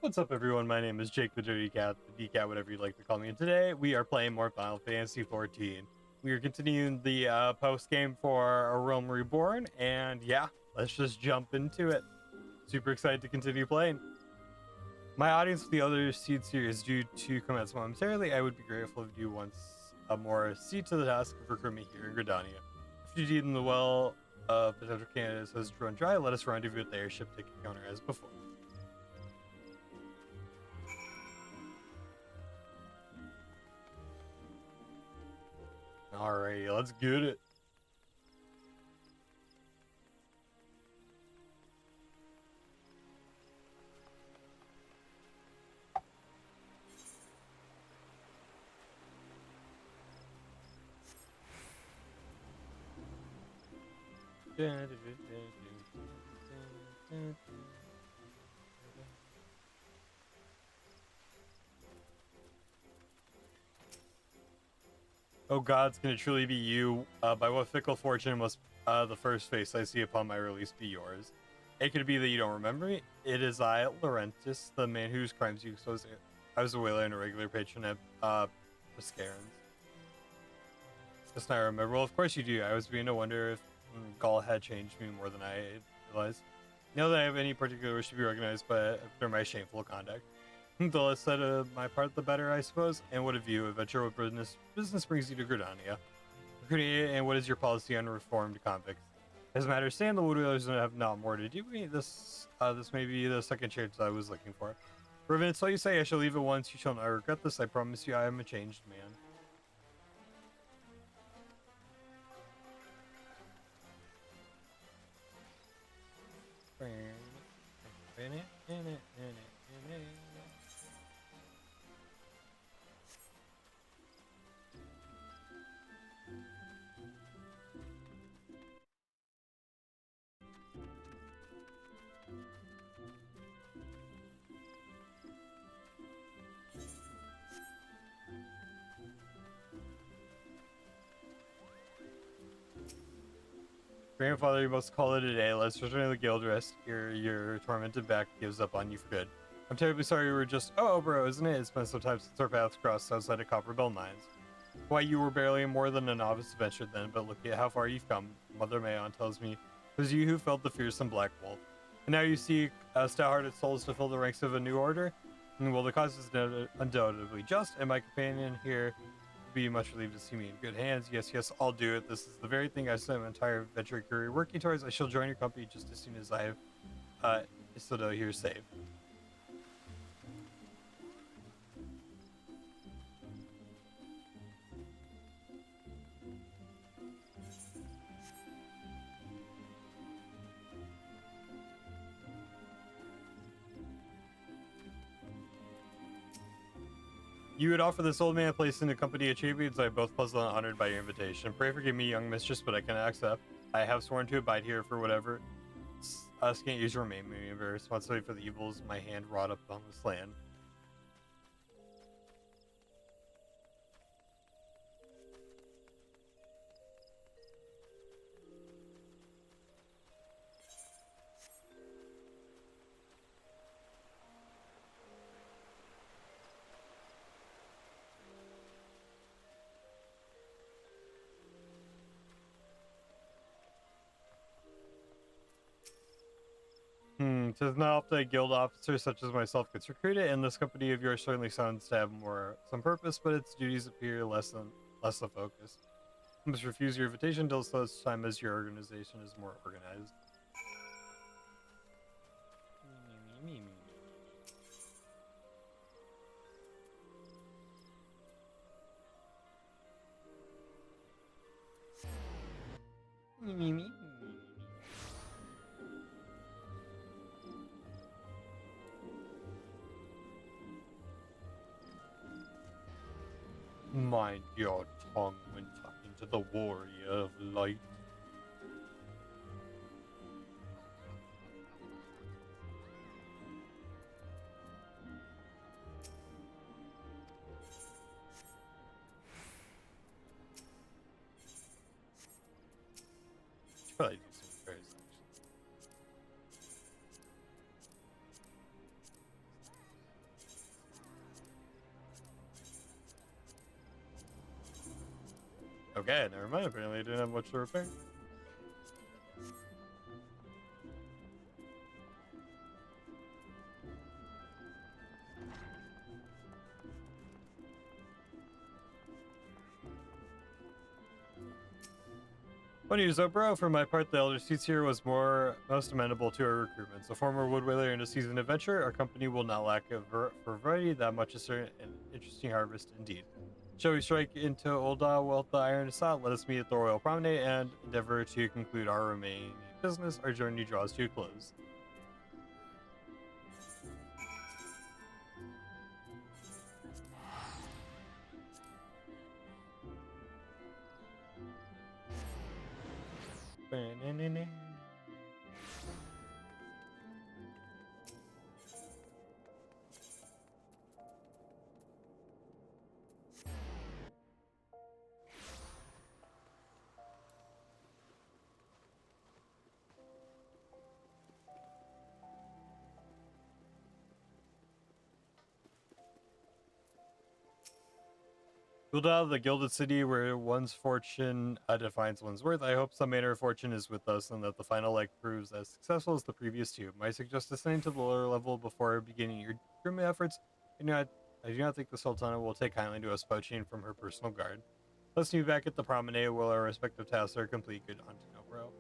What's up, everyone? My name is Jake the Dirty Cat, the D-Cat, whatever you'd like to call me. And today we are playing more Final Fantasy XIV. We are continuing the post-game for A Realm Reborn, and yeah, let's just jump into it. Super excited to continue playing. My audience for the other Seed series due to commence momentarily. I would be grateful if you once more seat to the task of recruitment here in Gridania. If you deem the well of potential candidates has run dry, let us rendezvous at the airship ticket counter as before. Alrighty, let's get it. Oh gods, can it truly be you? By what fickle fortune must the first face I see upon my release be yours? It could be that you don't remember me. It is I, Laurentis, the man whose crimes you exposed. I was a whaler and a regular patron at Mascarons. Just now I remember. Well, of course you do. I was beginning to wonder if Gaul had changed me more than I realized. Not that I have any particular wish to be recognized, but after my shameful conduct. The less said of my part, the better, I suppose. And what have you? Adventure with business brings you to Gridania. And what is your policy on reformed convicts? As a matter of stand, the Woodwheelers have not more to do with me. This may be the second chance I was looking for. Riven, so you say I shall leave at once. You shall not regret this. I promise you I am a changed man. Grandfather, you must call it a day. Let's return to the guild rest. Your tormented back gives up on you for good. I'm terribly sorry we were just... Oh, bro, isn't it? It's been some time since our paths crossed outside of Copperbell Mines. Why, you were barely more than a novice adventurer then, but look at how far you've come. Mother Mayon tells me it was you who felt the fearsome Black Wolf. And now you see stout-hearted souls to fill the ranks of a new order? Well, the cause is undoubtedly just, and my companion here be much relieved to see me in good hands. Yes, I'll do it. This is the very thing I spent my entire adventure career working towards. I shall join your company just as soon as I have Isildo here safe. You would offer this old man a place in the company of champions. I am both puzzled and honored by your invitation. Pray forgive me, young mistress, but I cannot accept. I have sworn to abide here for whatever scant use remain me of responsibility for the evils my hand wrought up on this land. Tis not often a guild officer such as myself gets recruited, and this company of yours certainly sounds to have some purpose, but its duties appear less the focus. I must refuse your invitation until such time as your organization is more organized. Mind your tongue when talking to the warrior of light. Should probably do some repairs, actually. Okay, never mind. Apparently I didn't have much to repair. Funny news though, bro. For my part, the Elder Seats here was most amenable to our recruitments. A former wood whaler and a seasoned adventurer, our company will not lack for variety. That much is certain, an interesting harvest indeed. Shall we strike into Olda while the iron is hot? Let us meet at the Royal Promenade and endeavor to conclude our remaining business. Our journey draws to a close. Gulda, the gilded city where one's fortune defines one's worth. I hope some manner of fortune is with us and that the final leg proves as successful as the previous two. Might I suggest ascending to the lower level before beginning your recruitment efforts? I do not think the Sultana will take kindly to us poaching from her personal guard. Let's meet back at the promenade while our respective tasks are complete. Good hunting, no bro.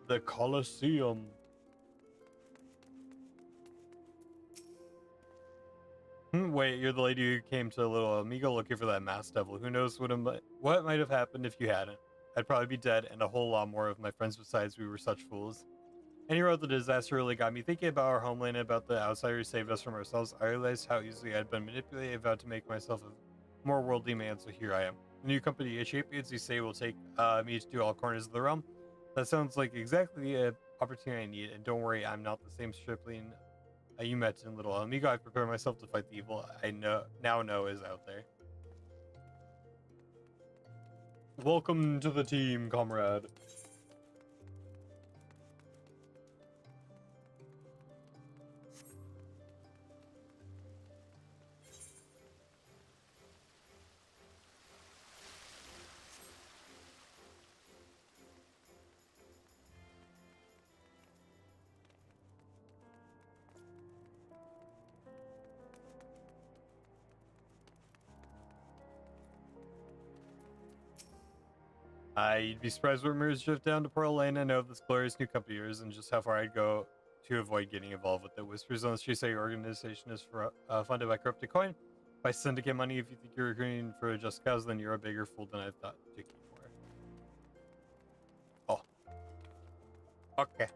The Colosseum. Wait, you're the lady who came to Little Amigo looking for that masked devil. Who knows what might have happened if you hadn't? I'd probably be dead, and a whole lot more of my friends besides. We were such fools. Anyway, the disaster really got me thinking about our homeland and about the outsiders who saved us from ourselves. I realized how easily I'd been manipulated. I vowed to make myself a more worldly man, so here I am. The new company, Champions, you say will take me to all corners of the realm. That sounds like exactly the opportunity I need, and don't worry, I'm not the same stripling you met in Little Amigo. I've prepared myself to fight the evil I now know is out there. Welcome to the team, comrade. You'd be surprised what rumors drift down to Pearl Lane. I know of this glorious new company of yours and just how far I'd go to avoid getting involved with it. Whispers on the street say your organization is funded by corrupted coin. By syndicate money, if you think you're recruiting for a just cause, then you're a bigger fool than I thought to keep for. Oh. Okay.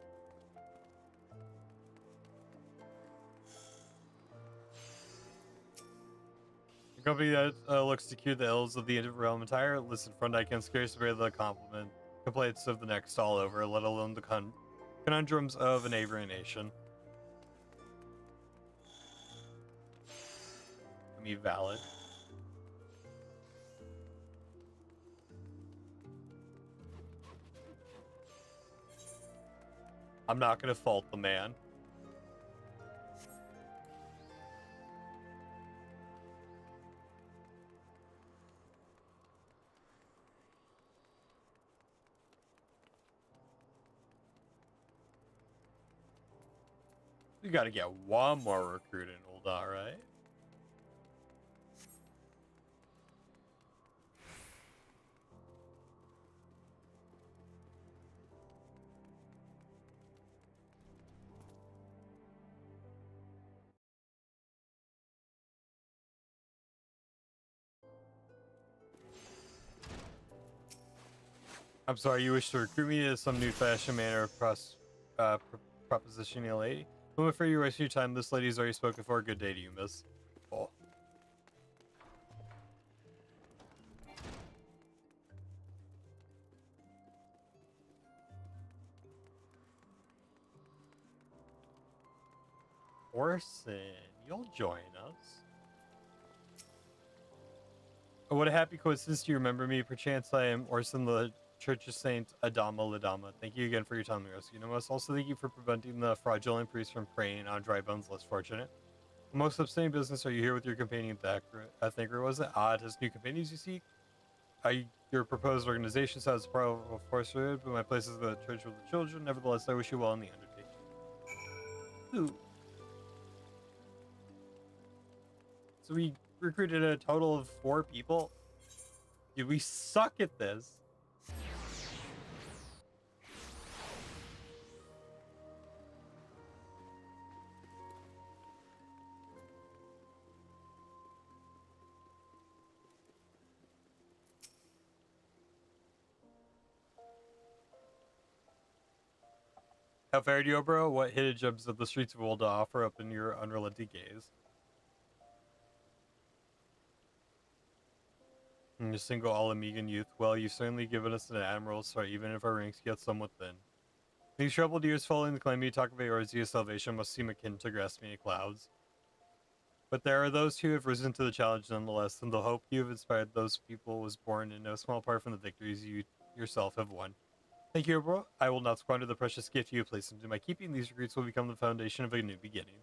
A company that looks to cure the ills of the realm entire. Listen, friend, I can scarce bear the complaints of the next all over, let alone the conundrums of a neighboring nation. I mean, valid. I'm not gonna fault the man. We gotta get one more recruit in Ulda, right? I'm sorry, you wish to recruit me as some new fashion manner of propositioning a lady? I'm afraid you're wasting your time. This lady's already spoken for. Good day to you, miss. Oh. Orson, you'll join us. Oh, what a happy coincidence do you remember me? Perchance I am Orson, the Church of Saint Adama Ladama. Thank you again for your timely rescue. And I must also thank you for preventing the fraudulent priest from preying on dry bones less fortunate. The most upsetting business, are you here with your companion Thacker, was it? Ah, it has new companions you seek? Your proposed organization sounds powerful force, but my place is the Church of the Children. Nevertheless, I wish you well in the undertaking. Ooh. So we recruited a total of 4 people. Dude, we suck at this. How fared you, bro? What hidden gems of the streets of old offer up in your unrelenting gaze? And you single all-Amigan youth. Well, you've certainly given us an admiral's start, even if our ranks get somewhat thin. These troubled years following the calamity talk of Eorzea's salvation must seem akin to grasping at clouds. But there are those who have risen to the challenge nonetheless, and the hope you have inspired those people was born in no small part from the victories you yourself have won. Thank you, bro. I will not squander the precious gift you have placed into my keeping. These recruits will become the foundation of a new beginning.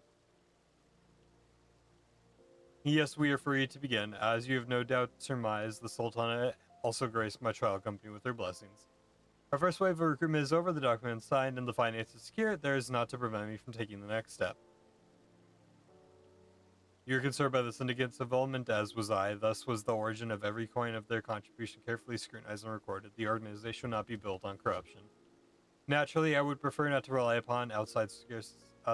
Yes, we are free to begin. As you have no doubt surmised, the Sultana also graced my trial company with her blessings. Our first wave of recruitment is over, the documents signed, and the finances secure. There is naught to prevent me from taking the next step. You were concerned by the syndicate's involvement, as was I. Thus was the origin of every coin of their contribution carefully scrutinized and recorded. The organization will not be built on corruption. Naturally, I would prefer not to rely upon outside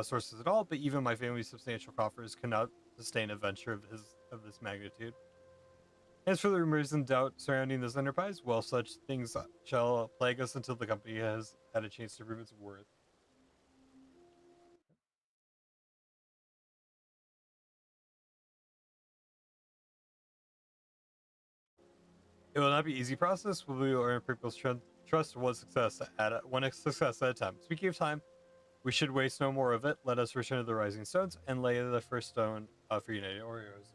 sources at all, but even my family's substantial coffers cannot sustain a venture of this magnitude. As for the rumors and doubt surrounding this enterprise, well, such things shall plague us until the company has had a chance to prove its worth. It will not be an easy process. We will earn people's trust one success at a time. Speaking of time, we should waste no more of it. Let us return to the Rising Stones and lay the first stone for United Oreos.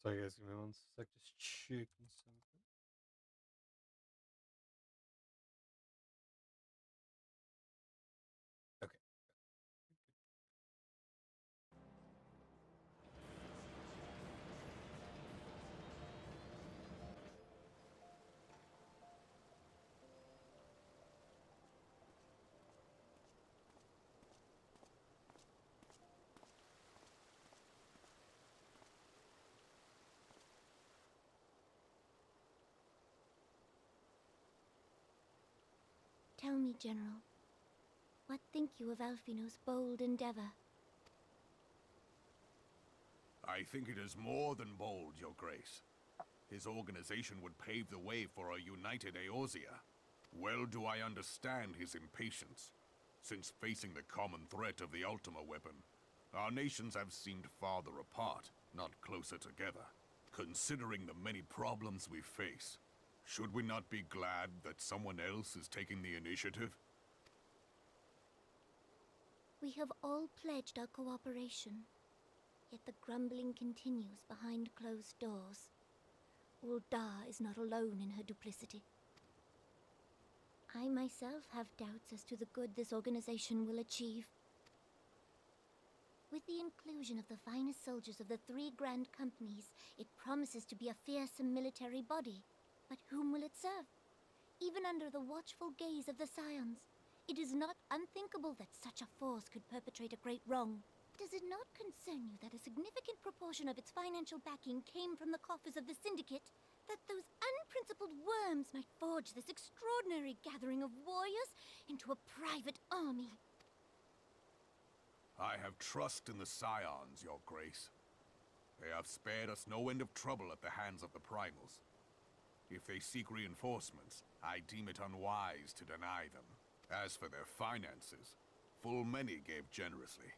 Sorry guys, give me one sec, just checking something. Okay. Tell me, General, what think you of Alfino's bold endeavor? I think it is more than bold, Your Grace. His organization would pave the way for a united Eorzea. Well do I understand his impatience, since facing the common threat of the Ultima weapon, our nations have seemed farther apart, not closer together. Considering the many problems we face, should we not be glad that someone else is taking the initiative? We have all pledged our cooperation, yet the grumbling continues behind closed doors. Ul'dah is not alone in her duplicity. I myself have doubts as to the good this organization will achieve. With the inclusion of the finest soldiers of the 3 grand companies, it promises to be a fearsome military body. But whom will it serve? Even under the watchful gaze of the Scions, it is not unthinkable that such a force could perpetrate a great wrong. Does it not concern you that a significant proportion of its financial backing came from the coffers of the Syndicate? That those unprincipled worms might forge this extraordinary gathering of warriors into a private army? I have trust in the Scions, Your Grace. They have spared us no end of trouble at the hands of the Primals. If they seek reinforcements, I deem it unwise to deny them. As for their finances, full many gave generously.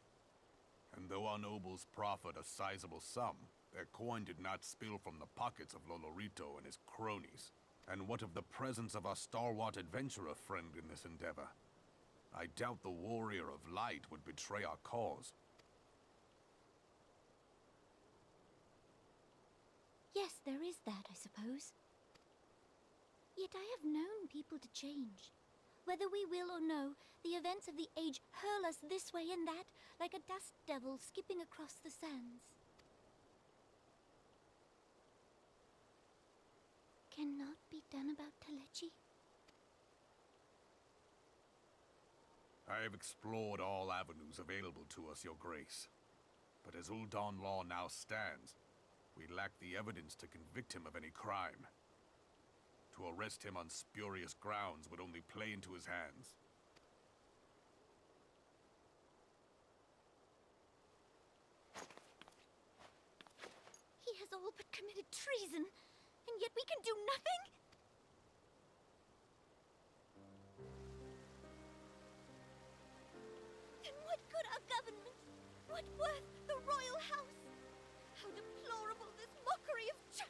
And though our nobles proffered a sizable sum, their coin did not spill from the pockets of Lolorito and his cronies. And what of the presence of our stalwart adventurer friend in this endeavor? I doubt the warrior of light would betray our cause. Yes, there is that, I suppose. Yet I have known people to change. Whether we will or no, the events of the age hurl us this way and that, like a dust devil skipping across the sands. Cannot be done about Telechi? I have explored all avenues available to us, Your Grace. But as Ul'Dan law now stands, we lack the evidence to convict him of any crime. To arrest him on spurious grounds would only play into his hands. He has all but committed treason, and yet we can do nothing? Then what good our government? What worth the royal house? How deplorable this mockery of justice!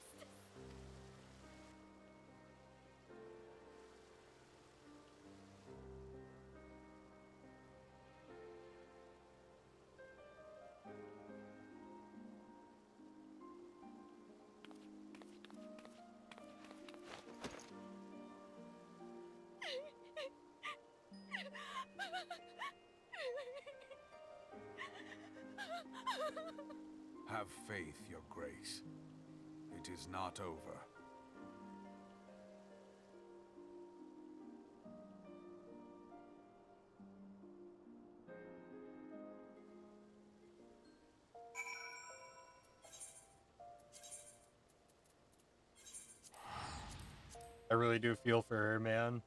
Have faith, Your Grace. It is not over. I really do feel for her, man.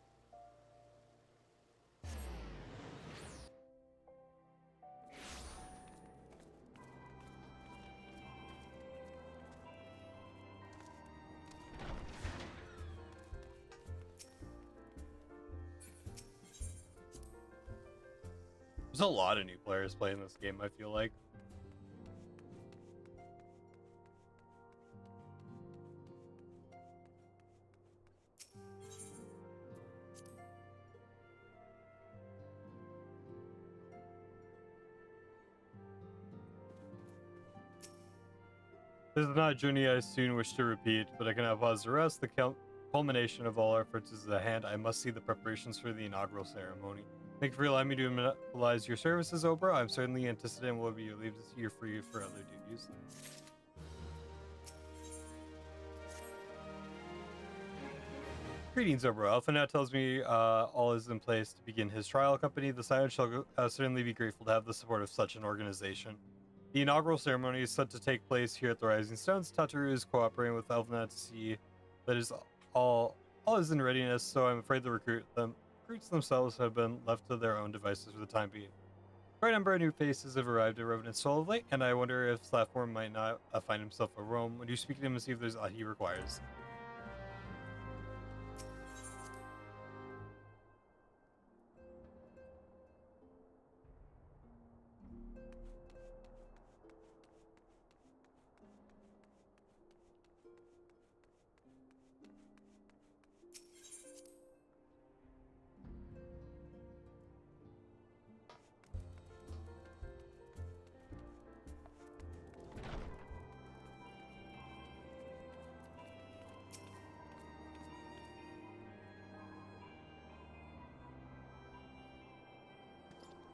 There's a lot of new players playing this game, I feel like. This is not a journey I soon wish to repeat, but I cannot pause to rest. The culmination of all our efforts is at hand. I must see the preparations for the inaugural ceremony. Thank you for allowing me to monopolize your services, Oprah. I'm certainly interested in what will be relieved this year for you for other duties. Greetings, Oprah. Alpha now tells me all is in place to begin his trial company. The Scion shall certainly be grateful to have the support of such an organization. The inaugural ceremony is set to take place here at the Rising Stones. Tataru is cooperating with Elvina to see that is all is in readiness, so I'm afraid the recruits themselves have been left to their own devices for the time being. Quite a number of new faces have arrived at Revenant Soul of late, and I wonder if Slaffworm might not find himself a roam. When you speak to him and see if there's aught he requires.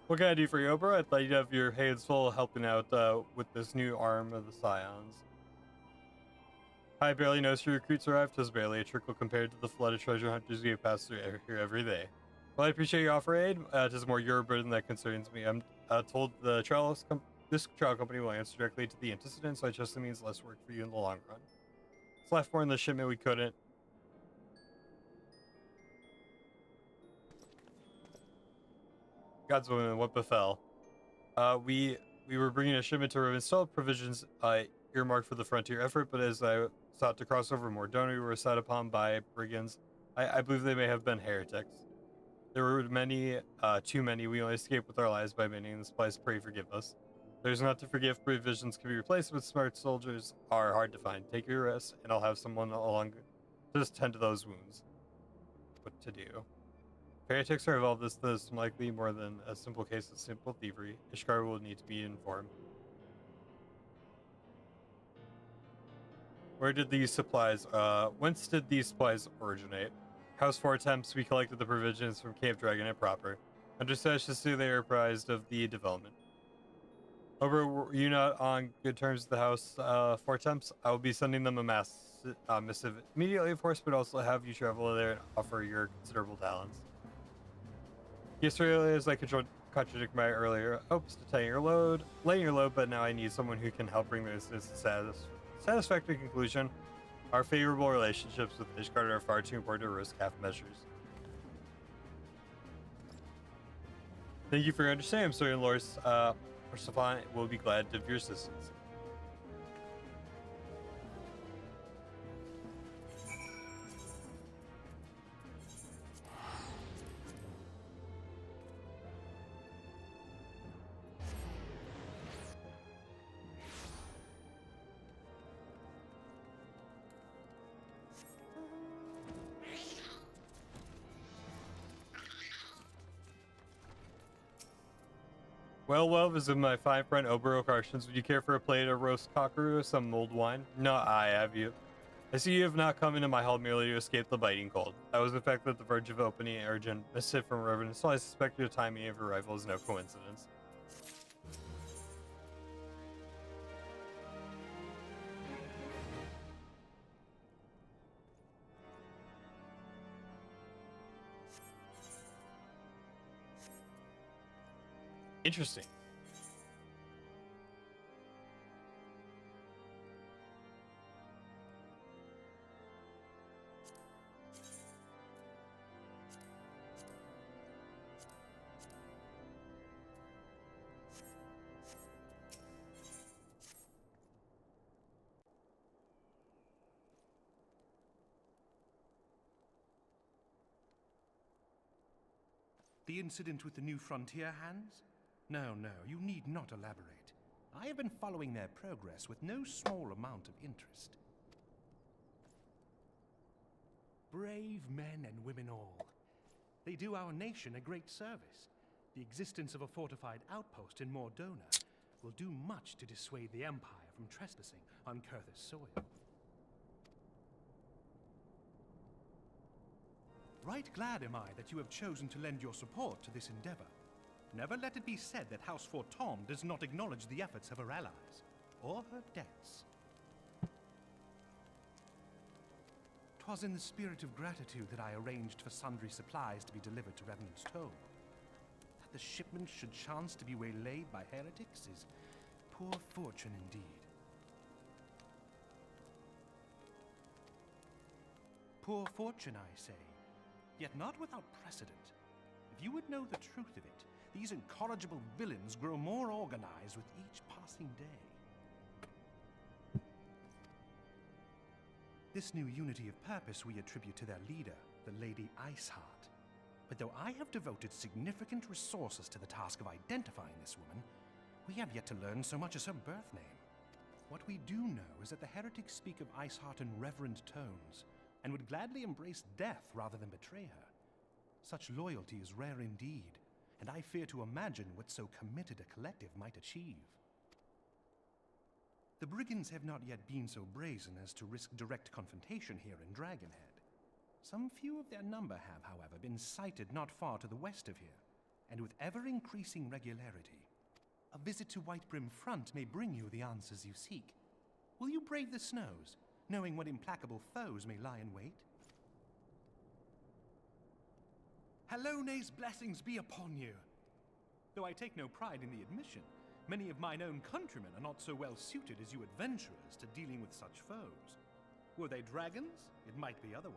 What can I do for you, Oprah? I thought you'd have your hands full helping out with this new arm of the Scions. I barely noticed your recruits arrived. Just barely a trickle compared to the flood of treasure hunters we have passed through here every day. Well, I appreciate your offer aid. It is more your burden that concerns me. I'm told this trial company will answer directly to the antecedent, so I trust it means less work for you in the long run. It's left more in the shipment we couldn't. God's woman, what befell? We were bringing a shipment to Ravenstall, provisions earmarked for the frontier effort, but as I sought to cross over Mordona, we were set upon by brigands. I believe they may have been heretics. There were many, too many. We only escaped with our lives by mending the supplies. Pray forgive us. There's not to forgive. Provisions can be replaced, but smart soldiers are hard to find. Take your rest, and I'll have someone along to just tend to those wounds. What to do? Heretics are involved. This is likely more than a simple case of simple thievery. Ishkar will need to be informed. Where did these supplies, whence did these supplies originate? House 4 attempts, we collected the provisions from Cape Dragonet proper. Under such they are apprised of the development. Over, were you not on good terms with the House 4 attempts? I will be sending them a missive immediately, of course, but also have you travel there and offer your considerable talents. Yesterday, as I contradict my earlier hopes to lighten your load, but now I need someone who can help bring this to satisfactory conclusion. Our favorable relationships with Ishgard are far too important to risk half measures. Thank you for your understanding. I'm certain Lord Stefan will be glad of your assistance. Well, visit my fine friend Oberok Arshans. Would you care for a plate of roast cockerel or some mulled wine? No, I have you. I see you have not come into my hall merely to escape the biting cold. I was in fact at the verge of opening an urgent missive from Reverend, so I suspect your timing of your arrival is no coincidence. Interesting. The incident with the new frontier hands? No, you need not elaborate. I have been following their progress with no small amount of interest. Brave men and women all. They do our nation a great service. The existence of a fortified outpost in Mordona will do much to dissuade the Empire from trespassing on Kurthus soil. Right glad am I that you have chosen to lend your support to this endeavor. Never let it be said that House Fortom does not acknowledge the efforts of her allies, or her debts. 'Twas in the spirit of gratitude that I arranged for sundry supplies to be delivered to Revenant's Tomb. That the shipment should chance to be waylaid by heretics is poor fortune indeed. Poor fortune, I say, yet not without precedent. If you would know the truth of it, these incorrigible villains grow more organized with each passing day. This new unity of purpose we attribute to their leader, the Lady Iceheart. But though I have devoted significant resources to the task of identifying this woman, we have yet to learn so much as her birth name. What we do know is that the heretics speak of Iceheart in reverent tones, and would gladly embrace death rather than betray her. Such loyalty is rare indeed, and I fear to imagine what so committed a collective might achieve. The brigands have not yet been so brazen as to risk direct confrontation here in Dragonhead. Some few of their number have, however, been sighted not far to the west of here, and with ever-increasing regularity. A visit to Whitebrim Front may bring you the answers you seek. Will you brave the snows, knowing what implacable foes may lie in wait? Hallone's blessings be upon you! Though I take no pride in the admission, many of mine own countrymen are not so well suited as you adventurers to dealing with such foes. Were they dragons, it might be otherwise.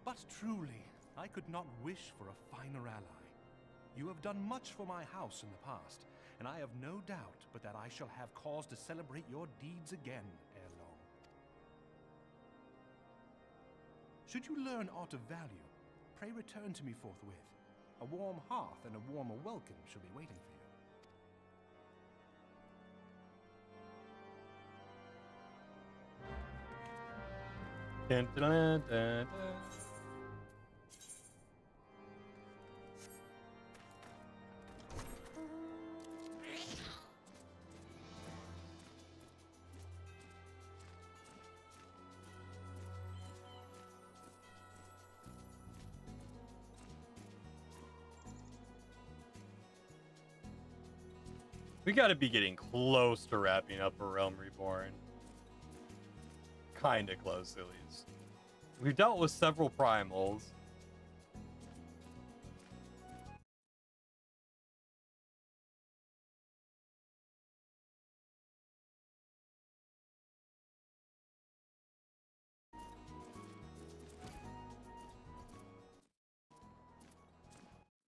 But truly, I could not wish for a finer ally. You have done much for my house in the past, and I have no doubt but that I shall have cause to celebrate your deeds again ere long. Should you learn aught of value, pray return to me forthwith. A warm hearth and a warmer welcome shall be waiting for you. Dun, dun, dun, dun, dun. We gotta be getting close to wrapping up A Realm Reborn. Kinda close, at least. We've dealt with several primals.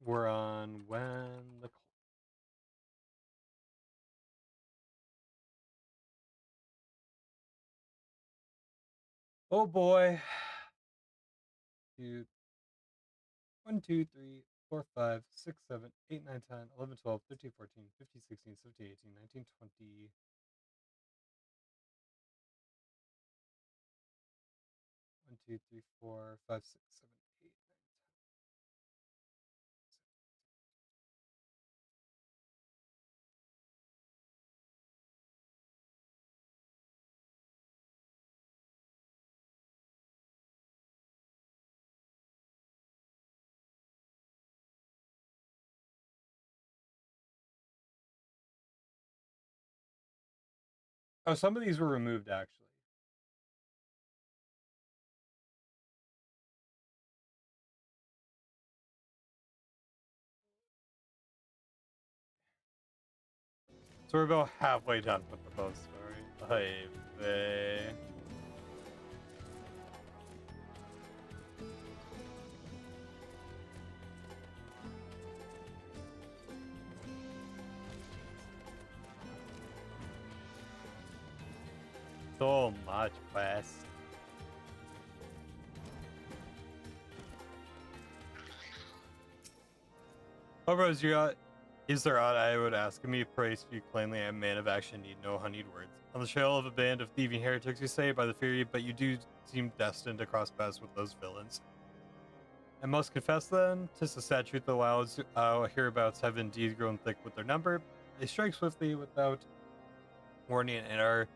We're on when the... Oh boy. Dude. 1, 2, 3, 4, 5, 6, 7, 8, 9, 10, 11, 12, 13, 14, 15, 16, 17, 18, 19, 20. 1, 2, 3, 4, 5, 6, 7, 8, 9, 10. Oh, some of these were removed, actually. So we're about halfway done with the post story. Hey, they... So much quest. Oh, bros, you got... Is there aught I would ask of me? Pray speak plainly, I am a man of action, need no honeyed words. On the trail of a band of thieving heretics, you say, by the fury, but you do seem destined to cross paths with those villains. I must confess then, 'tis the sad truth the wilds hereabouts have indeed grown thick with their number. They strike swiftly without warning and are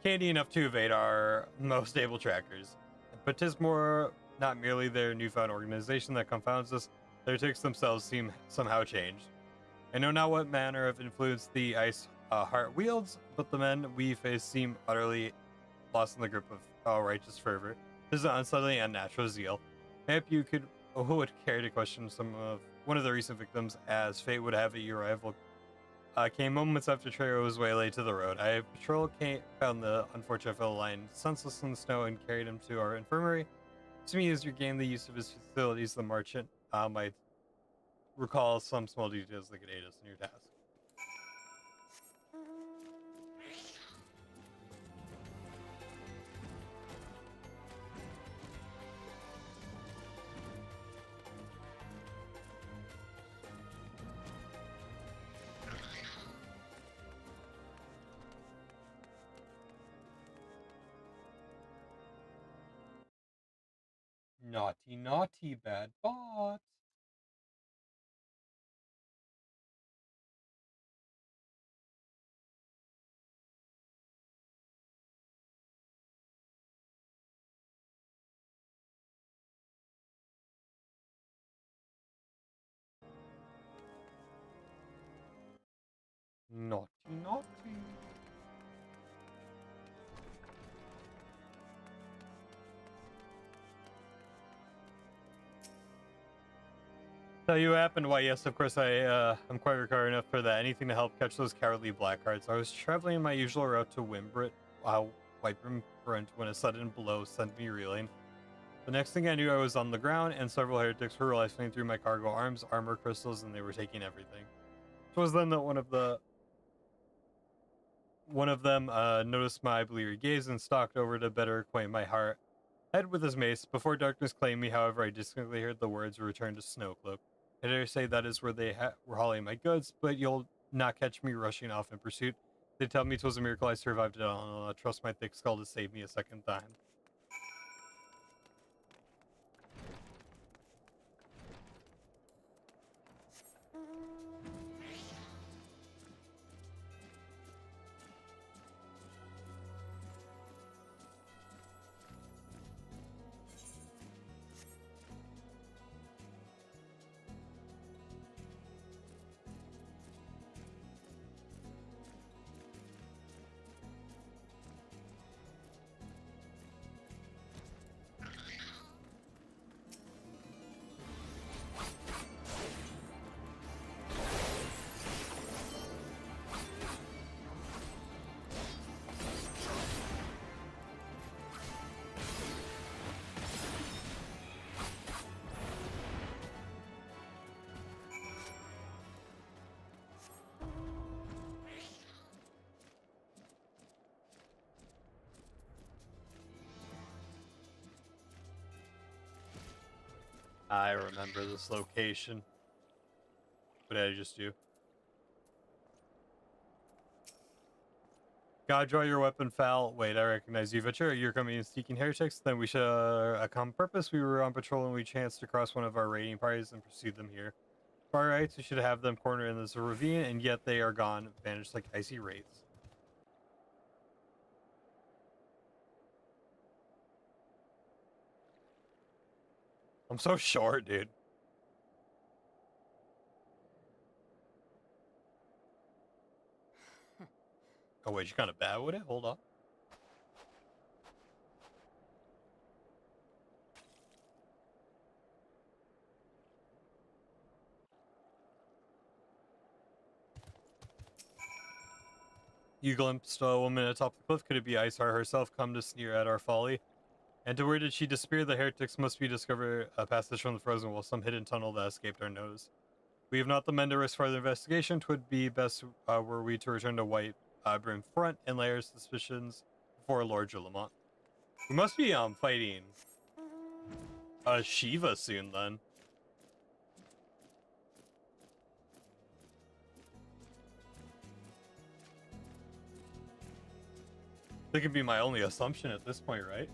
candy enough to evade our most able trackers. But 'tis more not merely their newfound organization that confounds us, their ticks themselves seem somehow changed. I know not what manner of influence the ice heart wields, but the men we face seem utterly lost in the grip of righteous fervor. This is an unsettling and unnatural zeal. Maybe you would care to question one of the recent victims, as fate would have it. Your rival came moments after Trey was waylaid to the road. Found the unfortunate fellow lying senseless in the snow and carried him to our infirmary. To me, as you gain the use of his facilities, the merchant might recall some small details that could aid us in your task. Naughty, naughty, bad bot. Naughty, naughty. Tell you what happened? Why, yes, of course, I'm quite recovered enough for that. Anything to help catch those cowardly blackhearts. I was traveling my usual route to Wimbrit, Whitebrint, when a sudden blow sent me reeling. The next thing I knew, I was on the ground, and several heretics were rifling through my cargo arms, armor, crystals, and they were taking everything. It was then that one of them noticed my bleary gaze and stalked over to better acquaint my head with his mace. Before darkness claimed me, however, I distinctly heard the words "return to Snowcloak." I dare say that is where they were hauling my goods, but you'll not catch me rushing off in pursuit. They tell me 'twas a miracle I survived it all. I'll trust my thick skull to save me a second time. I remember this location. What did I just do? God, draw your weapon foul. Wait, I recognize you, Vitcher. You're coming in seeking heretics. Then we should a common purpose. We were on patrol and we chanced to cross one of our raiding parties and pursued them here. Far right, we should have them cornered in this ravine, and yet they are gone, vanished like icy wraiths. I'm so short, dude. Oh wait, you're kind of bad with it? Hold on. You glimpsed a woman atop the cliff. Could it be Isar herself come to sneer at our folly? And to where did she disappear? The heretics must be discovered a passage from the frozen wall, some hidden tunnel that escaped our nose. We have not the men to risk further investigation. 'Twould be best were we to return to White Brim Front and lay our suspicions before Lord Julamont. We must be fighting Shiva soon then. That could be my only assumption at this point, right?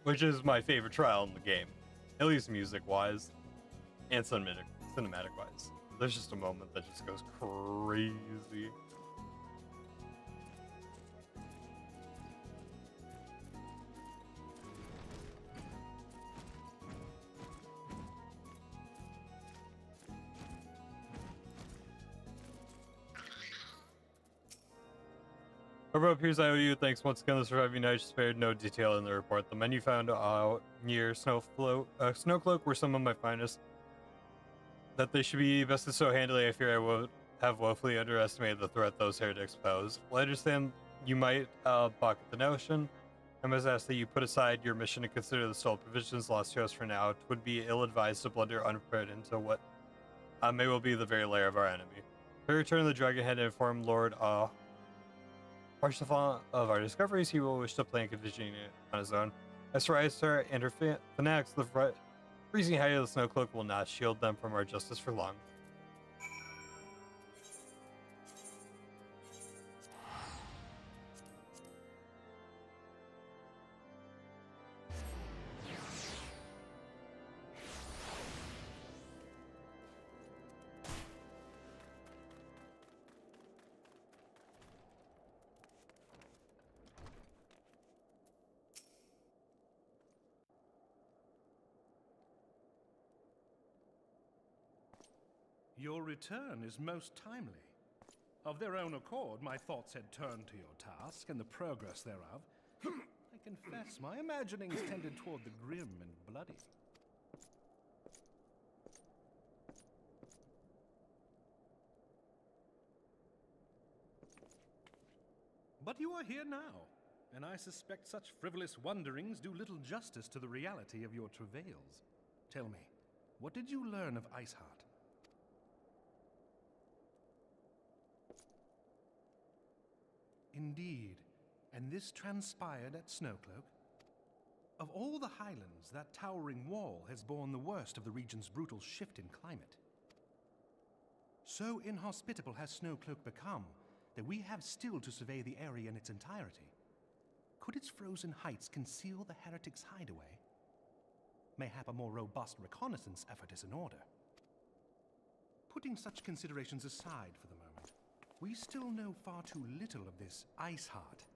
Which is my favorite trial in the game, at least music-wise and cinematic-wise. There's just a moment that just goes crazy. Over appears I owe you. Thanks once again. The surviving night spared no detail in the report. The men you found out near Snowcloak were some of my finest. That they should be bested so handily, I fear I would have woefully underestimated the threat those heretics pose. Well, I understand you might balk at the notion. I must ask that you put aside your mission and consider the stolen provisions lost to us for now. It would be ill-advised to blunder unprepared into what may well be the very lair of our enemy. To return the Dragonhead and inform Lord Parsifal of our discoveries, he will wish to plan contingency on his own. As for Isar and her fanatics, the freezing height of the Snowcloak will not shield them from our justice for long. Your return is most timely. Of their own accord, my thoughts had turned to your task and the progress thereof. I confess, my imaginings tended toward the grim and bloody. But you are here now, and I suspect such frivolous wonderings do little justice to the reality of your travails. Tell me, what did you learn of Iceheart? Indeed, and this transpired at Snowcloak? Of all the highlands, that towering wall has borne the worst of the region's brutal shift in climate. So inhospitable has Snowcloak become that we have still to survey the area in its entirety. Could its frozen heights conceal the heretics' hideaway? Mayhap a more robust reconnaissance effort is in order. Putting such considerations aside for the moment, we still know far too little of this Iceheart.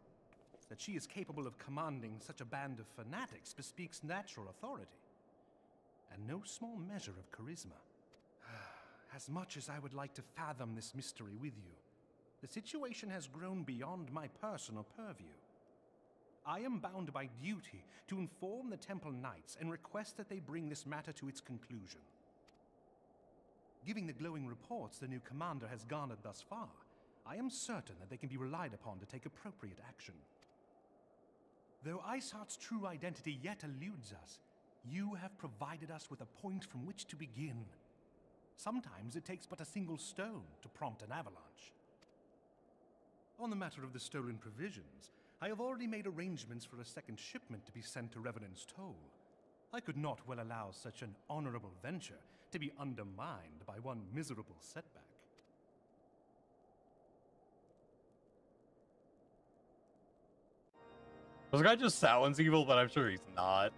That she is capable of commanding such a band of fanatics bespeaks natural authority, and no small measure of charisma. As much as I would like to fathom this mystery with you, the situation has grown beyond my personal purview. I am bound by duty to inform the Temple Knights and request that they bring this matter to its conclusion. Given the glowing reports the new commander has garnered thus far, I am certain that they can be relied upon to take appropriate action. Though Iceheart's true identity yet eludes us, you have provided us with a point from which to begin. Sometimes it takes but a single stone to prompt an avalanche. On the matter of the stolen provisions, I have already made arrangements for a second shipment to be sent to Revenant's Toll. I could not well allow such an honorable venture to be undermined by one miserable setback. This guy just sounds evil, but I'm sure he's not.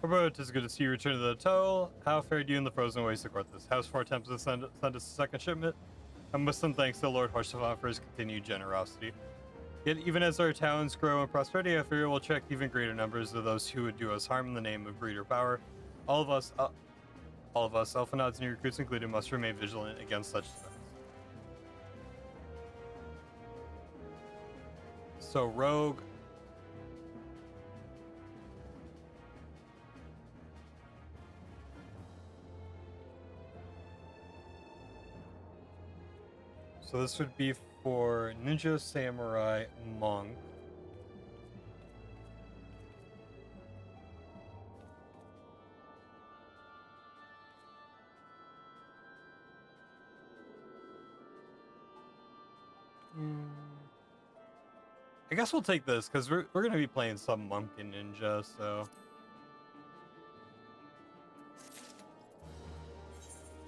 Robert, it's good to see you return to the toll. How fared you in the frozen waste of Corthus? How's far attempts to send us a second shipment? And with some thanks to Lord Horsefon for his continued generosity. Yet even as our towns grow in prosperity, I fear we'll check even greater numbers of those who would do us harm in the name of greater power. All of us, Elfenauts and new recruits included, must remain vigilant against such threats. So, Rogue. So this would be for Ninja, Samurai, Monk. I guess we'll take this because we're gonna be playing some Monk and Ninja, so.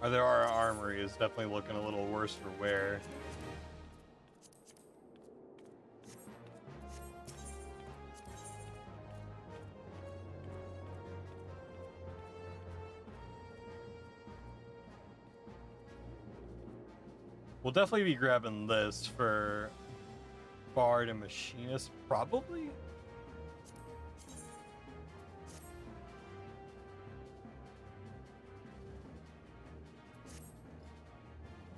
Our armory is definitely looking a little worse for wear. We'll definitely be grabbing this for Bard and Machinist, probably?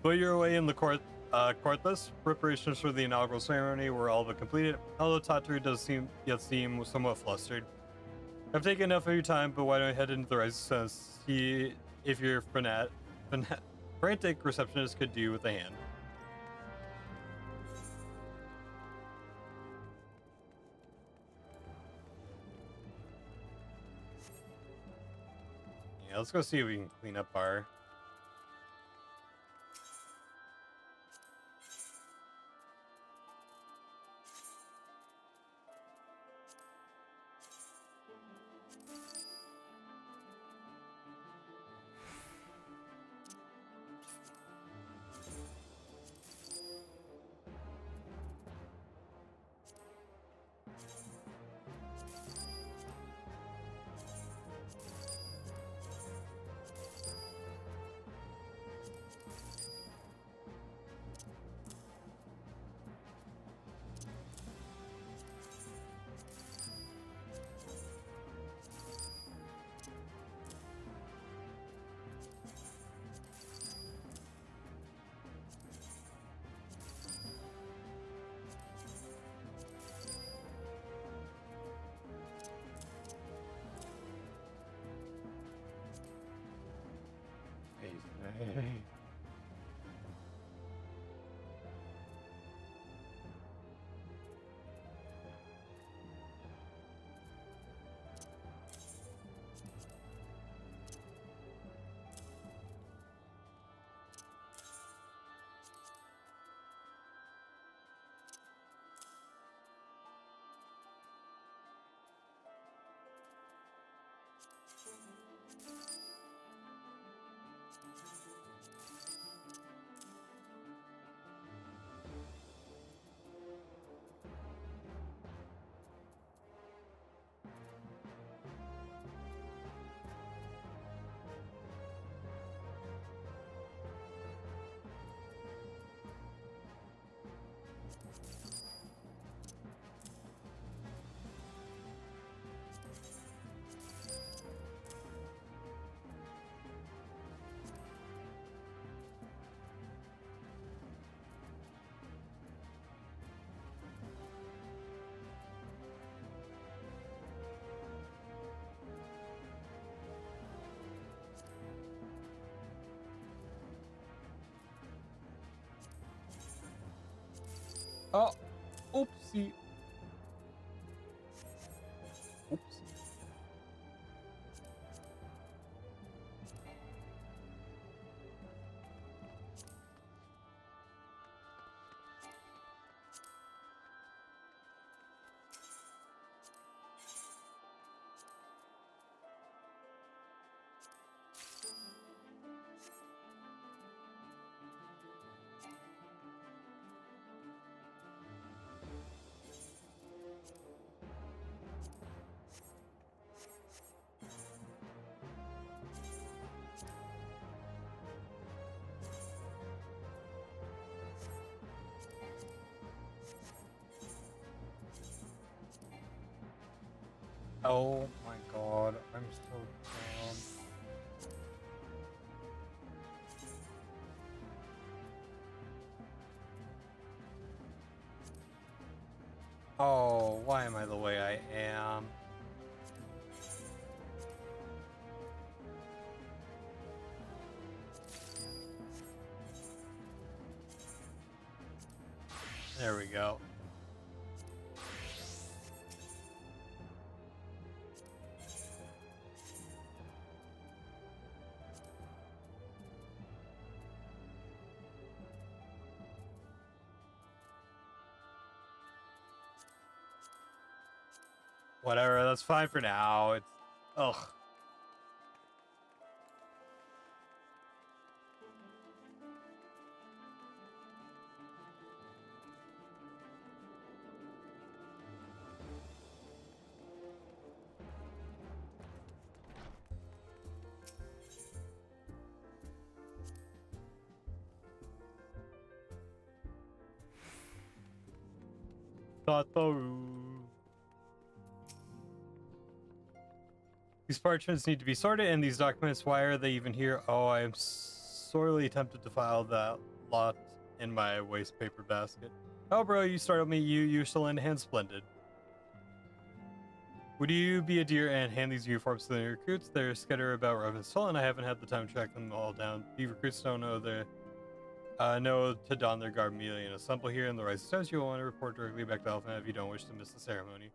But you're away in the Corthus. Preparations for the inaugural ceremony were all but completed, although Tatu does seem somewhat flustered. I've taken enough of your time, but why don't I head into the Resistance, see if your frantic receptionist could do with a hand. Yeah, let's go see if we can clean up our... Oh, oopsie. Oops. Oh my god, I'm so dumb. Oh, why am I the way I am? There we go. Whatever, that's fine for now. It's ugh. Tataru. These parchments need to be sorted, and these documents, why are they even here? Oh, I am sorely tempted to file that lot in my waste paper basket. Oh, bro, you startled me. You still in hand splendid. Would you be a dear and hand these uniforms to the recruits? They're scattered about Ravenstall, and I haven't had the time to track them all down. The recruits don't know know to don their garb immediately and assemble here in the Rising Stones. You'll want to report directly back to Alpha if you don't wish to miss the ceremony.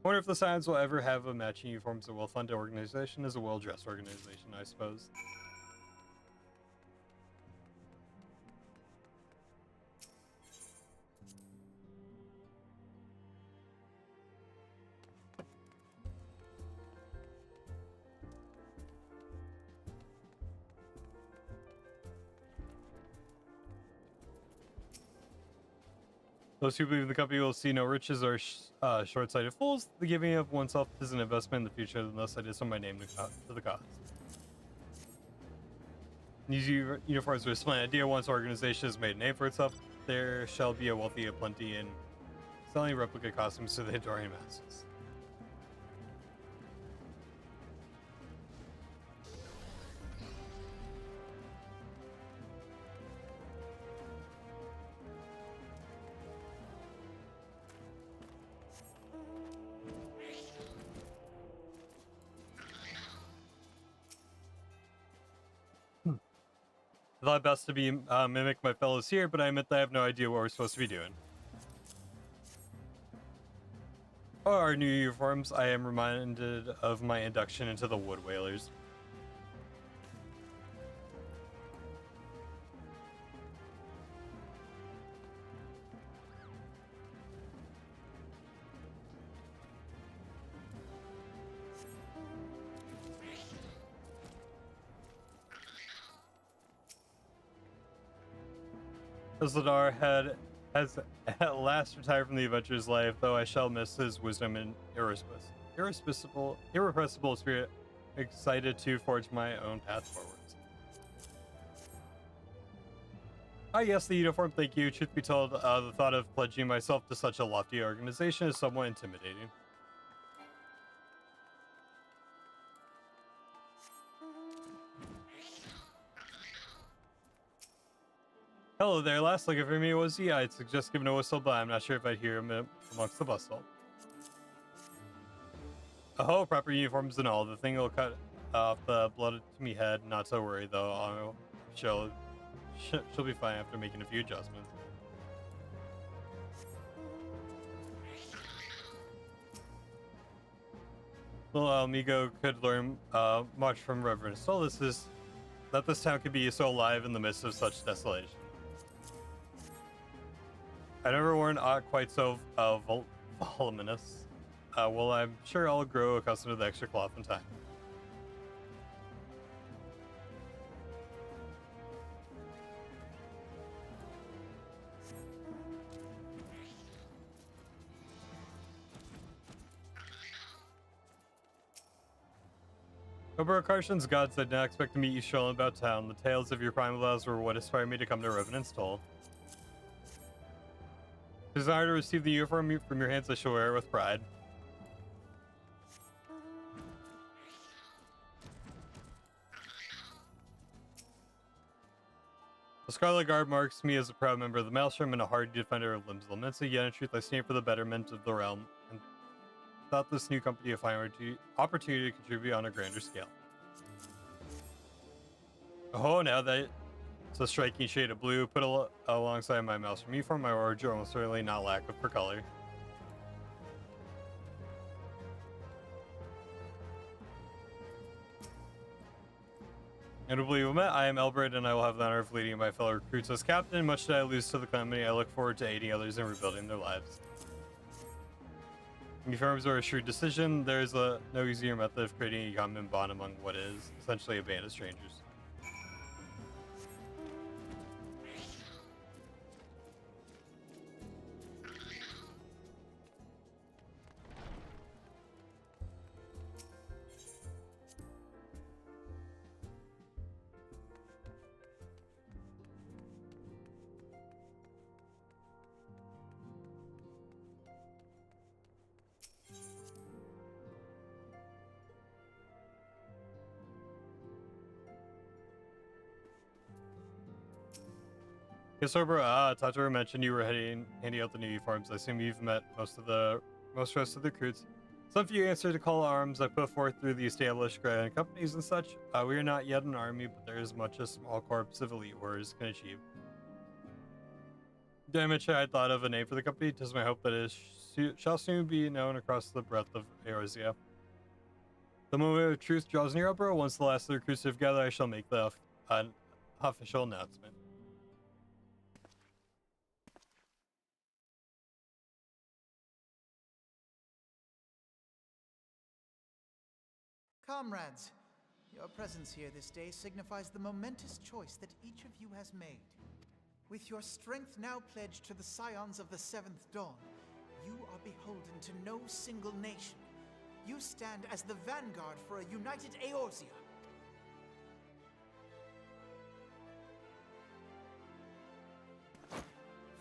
I wonder if the Scions will ever have a matching uniforms. A well-funded organization is a well-dressed organization, I suppose. Those who believe in the company will see no riches or short-sighted fools. The giving of oneself is an investment in the future, unless I did some of my name to the cause. These uniforms are a splendid idea. Once organization has made a name for itself, there shall be a wealthy aplenty in selling replica costumes to the adoring masses. I thought best to be mimic my fellows here, but I admit that I have no idea what we're supposed to be doing. Oh, our new uniforms, I am reminded of my induction into the Wood Whalers. Isildur has at last retired from the adventurer's life, though I shall miss his wisdom and irrepressible spirit, excited to forge my own path forwards. Ah, yes, the uniform, thank you. Truth be told, the thought of pledging myself to such a lofty organization is somewhat intimidating. Hello there, last looking for me was he. I'd suggest giving a whistle, but I'm not sure if I'd hear him amongst the bustle. Oh, proper uniforms and all. The thing will cut off the blood to me head. Not so worried though. She'll be fine after making a few adjustments. Little amigo could learn much from Reverend Soul. That this town could be so alive in the midst of such desolation. I never worn aught quite so voluminous. Well, I'm sure I'll grow accustomed to the extra cloth in time. Over Carson's gods, I did not expect to meet you strolling about town. The tales of your primal vows were what inspired me to come to Revenant's Toll. Desire to receive the uniform from your hands, I shall wear it with pride. The Scarlet Guard marks me as a proud member of the Maelstrom and a hardy defender of limbs of Lemensa, yet in truth I stand for the betterment of the realm, and thought this new company a fine opportunity to contribute on a grander scale. Oh, now that it's a striking shade of blue, put alongside my Maelstrom uniform, my wardrobe almost certainly not lack for color. And to believe it, I am Elbert, and I will have the honor of leading my fellow recruits as captain. Much did I lose to the company, I look forward to aiding others in rebuilding their lives. Uniforms are a shrewd decision. There is no easier method of creating a common bond among what is essentially a band of strangers. Sober, Tataru mentioned you were handing out the new uniforms. I assume you've met most rest of the recruits. Some few answer to call arms I put forth through the established grand companies and such. We are not yet an army, but there is much a small corps of elite warriors can achieve. Damage, I thought of a name for the company. It is my hope that it shall soon be known across the breadth of Eorzea. The moment of truth draws near, bro. Once the last of the recruits have gathered, I shall make the official announcement. Comrades, your presence here this day signifies the momentous choice that each of you has made. With your strength now pledged to the scions of the Seventh Dawn, you are beholden to no single nation. You stand as the vanguard for a united Eorzea.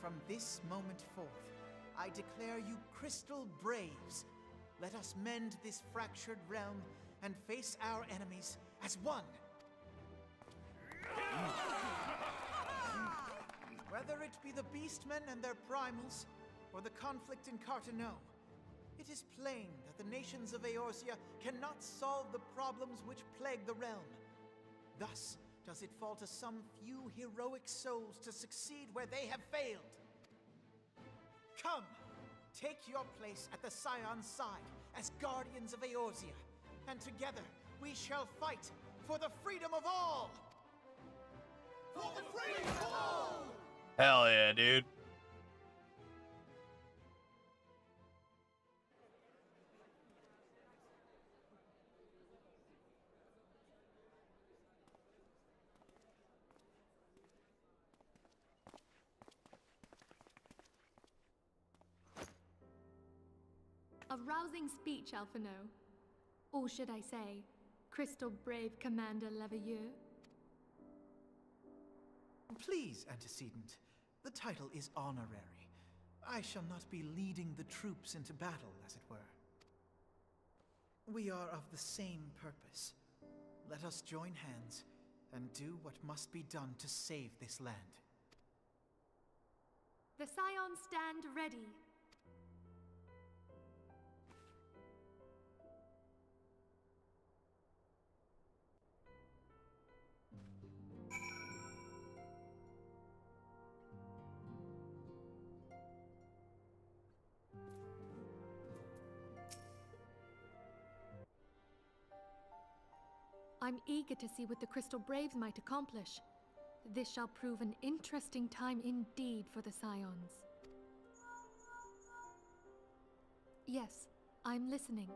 From this moment forth, I declare you crystal braves. Let us mend this fractured realm and face our enemies as one. Whether it be the Beastmen and their primals, or the conflict in Carteneau, it is plain that the nations of Eorzea cannot solve the problems which plague the realm. Thus does it fall to some few heroic souls to succeed where they have failed. Come, take your place at the Scion's side as guardians of Eorzea, and together we shall fight for the freedom of all! For the freedom of all! Hell yeah, dude. A rousing speech, Alphino. Or should I say, Crystal Brave Commander Leveilleur? Please, antecedent. The title is honorary. I shall not be leading the troops into battle, as it were. We are of the same purpose. Let us join hands and do what must be done to save this land. The Scions stand ready. I'm eager to see what the Crystal Braves might accomplish. This shall prove an interesting time indeed for the Scions. Yes, I'm listening.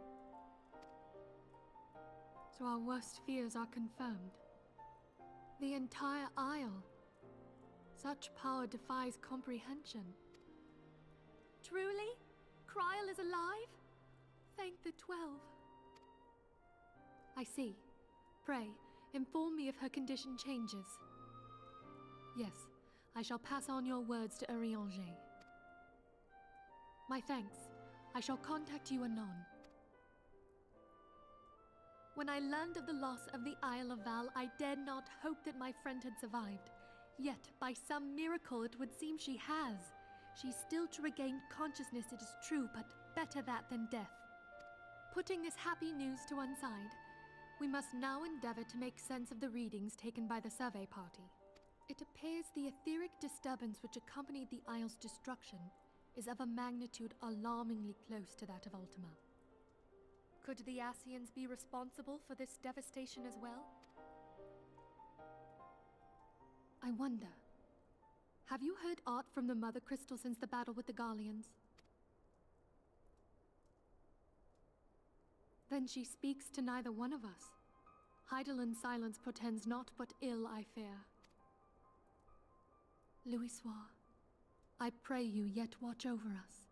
So our worst fears are confirmed. The entire Isle. Such power defies comprehension. Truly? Kryl is alive? Thank the 12. I see. Pray, inform me if her condition changes. Yes, I shall pass on your words to Urianger. My thanks. I shall contact you anon. When I learned of the loss of the Isle of Val, I dared not hope that my friend had survived. Yet, by some miracle, it would seem she has. She's still to regain consciousness, it is true, but better that than death. Putting this happy news to one side, we must now endeavor to make sense of the readings taken by the survey party. It appears the etheric disturbance which accompanied the Isle's destruction is of a magnitude alarmingly close to that of Ultima. Could the Ascians be responsible for this devastation as well? I wonder, have you heard aught from the Mother Crystal since the battle with the Garleans? Then she speaks to neither one of us. Heidelin's silence portends naught but ill, I fear. Louisoix, I pray you yet watch over us.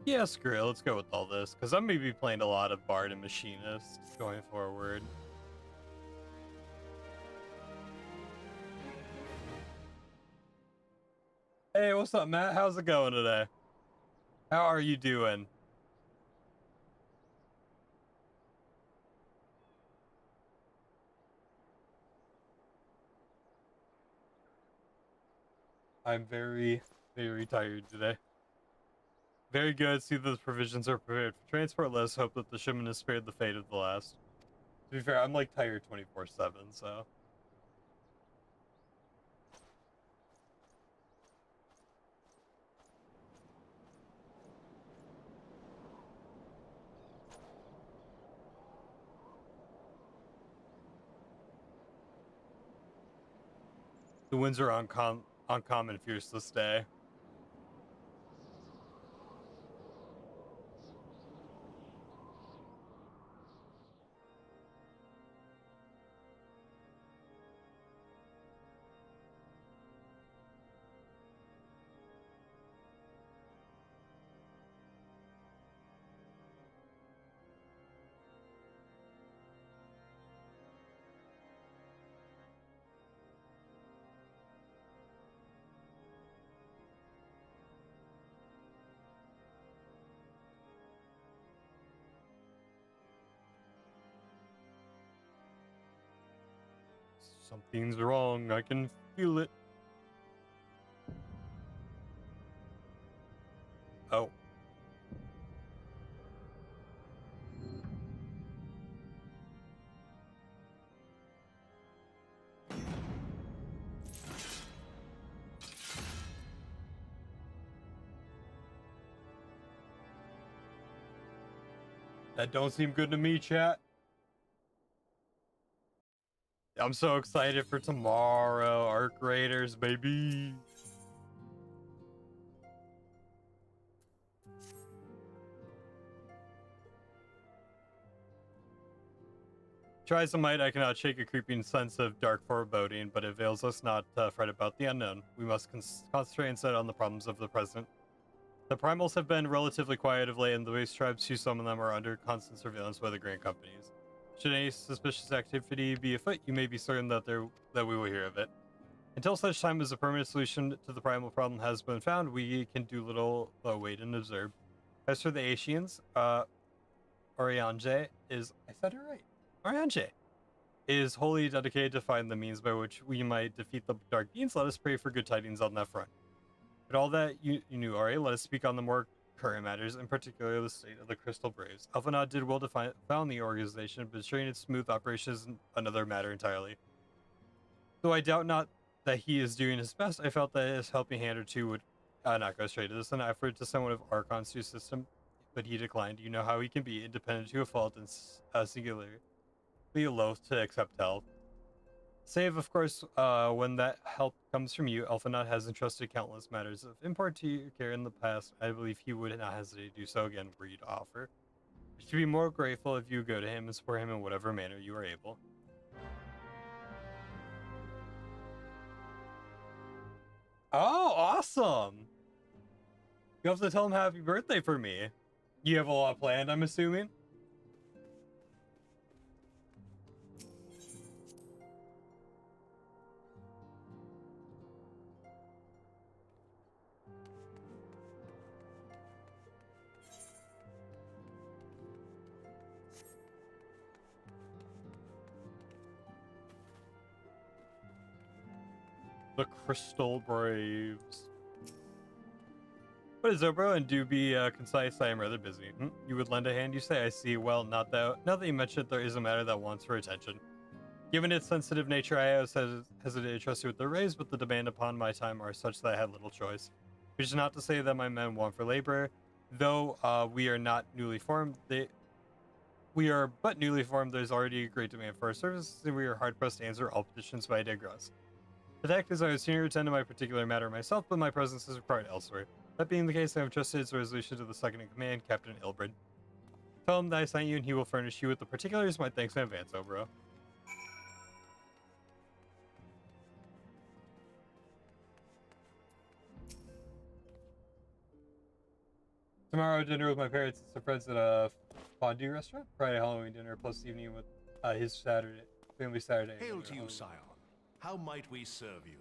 Yeah, screw it. Let's go with all this, because I'm maybe playing a lot of Bard and Machinist going forward. Hey, what's up, Matt? How's it going today? How are you doing? I'm very, very tired today. Very good. See that the provisions are prepared for transport. Let's hope that the shipment is spared the fate of the last. To be fair, I'm like tired 24/7, so. The winds are uncommon fierce this day. Something's wrong. I can feel it. Oh. That don't seem good to me, chat. I'm so excited for tomorrow. Arc Raiders, baby. Try as I might, I cannot shake a creeping sense of dark foreboding, but it avails us not to fret about the unknown. We must concentrate instead on the problems of the present. The primals have been relatively quiet of late, and the waste tribes, who some of them are under constant surveillance by the grand companies. Should any suspicious activity be afoot, you may be certain that we will hear of it. Until such time as a permanent solution to the primal problem has been found, we can do little but wait and observe. As for the Asians, Oriange is... I said it right. Oriange is wholly dedicated to find the means by which we might defeat the dark beings. Let us pray for good tidings on that front. But all that you knew, Ari, let us speak on the more current matters, in particular the state of the Crystal Braves. Alphanod did well to found the organization, but ensuring its smooth operation is another matter entirely. Though I doubt not that he is doing his best, I felt that his helping hand or two would not go straight. It is an effort to someone of Archon's new system, but he declined. You know how he can be independent to a fault and singularly loath to accept help. Save, of course, when that help comes from you. Alphanod has entrusted countless matters of import to your care in the past. I believe he would not hesitate to do so again were you to offer. We should be more grateful if you go to him and support him in whatever manner you are able. Oh, awesome! You have to tell him happy birthday for me. You have a lot planned, I'm assuming? The Crystal Braves. What is up, bro? And do be concise, I am rather busy. You would lend a hand, you say? I see. Well, now that you mention it, there is a matter that wants your attention. Given its sensitive nature, I always hesitated to trust you with the raise, but the demand upon my time are such that I had little choice. Which is not to say that my men want for labor, though we are not newly formed. We are but newly formed. There's already a great demand for our services, and we are hard pressed to answer all petitions, but I digress. The fact is, I was here to attend to my particular matter myself, but my presence is required elsewhere. That being the case, I have trusted his resolution to the second in command, Captain Ilbrid. Tell him that I sent you, and he will furnish you with the particulars. My thanks in advance, bro. Tomorrow, dinner with my parents and some friends at a fondue restaurant. Friday, Halloween dinner, plus evening with his family Saturday. Hail to you, Scion. How might we serve you?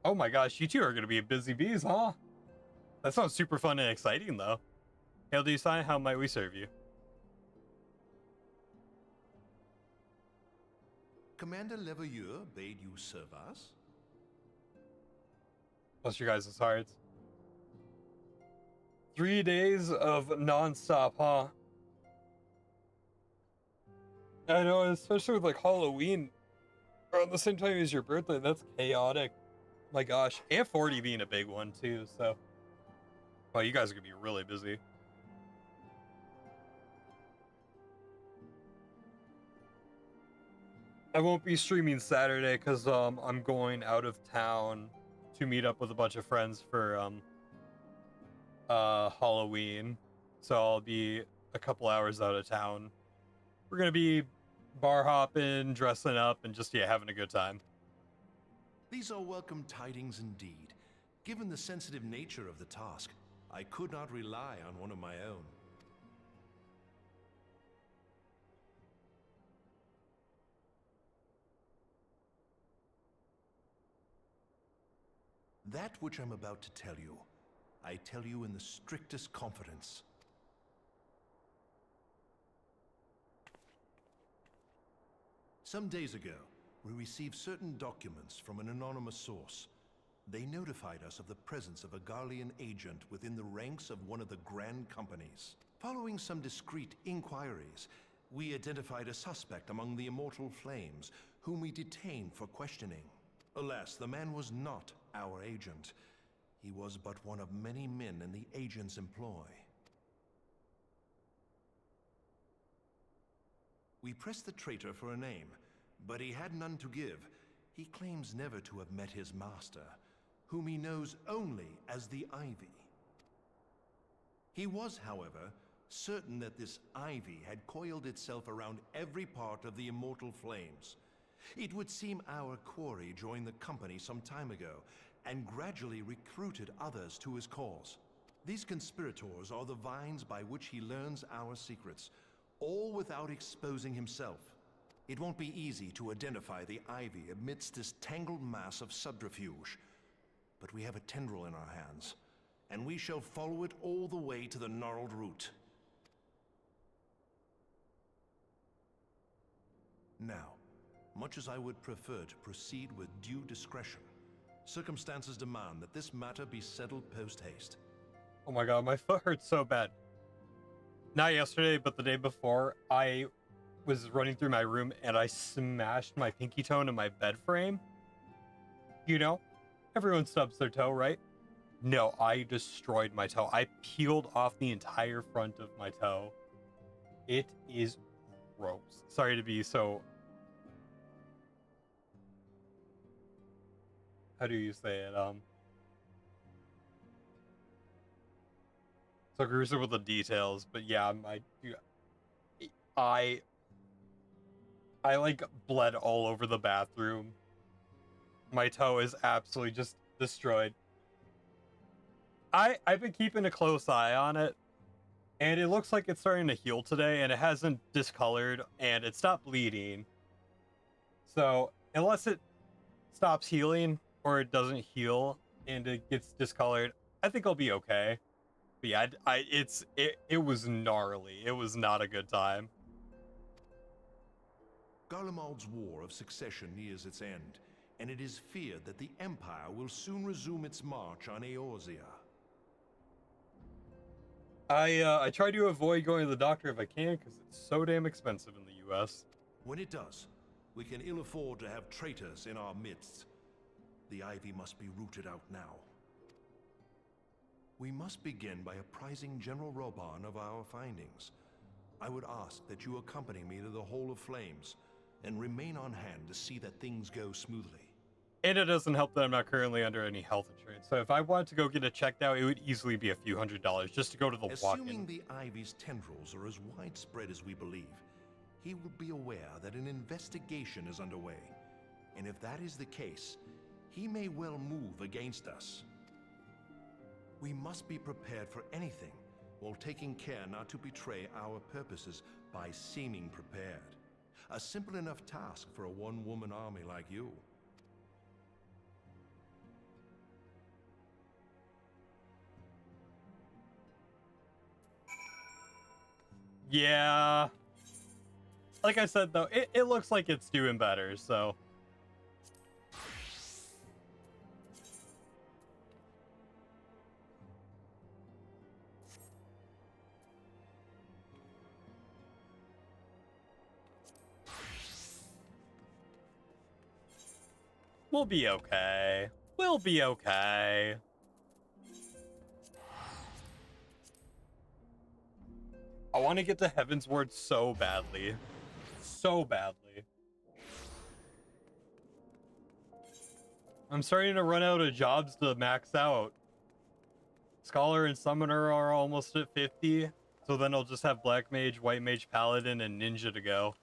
Oh my gosh, you two are going to be busy bees, huh? That sounds super fun and exciting, though. Hail to you, Scion. How might we serve you? Commander Leveilleur bade you serve us? Bless your guys' hearts. 3 days of non-stop, huh? I know, especially with like Halloween around the same time as your birthday. That's chaotic. My gosh. And 40 being a big one too, so. Well, you guys are gonna be really busy. I won't be streaming Saturday because I'm going out of town to meet up with a bunch of friends for Halloween. So I'll be a couple hours out of town. We're gonna be bar hopping, dressing up, and just having a good time. These are welcome tidings indeed. Given the sensitive nature of the task, I could not rely on one of my own. That which I'm about to tell you, I tell you in the strictest confidence. Some days ago, we received certain documents from an anonymous source. They notified us of the presence of a Garlean agent within the ranks of one of the grand companies. Following some discreet inquiries, we identified a suspect among the Immortal Flames, whom we detained for questioning. Alas, the man was not our agent. He was but one of many men in the agent's employ. We pressed the traitor for a name, but he had none to give. He claims never to have met his master, whom he knows only as the Ivy. He was, however, certain that this ivy had coiled itself around every part of the immortal flames. It would seem our quarry joined the company some time ago, and gradually recruited others to his cause. These conspirators are the vines by which he learns our secrets, all without exposing himself. It won't be easy to identify the ivy amidst this tangled mass of subterfuge, but we have a tendril in our hands, and we shall follow it all the way to the gnarled root. Now, much as I would prefer to proceed with due discretion, circumstances demand that this matter be settled post-haste. Oh my god, my foot hurts so bad. Not yesterday, but the day before, I was running through my room and I smashed my pinky toe into my bed frame. You know, everyone stubs their toe, right? No, I destroyed my toe. I peeled off the entire front of my toe. It is gross. Sorry to be so... How do you say it? So gruesome with the details, but yeah, I like bled all over the bathroom. My toe is absolutely just destroyed. I've been keeping a close eye on it, and it looks like it's starting to heal today, and it hasn't discolored, and it stopped bleeding. So unless it stops healing or it doesn't heal and it gets discolored, I think I'll be okay. But yeah, it was gnarly. It was not a good time. Garlemald's War of Succession nears its end, and it is feared that the Empire will soon resume its march on Eorzea. I try to avoid going to the doctor if I can, because it's so damn expensive in the U.S. When it does, we can ill afford to have traitors in our midst. The ivy must be rooted out now. We must begin by apprising General Roban of our findings. I would ask that you accompany me to the Hall of Flames and remain on hand to see that things go smoothly. And it doesn't help that I'm not currently under any health insurance. So if I wanted to go get it checked out, it would easily be a few $100s just to go to the walk-in. Assuming the ivy's tendrils are as widespread as we believe, he will be aware that an investigation is underway. And if that is the case, he may well move against us. We must be prepared for anything, while taking care not to betray our purposes by seeming prepared. A simple enough task for a one-woman army like you. Yeah. Like I said, though, it looks like it's doing better, so... We'll be okay. We'll be okay. I want to get to heavenward so badly. So badly. I'm starting to run out of jobs to max out. Scholar and Summoner are almost at 50. So then I'll just have Black Mage, White Mage, Paladin, and Ninja to go.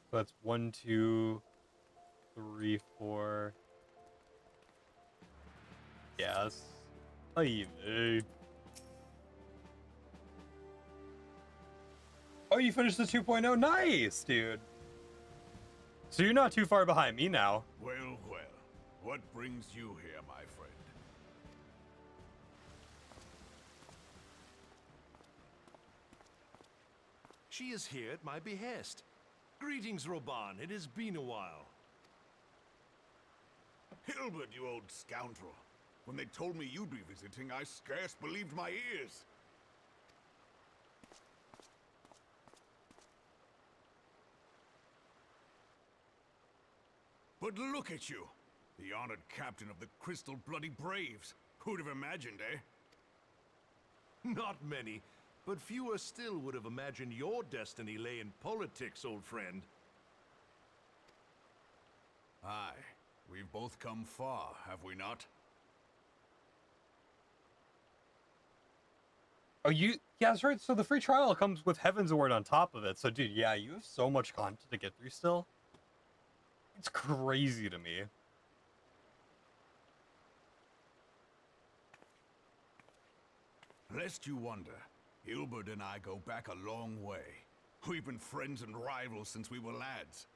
So that's 1, 2, 3, 4. Yes. Easy. Oh, you finished the 2.0? Nice, dude. So you're not too far behind me now. Well, well. What brings you here, my friend? She is here at my behest. Greetings, Roban. It has been a while. Hilbert, you old scoundrel. When they told me you'd be visiting, I scarce believed my ears. But look at you, the honored captain of the Crystal Bloody Braves. Who'd have imagined, eh? Not many, but fewer still would have imagined your destiny lay in politics, old friend. Aye, We've both come far, have we not? Oh, yeah, that's right. So the free trial comes with heavenward on top of it. So, dude, yeah, you have so much content to get through still. It's crazy to me. Lest you wonder, Hilbert and I go back a long way. We've been friends and rivals since we were lads.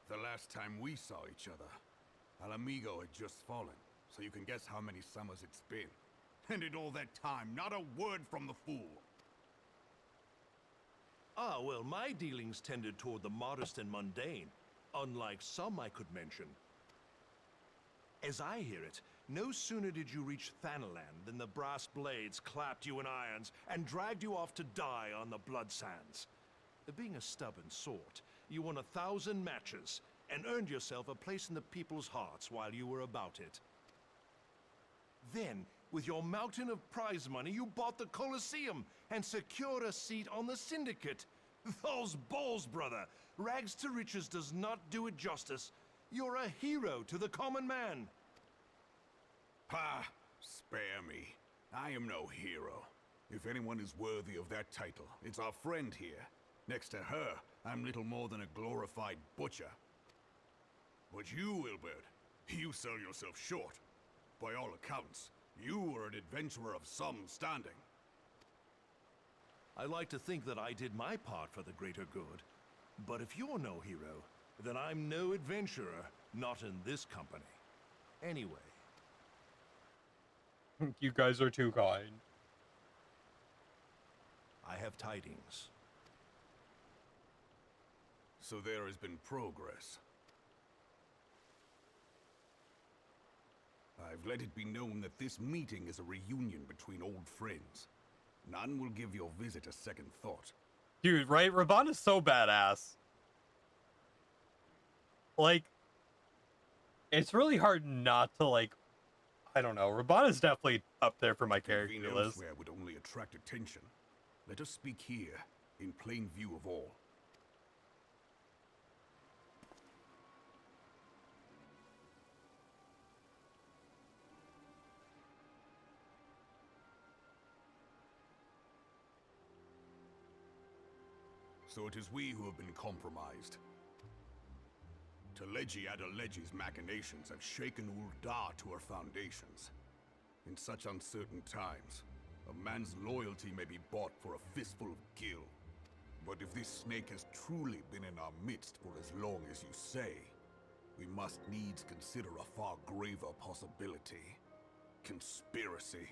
The last time we saw each other, Alamigo had just fallen, so you can guess how many summers it's been. And in all that time, not a word from the fool. Ah, well, my dealings tended toward the modest and mundane, unlike some I could mention. As I hear it, no sooner did you reach Thanalan than the brass blades clapped you in irons and dragged you off to die on the blood sands. Being a stubborn sort, you won 1,000 matches and earned yourself a place in the people's hearts while you were about it. Then, with your mountain of prize money, you bought the Colosseum and secured a seat on the Syndicate. Those balls, brother! Rags to riches does not do it justice. You're a hero to the common man. Ha! Spare me. I am no hero. If anyone is worthy of that title, it's our friend here. Next to her, I'm little more than a glorified butcher. But you, Wilbert, you sell yourself short. By all accounts, you are an adventurer of some standing. I like to think that I did my part for the greater good. But if you're no hero, then I'm no adventurer, not in this company. Anyway. You guys are too kind. I have tidings. So there has been progress. I've let it be known that this meeting is a reunion between old friends. None will give your visit a second thought. Dude, right? Raban is so badass. Like, it's really hard not to, like, I don't know. Raban is definitely up there for my character Convene list. elsewhere would only attract attention. Let us speak here, in plain view of all. So it is we who have been compromised. Teleji Adeleji's machinations have shaken Ul'dah to her foundations. In such uncertain times, a man's loyalty may be bought for a fistful of gil. But if this snake has truly been in our midst for as long as you say, we must needs consider a far graver possibility. Conspiracy.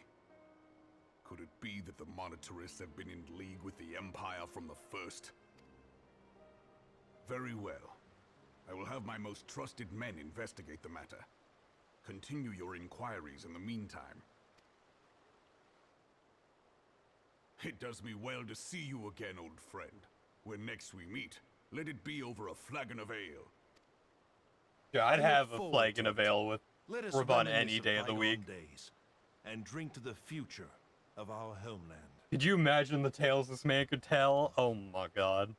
Could it be that the monetarists have been in league with the Empire from the first? Very well. I will have my most trusted men investigate the matter. Continue your inquiries in the meantime. It does me well to see you again, old friend. When next we meet, let it be over a flagon of ale. Yeah, I'd I look have a forward flag to and a it. veil with Let us Raban reminisce any day of the bygone week. days and drink to the future of our homeland. Could you imagine the tales this man could tell? Oh my god.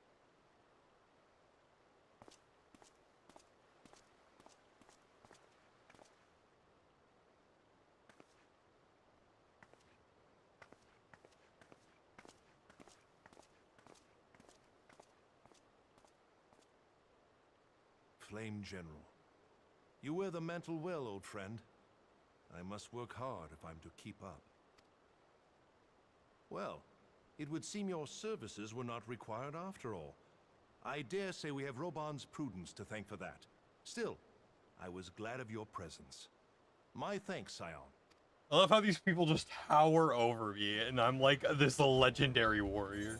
Flame General. You wear the mantle well, old friend. I must work hard if I'm to keep up. Well, it would seem your services were not required after all. I dare say we have Roban's prudence to thank for that. Still, I was glad of your presence. My thanks, Scion. I love how these people just tower over me, and I'm like this legendary warrior.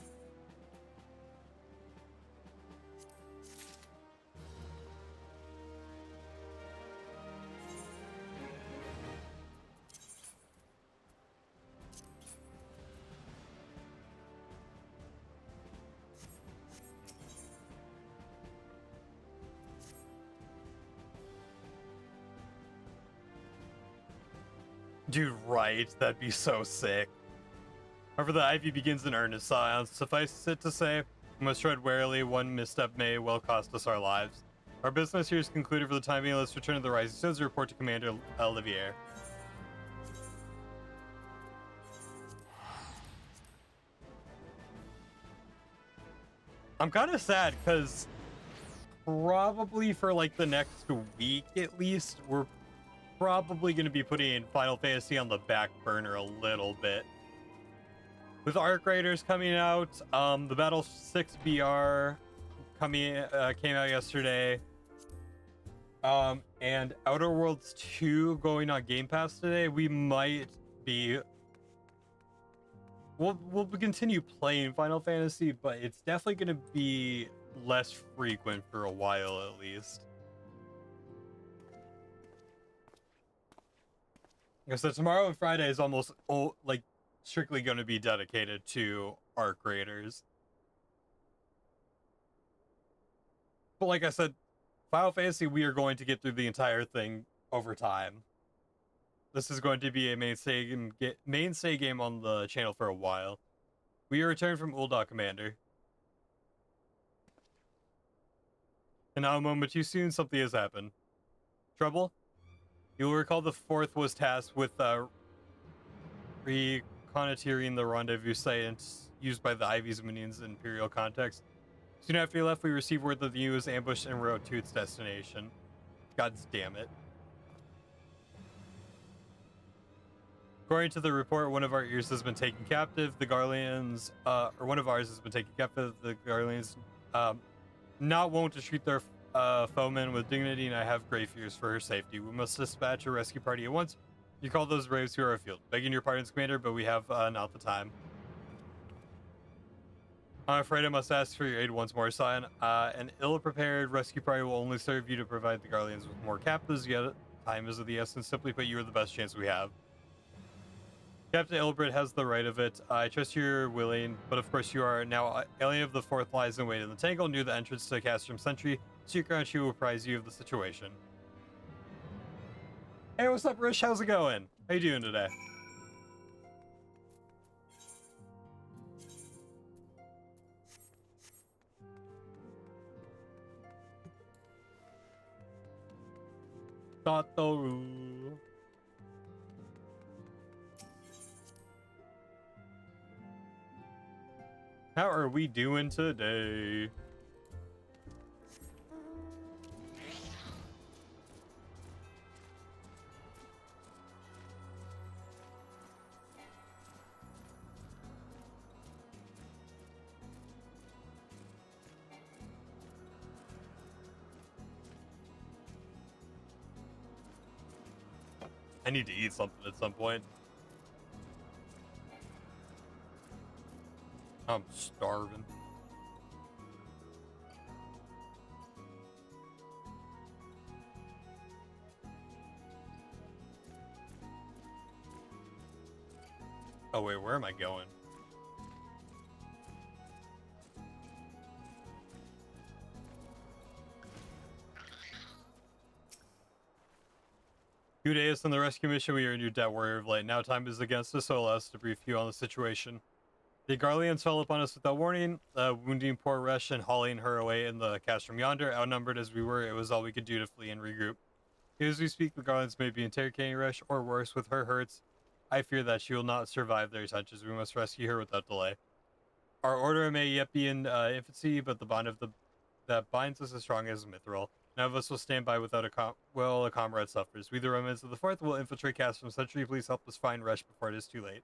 Dude, right? That'd be so sick. However, the ivy begins in earnest, Scion. Suffice it to say, we must tread warily. One misstep may well cost us our lives. Our business here is concluded for the time being. Let's return to the Rising Stones and report to Commander Olivier. I'm kind of sad because probably for like the next week at least, we're probably going to be putting Final Fantasy on the back burner a little bit. With Arc Raiders coming out, the Battle 6 BR came out yesterday, and Outer Worlds 2 going on Game Pass today. We might be we'll continue playing Final Fantasy, but it's definitely going to be less frequent for a while at least. So tomorrow and Friday is almost like strictly going to be dedicated to Arc Raiders. But like I said, Final Fantasy, we are going to get through the entire thing over time. This is going to be a mainstay game on the channel for a while. We returned from Ul'dah, Commander. And now a moment too soon, something has happened. Trouble? You will recall the 4th was tasked with reconnoitering the rendezvous site used by the Ivy's minions in Imperial context. Soon after you left, we received word that the unit was ambushed en route to its destination. God damn it. According to the report, one of our ears has been taken captive. The Garleans, or one of ours has been taken captive. The Garleans, not wont to treat their foemen with dignity, and I have great fears for her safety. We must dispatch a rescue party at once. You call those braves who are afield. Begging your pardons, Commander, but we have not the time. I'm afraid I must ask for your aid once more, Scion. An ill-prepared rescue party will only serve you to provide the Garleans with more captives, yet time is of the essence. Simply put, you are the best chance we have. Captain Ilbrid has the right of it. I trust you're willing, but of course you are. Now, alien of the 4th lies in wait in the tangle near the entrance to Castrum Sentry. Seeker and she will apprise you of the situation. Hey, what's up, Rish? How's it going? How you doing today? Satoru. How are we doing today? I need to eat something at some point. I'm starving. Oh wait, where am I going? Few days from the rescue mission, we earned your debt, Warrior of Light. Now time is against us, so allow us to brief you on the situation. The Garleans fell upon us without warning, wounding poor Resh and hauling her away in the castrum yonder. Outnumbered as we were, it was all we could do to flee and regroup. Here as we speak, the Garleans may be interrogating Resh, or worse, with her hurts. I fear that she will not survive their touches. We must rescue her without delay. Our order may yet be in infancy, but the bond that binds us as strong as Mithril. None of us will stand by without a comrade suffers. We, the remnants of the 4th, will infiltrate Castrum Sentry. Please help us find Resh before it is too late.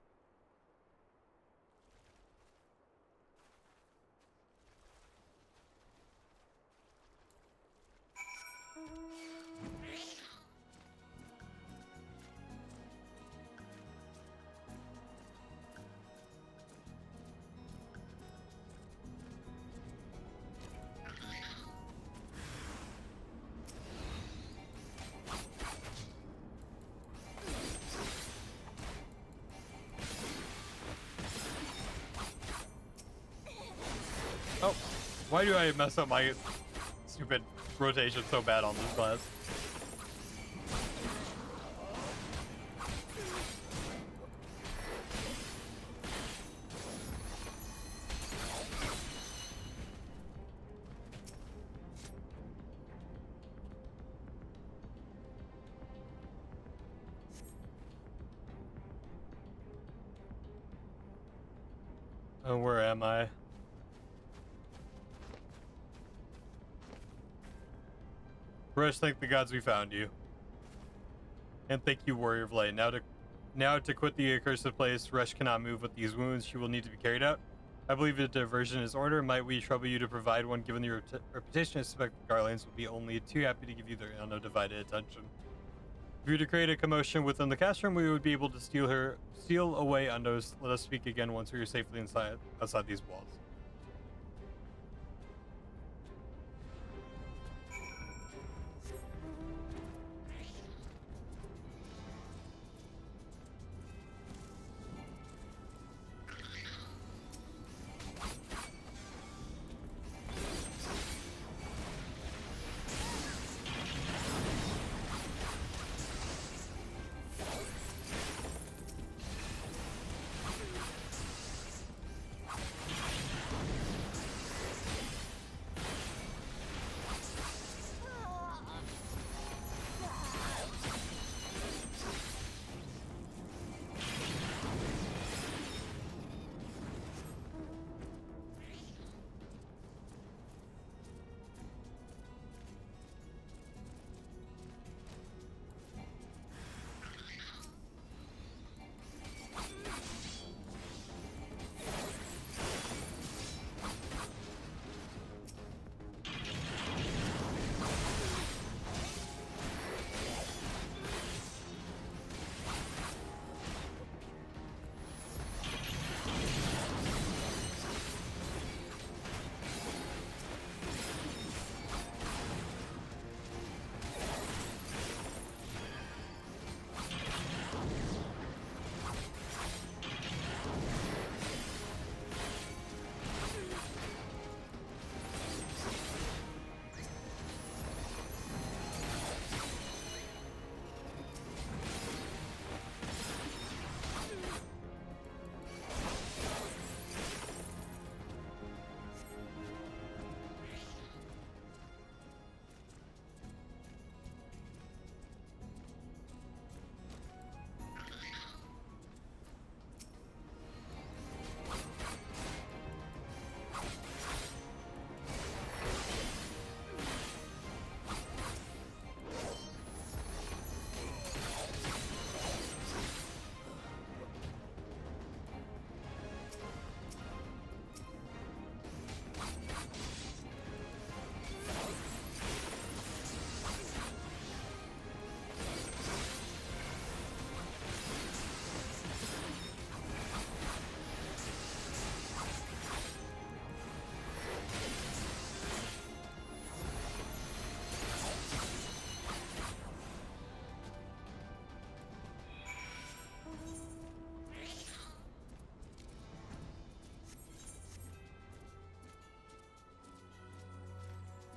Oh, why do I mess up my stupid rotation so bad on this class? Where am I? Rush, thank the gods we found you. And thank you, Warrior of Light. Now to quit the accursed place, Rush cannot move with these wounds. She will need to be carried out. I believe a diversion is ordered. Might we trouble you to provide one, given your reputation? I suspect the Garlands will be only too happy to give you their undivided attention. If you were to create a commotion within the cast room, we would be able to steal away unnoticed. Let us speak again once we are safely outside these walls.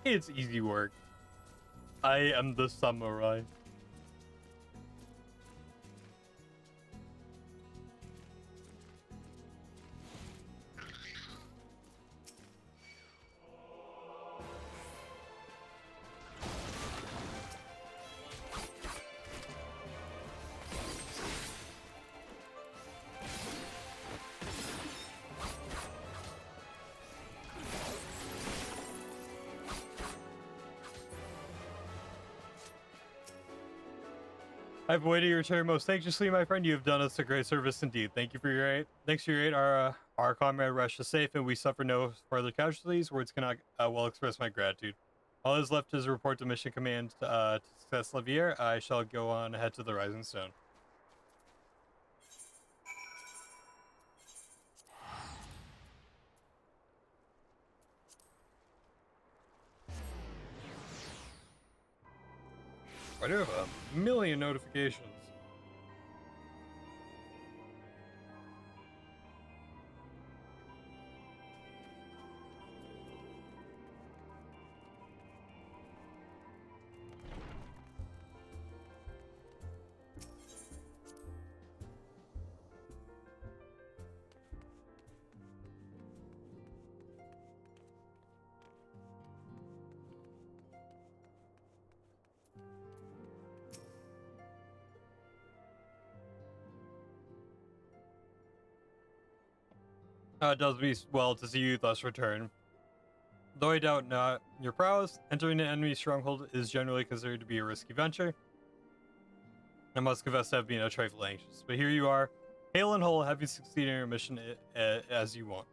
It's easy work. I am the samurai. I've awaited your return most anxiously, my friend. You have done us a great service indeed. Thank you for your aid. Thanks for your aid. Our comrade Rush is safe, and we suffer no further casualties. Words cannot well express my gratitude. All that is left is a report to Mission Command to Success Levier. I shall go on ahead to the Rising Stone. I do have a million notifications. It does me well to see you thus return. Though I doubt not your prowess, entering an enemy stronghold is generally considered to be a risky venture. I must confess to have been a trifle anxious, but here you are, hale and whole, having succeeded in your mission as you want.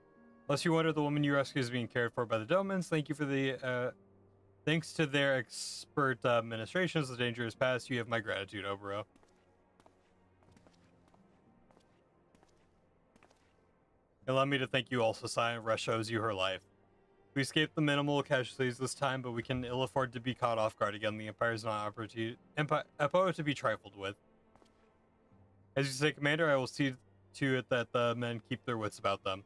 Unless you wonder, the woman you rescue is being cared for by the Domans. Thanks to their expert administrations, the danger is past. You have my gratitude, Obro. Allow me to thank you also, Silent. Rush owes you her life. We escaped the minimal casualties this time, but we can ill afford to be caught off guard again. The Empire is not Empo to be trifled with. As you say, Commander, I will see to it that the men keep their wits about them.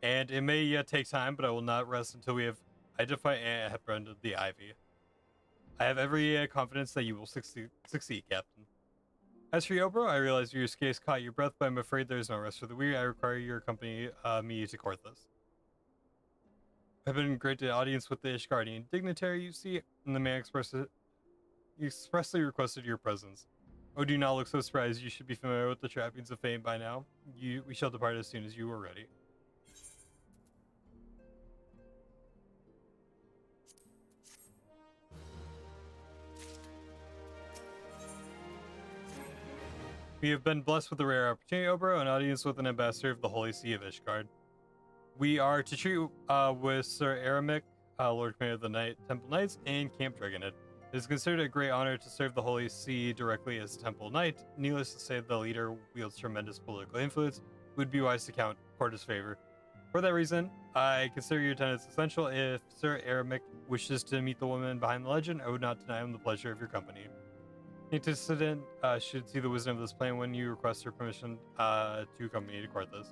And it may yet take time, but I will not rest until we have identified and apprehended the Ivy. I have every confidence that you will succeed, Captain. As for Yobro, I realize your escape caught your breath, but I'm afraid there is no rest for the weary. I require your accompany me to Korthus. I've been granted audience with the Ishgardian dignitary, you see, and the man expressly requested your presence. Oh, do not look so surprised. You should be familiar with the trappings of fame by now. We shall depart as soon as you are ready. We have been blessed with a rare opportunity, Obro, an audience with an ambassador of the Holy See of Ishgard. We are to treat with Sir Aramic, Lord Commander of the Temple Knights, and Camp Dragonhead. It is considered a great honor to serve the Holy See directly as Temple Knight. Needless to say, the leader wields tremendous political influence. It would be wise to court his favor. For that reason, I consider your attendance essential. If Sir Aramic wishes to meet the woman behind the legend, I would not deny him the pleasure of your company. The antecedent should see the wisdom of this plan when you request her permission to accompany you to Korthus.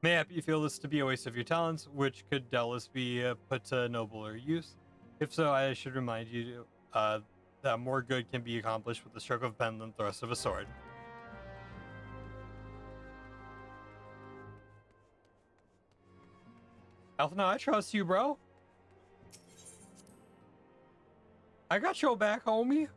Mayhap you feel this to be a waste of your talents, which could doubtless be put to nobler use. If so, I should remind you that more good can be accomplished with the stroke of a pen than the thrust of a sword. Althana, I trust you, bro. I got your back, homie.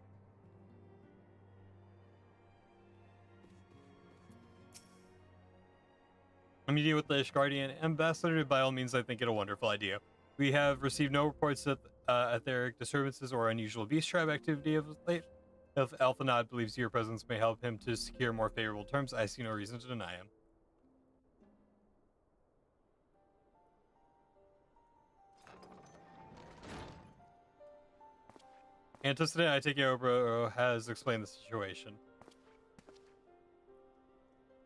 Meeting with the Ishgardian ambassador, by all means, I think it a wonderful idea. We have received no reports that etheric disturbances or unusual beast tribe activity of late. If Alphanod believes your presence may help him to secure more favorable terms, I see no reason to deny him. Antecedent, I take it Obro has explained the situation.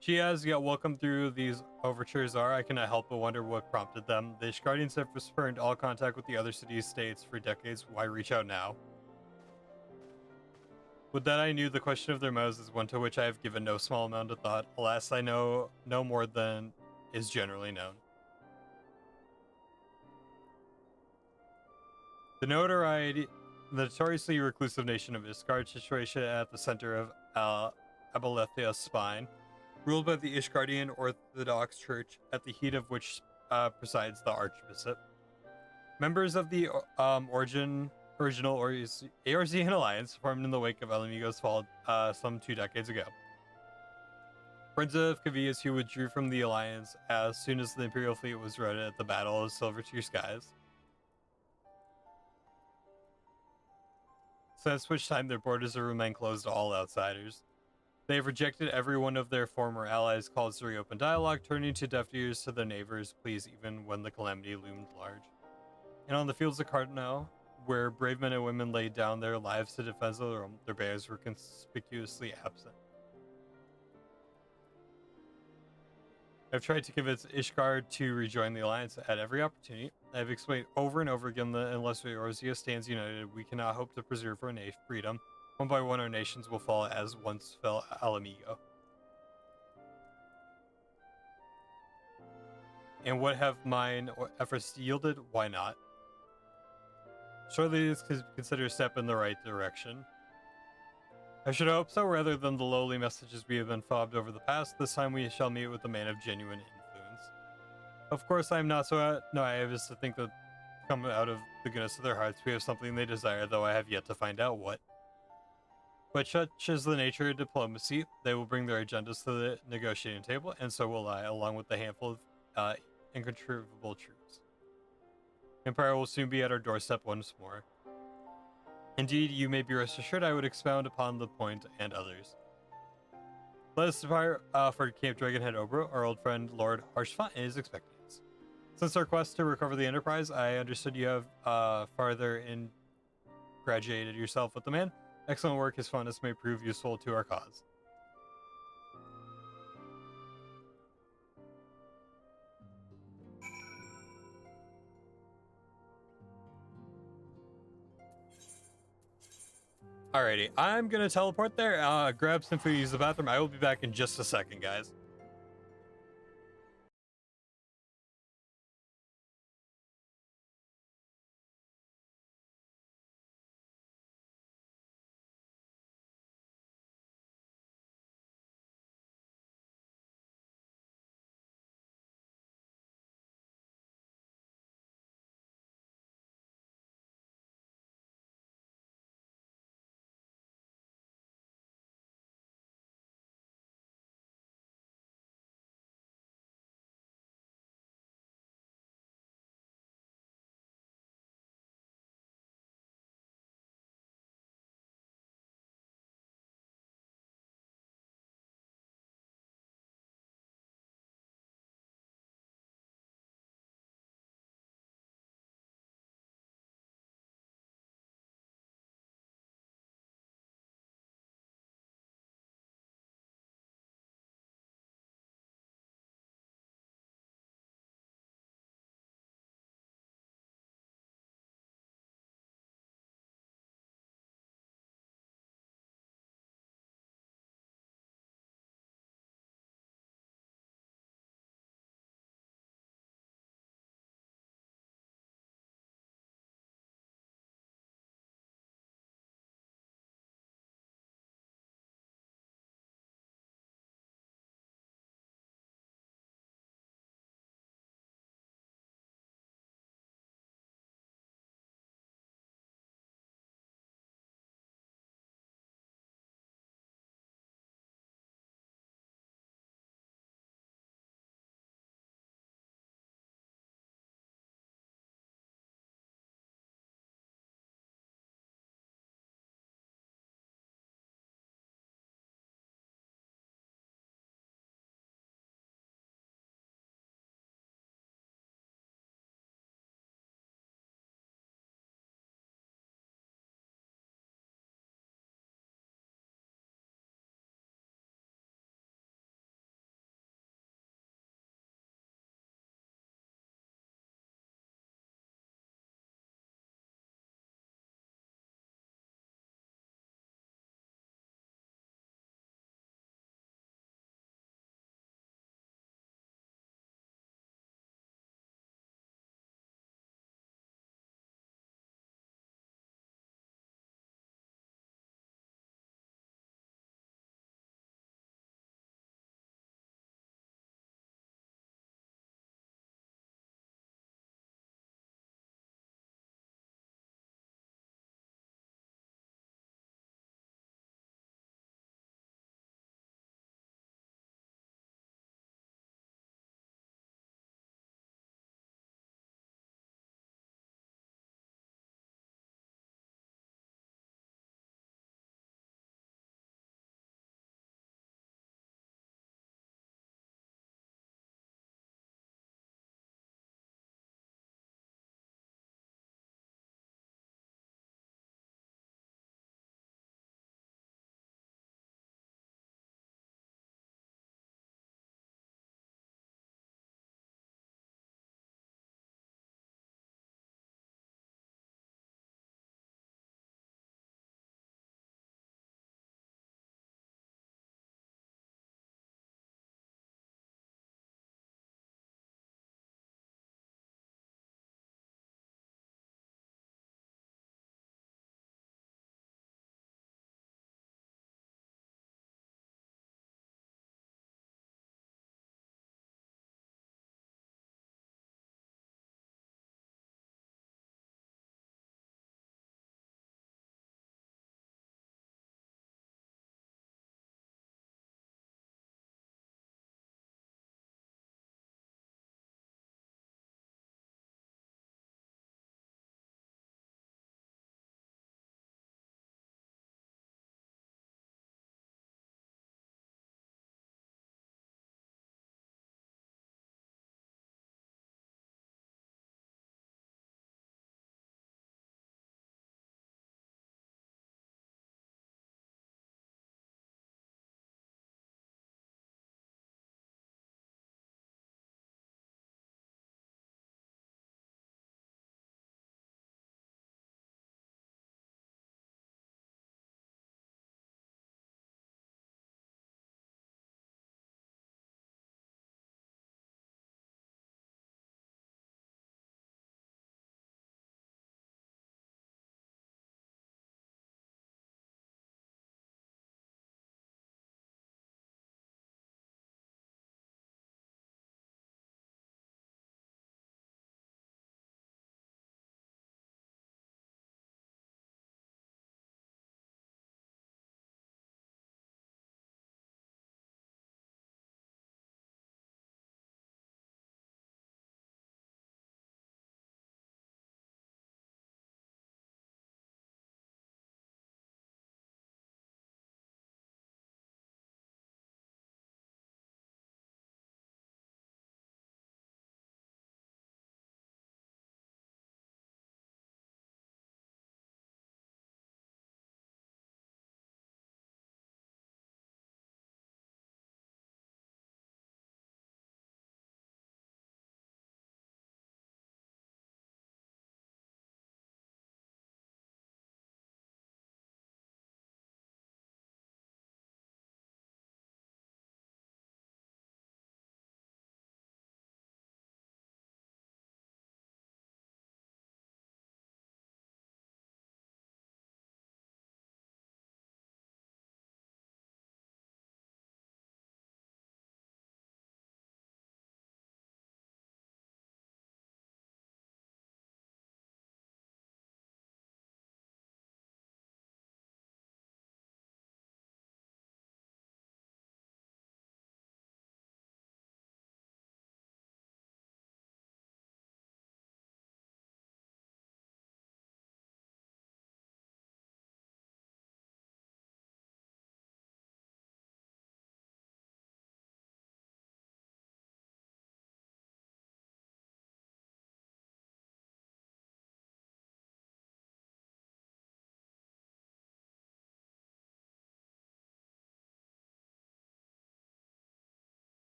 She has, yet welcome through these overtures are. I cannot help but wonder what prompted them. The Ishgardians have spurned all contact with the other cities-states for decades. Why reach out now? Would that I knew the question of their motives is one to which I have given no small amount of thought. Alas, I know no more than is generally known. The notoriously reclusive nation of Ishgard, situated at the center of Abalethia's spine, ruled by the Ishgardian Orthodox Church, at the heat of which presides the Archbishop. Members of the original Eorzean alliance formed in the wake of Elamigo's fall some 2 decades ago. Friends of Kavias who withdrew from the alliance as soon as the Imperial fleet was routed at the Battle of Silvertear Skies. Since which time their borders have remained closed to all outsiders. They have rejected every one of their former allies' calls to reopen dialogue, turning to deaf ears to their neighbors' pleas even when the calamity loomed large. And on the fields of Cardinal, where brave men and women laid down their lives to defend their banners were conspicuously absent. I've tried to convince Ishgard to rejoin the alliance at every opportunity. I've explained over and over again that unless Eorzea stands united, we cannot hope to preserve our freedom. One by one, our nations will fall as once fell Alamigo. And what have mine efforts yielded? Why not? Surely this is considered a step in the right direction. I should hope so, rather than the lowly messages we have been fobbed over the past. This time we shall meet with a man of genuine influence. Of course, I am not so naive as to think that come out of the goodness of their hearts we have something they desire, though I have yet to find out what. But such is the nature of diplomacy, they will bring their agendas to the negotiating table, and so will I, along with a handful of incontrovertible troops. Empire will soon be at our doorstep once more. Indeed, you may be rest assured I would expound upon the point and others. Let us depart for Camp Dragonhead Obro. Our old friend Lord Harshfont is expecting us. Since our quest to recover the Enterprise, I understood you have farther graduated yourself with the man. Excellent work. His fondness may prove useful to our cause. Alrighty, I'm gonna teleport there, grab some food, use the bathroom. I will be back in just a second, guys.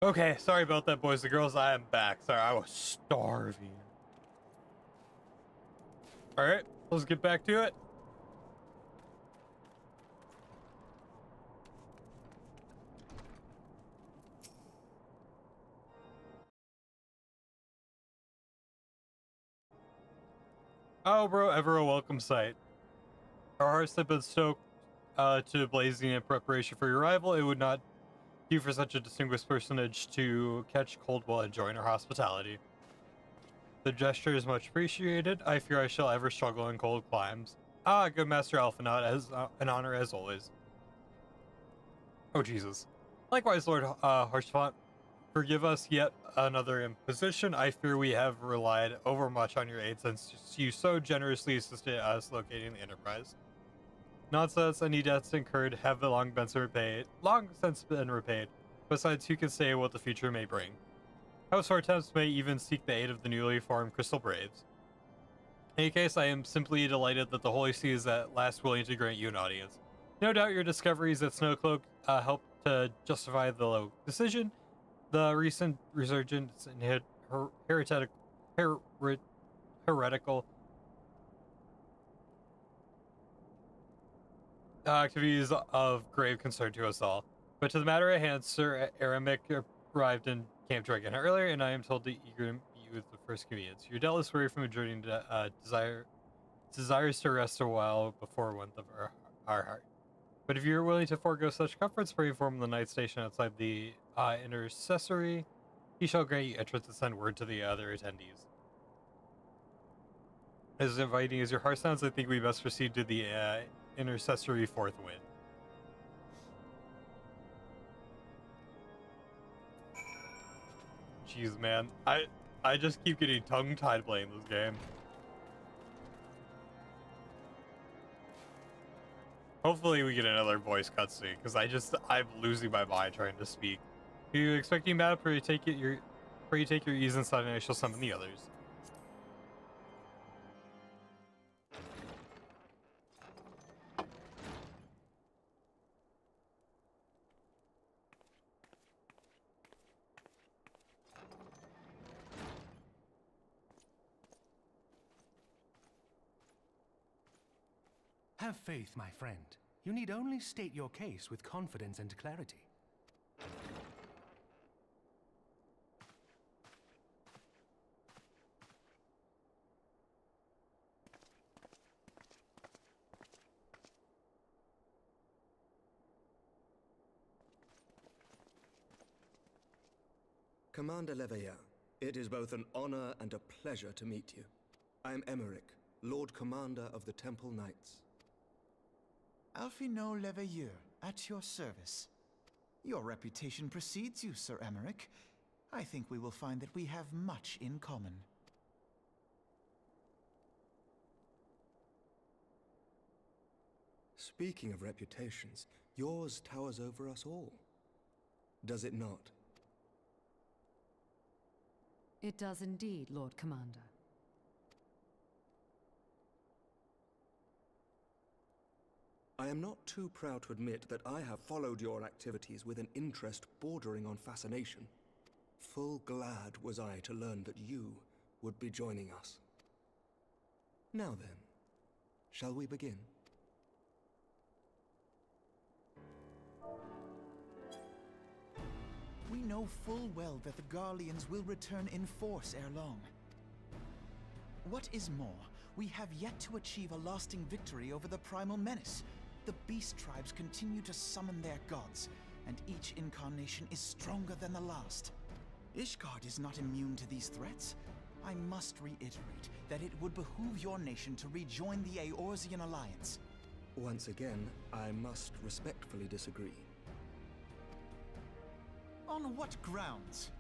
Okay, sorry about that, boys and girls. I am back. Sorry, I was starving. Alright, let's get back to it. Oh, bro, ever a welcome sight. Our hearts have been stoked to blazing in preparation for your arrival. It would not do for such a distinguished personage to catch cold while enjoying our hospitality. The gesture is much appreciated. I fear I shall ever struggle in cold climes. Ah, good Master Alphinaud, as an honor as always. Oh, Jesus. Likewise, Lord Harshfont, forgive us yet another imposition. I fear we have relied overmuch on your aid since you so generously assisted us locating the Enterprise. Nonsense, any debts incurred have long since been repaid. Besides, who can say what the future may bring? House Hortense may even seek the aid of the newly formed Crystal Braves. In any case, I am simply delighted that the Holy See is at last willing to grant you an audience. No doubt your discoveries at Snowcloak helped to justify the decision. The recent resurgence in heretical activities of grave concern to us all. But to the matter at hand, Sir Aramic arrived in Camp Dragon earlier, and I am told that eager to meet you with the first convenience. Your doubtless weary from a journey desires to rest a while before one of our heart. But if you are willing to forego such comforts, pray inform the night station outside the intercessory. He shall grant you entrance and send word to the other attendees. As inviting as your heart sounds, I think we best proceed to the intercessory forthwith. Jeez, man, I just keep getting tongue-tied playing this game. Hopefully we get another voice cutscene, because I'm losing my mind trying to speak. Are you expecting battle? Pray you take your ease inside, and I shall summon the others. Have faith, my friend. You need only state your case with confidence and clarity. Commander Leveilleur, it is both an honor and a pleasure to meet you. I am Emmerich, Lord Commander of the Temple Knights. Alphinaud Leveilleur, at your service. Your reputation precedes you, Sir Emmerich. I think we will find that we have much in common. Speaking of reputations, yours towers over us all. Does it not? It does indeed, Lord Commander. I am not too proud to admit that I have followed your activities with an interest bordering on fascination. Full glad was I to learn that you would be joining us. Now then, shall we begin? We know full well that the Garleans will return in force ere long. What is more, we have yet to achieve a lasting victory over the primal menace. The beast tribes continue to summon their gods, and each incarnation is stronger than the last. Ishgard is not immune to these threats. I must reiterate that it would behoove your nation to rejoin the Eorzean Alliance. Once again, I must respectfully disagree. On what grounds?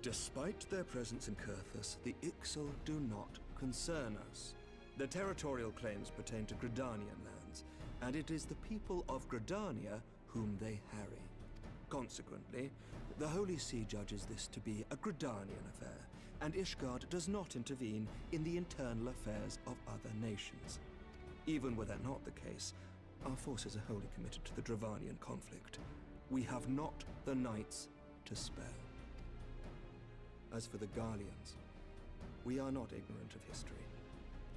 Despite their presence in Kurthus, the Ixal do not concern us. The territorial claims pertain to Gridanian lands, and it is the people of Gridania whom they harry. Consequently, the Holy See judges this to be a Gridanian affair, and Ishgard does not intervene in the internal affairs of other nations. Even were that not the case, our forces are wholly committed to the Dravanian conflict. We have not the Knights to spare. As for the Garleans, we are not ignorant of history.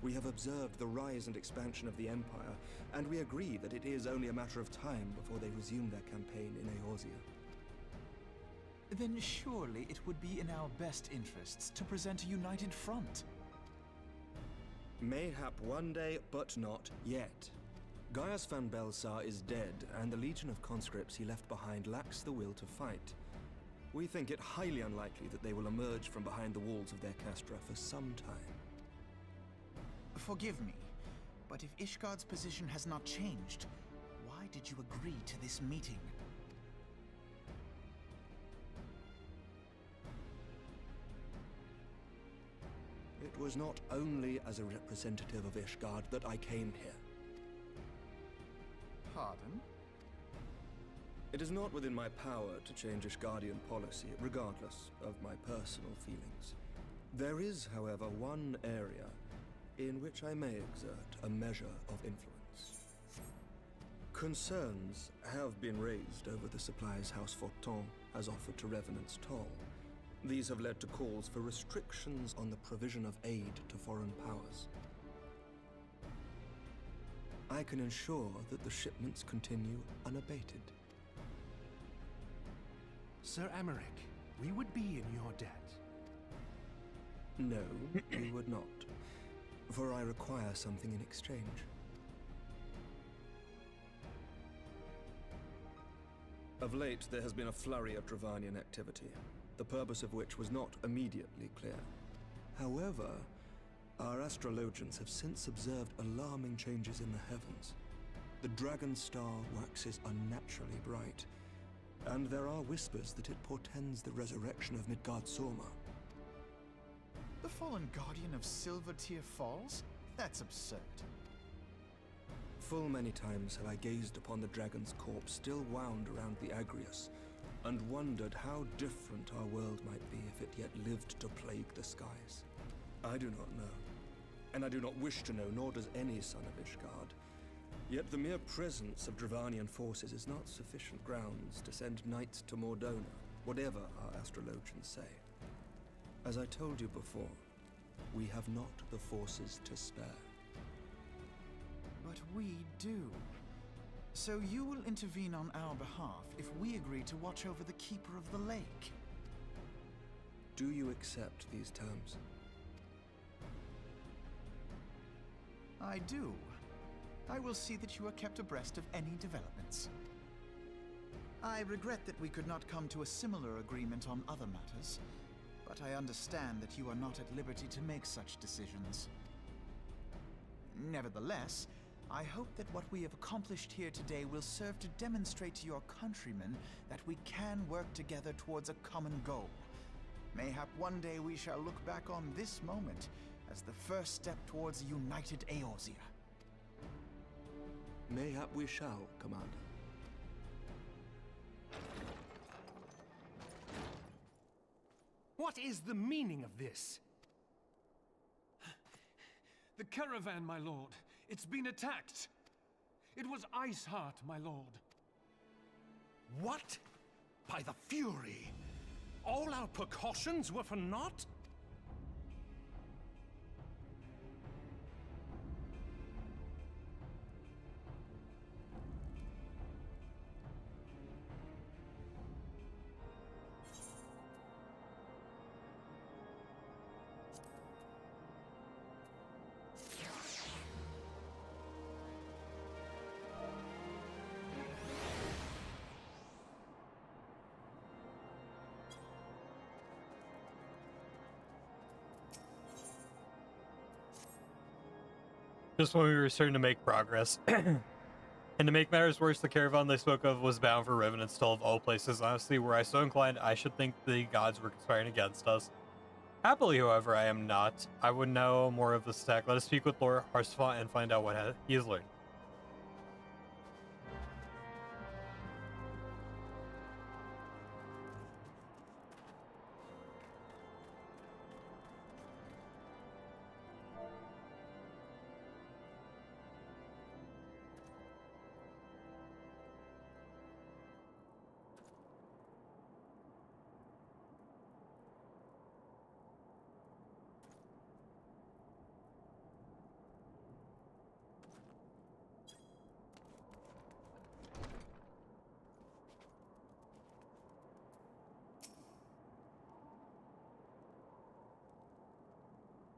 We have observed the rise and expansion of the Empire, and we agree that it is only a matter of time before they resume their campaign in Eorzea. Then surely it would be in our best interests to present a united front. Mayhap one day, but not yet. Gaius van Belsar is dead, and the legion of conscripts he left behind lacks the will to fight. We think it highly unlikely that they will emerge from behind the walls of their castra for some time. Forgive me, but if Ishgard's position has not changed, why did you agree to this meeting? It was not only as a representative of Ishgard that I came here. Pardon? It is not within my power to change Ishgardian policy, regardless of my personal feelings. There is, however, one area in which I may exert a measure of influence. Concerns have been raised over the supplies House Forton has offered to Revenant's Toll. These have led to calls for restrictions on the provision of aid to foreign powers. I can ensure that the shipments continue unabated. Sir Emmerich, we would be in your debt. No, you would not, for I require something in exchange. Of late, there has been a flurry of Dravanian activity, the purpose of which was not immediately clear. However, our astrologians have since observed alarming changes in the heavens. The dragon star waxes unnaturally bright, and there are whispers that it portends the resurrection of Midgard-Sorma. The fallen guardian of Silvertear Falls? That's absurd. Full many times have I gazed upon the dragon's corpse still wound around the Agrius, and wondered how different our world might be if it yet lived to plague the skies. I do not know, and I do not wish to know, nor does any son of Ishgard. Yet the mere presence of Dravanian forces is not sufficient grounds to send knights to Mordona, whatever our astrologians say. As I told you before, we have not the forces to spare. But we do. So you will intervene on our behalf if we agree to watch over the Keeper of the Lake. Do you accept these terms? I do. I will see that you are kept abreast of any developments. I regret that we could not come to a similar agreement on other matters, but I understand that you are not at liberty to make such decisions. Nevertheless, I hope that what we have accomplished here today will serve to demonstrate to your countrymen that we can work together towards a common goal. Mayhap one day we shall look back on this moment as the first step towards a united Eorzea. Mayhap we shall, Commander. What is the meaning of this? The caravan, my lord. It's been attacked. It was Iceheart, my lord. What? By the Fury! All our precautions were for naught? Just when we were starting to make progress. And to make matters worse, the caravan they spoke of was bound for Revenant's Toll of all places. Honestly, were I so inclined, I should think the gods were conspiring against us. Happily, however, I am not. I would know more of this attack. Let us speak with Lord Harsfont and find out what he has learned.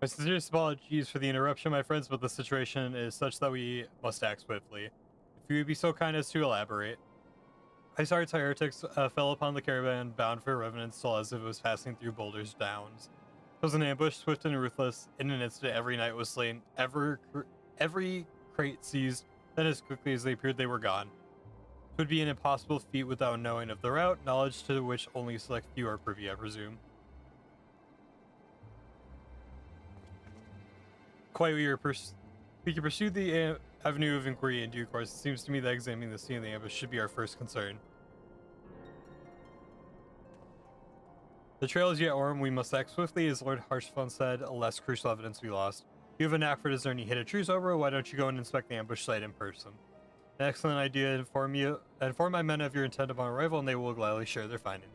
My sincerest apologies for the interruption, my friends, but the situation is such that we must act swiftly. If you would be so kind as to elaborate. Isart's heretics fell upon the caravan bound for Revenant Soul as if it was passing through Boulder's Downs. It was an ambush, swift and ruthless. In an instant, every knight was slain, every crate seized, then as quickly as they appeared, they were gone. It would be an impossible feat without knowing of the route, knowledge to which only select few are privy, I presume. Quite, we can pursue the avenue of inquiry in due course. It seems to me that examining the scene of the ambush should be our first concern. The trail is yet warm. We must act swiftly, as Lord Harshfon said, lest crucial evidence be lost. You have a knack for discerning hidden truths over. Why don't you go and inspect the ambush site in person? An excellent idea. Inform my men of your intent upon arrival, and they will gladly share their findings.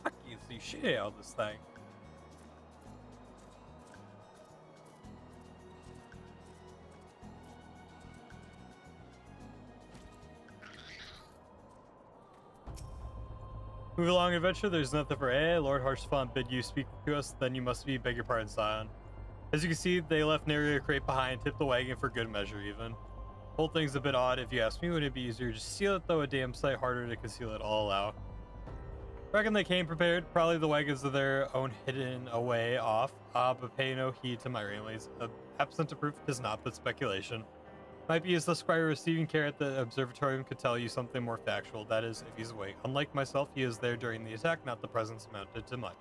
I can't see shit out of this thing. Move along, adventure. There's nothing for Lord Harshfon bid you speak to us, then you must be beg your pardon, Scion. As you can see, they left nary a crate behind, tipped the wagon for good measure, even. Whole thing's a bit odd, if you ask me. Wouldn't it be easier to steal it, though? A damn sight harder to conceal it, I'll allow. Reckon they came prepared. Probably the wagons of their own hidden away off. But pay no heed to my ramblings. Absent of proof does not, but speculation. Might be as the squire receiving care at the observatorium could tell you something more factual. That is, if he's awake. Unlike myself, he is there during the attack, not the presence amounted to much.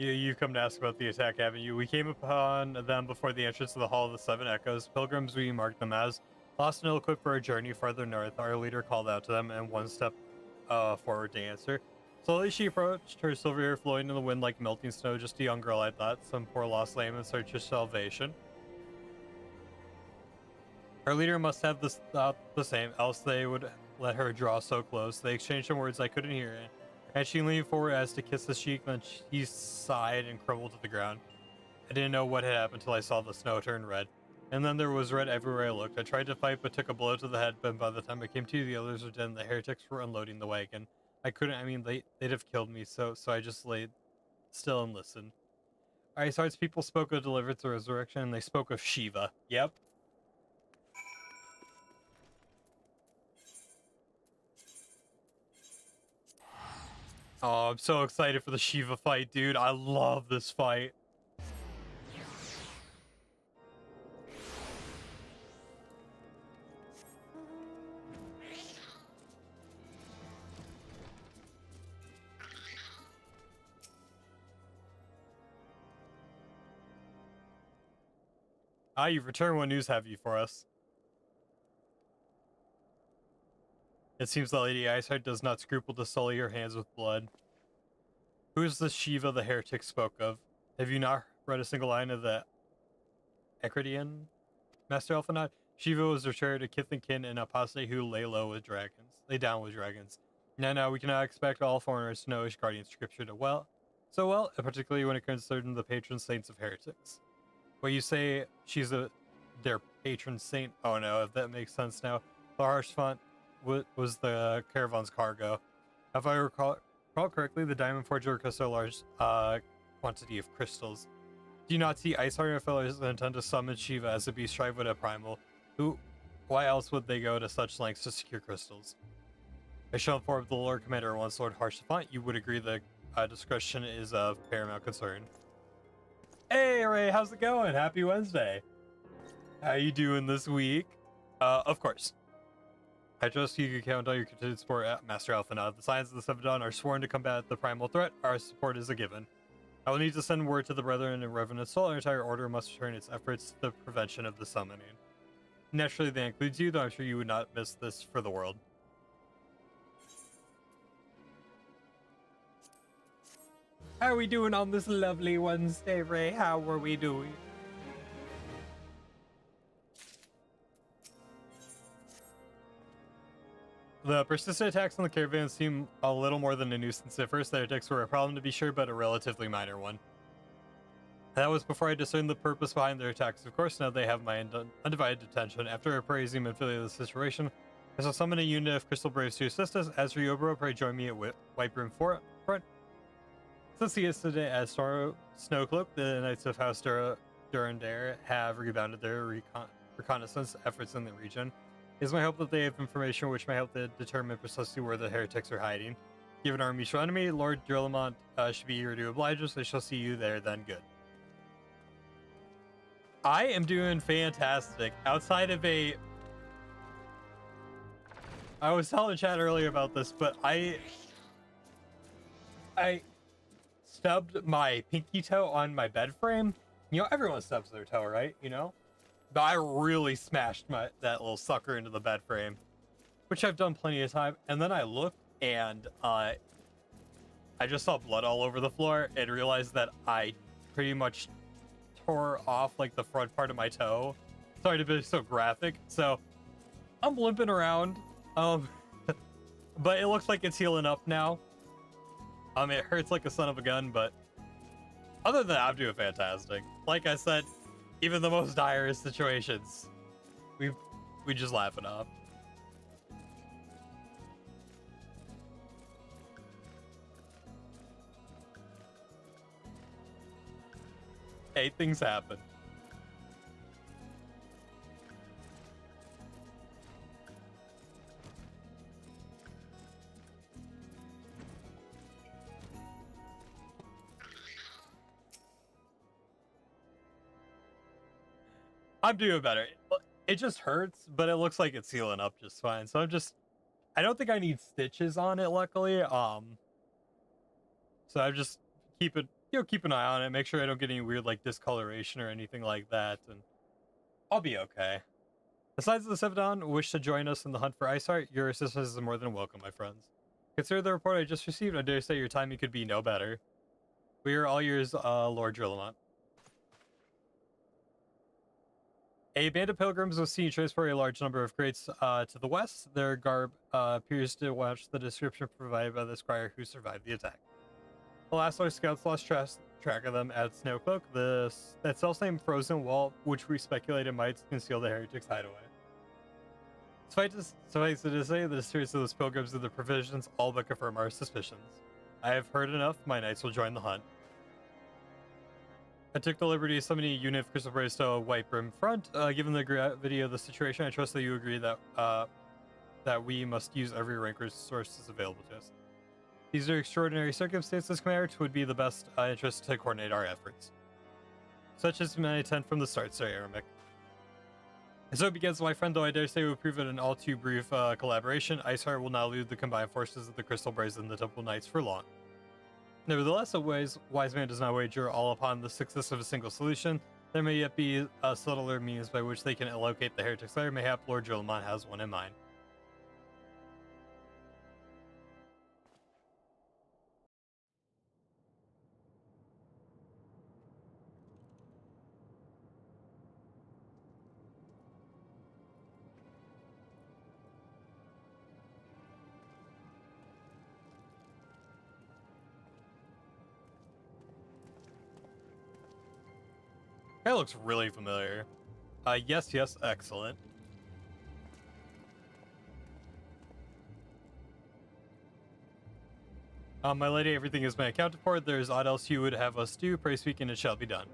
You come to ask about the attack, haven't you? We came upon them before the entrance to the Hall of the Seven Echoes. Pilgrims we marked them as. Lost and ill-equipped for a journey farther north. Our leader called out to them and one step forward to answer. Slowly she approached, her silver hair flowing in the wind like melting snow. Just a young girl, I thought. Some poor lost lamb in search of salvation. Our leader must have this thought the same, else they would let her draw so close. They exchanged some words I couldn't hear. And she leaned forward as to kiss the cheek, then she sighed and crumbled to the ground. I didn't know what had happened until I saw the snow turn red. And then there was red everywhere I looked. I tried to fight, but took a blow to the head, but by the time I came to, the others were dead and the heretics were unloading the wagon. I couldn't, they'd have killed me, so I just laid still and listened. Isart's people spoke of deliverance or resurrection, and they spoke of Shiva. Yep. Oh, I'm so excited for the Shiva fight, dude. I love this fight. Ah, you've returned. What news have you for us? It seems that Lady Iceheart does not scruple to sully her hands with blood. Who is the Shiva the heretic spoke of? Have you not read a single line of the Ecridian, Master Elfanaut? Shiva was returned a kith and kin and apostate who lay down with dragons. Now, we cannot expect all foreigners to know Ishgardian scripture so well, particularly when it concerns the patron saints of heretics. Well, you say she's their patron saint? Oh no, if that makes sense now. The harsh font was the caravan's cargo. If I recall correctly, the diamond forge requests a large quantity of crystals. Do you not see Iceheart and fellows intend to summon Shiva as a beast strive with a primal? Why else would they go to such lengths to secure crystals? I shall inform the Lord Commander once Lord Harshafont. You would agree that discretion is of paramount concern. Hey Ray, how's it going? Happy Wednesday. How you doing this week? Of course. I trust you can count on your continued support at Master Alphanod. The Scions of the Seventh Dawn are sworn to combat the primal threat. Our support is a given. I will need to send word to the Brethren in Revenant Soul. Our entire order must turn its efforts to the prevention of the summoning. Naturally, that includes you, though I'm sure you would not miss this for the world. How are we doing on this lovely Wednesday, Ray? How are we doing? The persistent attacks on the caravan seem a little more than a nuisance at first. Their attacks were a problem to be sure, but a relatively minor one. That was before I discerned the purpose behind their attacks. Of course, now they have my undivided attention. After appraising manfully the situation, I shall summon a unit of Crystal Braves to assist us. As for Yobro, pray join me at White Room front. Since yesterday at Snowcloak, the Knights of House Durandare have rebounded their reconnaissance efforts in the region. It is my hope that they have information which may help to determine precisely where the heretics are hiding. Given our mutual enemy, Lord Drillamont should be eager to oblige us. I shall see you there then. Good. I am doing fantastic. Outside of I was telling chat earlier about this, but I stubbed my pinky toe on my bed frame. You know, everyone stubs their toe, right? You know? But I really smashed that little sucker into the bed frame, which I've done plenty of time. And then I looked and I just saw blood all over the floor and realized that I pretty much tore off like the front part of my toe. Sorry to be so graphic. So I'm limping around, but it looks like it's healing up now. It hurts like a son of a gun, but other than that, I'm doing fantastic. Like I said, even the most dire situations, we just laugh it off. Hey, things happen. I'm doing better. It just hurts, but it looks like it's healing up just fine. So I don't think I need stitches on it, luckily. So I just keep an eye on it, make sure I don't get any weird like discoloration or anything like that, and I'll be okay. Besides the Seventh Dawn wish to join us in the hunt for Iceheart, your assistance is more than welcome, my friends. Consider the report I just received. I dare say your timing could be no better. We are all yours, Lord Drillamont. A band of pilgrims was seen transporting a large number of crates to the west. Their garb appears to match the description provided by the squire who survived the attack. The last our scouts lost track of them at Snowcloak, that self-same frozen wall, which we speculated might conceal the heretics' hideaway. Suffice it to say, the disappearance of those pilgrims and the provisions all but confirm our suspicions. I have heard enough. My knights will join the hunt. I took the liberty of summoning a unit of Crystal Braves to a White Brim front. Given the gravity of the situation, I trust that you agree that we must use every rank resources available to us. These are extraordinary circumstances, Commander. It would be the best interest to coordinate our efforts. Such has been my intent from the start, Sir Aramek. And so it begins, my friend, though I dare say we prove it an all too brief collaboration. Iceheart will not elude the combined forces of the Crystal Braves and the Temple Knights for long. Nevertheless, a wise man does not wager all upon the success of a single solution. There may yet be subtler means by which they can locate the heretics lair. Mayhap Lord Jolamon has one in mind. Guy looks really familiar. Yes, excellent. My lady, everything has been accounted for. There's aught else you would have us do. Pray speak, and it shall be done.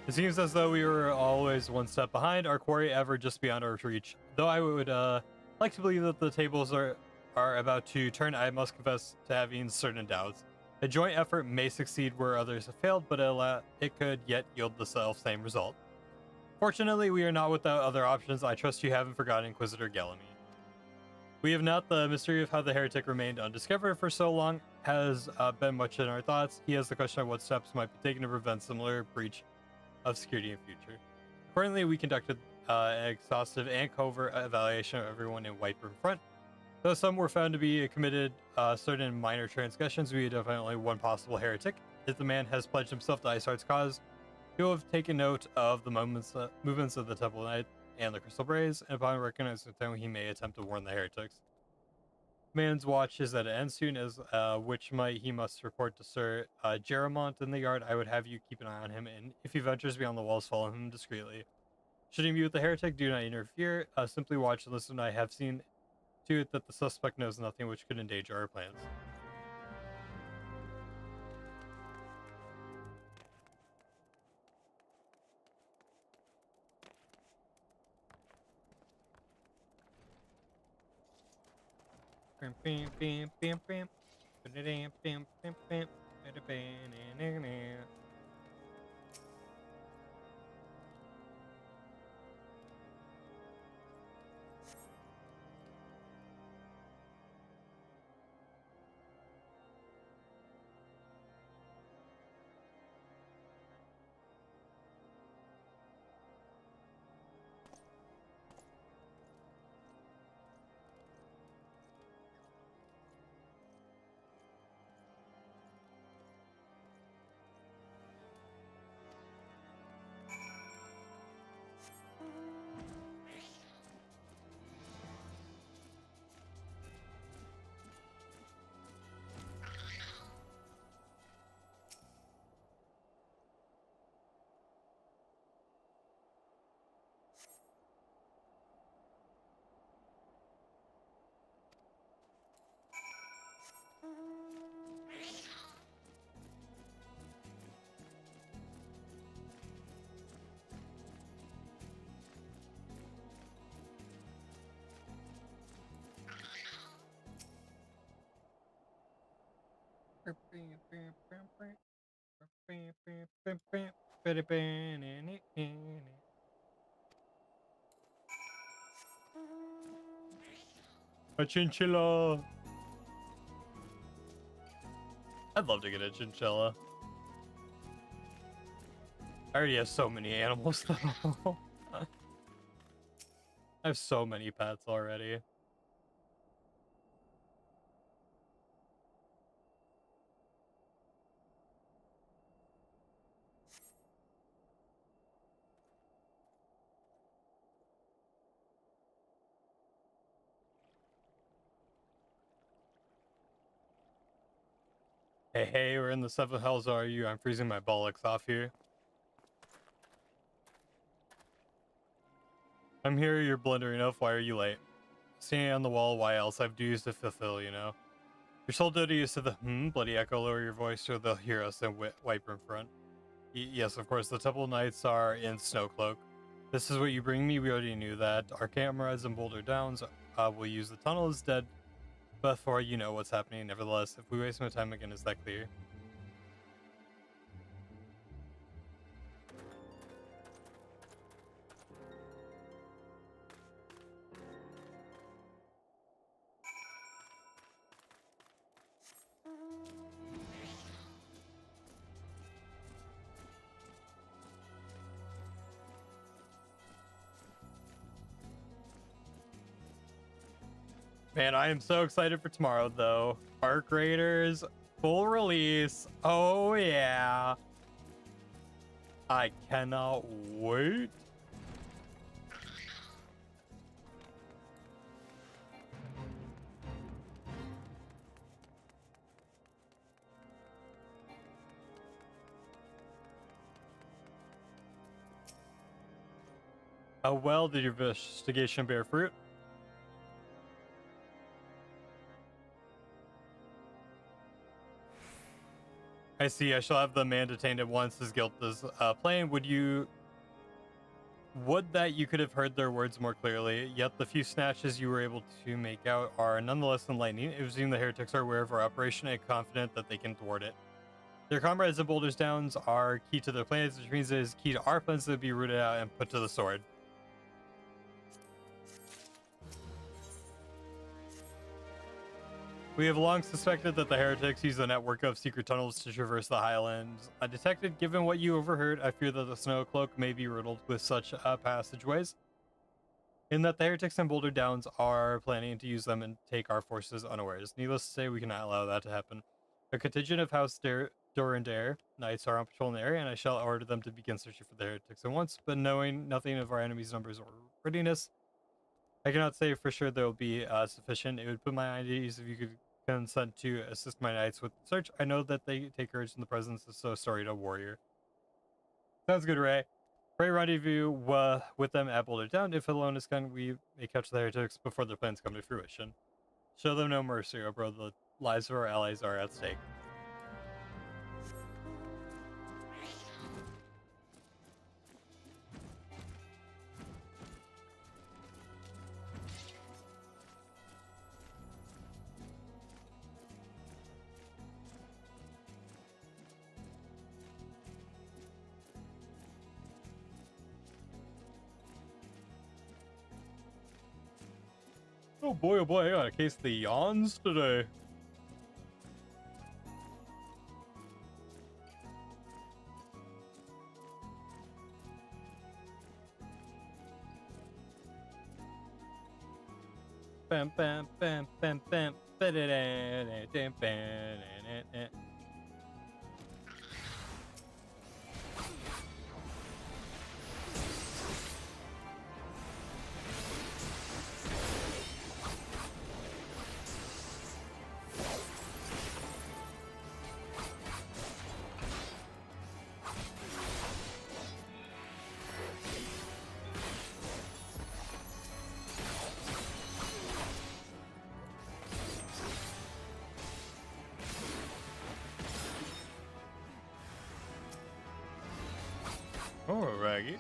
It seems as though we were always one step behind, our quarry ever just beyond our reach. Though I would like to believe that the tables are about to turn, I must confess to having certain doubts. A joint effort may succeed where others have failed, but it could yet yield the self-same result. Fortunately, we are not without other options. I trust you haven't forgotten Inquisitor Gelamy. We have not. The mystery of how the heretic remained undiscovered for so long has been much in our thoughts. He has the question of what steps might be taken to prevent similar breach of security in future. Accordingly, we conducted an exhaustive and covert evaluation of everyone in Whiteburn Front. Though some were found to be committed certain minor transgressions, we identified only one possible heretic. If the man has pledged himself to Iceheart's cause, he will have taken note of the movements of the Temple Knight and the Crystal Braze, and upon recognizing them, he may attempt to warn the heretics. Man's watch is at an end soon, as which might he must report to Sir Jeramont in the yard. I would have you keep an eye on him, and if he ventures beyond the walls, follow him discreetly. Should he meet with the heretic, do not interfere. Simply watch and listen. I have seen to it that the suspect knows nothing which could endanger our plans. A chinchilla. I'd love to get a chinchilla. I already have so many animals though. I have so many pets already. Hey, we're in the seven hells, are you? I'm freezing my bollocks off here. I'm here, you're blundering enough, why are you late? Standing on the wall, why else? I've duties to fulfill, you know? Your sole duty is to the bloody echo, lower your voice or they'll hear us and wipe in front. Yes, of course, the Temple Knights are in Snowcloak. This is what you bring me, we already knew that. Our cameras in Boulder Downs will use the tunnel is dead. Before you know what's happening, nevertheless, if we waste no time again, is that clear? Man, I am so excited for tomorrow, though. Arc Raiders, full release. Oh, yeah. I cannot wait. How well did your investigation bear fruit? I see. I shall have the man detained at once. His guilt is plain. Would that you could have heard their words more clearly. Yet the few snatches you were able to make out are nonetheless enlightening. It would seem the heretics are aware of our operation and confident that they can thwart it. Their comrades at Boulder's Downs are key to their plans, which means it is key to our plans to be rooted out and put to the sword. We have long suspected that the heretics use a network of secret tunnels to traverse the highlands. Undetected, given what you overheard, I fear that the snow cloak may be riddled with such passageways, in that the heretics and Boulder Downs are planning to use them and take our forces unawares. Needless to say, we cannot allow that to happen. A contingent of House Dorandare knights are on patrol in the area, and I shall order them to begin searching for the heretics at once, but knowing nothing of our enemy's numbers or readiness, I cannot say for sure there will be sufficient. It would put my mind at ease if you could consent to assist my knights with the search. I know that they take courage in the presence of so storied a warrior. Sounds good, Ray. Pray rendezvous with them at Boulder Down. If alone is gone, we may catch the heretics before their plans come to fruition. Show them no mercy, oh bro. The lives of our allies are at stake. Oh boy, I got a case of the yawns today. Bam bam bam bam bam. Oh, Raggy.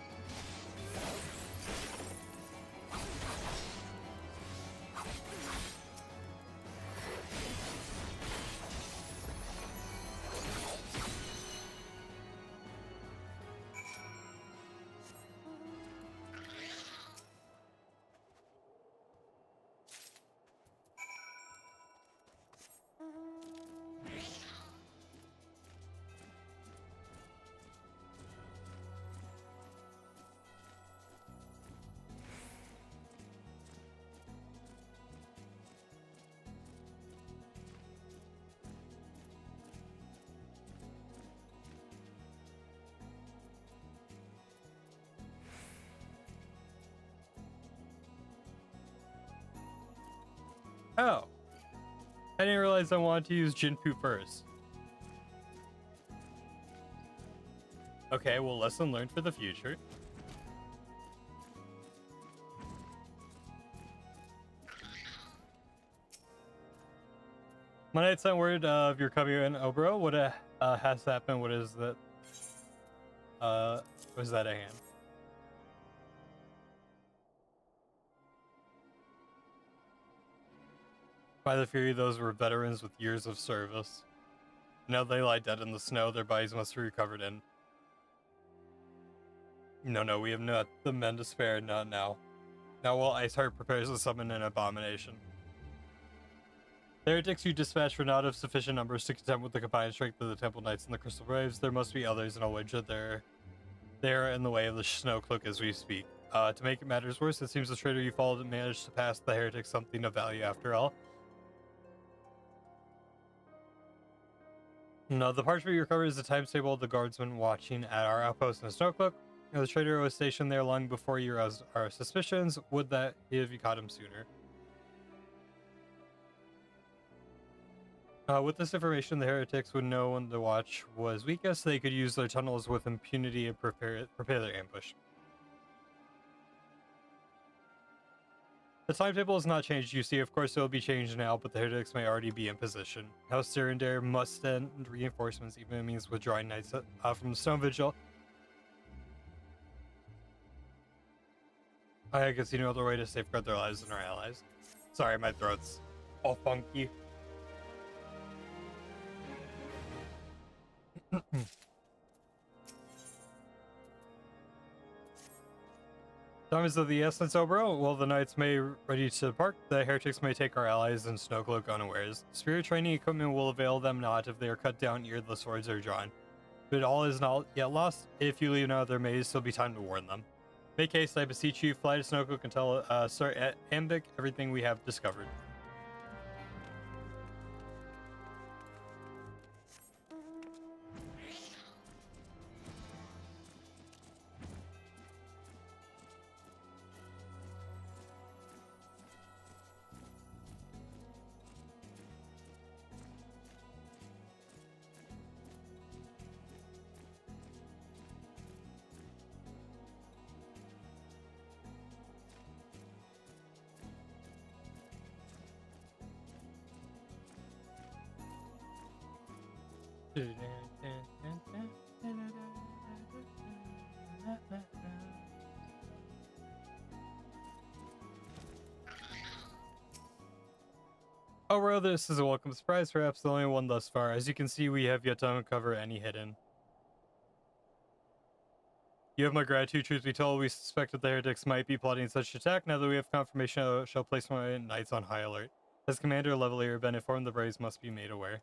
Oh. I didn't realize I wanted to use Jinpu first. Okay, well, lesson learned for the future. My knight sent word of your coming in, oh bro. What has happened? What is that? Was that a hand? By the Fury, those were veterans with years of service. Now they lie dead in the snow, their bodies must be recovered in. No, we have not the men to spare, not now. Now while Iceheart prepares to summon an abomination. The heretics you dispatched were not of sufficient numbers to contend with the combined strength of the Temple Knights and the Crystal Braves. There must be others, and I'll wager they're in the way of the Snow Cloak as we speak. To make matters worse, it seems the traitor you followed managed to pass the heretic something of value after all. No, the parchment you recovered is the times table of the guardsmen watching at our outpost in Snowcloak. The traitor was stationed there long before you aroused our suspicions. Would that if you caught him sooner. With this information, the heretics would know when the watch was weakest. They could use their tunnels with impunity and prepare their ambush. The timetable has not changed, you see. Of course, it will be changed now, but the heretics may already be in position. House Sirendare must send reinforcements, even if it means withdrawing knights from the Stone Vigil. I can see no other way to safeguard their lives and our allies. Sorry, my throat's all funky. Time is of the essence, Obro. While the knights may ready to depart, the heretics may take our allies in Snowcloak unawares. Spirit training equipment will avail them not if they are cut down ere the swords are drawn. But all is not yet lost. If you leave now, there may still be time to warn them. Make haste, I beseech you, fly to Snowcloak and tell Sir Ambic everything we have discovered. Oh, well, this is a welcome surprise, perhaps the only one thus far. As you can see, we have yet to uncover any hidden. You have my gratitude. Truth be told, we suspected the heretics might be plotting such attack. Now that we have confirmation, I shall place my knights on high alert. As Commander Levelier, been informed the braves must be made aware.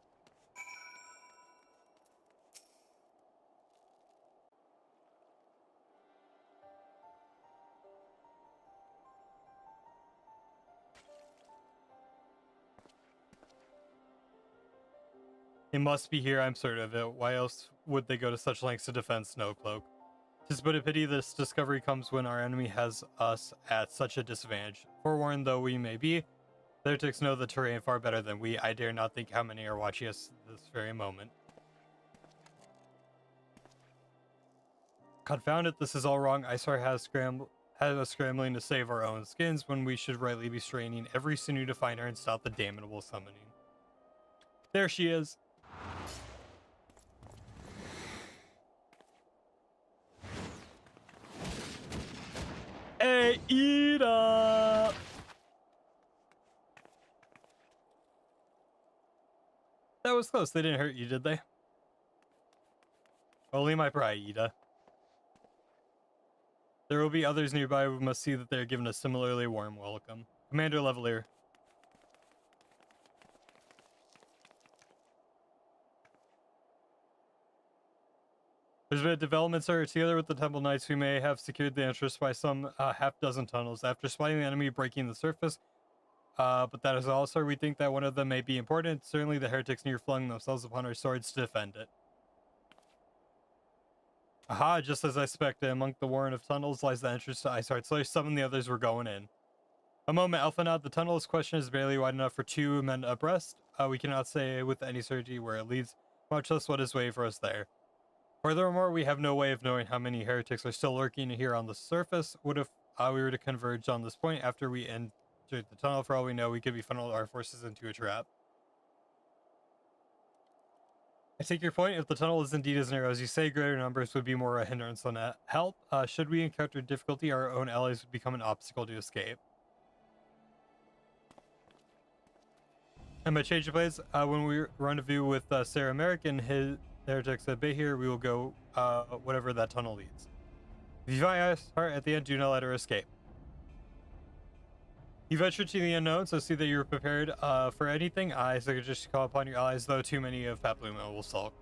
It must be here, I'm certain of it. Why else would they go to such lengths to defend Snowcloak? 'Tis but a pity this discovery comes when our enemy has us at such a disadvantage. Forewarned though we may be, the heretics know the terrain far better than we. I dare not think how many are watching us this very moment. Confound it, this is all wrong. Isar has us scrambling to save our own skins when we should rightly be straining every sinew to find her and stop the damnable summoning. There she is. Hey, eat up! That was close. They didn't hurt you, did they? Only my pride, Ida. There will be others nearby who must see that they are given a similarly warm welcome. Commander Levelier. There's been a development, sir. Together with the Temple Knights, we may have secured the entrance by some half-dozen tunnels. After spotting the enemy breaking the surface, but that is all, sir. We think that one of them may be important. Certainly the heretics near flung themselves upon our swords to defend it. Aha, just as I expected, among the warren of tunnels lies the entrance to Iceheart. So some of the others were going in. A moment, Elfenad. The tunnel's question is barely wide enough for 2 men abreast. We cannot say with any certainty where it leads, much less what is waiting for us there. Furthermore, we have no way of knowing how many heretics are still lurking here on the surface. What if we were to converge on this point after we entered the tunnel? For all we know, we could be funneled our forces into a trap. I take your point. If the tunnel is indeed as narrow as you say, greater numbers would be more a hindrance than a help. Should we encounter difficulty, our own allies would become an obstacle to escape. I'm going to change the plans. When we rendezvous with Sarah Merrick and his heretics at bay here, we will go whatever that tunnel leads. If you find us at the end, do not let her escape. You ventured to the unknown, so see that you're prepared for anything. I suggest you call upon your allies, though too many of Papluma will sulk.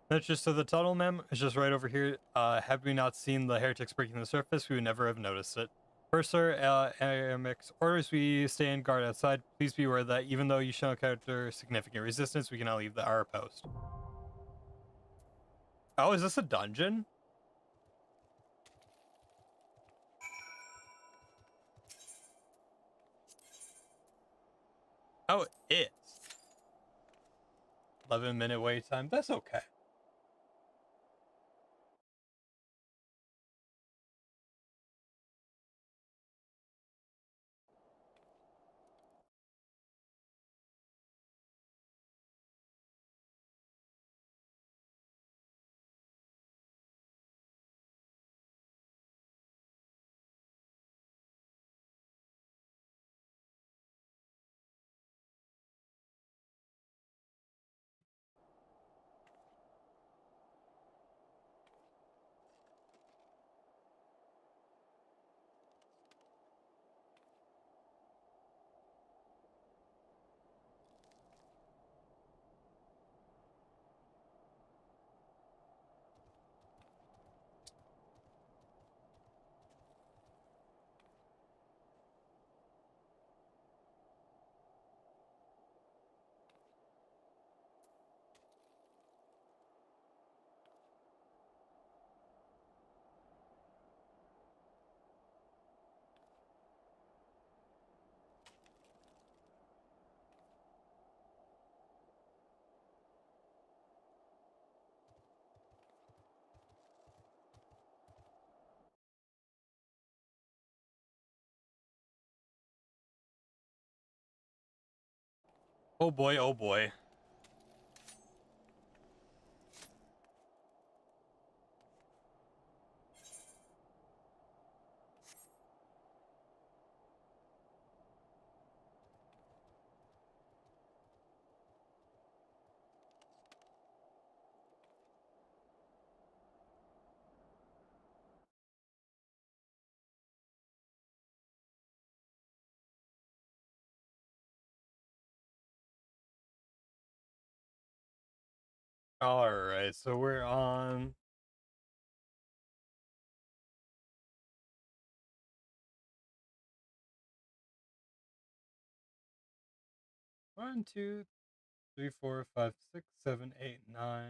That's just to the tunnel, ma'am. It's just right over here. Had we not seen the heretics breaking the surface, we would never have noticed it. First, sir, AMX orders we stand guard outside. Please be aware that even though you shall encounter significant resistance, we cannot leave our post. Oh, is this a dungeon? Oh, it is. 11-minute wait time. That's okay. Oh boy, oh boy. Alright, so we're on... One, two, 3, 4, 5, 6, 7, 8, 9.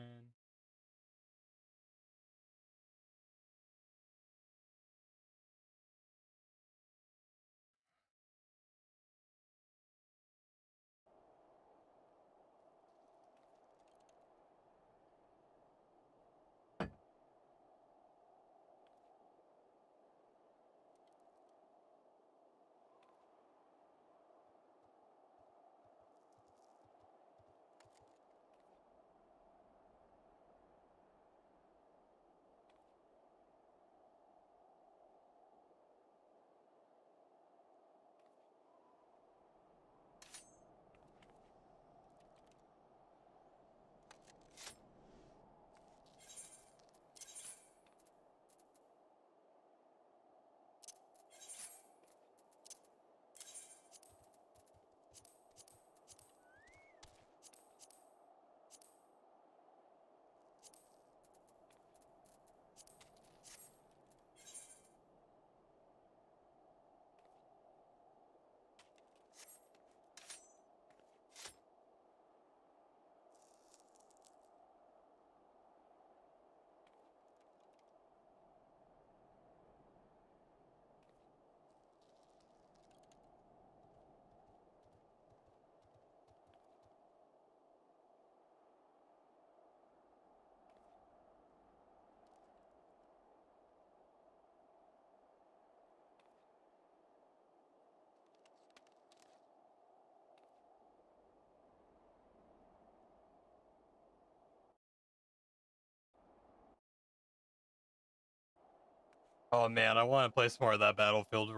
Oh man, I want to play some more of that Battlefield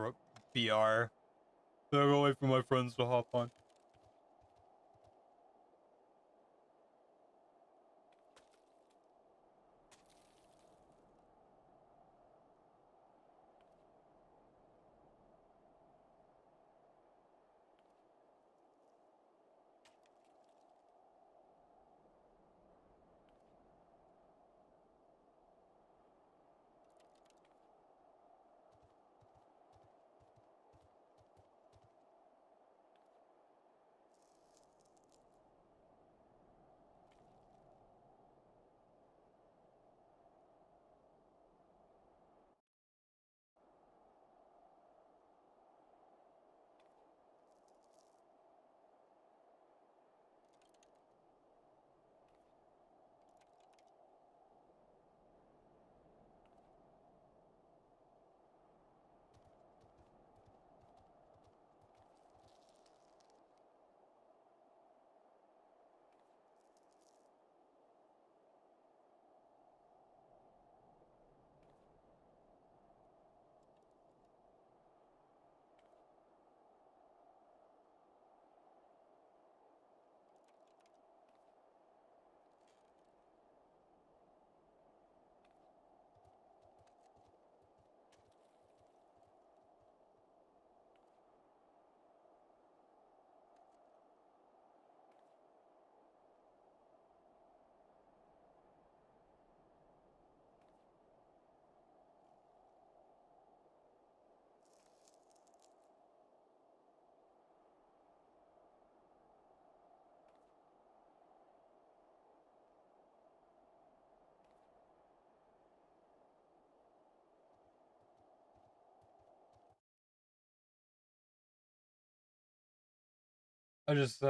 VR. So I go wait for my friends to hop on. I just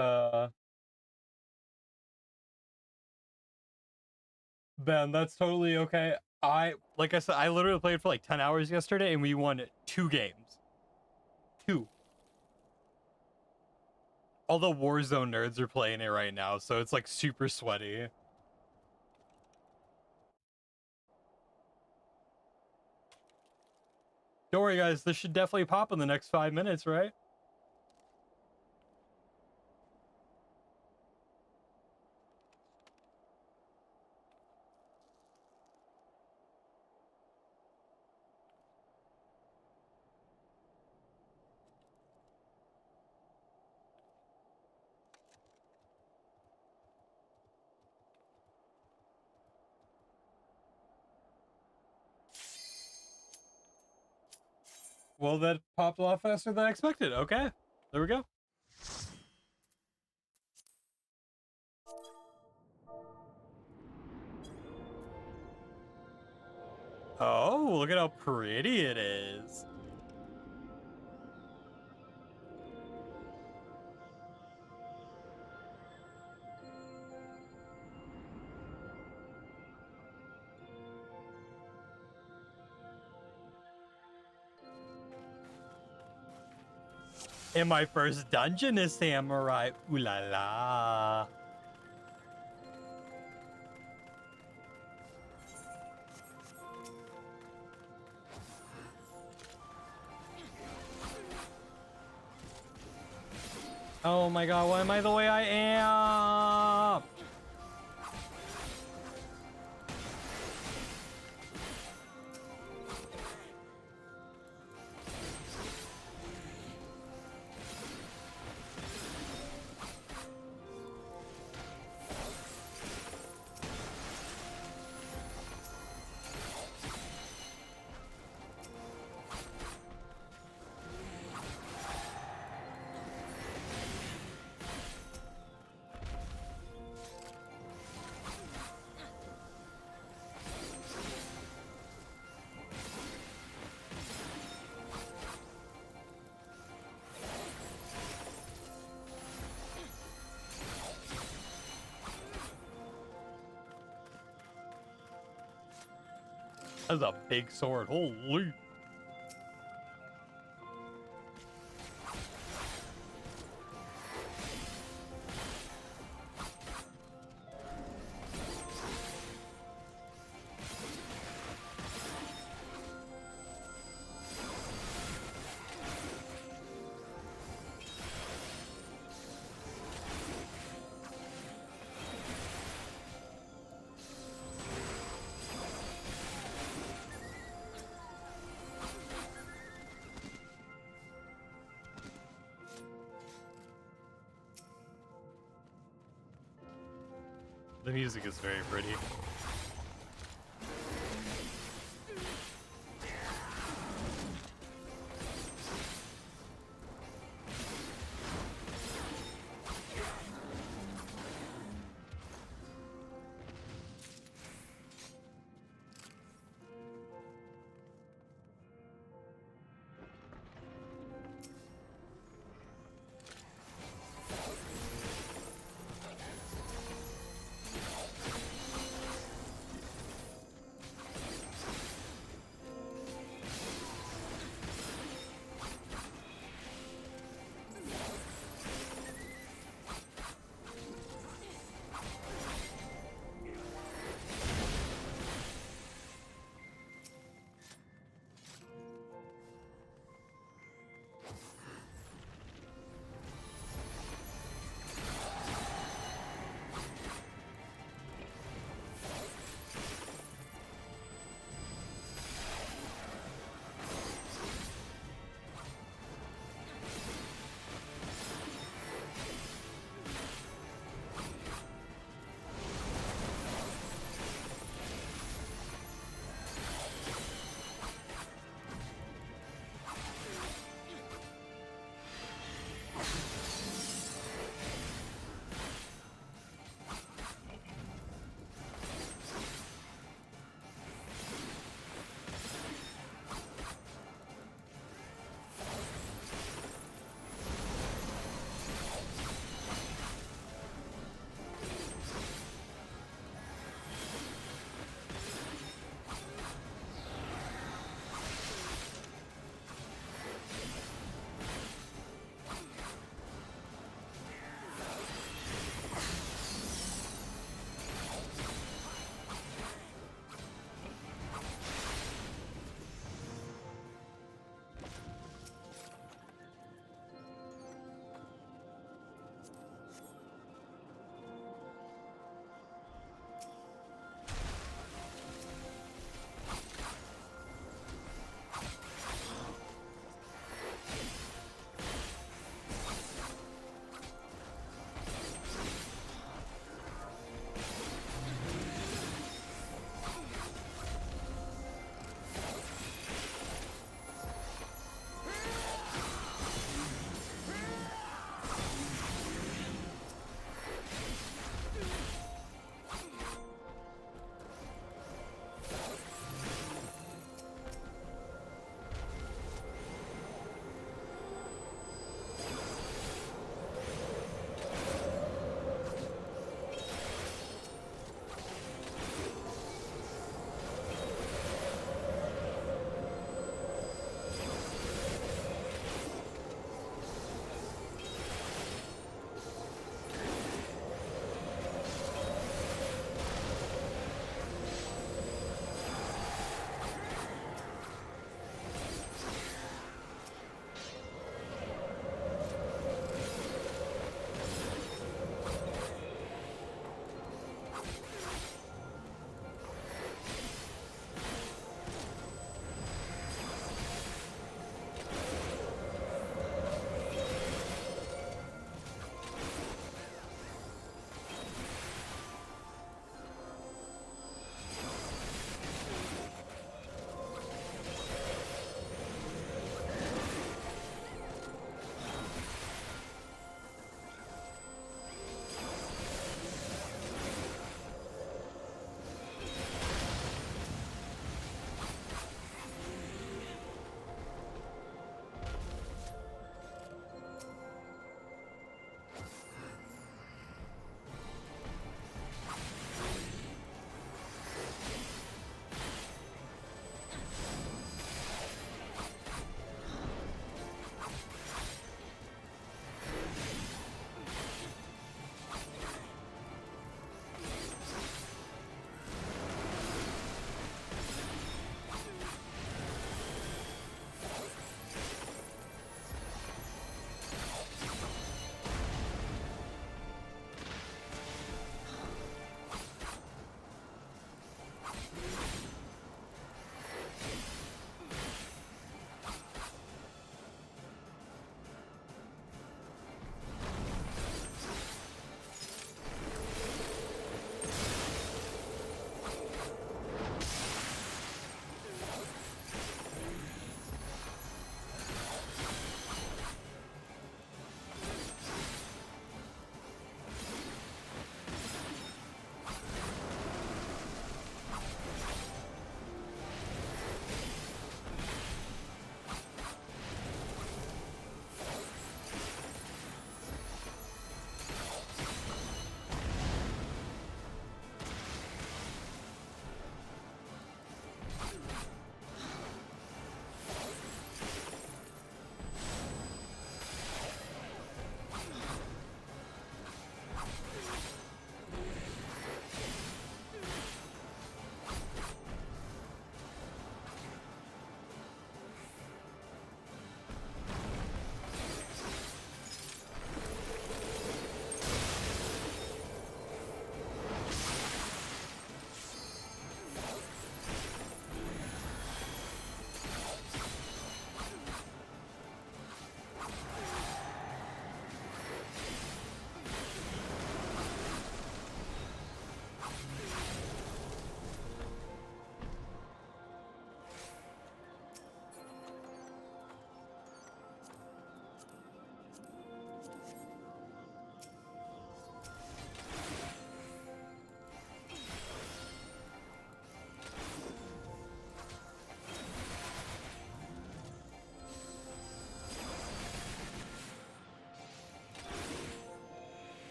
Ben, that's totally okay. Like I said, I literally played for like 10 hours yesterday and we won 2 games. 2. All the Warzone nerds are playing it right now, so it's like super sweaty. Don't worry guys, this should definitely pop in the next 5 minutes, right? Well, that popped a lot faster than I expected. Okay, there we go. Oh, look at how pretty it is. In my first dungeon is samurai. Ooh la la. Oh my god, why am I the way I am? That's a big sword. Holy. The music is very pretty.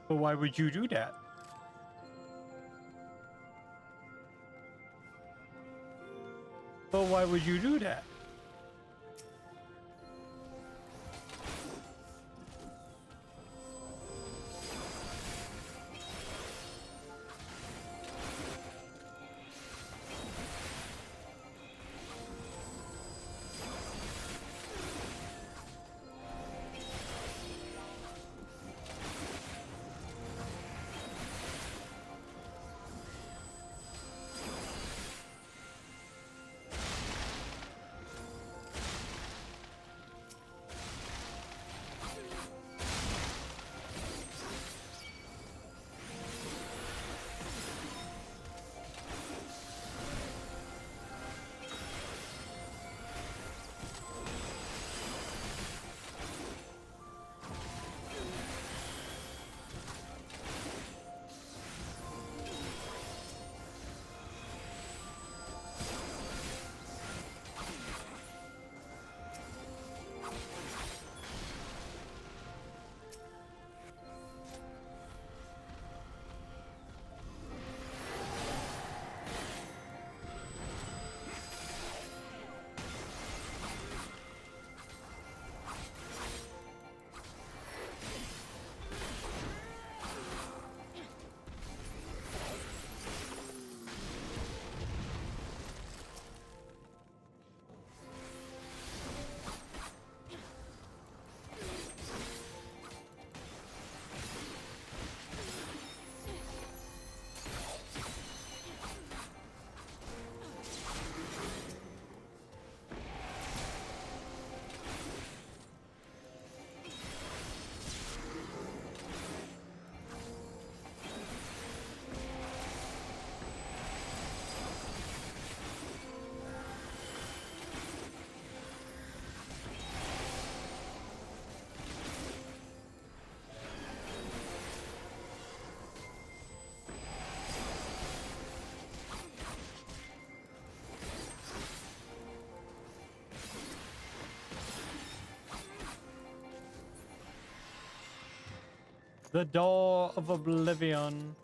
But why would you do that? But why would you do that? The door of oblivion.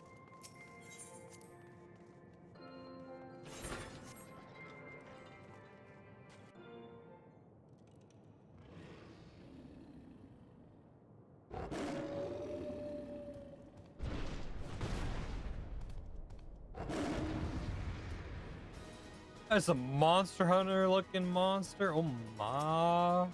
That's a monster hunter looking monster. Oh my.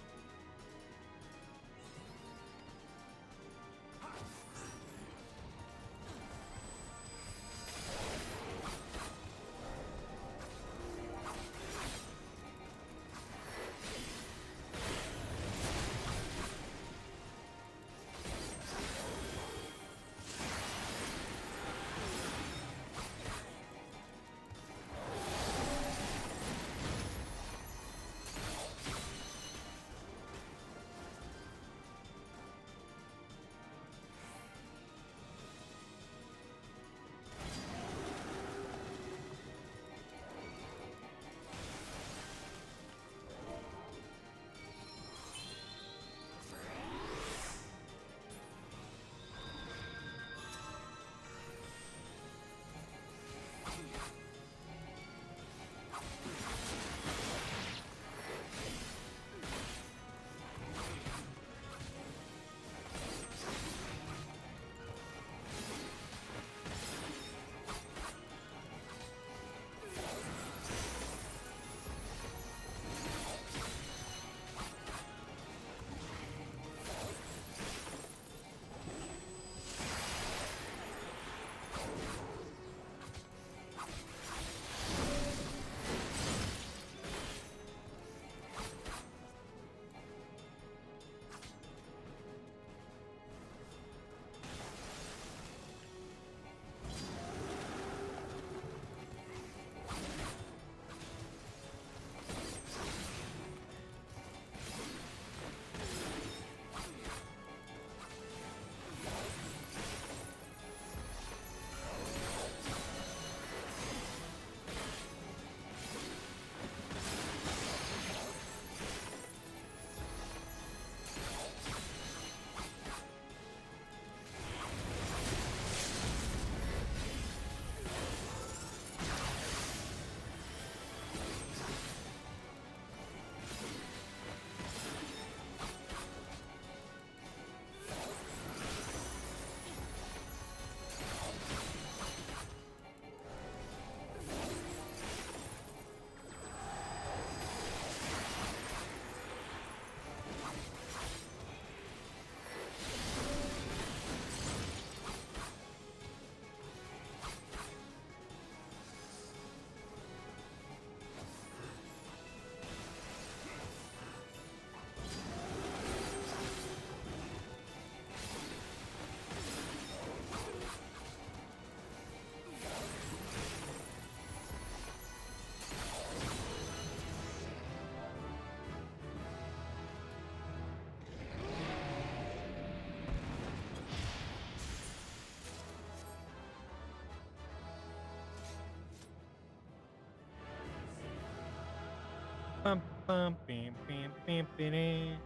Bum, bum, bim, bim, bim, bim.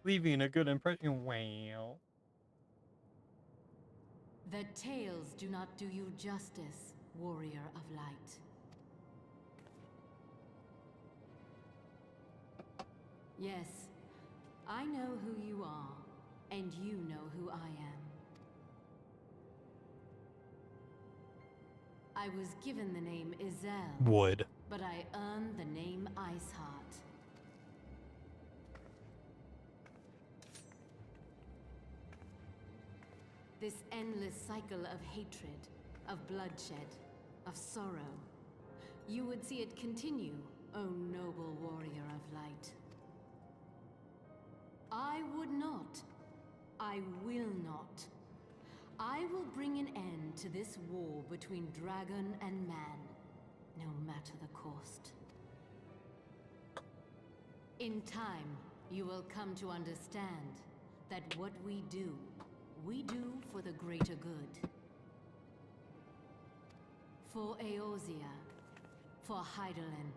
Leaving a good impression. Wow. The tales do not do you justice, warrior of light. Yes, I know who you are, and you know who I am. I was given the name Izel. Wood. But I earned the name Iceheart. This endless cycle of hatred, of bloodshed, of sorrow. You would see it continue, O noble warrior of light. I would not. I will not. I will bring an end to this war between dragon and man, no matter the cost. In time, you will come to understand that what we do for the greater good. For Eorzea, for Hydaelyn.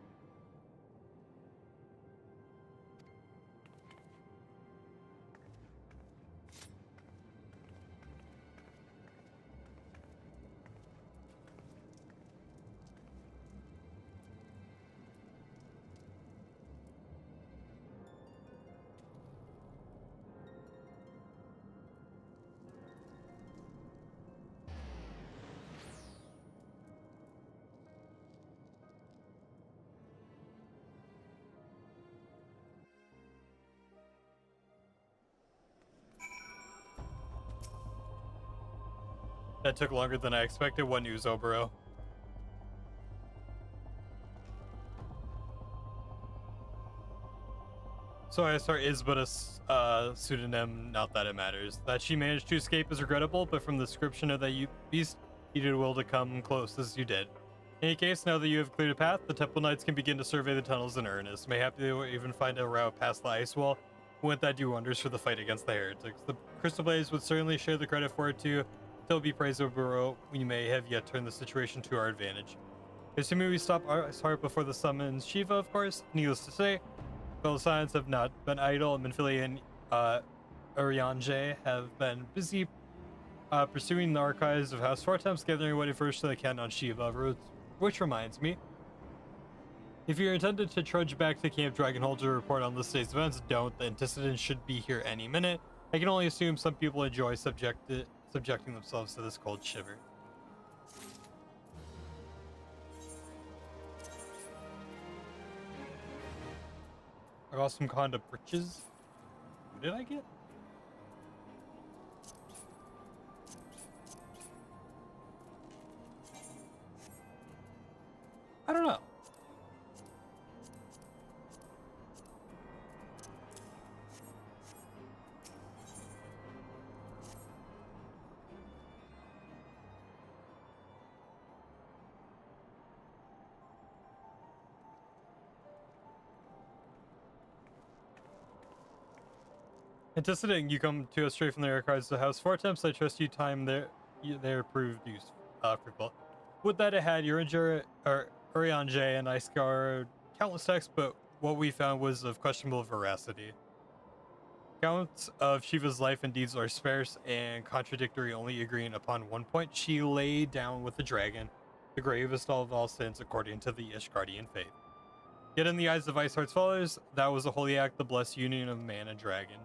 That took longer than I expected. What news, Obero? So Isar is but a pseudonym, not that it matters. That she managed to escape is regrettable, but from the description of that beast, you did well to come close as you did. In any case, now that you have cleared a path, the Temple Knights can begin to survey the tunnels in earnest. Mayhap they will even find a route past the ice wall. Wouldn't that do wonders for the fight against the heretics? The Crystal Blaze would certainly share the credit for it too. Still be praised, Obero. We may have yet turned the situation to our advantage. Assuming we stop Iceheart before the summons Shiva, of course. Needless to say, fellow Scions have not been idle. Minfilia and Urianger have been busy pursuing the archives of House Fortemps, gathering what information they can on Shiva. Which reminds me, if you're intended to trudge back to Camp Dragonhold to report on this day's events, don't. The antecedents should be here any minute. I can only assume some people enjoy subjecting themselves to this cold shiver. I got some kind of britches. What did I get? I don't know. Anticipating you come to us straight from the archives of the House Fortemps, I trust you time there proved fruitful. Would that it had Urianger and I scoured countless texts, but what we found was of questionable veracity. Accounts of Shiva's life and deeds are sparse and contradictory, only agreeing upon one point. She lay down with the dragon, the gravest of all sins according to the Ishgardian faith. Yet in the eyes of Iceheart's followers, that was a holy act, the blessed union of man and dragon.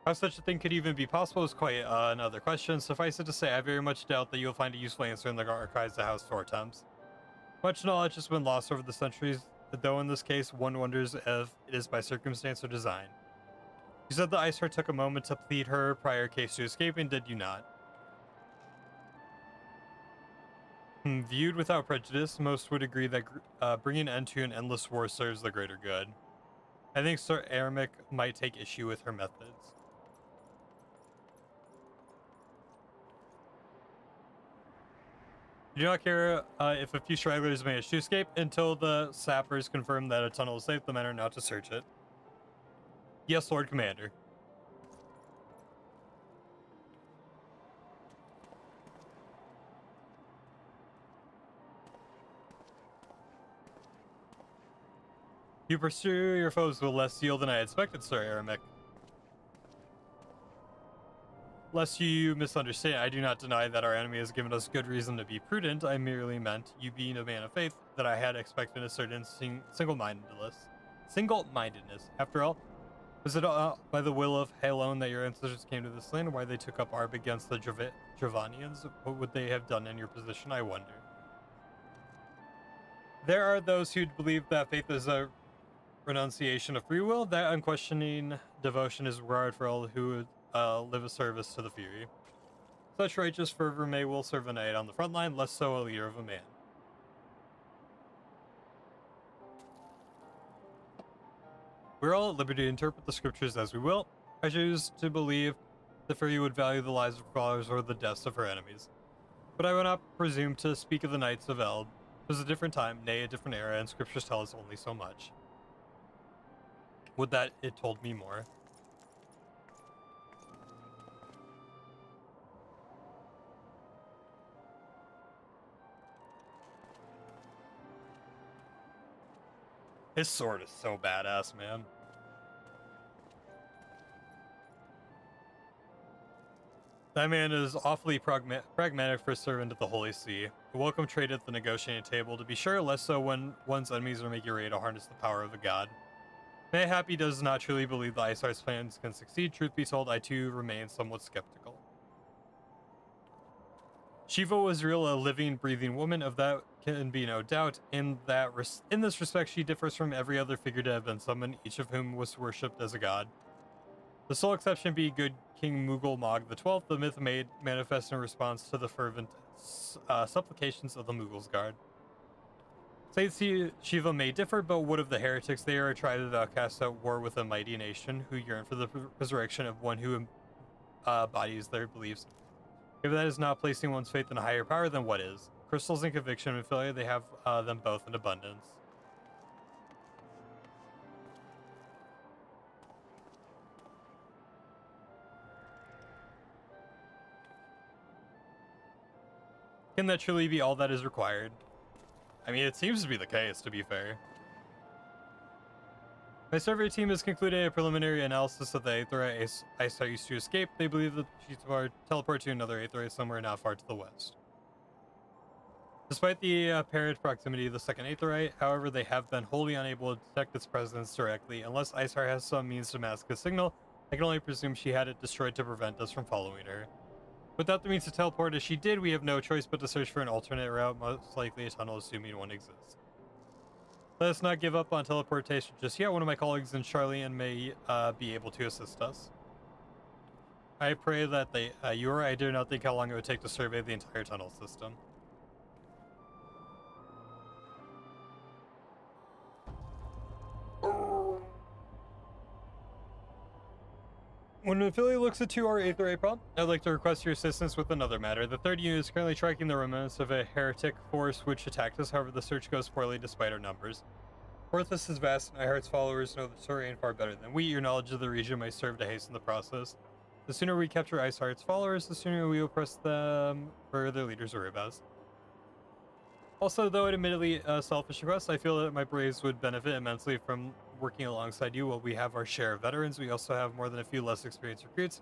How such a thing could even be possible is quite another question. Suffice it to say, I very much doubt that you'll find a useful answer in the archives of House Fortemps. Much knowledge has been lost over the centuries, though in this case, one wonders if it is by circumstance or design. You said the Iceheart took a moment to plead her prior case to escaping, did you not? Viewed without prejudice, most would agree that bringing an end to an endless war serves the greater good. I think Sir Ermic might take issue with her methods. You do not care if a few stragglers manage to escape until the sappers confirm that a tunnel is safe. The men are now to search it. Yes, Lord Commander. You pursue your foes with less zeal than I expected, Sir Aramek. Lest you misunderstand, I do not deny that our enemy has given us good reason to be prudent. I merely meant, you being a man of faith, that I had expected a certain single-mindedness. After all, was it by the will of Halon that your ancestors came to this land? Why they took up arms against the Dravanians? What would they have done in your position, I wonder? There are those who believe that faith is a renunciation of free will. That unquestioning devotion is reward for all who would live a service to the Fury. Such righteous fervor may will serve a knight on the front line, less so a leader of a man. We're all at liberty to interpret the scriptures as we will. I choose to believe the Fury would value the lives of followers or the deaths of her enemies. But I will not presume to speak of the Knights of Eld. It was a different time, nay, a different era, and scriptures tell us only so much. Would that it told me more. His sword is so badass, man. That man is awfully pragmatic for a servant of the Holy See. A welcome trade at the negotiating table, to be sure, less so when one's enemies are making ready to harness the power of a god. Mayhap he does not truly believe the Iceheart's plans can succeed. Truth be told, I too remain somewhat skeptical. Shiva was real, a living, breathing woman, of that can be no doubt. In this respect, she differs from every other figure to have been summoned, each of whom was worshipped as a god. The sole exception being good King Mughal Mog XII, the myth made manifest in response to the fervent supplications of the Mughals' guard. Saint Shiva may differ, but what of the heretics? They are a tribe that cast out war with a mighty nation, who yearn for the resurrection of one who embodies their beliefs. If that is not placing one's faith in a higher power, then what is? Crystals and conviction and failure, they have them both in abundance. Can that truly be all that is required? I mean, it seems to be the case, to be fair. My survey team has concluded a preliminary analysis of the Aetheryte Iceheart used to escape. They believe that she's teleported to another Aetheryte somewhere not far to the west. Despite the apparent proximity of the second Aetheryte, however, they have been wholly unable to detect its presence directly. Unless Iceheart has some means to mask a signal, I can only presume she had it destroyed to prevent us from following her. Without the means to teleport as she did, we have no choice but to search for an alternate route, most likely a tunnel, assuming one exists. Let us not give up on teleportation just yet. One of my colleagues in Charlian may be able to assist us. I pray that you or I do not think how long it would take to survey the entire tunnel system. When an affiliate looks into our Aetheryte problem, I'd like to request your assistance with another matter. The third unit is currently tracking the remnants of a heretic force which attacked us. However, the search goes poorly despite our numbers. Porthos is vast, and Iheart's followers know the terrain far better than we. Your knowledge of the region might serve to hasten the process. The sooner we capture Iceheart's followers, the sooner we will press them for their leaders' Uribas. Also, though it admittedly a selfish request, I feel that my braves would benefit immensely from working alongside you. While we have our share of veterans, we also have more than a few less experienced recruits,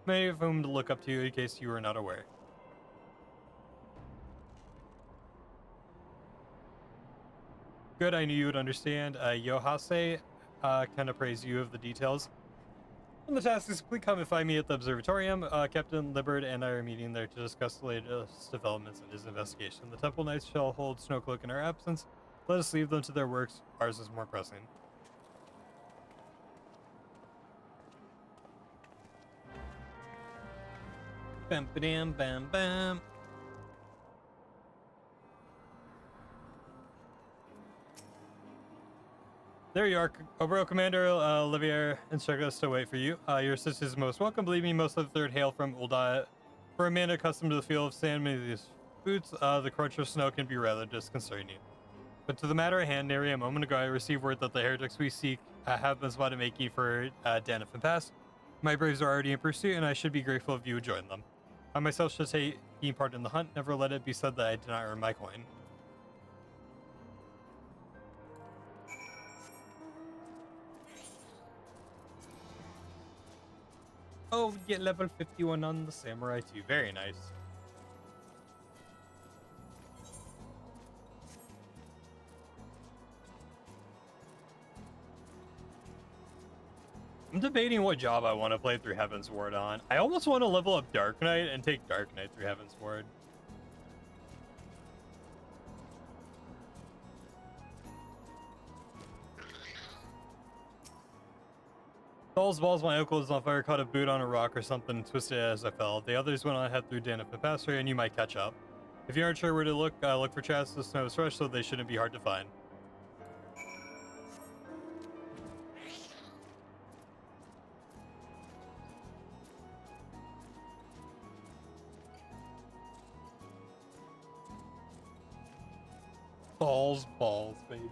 many of whom to look up to you in case you are not aware. Good, I knew you would understand. Yohase can appraise you of the details. When the task is complete, come and find me at the observatorium. Captain Liberd and I are meeting there to discuss the latest developments in his investigation. The Temple Knights shall hold Snowcloak in our absence. Let us leave them to their works. Ours is more pressing. Bam, bam, bam, bam. There you are, Oberon Commander Olivier instructed us to wait for you. Your assistance is most welcome. Believe me, most of the third hail from Ulda. For a man accustomed to the feel of sand beneath these boots, the crunch of snow can be rather disconcerting. But to the matter at hand, nary a moment ago, I received word that the heretics we seek have been spotted making for Danifin Pass. My braves are already in pursuit, and I should be grateful if you would join them. I myself should take part in the hunt. Never let it be said that I did not earn my coin. Oh, we get level 51 on the Samurai too. Very nice. I'm debating what job I want to play through Heaven's Ward on. I almost want to level up Dark Knight and take Dark Knight through Heaven's Ward. Saul's balls, my uncle is on fire, caught a boot on a rock or something, twisted as I fell. The others went on ahead through Dan and Pastor, and you might catch up. If you aren't sure where to look for chests. The snow is fresh, so they shouldn't be hard to find. Balls, baby.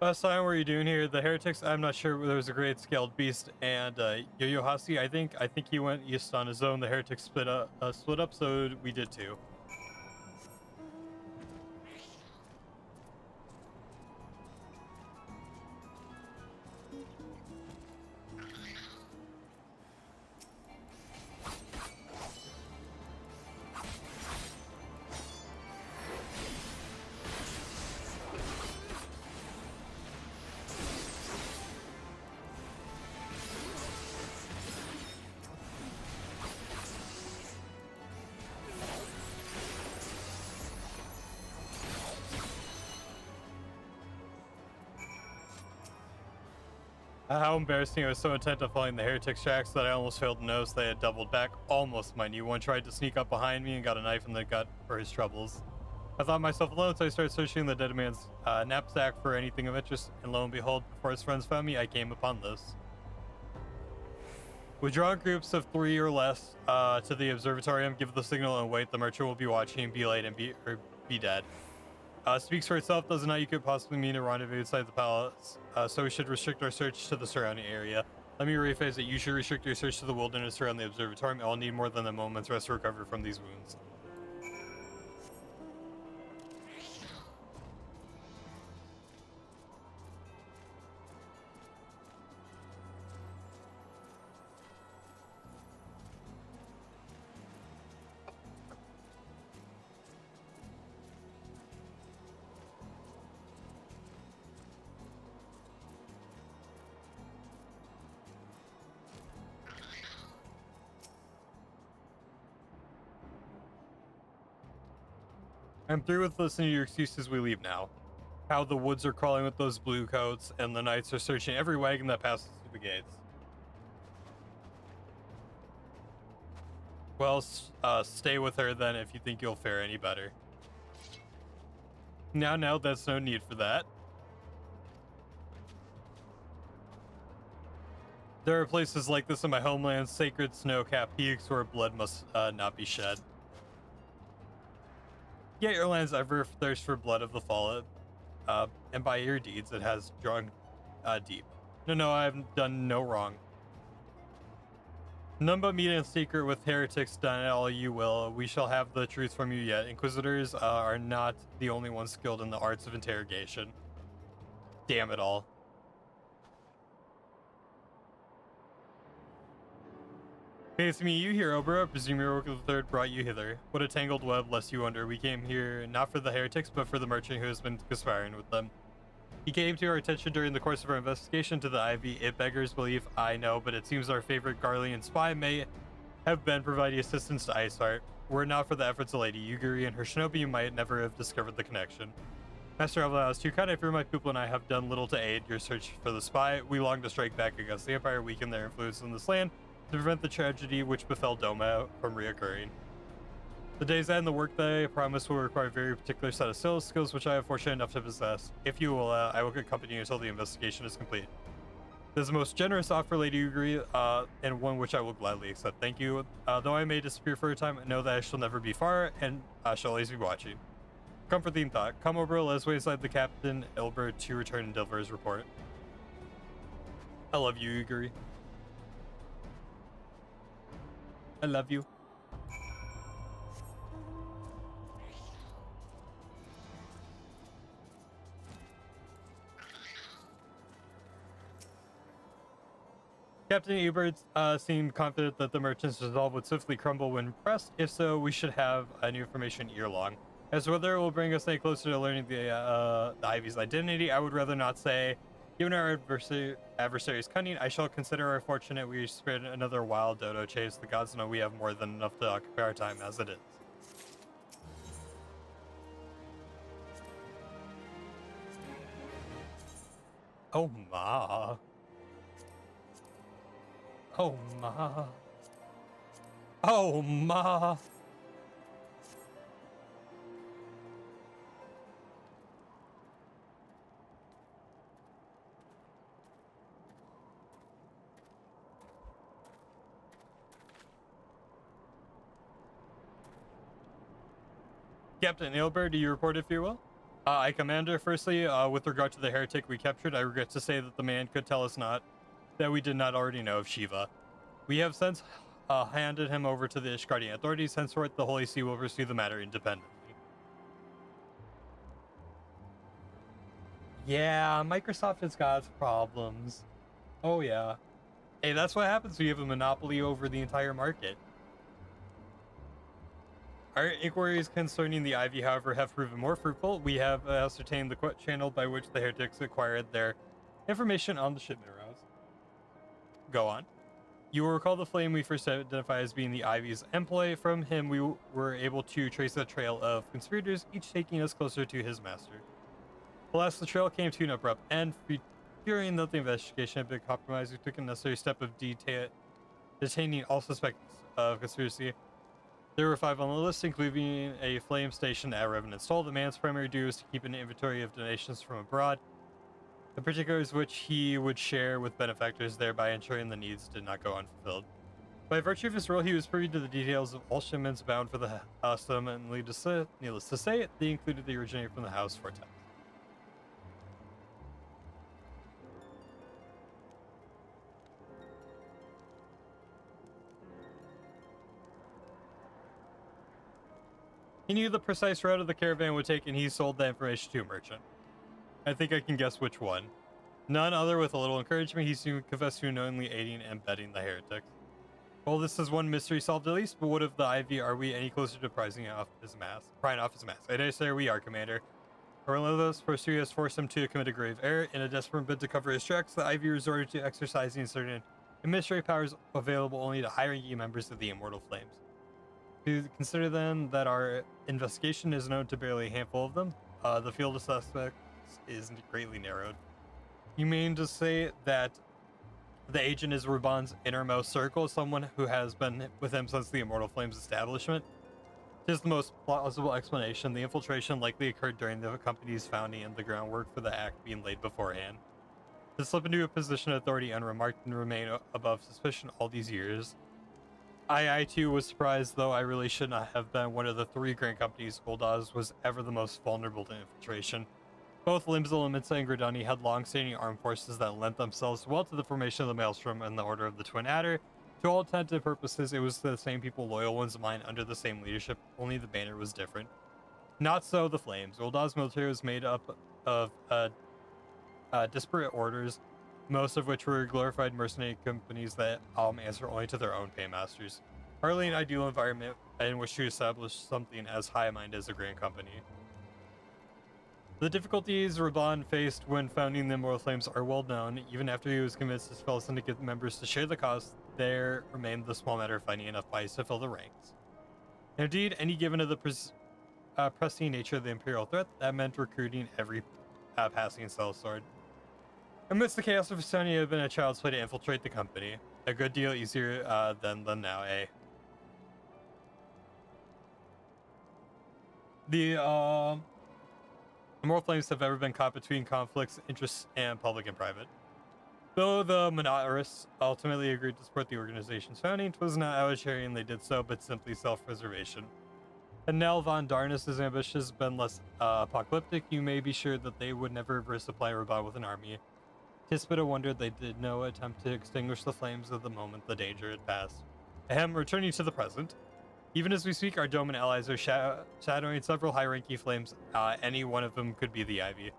Last time, what are you doing here? The heretics, I'm not sure. There was a great scaled beast, and Yo-Yo-Hasi, I think he went east on his own. The heretics split up, so we did too. How embarrassing. I was so intent on following the heretics' tracks that I almost failed to notice they had doubled back. Almost, my new one tried to sneak up behind me and got a knife in the gut for his troubles. I thought myself alone, so I started searching the dead man's knapsack for anything of interest, and lo and behold, before his friends found me, I came upon this. Withdraw groups of 3 or less to the observatorium, give the signal and wait. The merchant will be watching, be late, and be dead. Speaks for itself, doesn't know you could possibly mean a rendezvous inside the palace, so we should restrict our search to the surrounding area. Let me rephrase it, you should restrict your search to the wilderness around the observatorium. I'll need more than a moment's rest to recover from these wounds. I'm through with listening to your excuses. We leave now. How the woods are crawling with those blue coats, and the knights are searching every wagon that passes through the gates. Well, stay with her then if you think you'll fare any better. Now, that's no need for that. There are places like this in my homeland, sacred snow-capped peaks where blood must not be shed. Yet your land's ever thirst for blood of the fallen, and by your deeds it has drawn deep. No, I have done no wrong. None but meet in secret with heretics done all you will. We shall have the truth from you yet. Inquisitors are not the only ones skilled in the arts of interrogation. Damn it all. Hey, it's me, you hero, bro. I presume your work of the third brought you hither. What a tangled web, lest you wonder. We came here not for the heretics, but for the merchant who has been conspiring with them. He came to our attention during the course of our investigation to the Ivy. It beggars belief, I know, but it seems our favorite Garlean spy may have been providing assistance to Iceheart. Were it not for the efforts of Lady Yugiri and her shinobi, you might never have discovered the connection. Master Evelyn, too kind of fear my people and I have done little to aid your search for the spy. We long to strike back against the Empire, weaken their influence in this land, to prevent the tragedy which befell Doma from reoccurring. The days and the work that I promise will require a very particular set of skills which I am fortunate enough to possess. If you will, I will accompany you until the investigation is complete. This is the most generous offer, Lady Ugri, and one which I will gladly accept. Thank you. Though I may disappear for a time, know that I shall never be far, and I shall always be watching. Comforting thought. Come over, let's wait inside the Captain Ilbert to return and deliver his report. I love you, Ugri. I love you. Captain Ebert seemed confident that the merchant's resolve would swiftly crumble when pressed. If so, we should have new information year long. As to whether it will bring us any closer to learning the Ivy's identity, I would rather not say. Given our adversary's cunning, I shall consider our fortunate we spared another wild dodo chase. The gods know we have more than enough to occupy our time as it is. Oh ma. Oh ma. Oh ma. Captain Ailbert, do you report if you will? Aye, Commander. Firstly, with regard to the heretic we captured, I regret to say that the man could tell us not that we did not already know of Shiva. We have since handed him over to the Ishgardian authorities. Henceforth, the Holy See will pursue the matter independently. Yeah, Microsoft has got its problems. Oh yeah. Hey, that's what happens when you have a monopoly over the entire market. Our inquiries concerning the Ivy, however, have proven more fruitful. We have ascertained the channel by which the heretics acquired their information on the shipment routes. Go on. You will recall the flame we first identified as being the Ivy's employee. From him, we were able to trace a trail of conspirators, each taking us closer to his master. Alas, the trail came to an abrupt end. Fearing that the investigation had been compromised, we took a necessary step of detaining all suspects of conspiracy. There were 5 on the list, including a flame station at Revenant Stall. The man's primary duty was to keep an inventory of donations from abroad, the particulars which he would share with benefactors, thereby ensuring the needs did not go unfulfilled. By virtue of his role, he was privy to the details of all shipments bound for the custom, and needless to say, they included the originator from the house Fortex. He knew the precise route of the caravan would take, and he sold that information to a merchant. I think I can guess which one. None other. With a little encouragement, he soon confessed to knowingly aiding and abetting the heretics. Well, this is one mystery solved at least, but what of the Ivy? Are we any closer to prying off his mask? I dare say we are, Commander. A relentless pursuit has forced him to commit a grave error. In a desperate bid to cover his tracks, the Ivy resorted to exercising certain administrative powers available only to high-ranking members of the Immortal Flames. To consider then that our investigation is known to barely a handful of them, the field of suspects is greatly narrowed. You mean to say that the agent is Ruban's innermost circle, someone who has been with him since the Immortal Flames establishment? Tis the most plausible explanation. The infiltration likely occurred during the company's founding and the groundwork for the act being laid beforehand. To slip into a position of authority unremarked and remain above suspicion all these years. I too was surprised, though I really should not have been. One of the 3 grand companies, Goldaz was ever the most vulnerable to infiltration. Both Limsel and Mitsa and Gridani had long-standing armed forces that lent themselves well to the formation of the Maelstrom and the Order of the Twin Adder. To all intents and purposes, it was the same people, loyal ones of mine, under the same leadership, only the banner was different. Not so the Flames. Goldaz military was made up of disparate orders, most of which were glorified mercenary companies that answer only to their own paymasters. Hardly an ideal environment in which to establish something as high-minded as a grand company. The difficulties Raban faced when founding the Immortal Flames are well known. Even after he was convinced his fellow syndicate members to share the cost, there remained the small matter of finding enough bodies to fill the ranks. Indeed, any given of the pressing nature of the Imperial threat, that meant recruiting every passing sellsword. Amidst the chaos of Estonia, it had been a child's play to infiltrate the company. A good deal easier than now, eh? The more flames have ever been caught between conflicts, interests, and public and private. Though the monarchists ultimately agreed to support the organization's founding, it was not out of charity they did so, but simply self-preservation. Had Nell von Darnus' ambitions been less apocalyptic, you may be sure that they would never reverse supply Rabat with an army. Tis but a wonder they did no attempt to extinguish the flames of the moment the danger had passed. Ahem, returning to the present. Even as we speak, our dome and allies are shadowing several high-ranking flames. Any one of them could be the Ivy.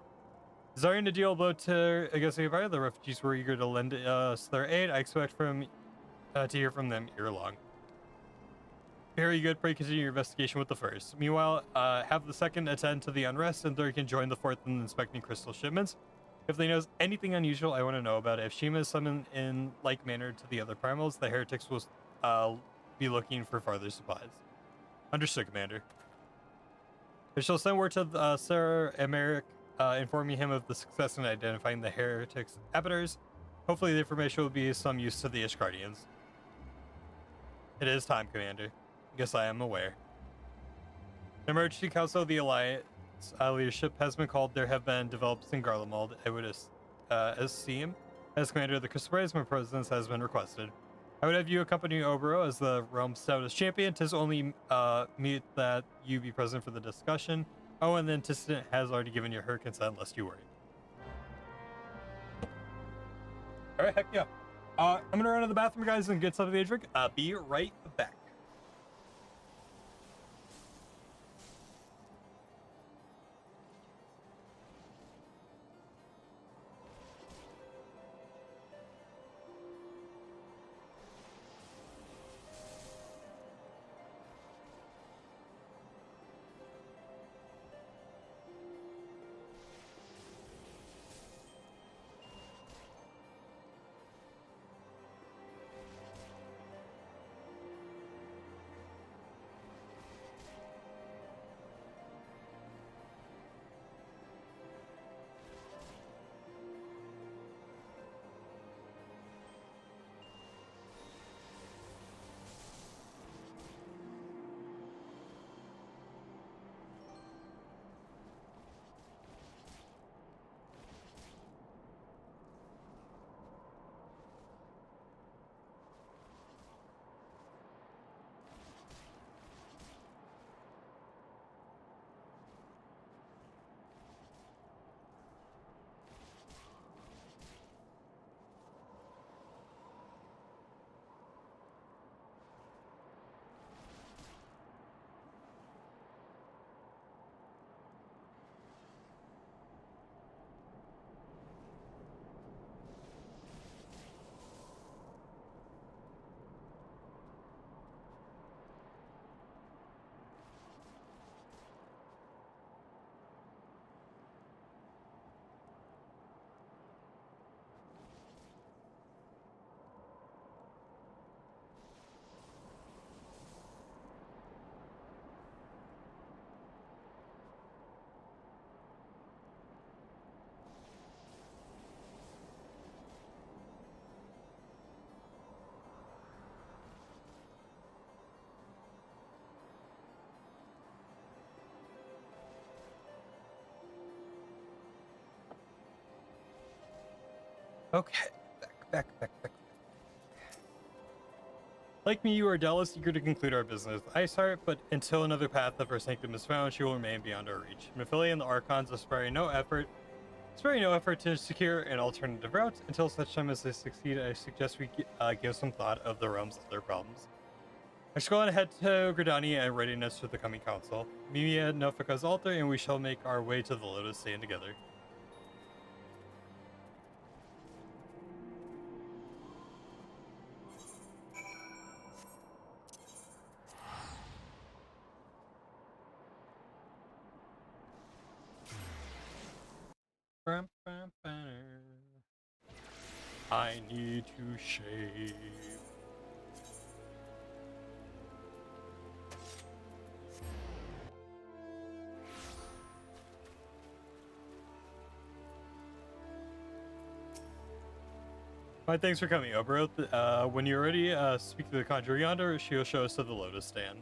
Desiring to deal a blow to against the Empire, the refugees were eager to lend us their aid. I expect to hear from them ere long. Very good. Pray continue your investigation with the first. Meanwhile, have the second attend to the unrest, and third can join the fourth in inspecting crystal shipments. If they notice anything unusual, I want to know about it. If Shima is summoned in like manner to the other primals, the heretics will be looking for farther supplies. Understood, Commander. I shall send word to Sir Emeric, informing him of the success in identifying the heretics' abettors. Hopefully the information will be of some use to the Ishkardians. It is time, Commander. Guess I am aware. The Emergency Council of the Alliance leadership has been called. There have been developments in Garlemald. I would esteem, as Commander of the Crystal Rays, my presence has been requested. I would have you accompany Obero as the realm's stoutest champion. 'Tis only meet that you be present for the discussion. Oh, and the antecedent has already given you her consent, lest you worry. Alright, heck yeah. I'm gonna run to the bathroom, guys, and get something to drink. Be right back. Okay, back. Like me, you are doubtless eager to conclude our business with Iceheart, but until another path of her sanctum is found, she will remain beyond our reach. Mephilia and the Archons are sparing no effort to secure an alternative route. Until such time as they succeed, I suggest we give some thought of the realm's other problems. I shall go on ahead to Gridania and readiness for the coming council. Meet me at Nofika's altar, and we shall make our way to the Lotus Stand together. I need to shave. Alright, thanks for coming, Obro. When you're ready, speak to the conjurer yonder. She'll show us to the Lotus Stand.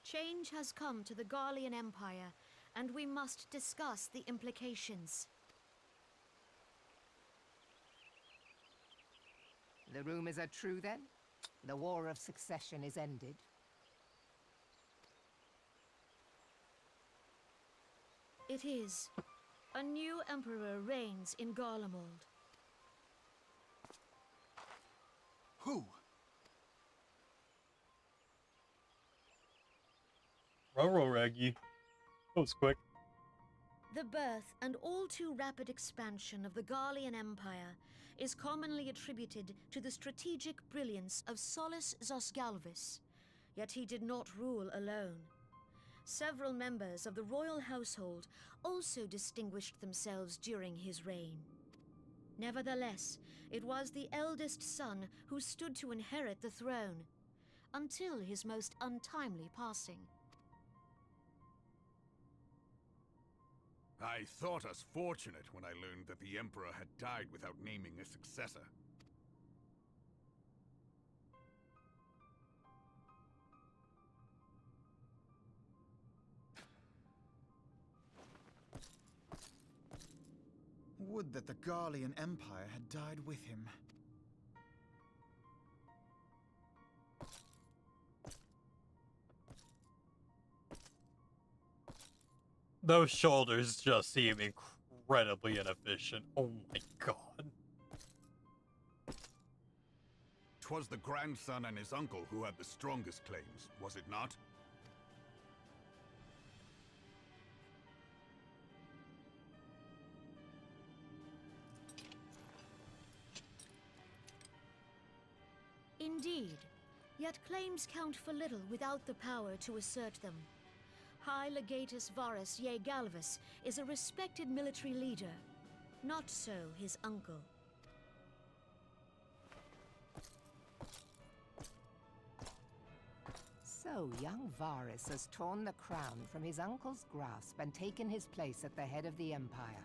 Change has come to the Garlean Empire, and we must discuss the implications. The rumors are true, then? The War of Succession is ended? It is. A new emperor reigns in Garlemald. Who? Ruh-roh, Reggie. That was quick. The birth and all too rapid expansion of the Garlean Empire is commonly attributed to the strategic brilliance of Solus Zosgalvis, yet he did not rule alone. Several members of the royal household also distinguished themselves during his reign. Nevertheless, it was the eldest son who stood to inherit the throne, until his most untimely passing. I thought us fortunate when I learned that the Emperor had died without naming a successor. Would that the Garlean Empire had died with him. Those shoulders just seem incredibly inefficient. Oh my god. 'Twas the grandson and his uncle who had the strongest claims, was it not? Indeed, yet claims count for little without the power to assert them. High Legatus Varus Ye Galvus is a respected military leader. Not so his uncle. So, young Varus has torn the crown from his uncle's grasp and taken his place at the head of the Empire.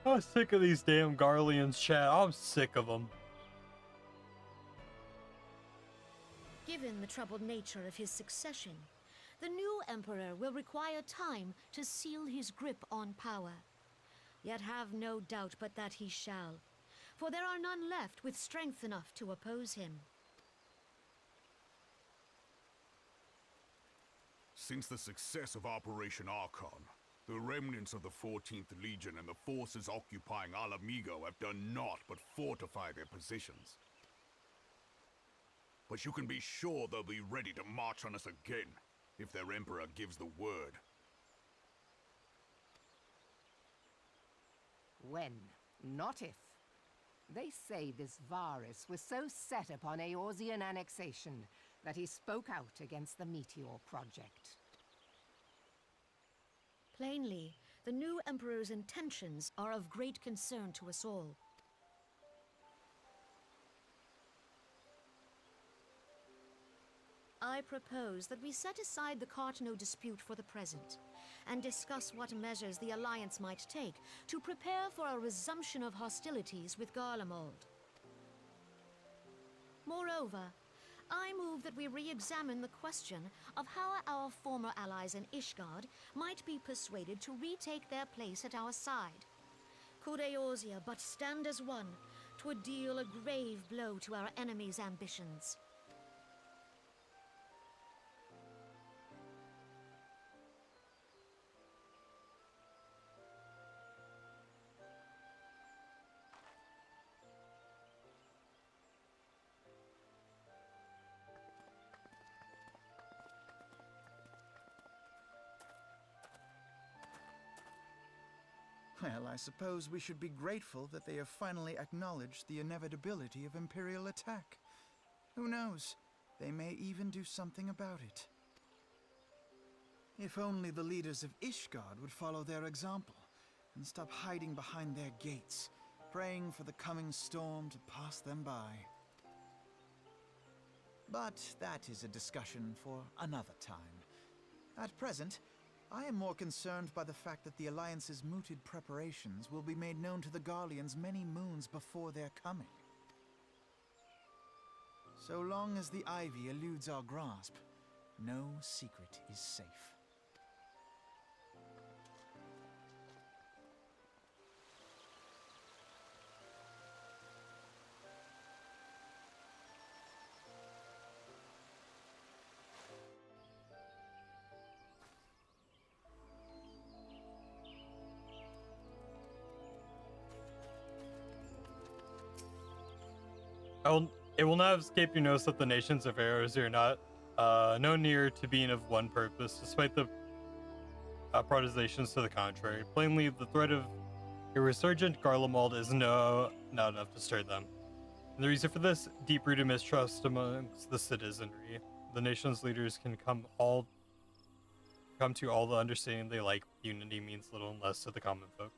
I'm sick of these damn Garleans, chat. I'm sick of them. Given the troubled nature of his succession, the new emperor will require time to seal his grip on power. Yet have no doubt but that he shall, for there are none left with strength enough to oppose him. Since the success of Operation Archon, the remnants of the 14th Legion and the forces occupying Alamigo have done naught but fortify their positions. But you can be sure they'll be ready to march on us again, if their Emperor gives the word. When, not if. They say this Varus was so set upon Eorzean annexation that he spoke out against the Meteor Project. Plainly, the new emperor's intentions are of great concern to us all. I propose that we set aside the Cartano dispute for the present, and discuss what measures the Alliance might take to prepare for a resumption of hostilities with Garlemald. Moreover, I move that we re-examine the question of how our former allies in Ishgard might be persuaded to retake their place at our side. Could Eorzea but stand as one, 'twould deal a grave blow to our enemies' ambitions. Well, I suppose we should be grateful that they have finally acknowledged the inevitability of Imperial attack. Who knows? They may even do something about it. If only the leaders of Ishgard would follow their example and stop hiding behind their gates, praying for the coming storm to pass them by. But that is a discussion for another time. At present, I am more concerned by the fact that the Alliance's mooted preparations will be made known to the Garleans many moons before their coming. So long as the Ivy eludes our grasp, no secret is safe. It will not escape your notice that the nations of Eorzea are not no nearer to being of one purpose, despite the protestations to the contrary. Plainly, the threat of a resurgent Garlemald is not enough to stir them. And the reason for this, deep-rooted mistrust amongst the citizenry. The nation's leaders can come to all the understanding they like. Unity means little unless to the common folk.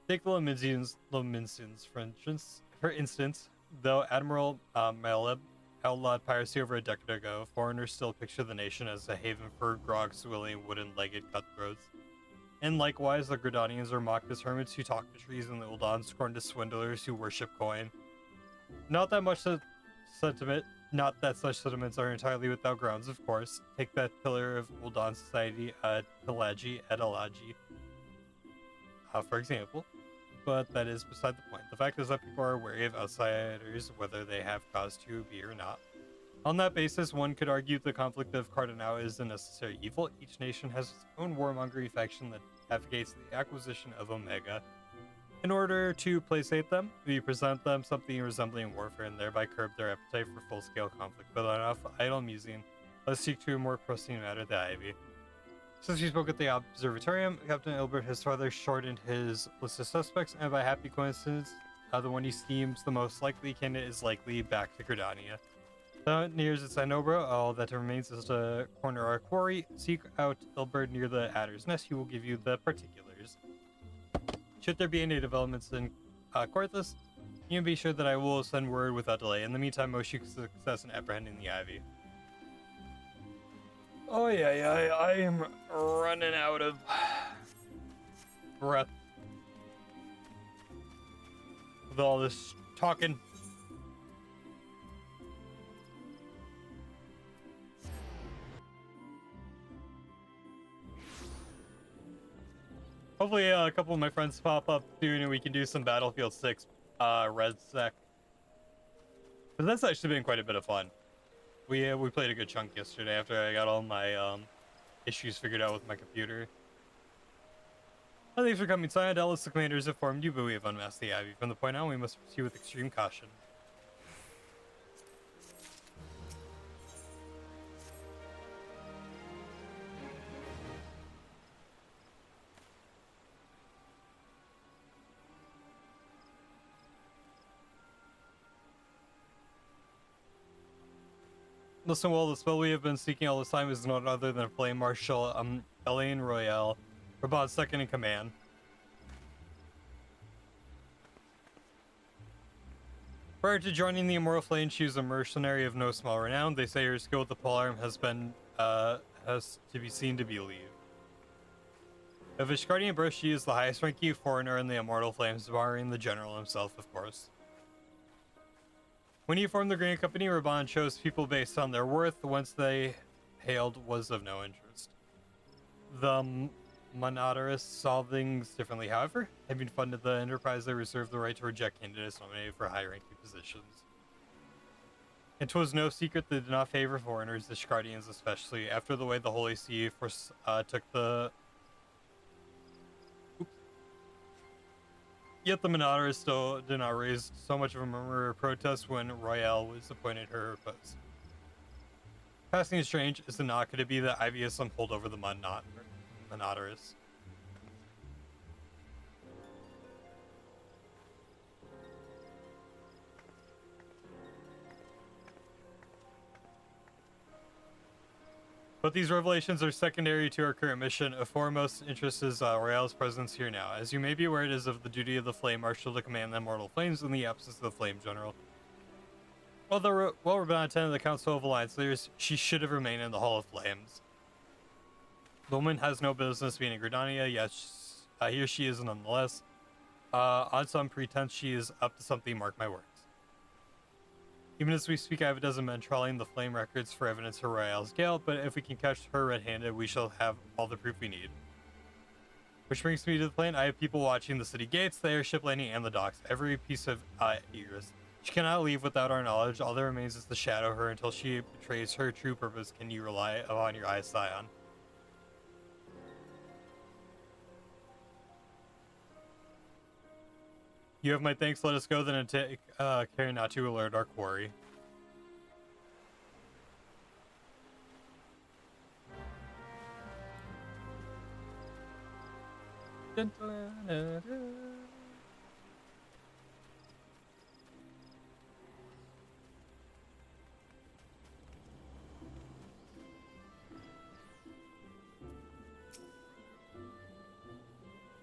Take the Lominsians, for instance. Though Admiral Maleb outlawed piracy over a decade ago, foreigners still picture the nation as a haven for grog-swilling, wooden-legged cutthroats. And likewise, the Gridanians are mocked as hermits who talk to trees, and the Uldan scorned as swindlers who worship coin. Not that such sentiments are entirely without grounds, of course. Take that pillar of Uldan society, Talaji Edalaji, for example. But that is beside the point. The fact is that people are wary of outsiders, whether they have cause to be or not. On that basis, one could argue the conflict of Cardanau is a necessary evil. Each nation has its own warmongering faction that advocates the acquisition of Omega. In order to placate them, we present them something resembling warfare and thereby curb their appetite for full-scale conflict. But enough idle musing. Let's seek to a more pressing matter, the Ivy. Since we spoke at the observatorium, Captain Ilbert has further shortened his list of suspects, and by happy coincidence, the one he deems the most likely candidate is likely back to Gridania. Though it nears its end, Obro, all that remains is to corner our quarry. Seek out Ilbert near the Adder's Nest. He will give you the particulars. Should there be any developments in Corthus, you can be sure that I will send word without delay. In the meantime, most success in apprehending the Ivy. Oh yeah, I am running out of breath with all this talking. Hopefully a couple of my friends pop up soon and we can do some Battlefield 6 red sec. But that's actually been quite a bit of fun. We played a good chunk yesterday after I got all my issues figured out with my computer. Thanks for coming, Silent Ellis. The commanders informed you, but we have unmasked the Ivy. From the point on, we must proceed with extreme caution. Listen well, the spell we have been seeking all this time is none other than Flame Marshal Elaine Royale, Raban's second in command. Prior to joining the Immortal Flame, she was a mercenary of no small renown. They say her skill with the polearm has to be seen to believe. Of Ishgardian birth, she is the highest ranking foreigner in the Immortal Flames, barring the general himself, of course. When he formed the Grand Company, Raban chose people based on their worth. Whence they hailed was of no interest. The Monodorous saw things differently, however. Having funded the enterprise, they reserved the right to reject candidates nominated for high-ranking positions. And 'twas no secret they did not favor foreigners, the Ishgardians especially, after the way the Holy See took the... Yet the Monodorous still did not raise so much of a murmur or protest when Royale was appointed her post. Passing strange, is it not going to be that Ivy has some hold over the Monodorous? But these revelations are secondary to our current mission. Of foremost interest is Royale's presence here now. As you may be aware, it is of the duty of the Flame Marshal to command the Immortal Flames in the absence of the Flame General. Well-renowned attendant of the Council of Alliance Leaders, she should have remained in the Hall of Flames. The woman has no business being in Gridania, yet here she is nonetheless. On some pretense, she is up to something, mark my words. Even as we speak, I have a dozen men trawling the flame records for evidence of Royale's guilt, but if we can catch her red-handed, we shall have all the proof we need. Which brings me to the plane. I have people watching the city gates, the airship landing, and the docks. Every piece of ears. She cannot leave without our knowledge. All that remains is to shadow her until she betrays her true purpose. Can you rely upon your eyes, Scion? You have my thanks. Let us go then and take care not to alert our quarry.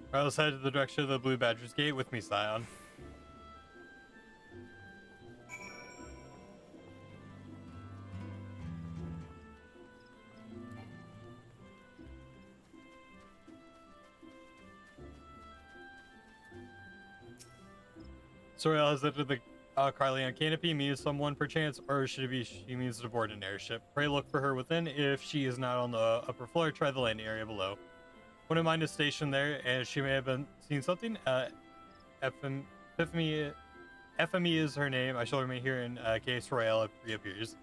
Alright, let's head to the direction of the Blue Badger's Gate with me, Scion. Soriel has entered the Carleon canopy, means someone perchance, or should it be she means to board an airship? Pray look for her within. If she is not on the upper floor, try the landing area below. Wouldn't mind a station there, and she may have been seen something. FME is her name. I shall remain here in case Royale reappears.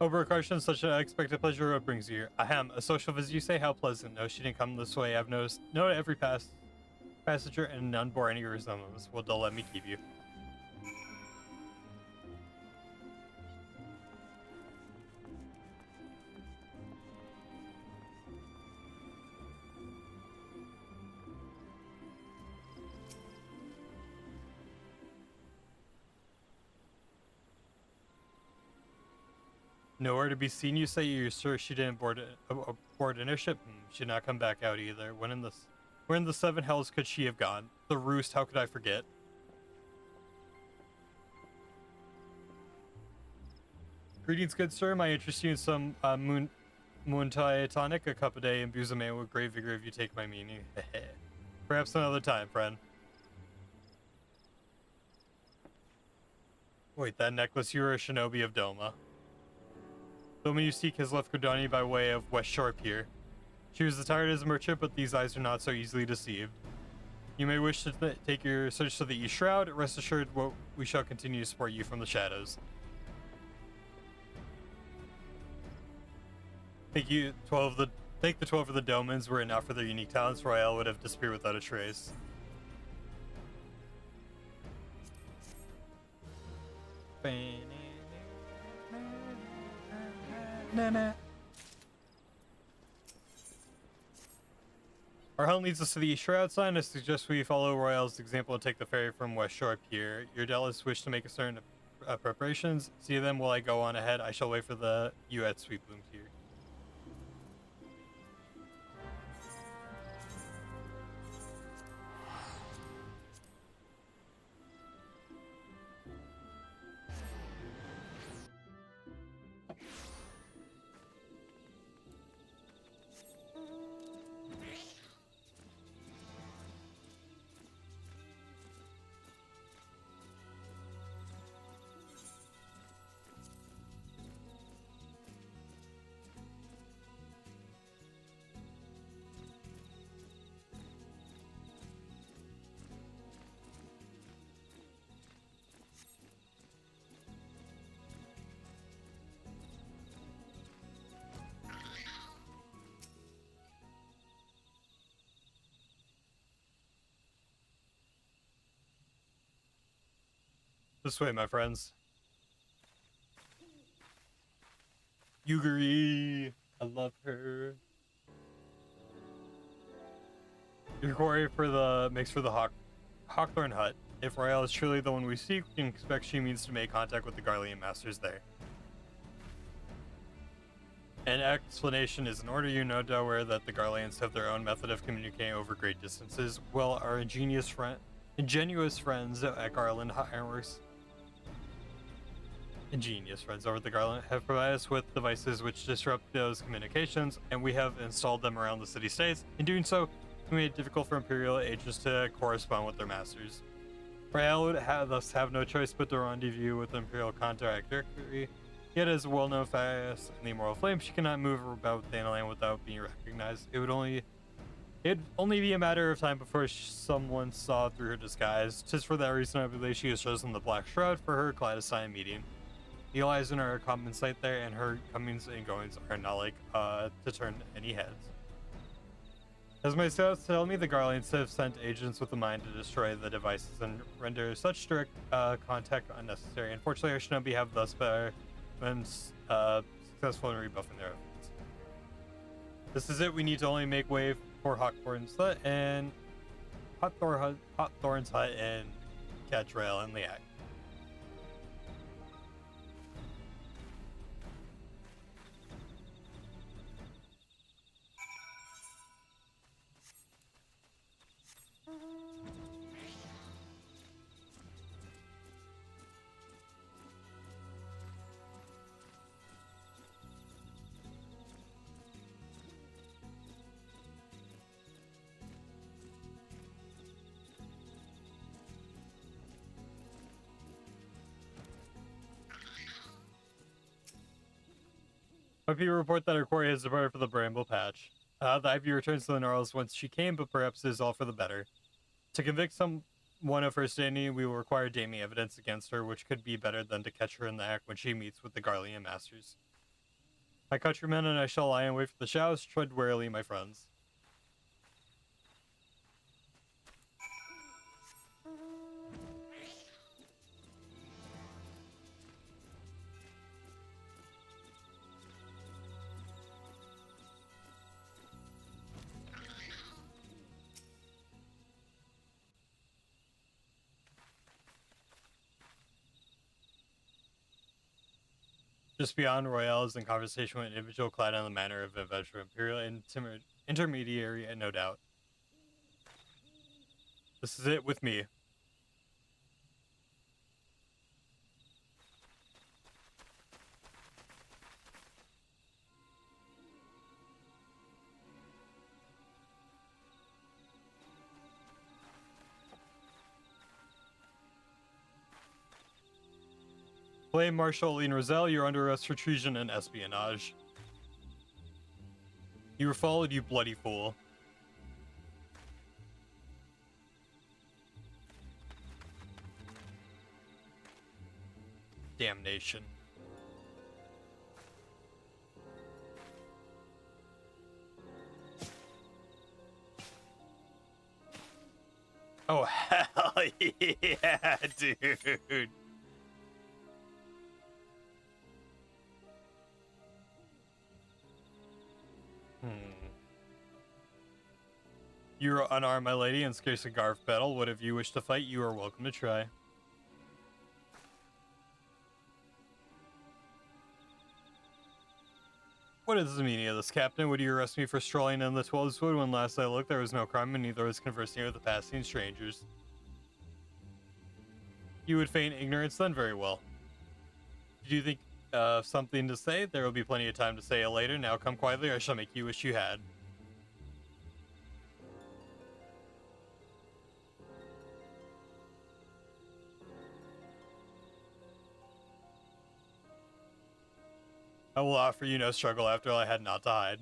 Over a question, such an unexpected pleasure what brings you here. Ahem, a social visit, you say? How pleasant. No, she didn't come this way. I've noticed every passenger and none bore any resemblance. Well, don't let me keep you. Nowhere to be seen, you say? You're sure she didn't board an airship? She did not come back out either. Where in the seven hells could she have gone? The Roost, how could I forget? Greetings, good sir. May I interest you in some Muay tonic, a cup a day, imbues a man with great vigor if you take my meaning. Perhaps another time, friend. Wait, that necklace, you're a shinobi of Doma. The woman you seek has left Gridania by way of West Shore Pier. She was attired as a merchant, but these eyes are not so easily deceived. You may wish to take your search to the East Shroud. Rest assured, we shall continue to support you from the shadows. Thank the 12 of the Domans. Were it not for their unique talents, Royale would have disappeared without a trace. Our hunt leads us to the East Shroud sign. I suggest we follow Royale's example and take the ferry from West Shore Pier. Your Dallas wish to make a certain preparations. See them while I go on ahead. I shall wait for you at Sweet Bloom Pier. This way, my friends. Yuguri, I love her. Your quarry makes for the Hawthorne Hut. If Royale is truly the one we seek, we can expect she means to make contact with the Garlean Masters there. An explanation is in order. You no doubt aware that the Garleans have their own method of communicating over great distances. Well, our ingenuous friends at Garland Ironworks, ingenious friends over the Garland, have provided us with devices which disrupt those communications, and we have installed them around the city-states. In doing so, we made it difficult for Imperial agents to correspond with their masters. Royale would thus have no choice but to rendezvous with the Imperial contact directory. Yet, as a well-known fast in the Immortal Flame, she cannot move about Thanalan without being recognized. It'd only be a matter of time before someone saw through her disguise. Just for that reason, I believe she has chosen the Black Shroud for her clandestine meeting. The allies in our common sight there, and her comings and goings are not like to turn any heads. As my scouts tell me, the Garleans have sent agents with the mind to destroy the devices and render such strict contact unnecessary. Unfortunately, our shinobi have thus better been successful in rebuffing their efforts. This is it. We need to only make way for Hawthorne's Hut and Hawthorne's Hut and catch Rail in the act. My people report that her quarry has departed for the Bramble Patch. The Ivy returns to the Gnarls whence she came, but perhaps it is all for the better. To convict someone of her standing, we will require damning evidence against her, which could be better than to catch her in the act when she meets with the Garlean Masters. My countrymen and I shall lie in wait for the showers. Tread warily, my friends. Just beyond, Royale is in conversation with an individual clad in the manner of a veteran Imperial intermediary, and no doubt. This is it with me. Flame Marshal Aline Roselle, you're under arrest for treason and espionage. You were followed, you bloody fool. Damnation. Oh, hell yeah, dude. You are unarmed, my lady, and scarce a Garf battle. What if you wish to fight, you are welcome to try. What is the meaning of this, Captain? Would you arrest me for strolling in the Twelves Wood when last I looked there was no crime and neither was conversing with the passing strangers? You would feign ignorance then? Very well. Do you think of something to say? There will be plenty of time to say it later. Now come quietly, or I shall make you wish you had. I will offer you no struggle after I had naught to hide.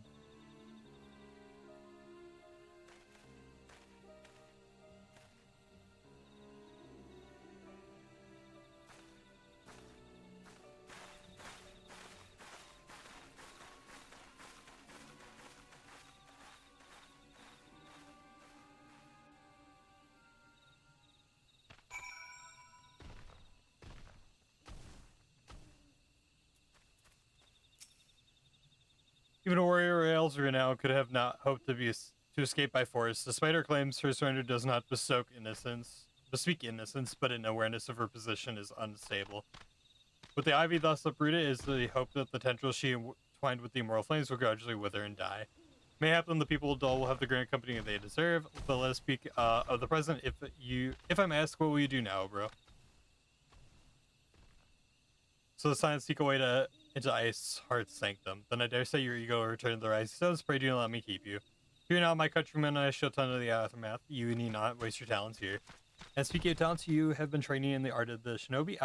Even a warrior Ailsra now could have not hoped to escape by force. Despite her claims, her surrender does not bestow innocence. To speak innocence, but in awareness of her position is unstable. With the ivy thus uprooted is the hope that the tendrils she entwined with the immoral flames will gradually wither and die. Mayhappen the people of Dole will have the grand company they deserve, but let us speak of the present. If I'm asked, what will you do now, bro? So the signs seek a way into Ice Heart's sanctum. Then I dare say your ego will return to the rising stones. Pray do not let me keep you. Fear not, my countrymen, I shall tend to the aftermath. You need not waste your talents here. And speaking of talents, you have been training in the art of the shinobi.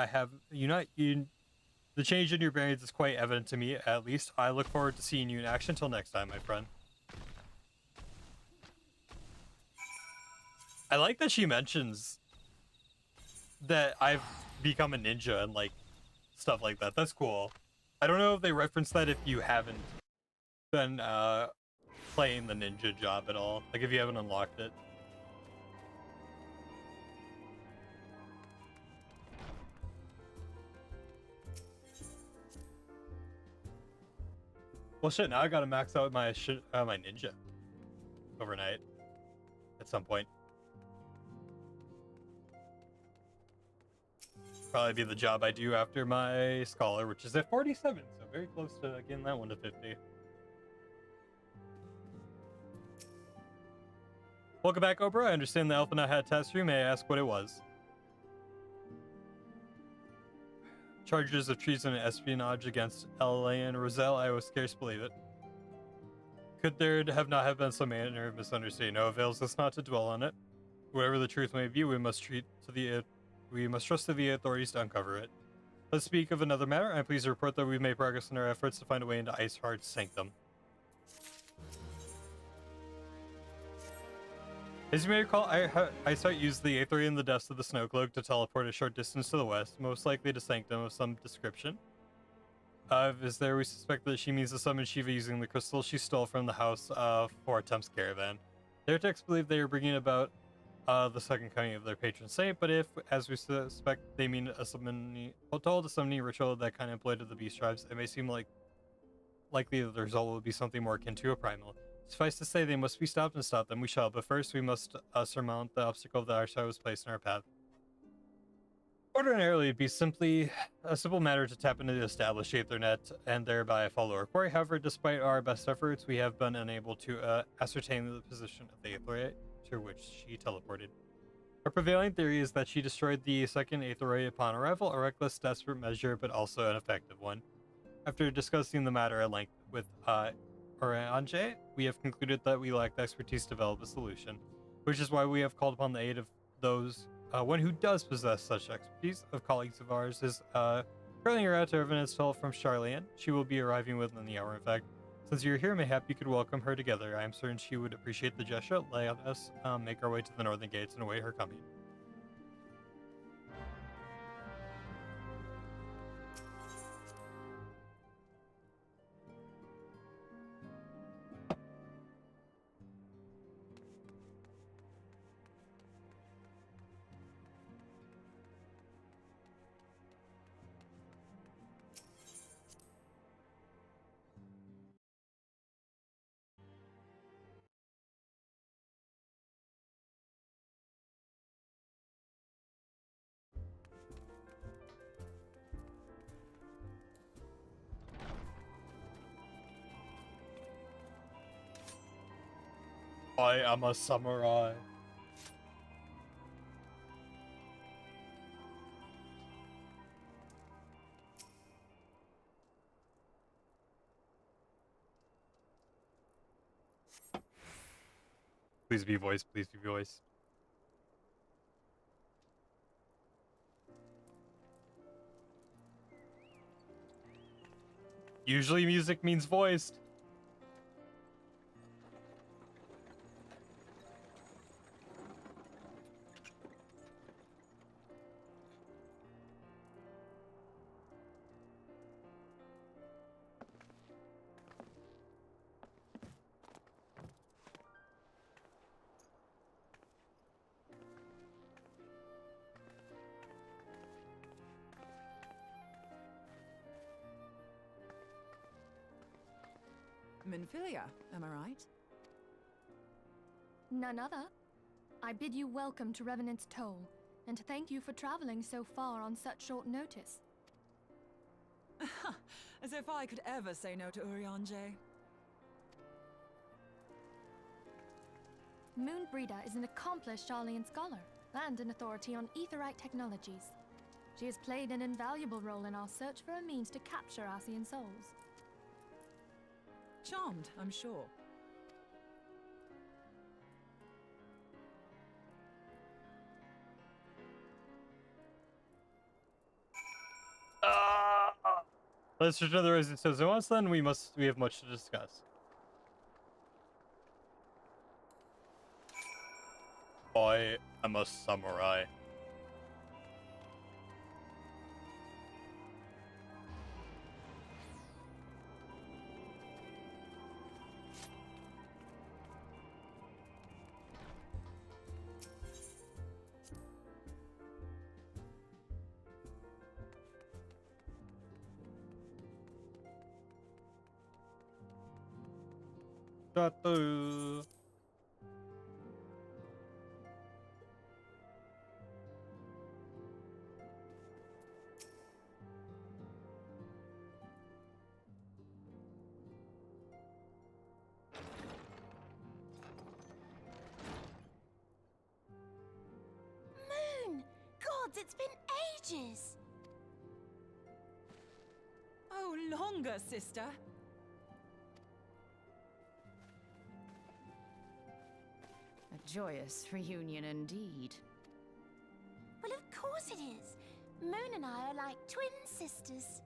The change in your bearings is quite evident to me, at least. I look forward to seeing you in action. Till next time, my friend. I like that she mentions that I've become a ninja and like stuff like that. That's cool. I don't know if they reference that if you haven't been playing the ninja job at all. Like if you haven't unlocked it. Well, shit. Now I gotta max out my my ninja overnight at some point. Probably be the job I do after my scholar, which is at 47, so very close to getting that one to 50. Welcome back, Oprah. I understand the Elfina had a test for you. May I ask what it was? Charges of treason and espionage against Elaine Roselle. I will scarce believe it. Could there have been some manner of misunderstanding? No avails us not to dwell on it. Whatever the truth may be, we must trust to the authorities to uncover it. Let's speak of another matter. I'm pleased to report that we've made progress in our efforts to find a way into Ice Heart's sanctum. As you may recall, Ice Heart used the Aether in the depths of the snow cloak to teleport a short distance to the west, most likely to sanctum of some description. Is there, we suspect that she means to summon Shiva using the crystal she stole from the house for Temp's caravan. Their texts believe they are bringing about the second coming of their patron saint, but if, as we suspect, they mean a summoning ritual that kind of employed of the beast tribes, it may seem likely that the result will be something more akin to a primal. Suffice to say, they must be stopped, and stop them we shall, but first we must surmount the obstacle that our side was placed in our path. Ordinarily, it'd be a simple matter to tap into the established Aethernet and thereby follow our quarry. However, despite our best efforts, we have been unable to ascertain the position of the Aetherite to which she teleported. Our prevailing theory is that she destroyed the second Aetherite upon arrival, a reckless, desperate measure, but also an effective one. After discussing the matter at length with Orange, we have concluded that we lack the expertise to develop a solution, which is why we have called upon the aid of one who does possess such expertise. Of colleagues of ours is currently you're out to evidence told from Charlene. She will be arriving within the hour. In fact, since you're here, mayhap you could welcome her together. I am certain she would appreciate the gesture. Let us make our way to the northern gates and await her coming. I am a samurai. Please be voice, please be voice. Usually music means voiced. Minfilia, am I right? None other. I bid you welcome to Revenant's Toll, and to thank you for traveling so far on such short notice. As if I could ever say no to Urianger. Moonbreeder is an accomplished Sharlayan scholar and an authority on aetherite technologies. She has played an invaluable role in our search for a means to capture Ascian souls. Charmed, I'm sure. Let's return to the Rising Stones. And once then, we have much to discuss. I am a samurai. Tattoo. Moon! Gods, it's been ages! Oh, longer, sister. A joyous reunion indeed. Well, of course it is. Moon and I are like twin sisters.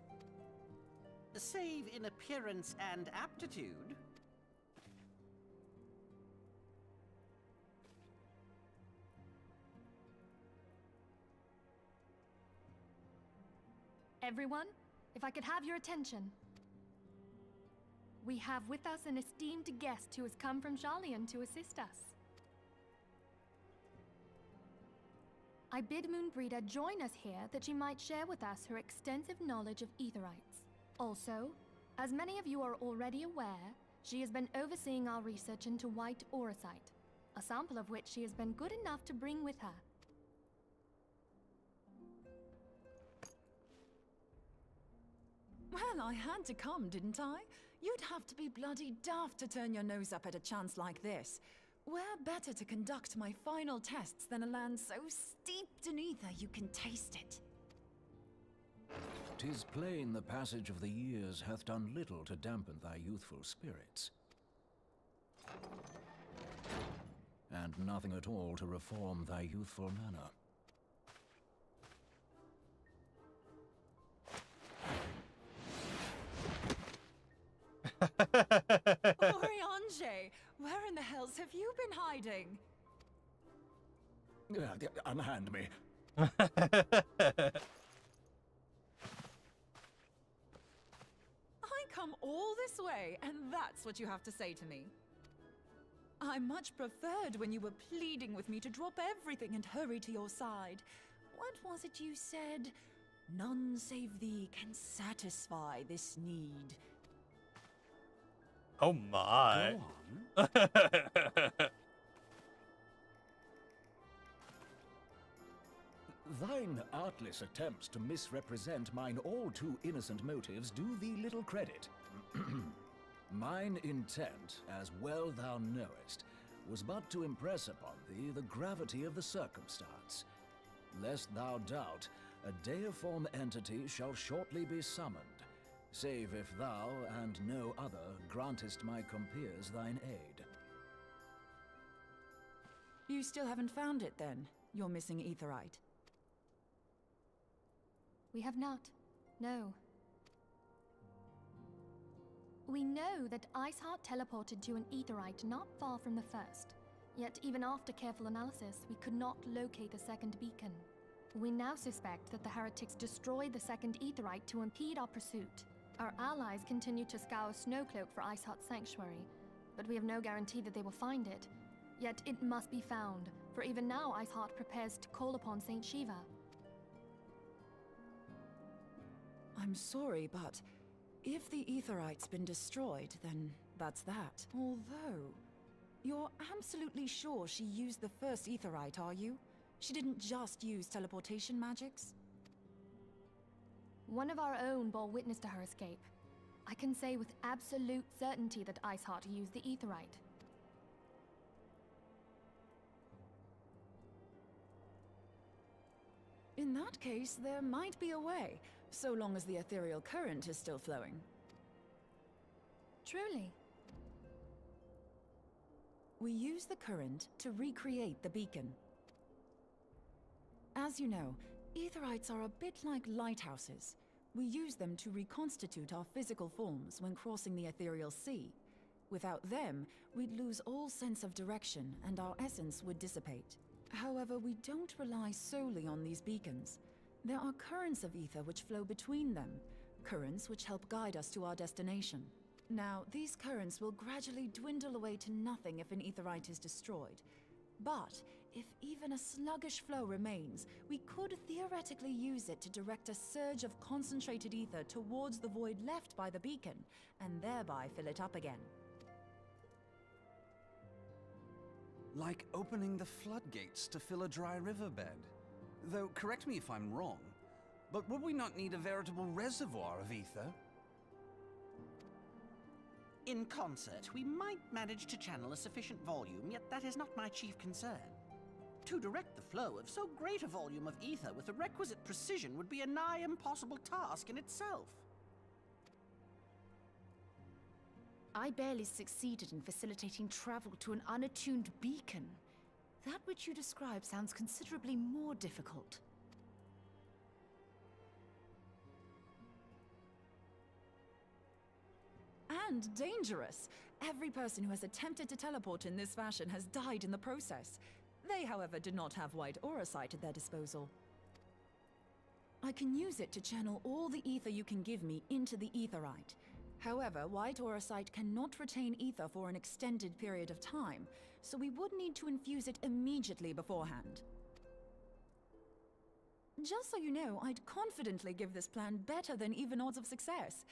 Save in appearance and aptitude. Everyone, if I could have your attention. We have with us an esteemed guest who has come from Sharlayan to assist us. I bid Moonbreeder join us here that she might share with us her extensive knowledge of aetherites. Also, as many of you are already aware, she has been overseeing our research into white auracite, a sample of which she has been good enough to bring with her. Well, I had to come, didn't I? You'd have to be bloody daft to turn your nose up at a chance like this. Where better to conduct my final tests than a land so steeped in ether you can taste it? 'Tis plain the passage of the years hath done little to dampen thy youthful spirits. And nothing at all to reform thy youthful manner. Urianger, where in the hells have you been hiding? Unhand me. I come all this way, and that's what you have to say to me. I much preferred when you were pleading with me to drop everything and hurry to your side. What was it you said? None save thee can satisfy this need. Oh my. Go on. Thine artless attempts to misrepresent mine all too innocent motives do thee little credit. Mine intent, as well thou knowest, was but to impress upon thee the gravity of the circumstance. Lest thou doubt, a deiform entity shall shortly be summoned, save if thou and no other grantest my compeers thine aid. You still haven't found it, then? Your missing aetherite? We have not. No. We know that Iceheart teleported to an aetherite not far from the first. Yet even after careful analysis, we could not locate the second beacon. We now suspect that the heretics destroyed the second aetherite to impede our pursuit. Our allies continue to scour Snowcloak for Iceheart's sanctuary, but we have no guarantee that they will find it. Yet it must be found, for even now Iceheart prepares to call upon Saint Shiva. I'm sorry, but if the aetherite's been destroyed, then that's that. Although, you're absolutely sure she used the first aetherite, are you? She didn't just use teleportation magics. One of our own bore witness to her escape. I can say with absolute certainty that Iceheart used the Aetheryte. In that case, there might be a way, so long as the ethereal current is still flowing. Truly. We use the current to recreate the beacon. As you know, Aetherites are a bit like lighthouses. We use them to reconstitute our physical forms when crossing the ethereal sea. Without them, we'd lose all sense of direction and our essence would dissipate. However, we don't rely solely on these beacons. There are currents of ether which flow between them, currents which help guide us to our destination. Now, these currents will gradually dwindle away to nothing if an Aetherite is destroyed. But if even a sluggish flow remains, we could theoretically use it to direct a surge of concentrated ether towards the void left by the beacon, and thereby fill it up again. Like opening the floodgates to fill a dry riverbed. Though, correct me if I'm wrong, but would we not need a veritable reservoir of ether? In concert, we might manage to channel a sufficient volume, yet that is not my chief concern. To direct the flow of so great a volume of ether with the requisite precision would be a nigh impossible task in itself. I barely succeeded in facilitating travel to an unattuned beacon. That which you describe sounds considerably more difficult. And dangerous. Every person who has attempted to teleport in this fashion has died in the process. They, however, did not have wide aura sight at their disposal. I can use it to channel all the ether you can give me into the Aetherite. However, White Aura Sight cannot retain ether for an extended period of time, so we would need to infuse it immediately beforehand. Just so you know, I'd confidently give this plan better than even odds of success.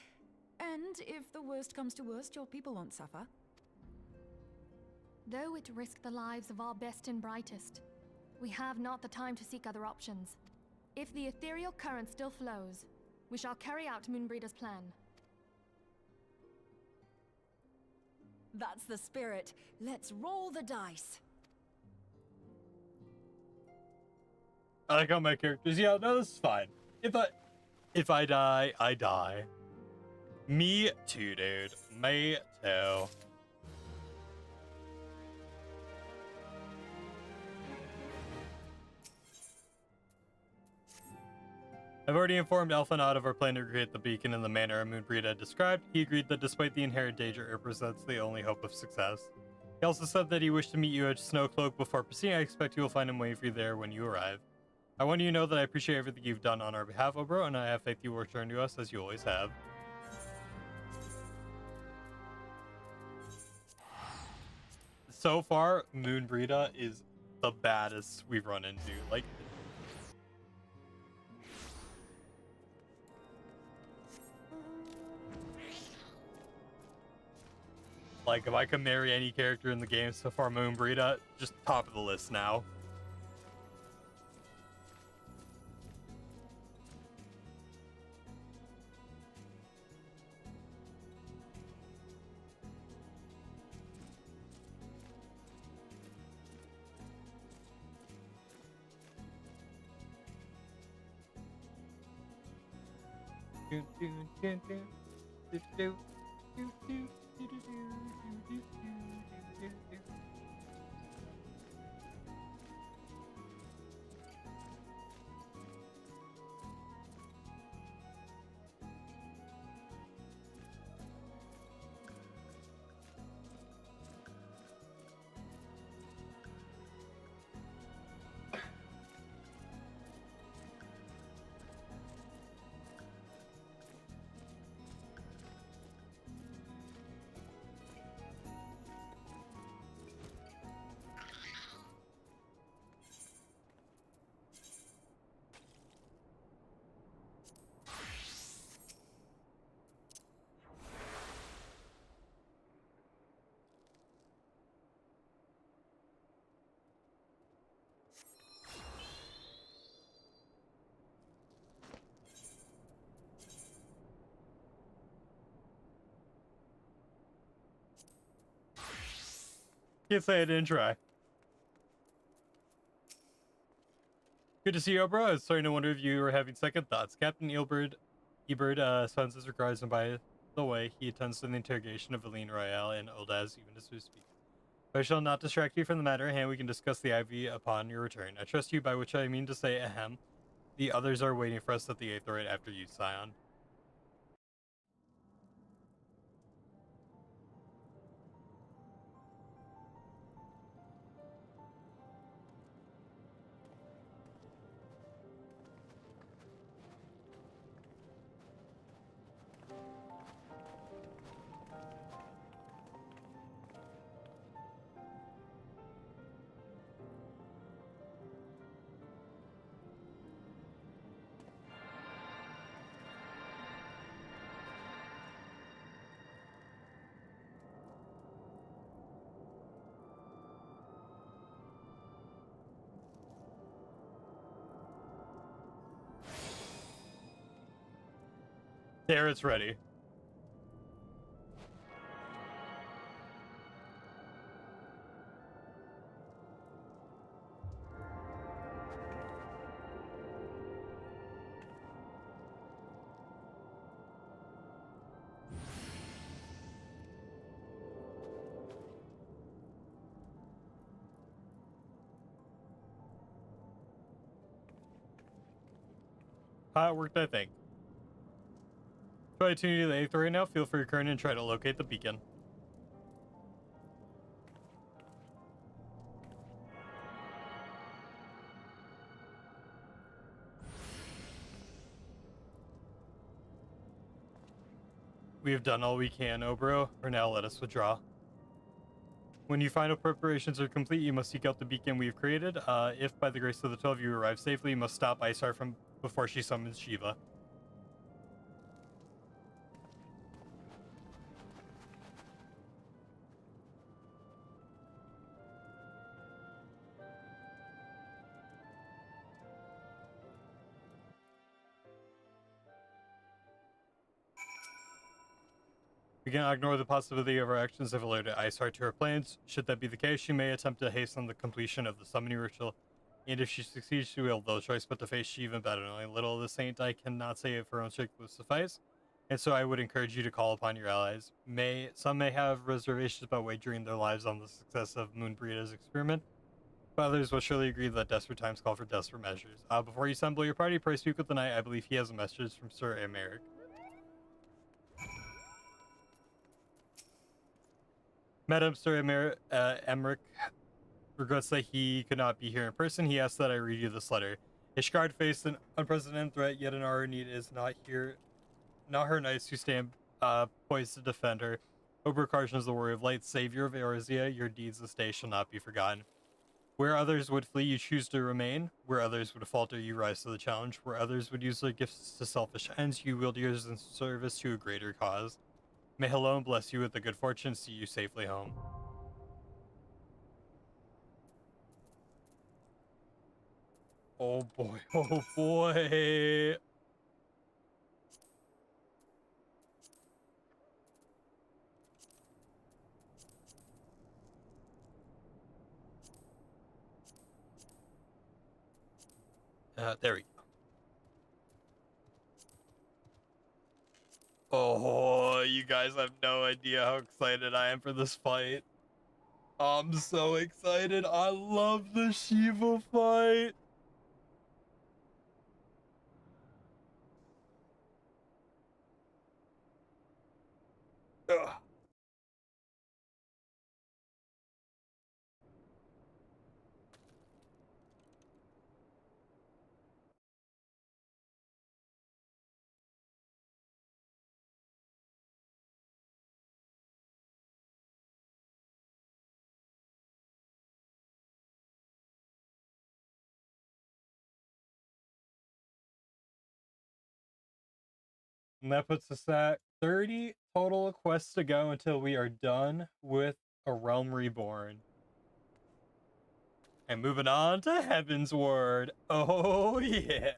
And if the worst comes to worst, your people won't suffer. Though it risked the lives of our best and brightest, we have not the time to seek other options. If the ethereal current still flows, we shall carry out Moonbreeder's plan. That's the spirit. Let's roll the dice. I like how my characters, yeah, no, this is fine. If I die, I die. Me too, dude. Me too. I've already informed Alphanot of our plan to create the beacon in the manner Moonbreed had described. He agreed that despite the inherent danger, it represents the only hope of success. He also said that he wished to meet you at Snowcloak before proceeding. I expect you will find him waiting for you there when you arrive. I want you to know that I appreciate everything you've done on our behalf, Obro, and I have faith you will return to us as you always have. So far, Moonbreeda is the baddest we've run into. Like, if I could marry any character in the game so far, Moonbreeda, just top of the list now. Can't say I didn't try. Good to see you, bro. I was starting to wonder if you were having second thoughts. Captain Ebert sends his regards, and by the way, he attends to the interrogation of Aline Royale and Oldaz even as we speak. I shall not distract you from the matter at hand. We can discuss the IV upon your return. I trust you, by which I mean to say, ahem. The others are waiting for us at the Aether right after you, Scion. There, it's ready. How it worked, I think. Try to tune to the Aether right now. Feel free to turn and try to locate the beacon. We have done all we can, Obro. For now, let us withdraw. When your final preparations are complete, you must seek out the beacon we have created. If, by the grace of the 12, you arrive safely, you must stop Isar from before she summons Shiva. We cannot ignore the possibility of our actions have alerted Isar to her plans. Should that be the case, she may attempt to hasten the completion of the summoning ritual, and if she succeeds, she will have no choice but to face Shiva and battle. Knowing little of the saint, I cannot say if her own strength will suffice, and so I would encourage you to call upon your allies. Some may have reservations about wagering their lives on the success of Moonbreeda's experiment, but others will surely agree that desperate times call for desperate measures. Before you assemble your party, pray speak with the knight. I believe he has a message from Sir Emeric. Madam, Sir Emeric regrets that he could not be here in person. He asks that I read you this letter. Ishgard faced an unprecedented threat, yet in our need is not her knights who stand poised to defend her. Oberkarshon is the warrior of light, savior of Eorzea. Your deeds this day shall not be forgotten. Where others would flee, you choose to remain. Where others would falter, you rise to the challenge. Where others would use their gifts to selfish ends, you wield yours in service to a greater cause. May Helone bless you with the good fortune to see you safely home. Oh boy, oh boy. There we go. Oh, you guys have no idea how excited I am for this fight. I'm so excited. I love the Shiva fight. Ugh. And that puts us at 30 total quests to go until we are done with A Realm Reborn. And moving on to Heavenward. Oh, yeah.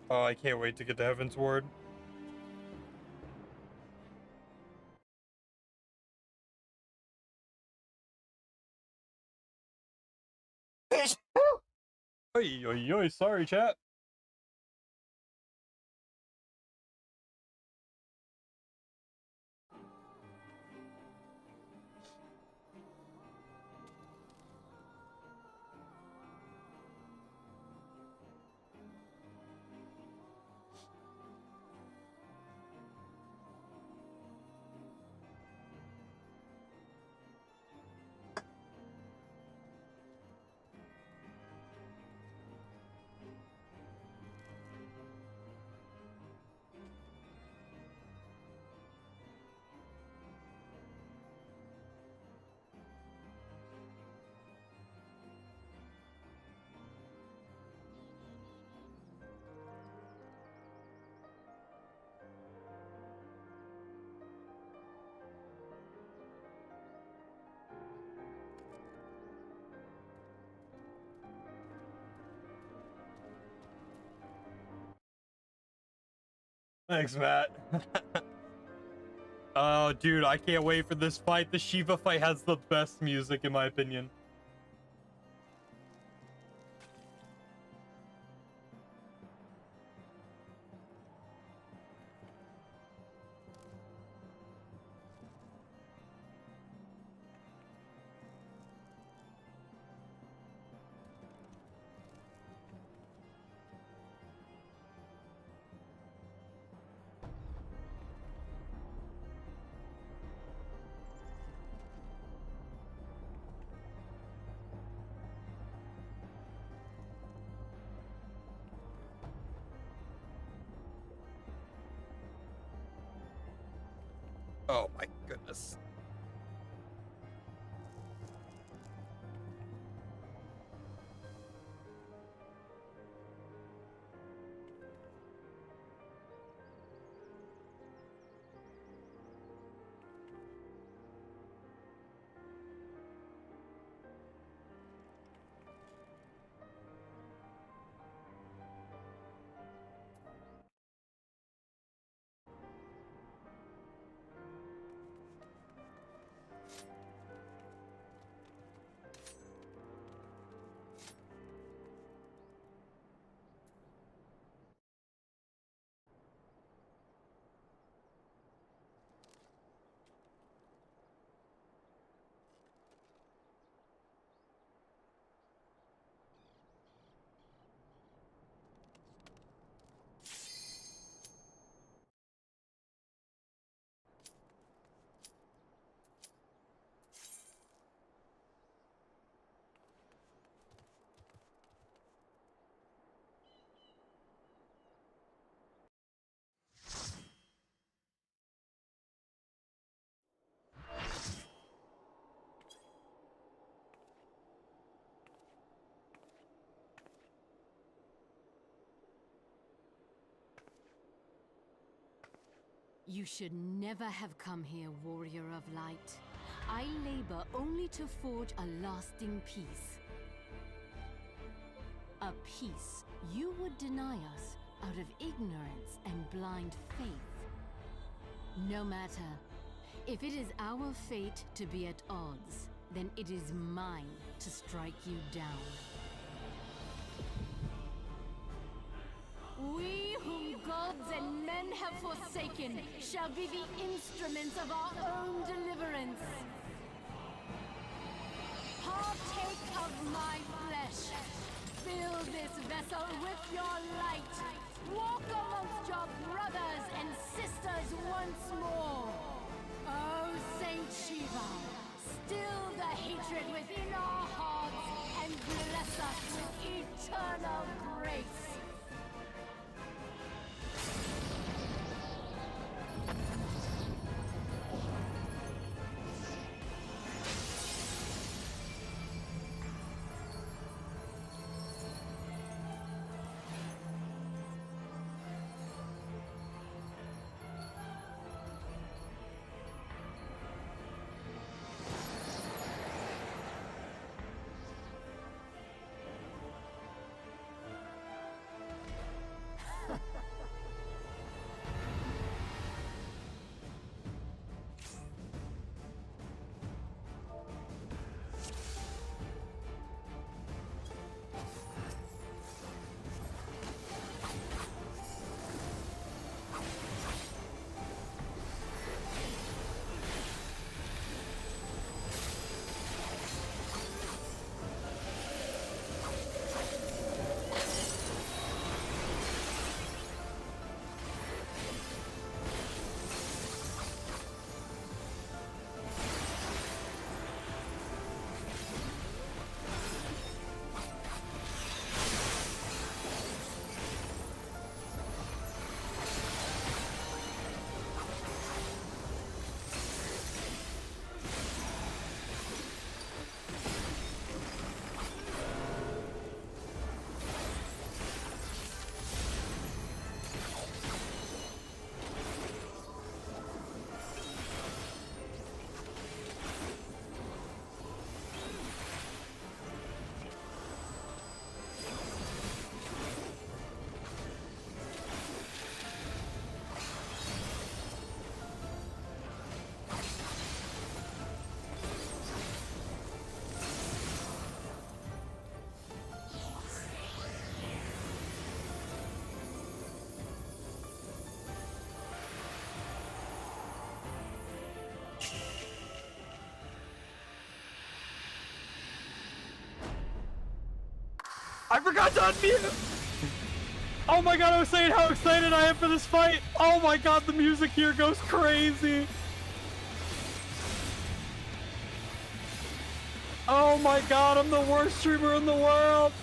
Oh, I can't wait to get to Heavenward. Oi, oi, oi, sorry, chat. Thanks, Matt. Oh, dude, I can't wait for this fight. The Shiva fight has the best music, in my opinion. Oh my goodness. You should never have come here, warrior of light. I labor only to forge a lasting peace. A peace you would deny us out of ignorance and blind faith. No matter. If it is our fate to be at odds, then it is mine to strike you down. We whom gods and men have forsaken shall be the instruments of our own deliverance. Partake of my flesh. Fill this vessel with your light. Walk amongst your brothers and sisters once more. Oh, Saint Shiva, still the hatred within our hearts and bless us with eternal grace. I forgot to unmute! Oh my god, I was saying how excited I am for this fight! Oh my god, the music here goes crazy! Oh my god, I'm the worst streamer in the world!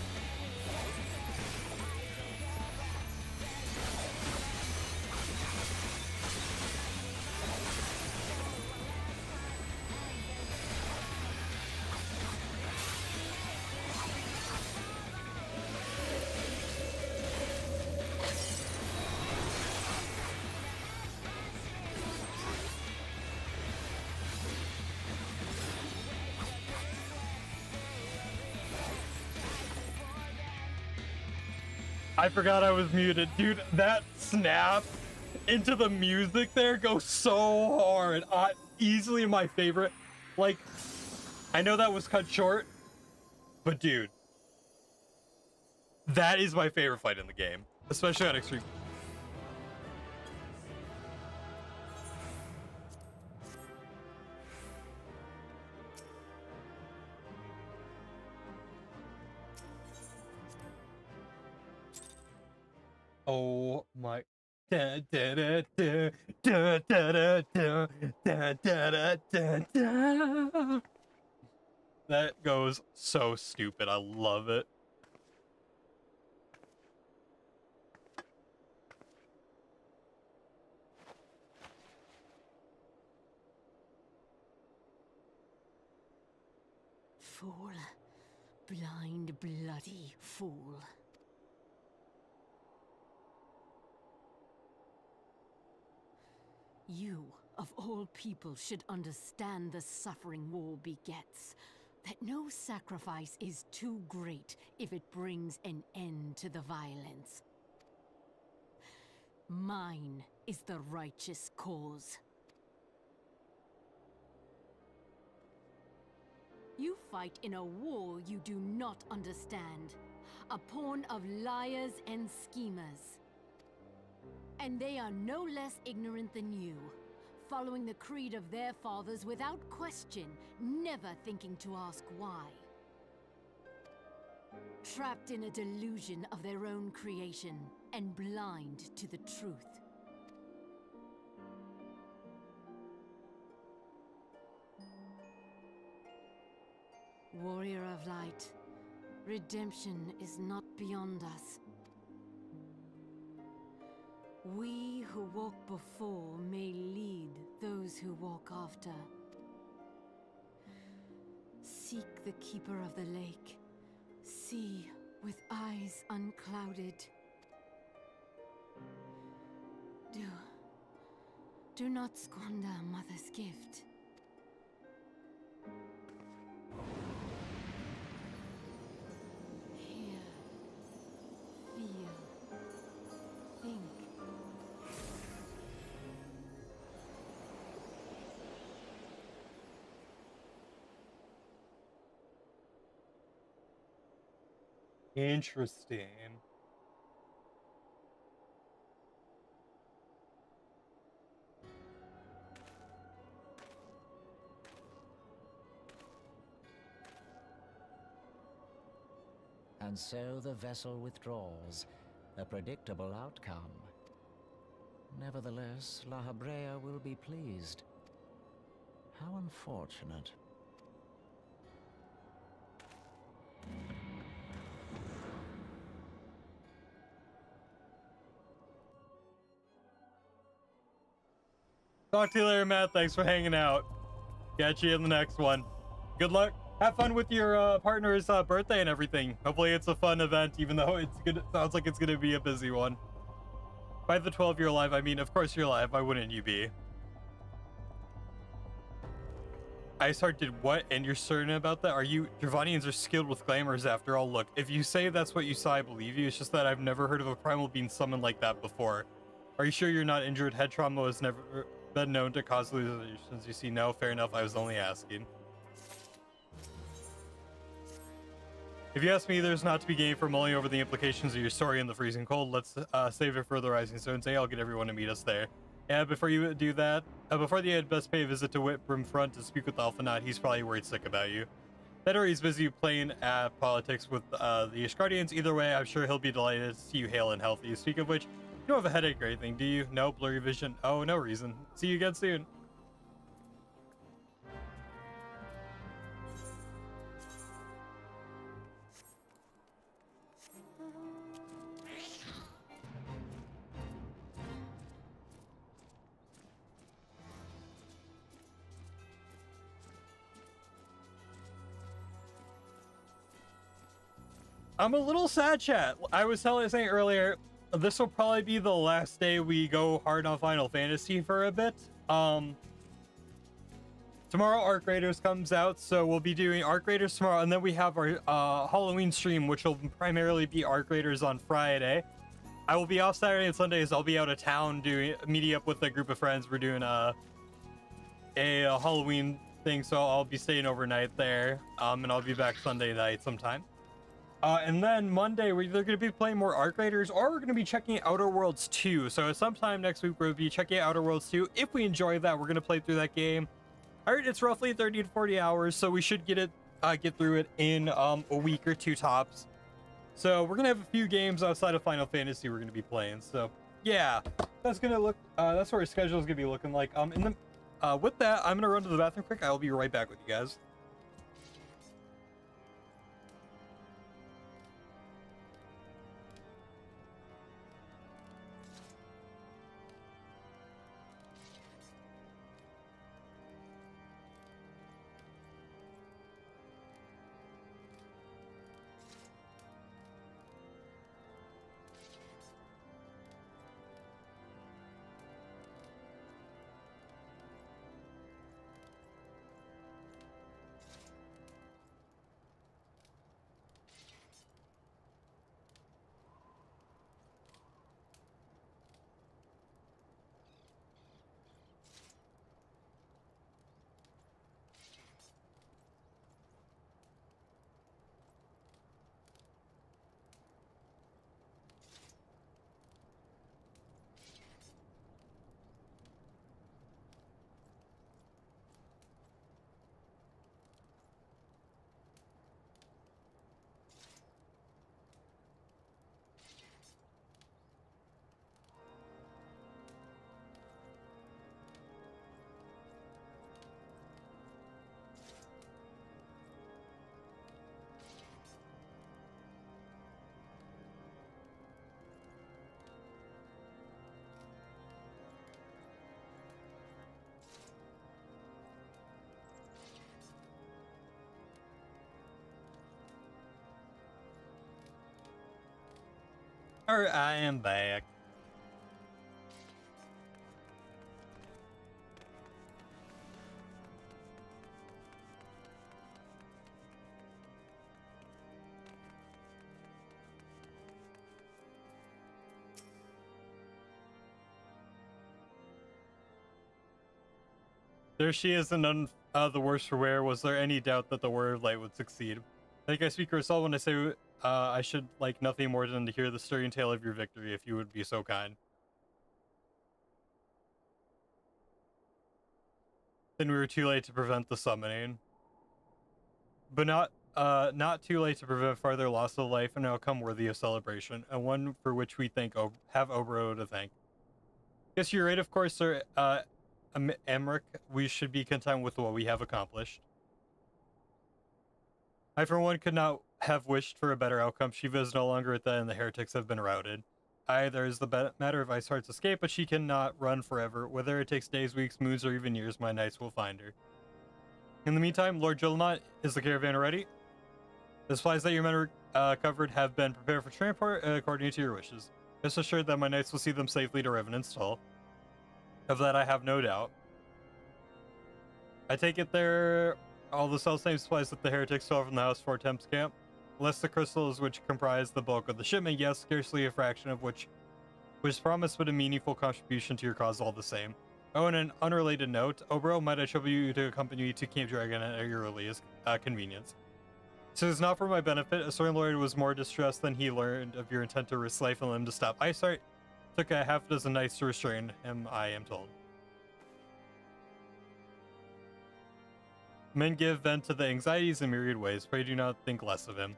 I forgot I was muted. Dude, that snap into the music there goes so hard. Easily my favorite. Like, I know that was cut short, but dude, that is my favorite fight in the game, especially on Extreme. Oh my. Da, da, da, da, da, da, da, da, da, da, da. That goes so stupid. I love it. Fool. Blind, bloody fool. You, of all people, should understand the suffering war begets. That no sacrifice is too great if it brings an end to the violence. Mine is the righteous cause. You fight in a war you do not understand. A pawn of liars and schemers. And they are no less ignorant than you, following the creed of their fathers without question, never thinking to ask why. Trapped in a delusion of their own creation, and blind to the truth. Warrior of light, redemption is not beyond us. We who walk before may lead those who walk after. Seek the keeper of the lake. See with eyes unclouded. Do not squander Mother's gift. Hear, feel, think. Interesting. And so the vessel withdraws, a predictable outcome. Nevertheless, La Habrea will be pleased. How unfortunate. Talk to you later, Matt. Thanks for hanging out. Catch you in the next one. Good luck. Have fun with your partner's birthday and everything. Hopefully it's a fun event, even though sounds like it's gonna be a busy one. By the 12 you're alive, I mean, of course you're alive. Why wouldn't you be? Iceheart did what? And you're certain about that? Are you... Dravanians are skilled with glamours after all. Look, if you say that's what you saw, I believe you. It's just that I've never heard of a primal being summoned like that before. Are you sure you're not injured? Head trauma has never been known to cause hallucinations. You see, no, fair enough. I was only asking. If you ask me, there's not to be gained from mulling over the implications of your story in the freezing cold. Let's save it for the Rising Stones Day. I'll get everyone to meet us there. Yeah, before you do that, before the best pay a visit to Whitbrim Front to speak with Alphanot. He's probably worried sick about you. Better he's busy playing at politics with the Ishgardians. Either way, I'm sure he'll be delighted to see you hale and healthy. Speak of which, you don't have a headache or anything, do you? No? Blurry vision? Oh, no reason. See you again soon. I'm a little sad, chat. I was saying earlier, this will probably be the last day we go hard on Final Fantasy for a bit. Tomorrow Arc Raiders comes out, so we'll be doing Arc Raiders tomorrow, and then we have our Halloween stream, which will primarily be Arc Raiders on Friday. I will be off Saturday and Sundays. I'll be out of town meeting up with a group of friends. We're doing a Halloween thing, so I'll be staying overnight there, and I'll be back Sunday night sometime. And then Monday, we're either going to be playing more Arc Raiders, or we're going to be checking Outer Worlds 2. So sometime next week, we'll be checking out Outer Worlds 2. If we enjoy that, we're going to play through that game. I heard it's roughly 30 to 40 hours, so we should get through it in a week or two tops. So we're going to have a few games outside of Final Fantasy we're going to be playing. So yeah, that's going to look, that's what our schedule is going to be looking like. With that, I'm going to run to the bathroom quick. I'll be right back with you guys. I am back. There she is, and none the worse for wear. Was there any doubt that the word of light would succeed? I think I speak for us all when I say I should like nothing more than to hear the stirring tale of your victory, if you would be so kind. Then we were too late to prevent the summoning. But not too late to prevent farther loss of life, an outcome worthy of celebration, and one for which we have Obro to thank. Guess you're right, of course, Sir Emmerich. We should be content with what we have accomplished. I, for one, could not have wished for a better outcome. Shiva is no longer at the end, the heretics have been routed. There is the matter of Iceheart's escape, but she cannot run forever. Whether it takes days, weeks, moons, or even years, my knights will find her. In the meantime, Lord Jillamont, is the caravan ready? The supplies that your men covered have been prepared for transport according to your wishes. Rest assured that my knights will see them safely to Revenant's Hall. Of that I have no doubt. I take it they're all the self-same supplies that the heretics stole from the House 4 Temps camp? Less the crystals which comprise the bulk of the shipment, yes, scarcely a fraction of which promised, but a meaningful contribution to your cause all the same. Oh, and an unrelated note, Obro, might I trouble you to accompany me to Camp Dragon at your earliest convenience? So it's not for my benefit. A certain lord was more distressed than he learned of your intent to risk life and limb to stop Iceheart. Took a half dozen knights to restrain him, I am told. Men give vent to the anxieties in myriad ways. Pray do not think less of him.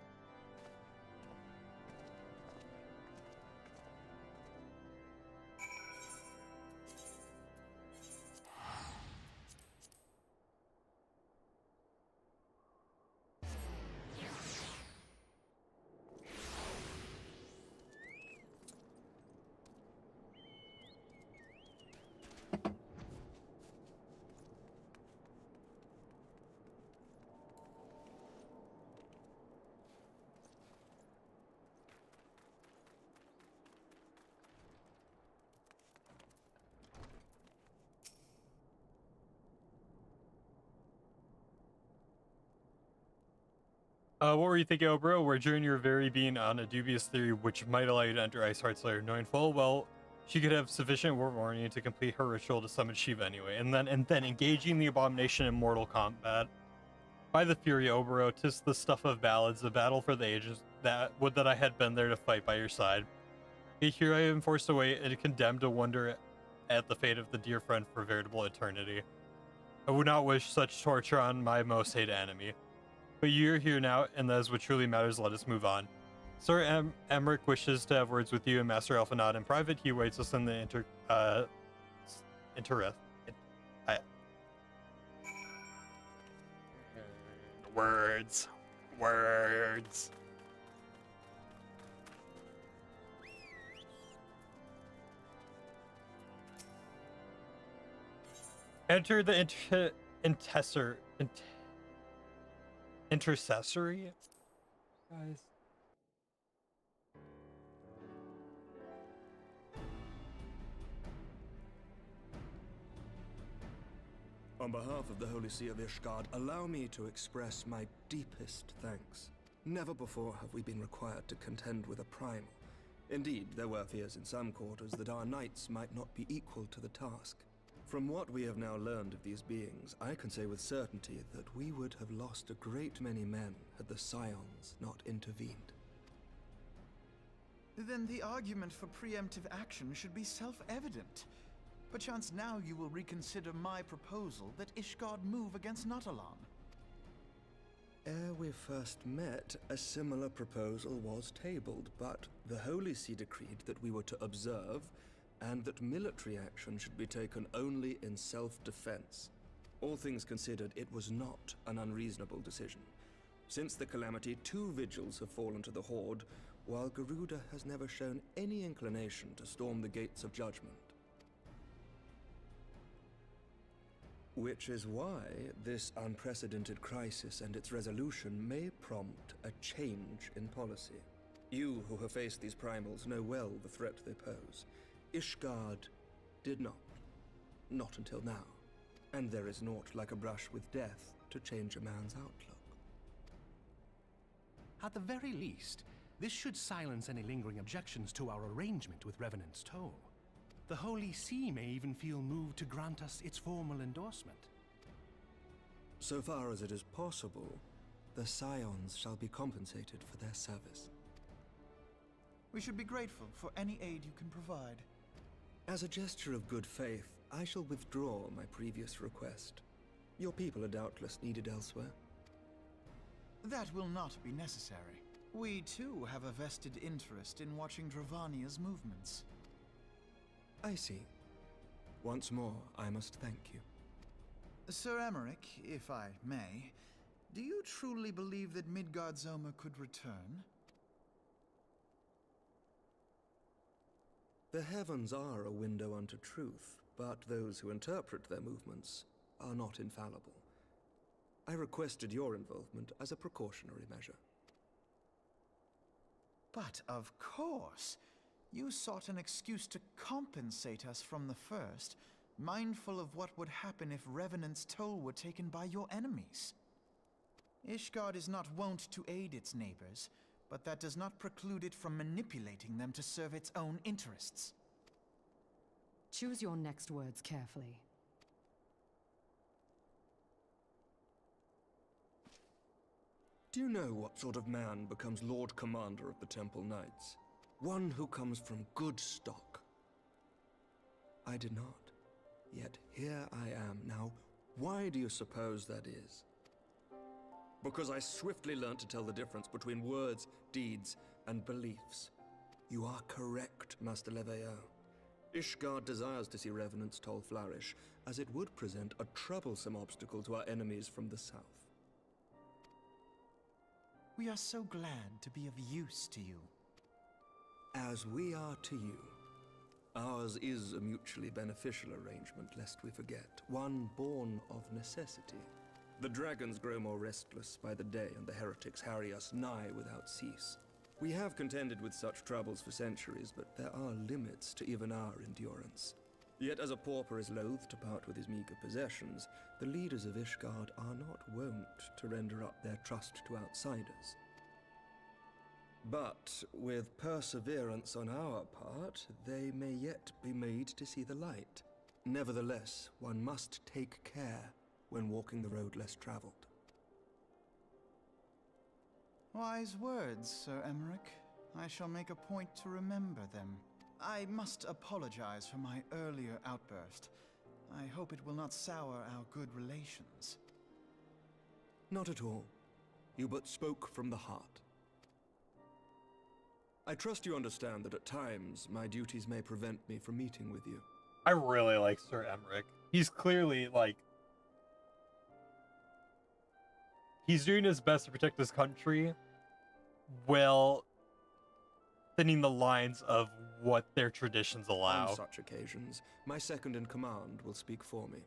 What were you thinking, oh bro? We're during your very being on a dubious theory which might allow you to enter Iceheart's lair, knowing full well she could have sufficient warning to complete her ritual to summon Shiva anyway, and then engaging the abomination in mortal combat. By the fury, Obero, 'tis the stuff of ballads, the battle for the ages, that would that I had been there to fight by your side. Yet here I am forced away and condemned to wonder at the fate of the dear friend for veritable eternity. I would not wish such torture on my most hated enemy. But you're here now, and that is what truly matters. Let us move on. Sir Emmerich wishes to have words with you and Master Elfinod in private. He waits us in the Words. Enter the intercessory, guys. On behalf of the Holy See of Ishgard, allow me to express my deepest thanks. Never before have we been required to contend with a primal. Indeed, there were fears in some quarters that our knights might not be equal to the task. From what we have now learned of these beings, I can say with certainty that we would have lost a great many men had the Scions not intervened. Then the argument for preemptive action should be self-evident. Perchance now you will reconsider my proposal that Ishgard move against Nautalon. Ere we first met, a similar proposal was tabled, but the Holy See decreed that we were to observe, and that military action should be taken only in self-defense. All things considered, it was not an unreasonable decision. Since the calamity, 2 vigils have fallen to the Horde, while Garuda has never shown any inclination to storm the gates of judgment. Which is why this unprecedented crisis and its resolution may prompt a change in policy. You who have faced these primals know well the threat they pose. Ishgard did not. Not until now. And there is naught like a brush with death to change a man's outlook. At the very least, this should silence any lingering objections to our arrangement with Revenant's Toll. The Holy See may even feel moved to grant us its formal endorsement. So far as it is possible, the Scions shall be compensated for their service. We should be grateful for any aid you can provide. As a gesture of good faith, I shall withdraw my previous request. Your people are doubtless needed elsewhere. That will not be necessary. We too have a vested interest in watching Dravania's movements. I see. Once more, I must thank you. Sir Emmerich, if I may, do you truly believe that Midgardsormr could return? The heavens are a window unto truth, but those who interpret their movements are not infallible. I requested your involvement as a precautionary measure. But of course, you sought an excuse to compensate us from the first, mindful of what would happen if Revenant's Toll were taken by your enemies. Ishgard is not wont to aid its neighbors, but that does not preclude it from manipulating them to serve its own interests. Choose your next words carefully. Do you know what sort of man becomes Lord Commander of the Temple Knights? One who comes from good stock. I did not. Yet here I am now. Why do you suppose that is? Because I swiftly learned to tell the difference between words, deeds, and beliefs. You are correct, Master Leveilleur. Ishgard desires to see Revenant's toll flourish, as it would present a troublesome obstacle to our enemies from the south. We are so glad to be of use to you. As we are to you. Ours is a mutually beneficial arrangement, lest we forget, one born of necessity. The dragons grow more restless by the day, and the heretics harry us nigh without cease. We have contended with such troubles for centuries, but there are limits to even our endurance. Yet as a pauper is loath to part with his meager possessions, the leaders of Ishgard are not wont to render up their trust to outsiders. But with perseverance on our part, they may yet be made to see the light. Nevertheless, one must take care when walking the road less traveled. Wise words, Sir Emmerich. I shall make a point to remember them. I must apologize for my earlier outburst. I hope it will not sour our good relations. Not at all. You but spoke from the heart. I trust you understand that at times my duties may prevent me from meeting with you. I really like Sir Emmerich. He's clearly, like... He's doing his best to protect his country while thinning the lines of what their traditions allow. On such occasions, my second in command will speak for me.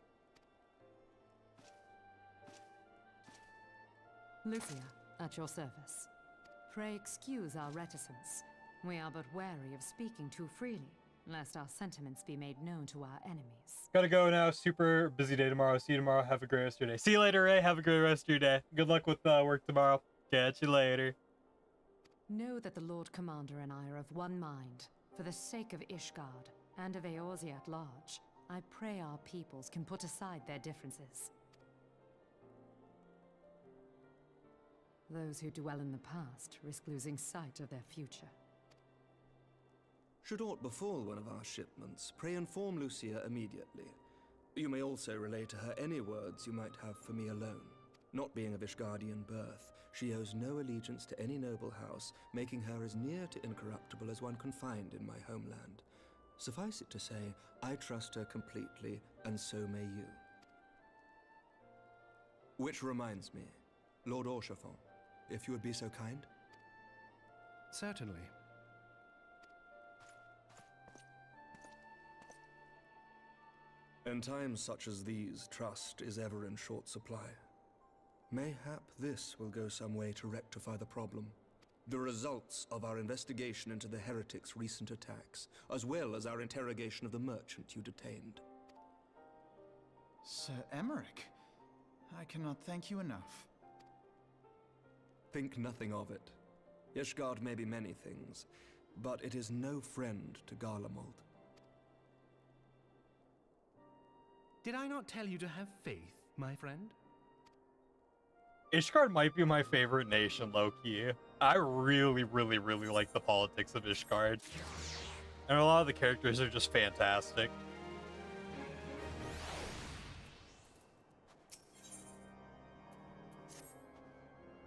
Lucia, at your service. Pray excuse our reticence. We are but wary of speaking too freely, lest our sentiments be made known to our enemies. Gotta go now. Super busy day tomorrow. See you tomorrow. Have a great rest of your day. See you later, Ray. Have a great rest of your day. Good luck with work tomorrow. Catch you later. Know that the Lord Commander and I are of one mind. For the sake of Ishgard, and of Eorzea at large, I pray our peoples can put aside their differences. Those who dwell in the past risk losing sight of their future. Should aught befall one of our shipments, pray inform Lucia immediately. You may also relay to her any words you might have for me alone. Not being of Ishgardian birth, she owes no allegiance to any noble house, making her as near to incorruptible as one can find in my homeland. Suffice it to say, I trust her completely, and so may you. Which reminds me, Lord Orchefort, if you would be so kind? Certainly. In times such as these, trust is ever in short supply. Mayhap this will go some way to rectify the problem. The results of our investigation into the heretics' recent attacks, as well as our interrogation of the merchant you detained. Sir Emmerich, I cannot thank you enough. Think nothing of it. Ishgard may be many things, but it is no friend to Garlemald. Did I not tell you to have faith, my friend? Ishgard might be my favorite nation, low-key. I really, really, really like the politics of Ishgard. And a lot of the characters are just fantastic.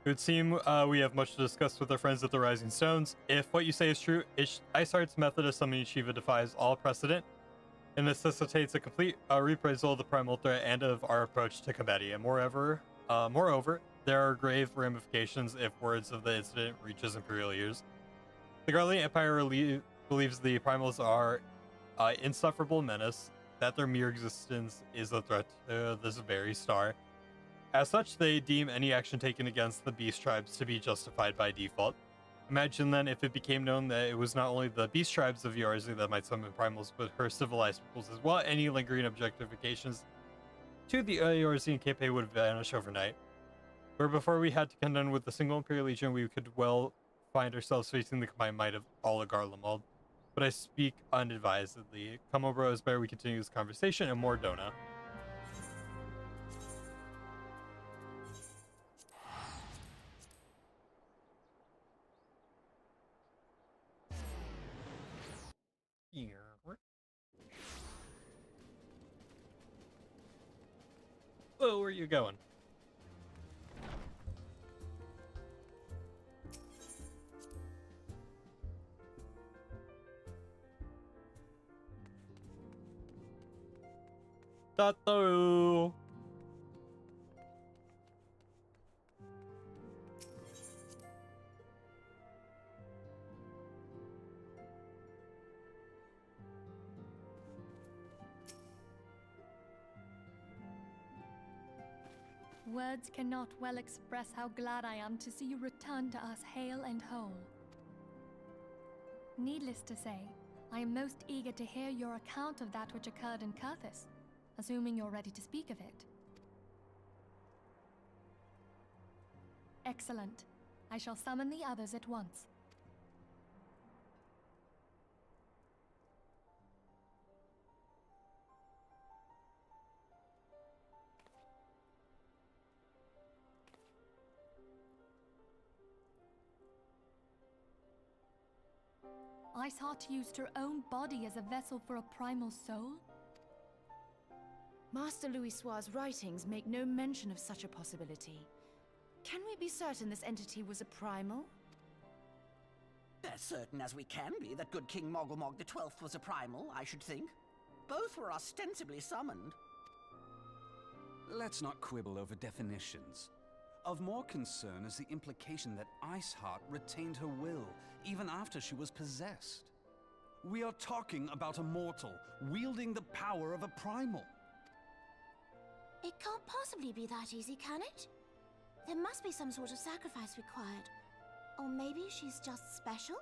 It would seem we have much to discuss with our friends at the Rising Stones. If what you say is true, Iceheart's method of summoning Shiva defies all precedent and necessitates a complete reprisal of the primal threat and of our approach to combating it. Moreover, there are grave ramifications if words of the incident reaches Imperial ears. The Garlean Empire believes the primals are insufferable menace, that their mere existence is a threat to this very star. As such, they deem any action taken against the beast tribes to be justified by default. Imagine then if it became known that it was not only the beast tribes of Eorzea that might summon primals, but her civilized peoples as well. Any lingering objectifications to the Eorzean campaign would vanish overnight. Where before we had to contend with the single Imperial Legion, we could well find ourselves facing the combined might of all of Garlemald. But I speak unadvisedly. Come over, it's better we continue this conversation, and more Dona. Oh, where are you going? Potato. Words cannot well express how glad I am to see you return to us hale and whole. Needless to say, I am most eager to hear your account of that which occurred in Kurthis, assuming you're ready to speak of it. Excellent. I shall summon the others at once. Iceheart used her own body as a vessel for a primal soul? Master Louisoir's writings make no mention of such a possibility. Can we be certain this entity was a primal? As certain as we can be that good King Mogglmog the 12th was a primal, I should think. Both were ostensibly summoned. Let's not quibble over definitions. Of more concern is the implication that Iceheart retained her will, even after she was possessed. We are talking about a mortal, wielding the power of a primal. It can't possibly be that easy, can it? There must be some sort of sacrifice required. Or maybe she's just special?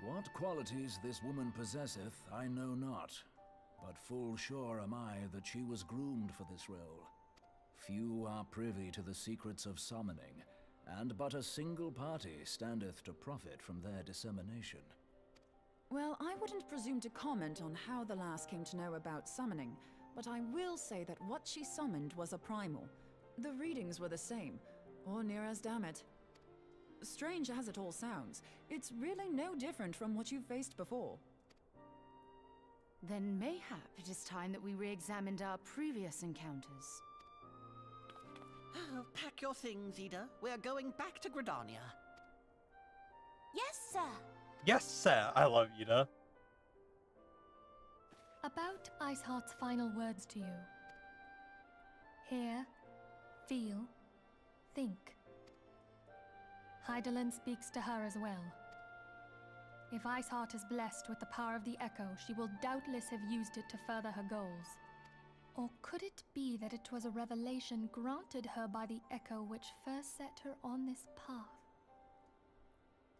What qualities this woman possesseth, I know not. But full sure am I that she was groomed for this role. Few are privy to the secrets of summoning, and but a single party standeth to profit from their dissemination. Well, I wouldn't presume to comment on how the lass came to know about summoning, but I will say that what she summoned was a primal. The readings were the same, or near as damn it. Strange as it all sounds, it's really no different from what you've faced before. Then mayhap it is time that we re-examined our previous encounters. Oh, pack your things, Ida. We're going back to Gridania. Yes, sir. Yes, sir. I love Ida. About Iceheart's final words to you. Hear, feel, think. Hydaelyn speaks to her as well. If Iceheart is blessed with the power of the Echo, she will doubtless have used it to further her goals. Or could it be that it was a revelation granted her by the Echo which first set her on this path?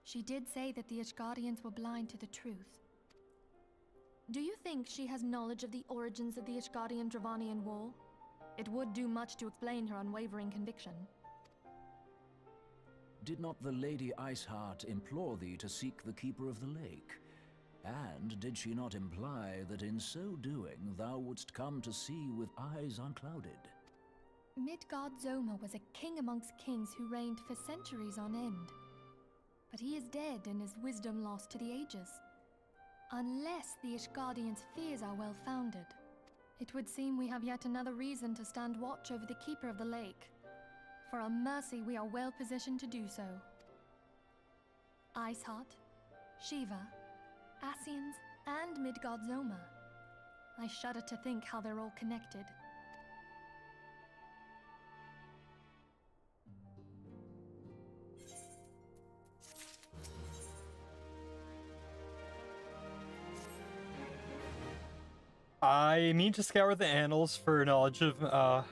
She did say that the Ishgardians were blind to the truth. Do you think she has knowledge of the origins of the Ishgardian-Dravanian War? It would do much to explain her unwavering conviction. Did not the Lady Iceheart implore thee to seek the Keeper of the Lake? And did she not imply that in so doing thou wouldst come to see with eyes unclouded? Midgard-Zoma was a king amongst kings who reigned for centuries on end. But he is dead and his wisdom lost to the ages. Unless the Ishgardians' fears are well-founded. It would seem we have yet another reason to stand watch over the Keeper of the Lake. For a mercy, we are well positioned to do so. Iceheart, Shiva, Ascians, and Midgard-Zoma. I shudder to think how they're all connected. I mean to scour the annals for knowledge of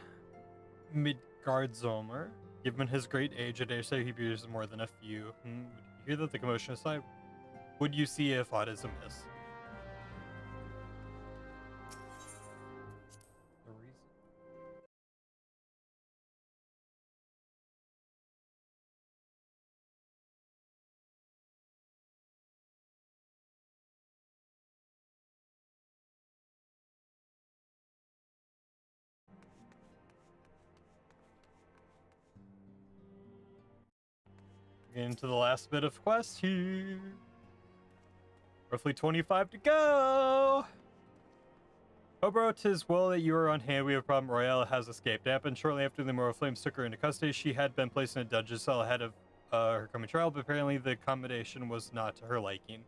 Midgard-Zoma. Given his great age, I dare say he bears more than a few. Would you hear that the commotion aside? Would you see if aught is amiss? The reason. Into the last bit of quest here. Roughly 25 to go. Hobro, 'tis well that you are on hand. We have a problem. Royale has escaped. It happened shortly after the Morrow Flames took her into custody. She had been placed in a dungeon cell ahead of her coming trial, but apparently the accommodation was not to her liking.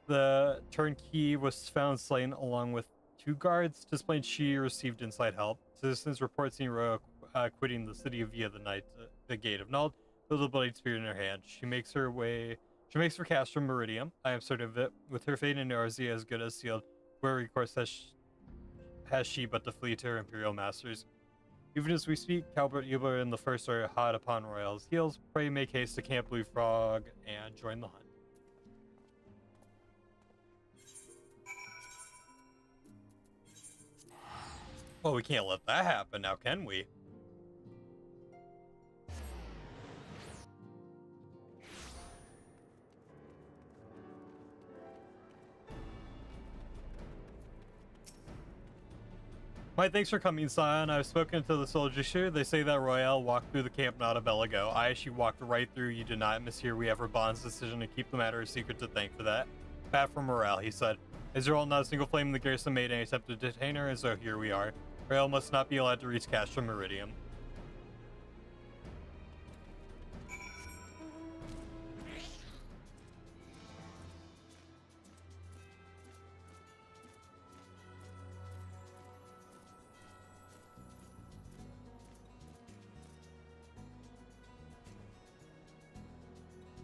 The turnkey was found slain along with Two guards displaying she received inside help. Citizens report seeing Royal quitting the city via the gate of Nald, with a bloodied spear in her hand. She makes for Castro Meridium. I am certain of it. With her fate in Eorzea as good as sealed, where recourse has she but to flee to her imperial masters. Even as we speak, Calbert, Eber, and the First are hot upon Royal's heels. Pray make haste to Camp Blue Frog and join the hunt. Well, we can't let that happen now, can we? My thanks for coming, Scion. I've spoken to the soldiers here. They say that Royale walked through the camp not a bell ago. She walked right through. You did not mishear. We have Raban's decision to keep the matter a secret to thank for that. Bad for morale, he said. Israel, not a single flame in the garrison made any attempt to detain her, and so here we are. Royale must not be allowed to reach Castro Meridium.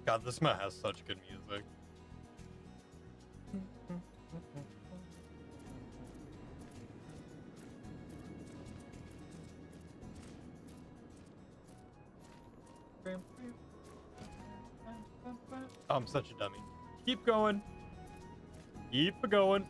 God, this map has such good music. Oh, I'm such a dummy. Keep going. Keep going.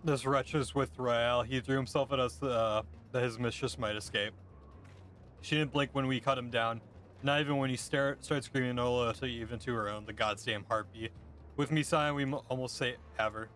This wretch is with Royale. He threw himself at us that his mistress might escape. She didn't blink when we cut him down. Not even when he started screaming no loyalty even to her own, the goddamn heartbeat. With me, Scion, we almost say ever.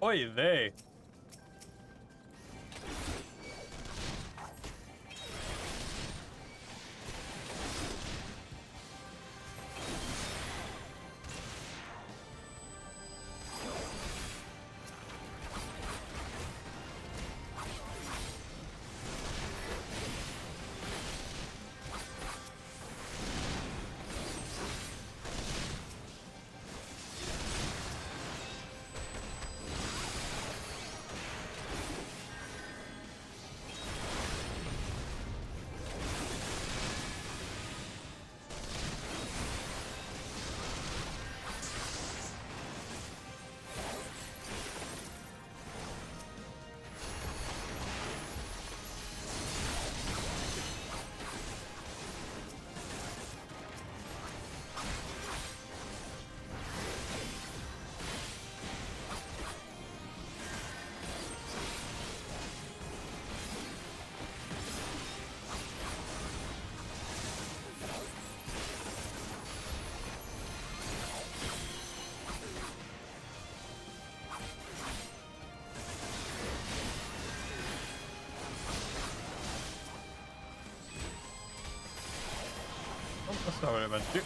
Oy vey. That's not what I meant to do.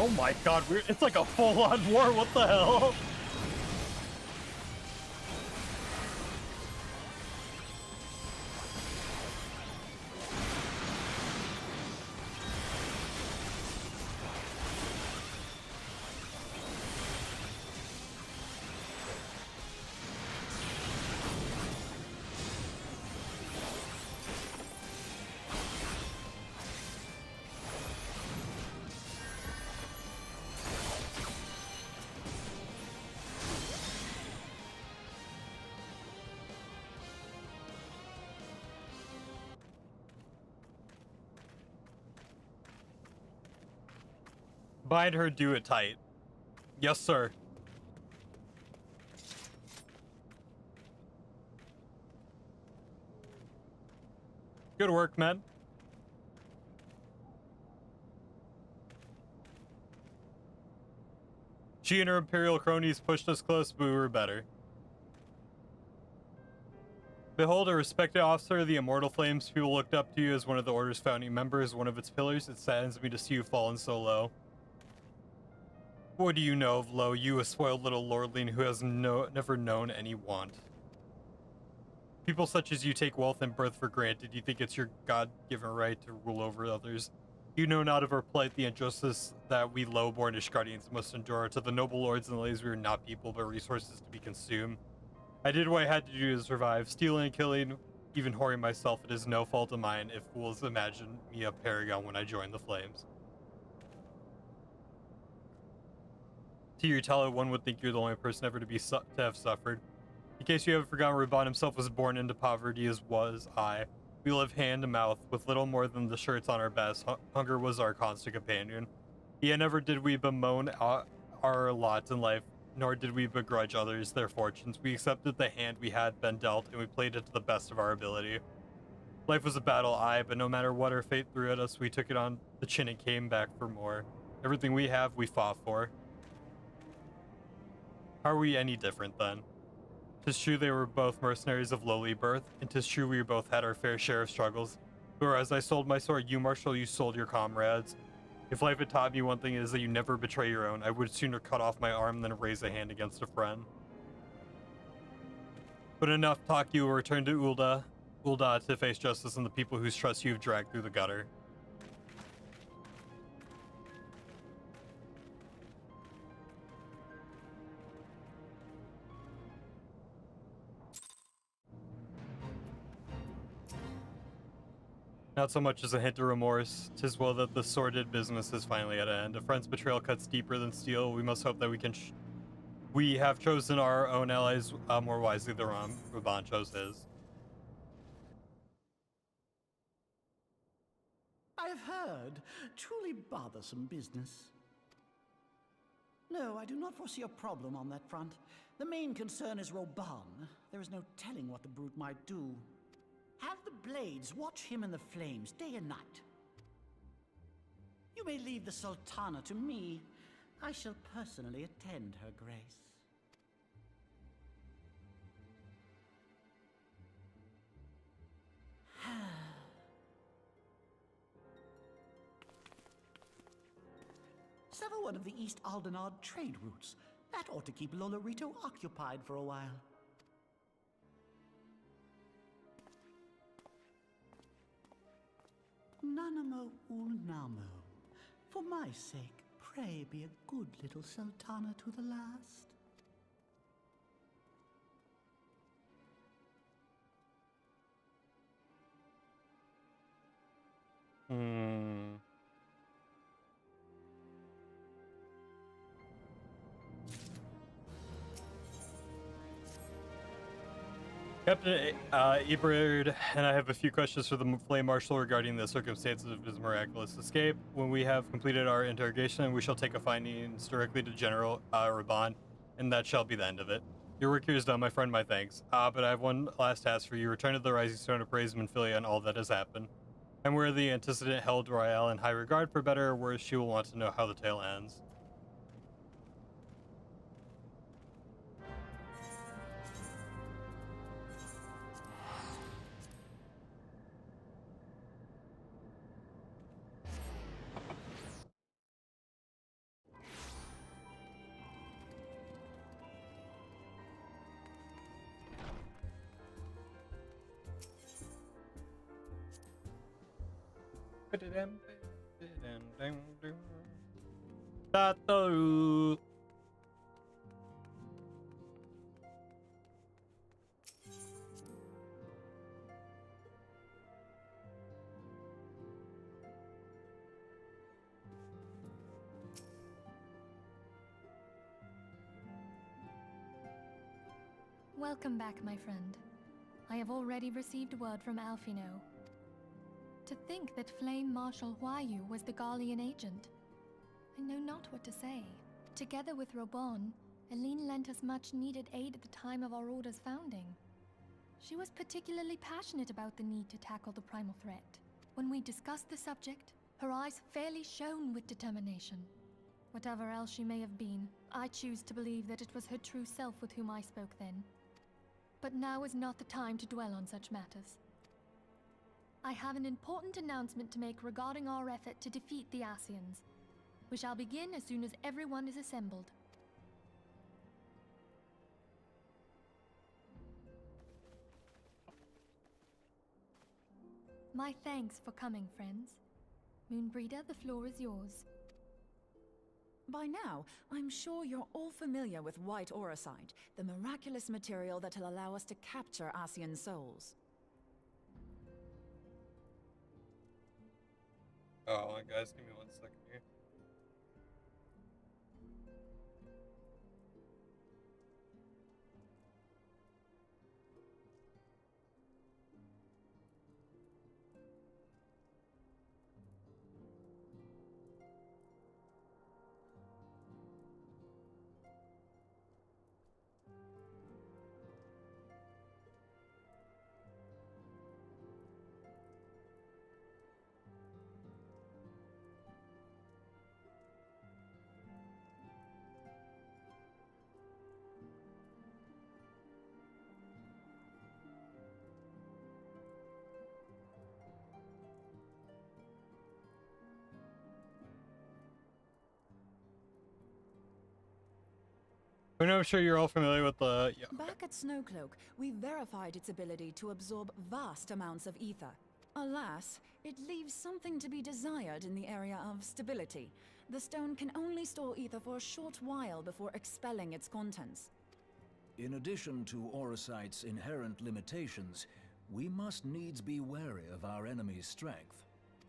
Oh my god, it's like a full-on war, what the hell? Bind her, do it tight. Yes, sir. Good work, man. She and her Imperial cronies pushed us close, but we were better. Behold, a respected officer of the Immortal Flames. People looked up to you as one of the Order's founding members, one of its pillars. It saddens me to see you fallen so low. What do you know of Lo, you a spoiled little lordling who has never known any want? People such as you take wealth and birth for granted. You think it's your God-given right to rule over others. You know not of our plight, the injustice that we low-born Ishgardians must endure. To the noble lords and ladies, we are not people, but resources to be consumed. I did what I had to do to survive. Stealing, killing, even whoring myself, it is no fault of mine if fools imagine me a paragon when I join the flames. To your tell, one would think you're the only person ever to have suffered. In case you haven't forgotten, Raban himself was born into poverty, as was I. We lived hand to mouth, with little more than the shirts on our backs. Hunger was our constant companion. Yet never did we bemoan our lot in life, nor did we begrudge others their fortunes. We accepted the hand we had been dealt, and we played it to the best of our ability. Life was a battle, aye, but no matter what our fate threw at us, we took it on the chin and came back for more. Everything we have, we fought for. How are we any different, then? 'Tis true they were both mercenaries of lowly birth, and 'tis true we both had our fair share of struggles. Whereas I sold my sword, you, Marshal, you sold your comrades. If life had taught me one thing, it is that you never betray your own. I would sooner cut off my arm than raise a hand against a friend. But enough talk, you will return to Ul'dah to face justice and the people whose trust you have dragged through the gutter. Not so much as a hint of remorse. 'Tis well that the sordid business is finally at an end. A friend's betrayal cuts deeper than steel. We must hope that we have chosen our own allies more wisely than Raban chose his. I have heard. Truly bothersome business. No, I do not foresee a problem on that front. The main concern is Raban. There is no telling what the brute might do. Have the blades watch him in the flames day and night. You may leave the Sultana to me. I shall personally attend her grace. Sever one of the East Aldenard trade routes. That ought to keep Lolorito occupied for a while. Nanamo Ulnamo. For my sake, pray be a good little Sultana to the last. Captain Eberhard and I have a few questions for the Flame Marshal regarding the circumstances of his miraculous escape. When we have completed our interrogation, we shall take our findings directly to General Raban, and that shall be the end of it. Your work here is done, my friend, my thanks. But I have one last task for you. Return to the Rising Stone to praise Minfilia on all that has happened. And where the antecedent held Royale in high regard, for better or worse, she will want to know how the tale ends. Tato. Welcome back, my friend. I have already received word from Alfino. To think that Flame Marshal Huayu was the Garlean agent. I know not what to say. Together with Robon, Aline lent us much needed aid at the time of our order's founding. She was particularly passionate about the need to tackle the primal threat. When we discussed the subject, her eyes fairly shone with determination. Whatever else she may have been, I choose to believe that it was her true self with whom I spoke then. But now is not the time to dwell on such matters. I have an important announcement to make regarding our effort to defeat the Asians. We shall begin as soon as everyone is assembled. My thanks for coming, friends. Moonbreeder, the floor is yours. By now, I'm sure you're all familiar with white auracite, the miraculous material that'll allow us to capture Asian souls. Oh, hold on, guys, give me 1 second here. I'm sure you're all familiar with the... Yeah. Back at Snowcloak, we verified its ability to absorb vast amounts of ether. Alas, it leaves something to be desired in the area of stability. The stone can only store ether for a short while before expelling its contents. In addition to auracite's inherent limitations, we must needs be wary of our enemy's strength.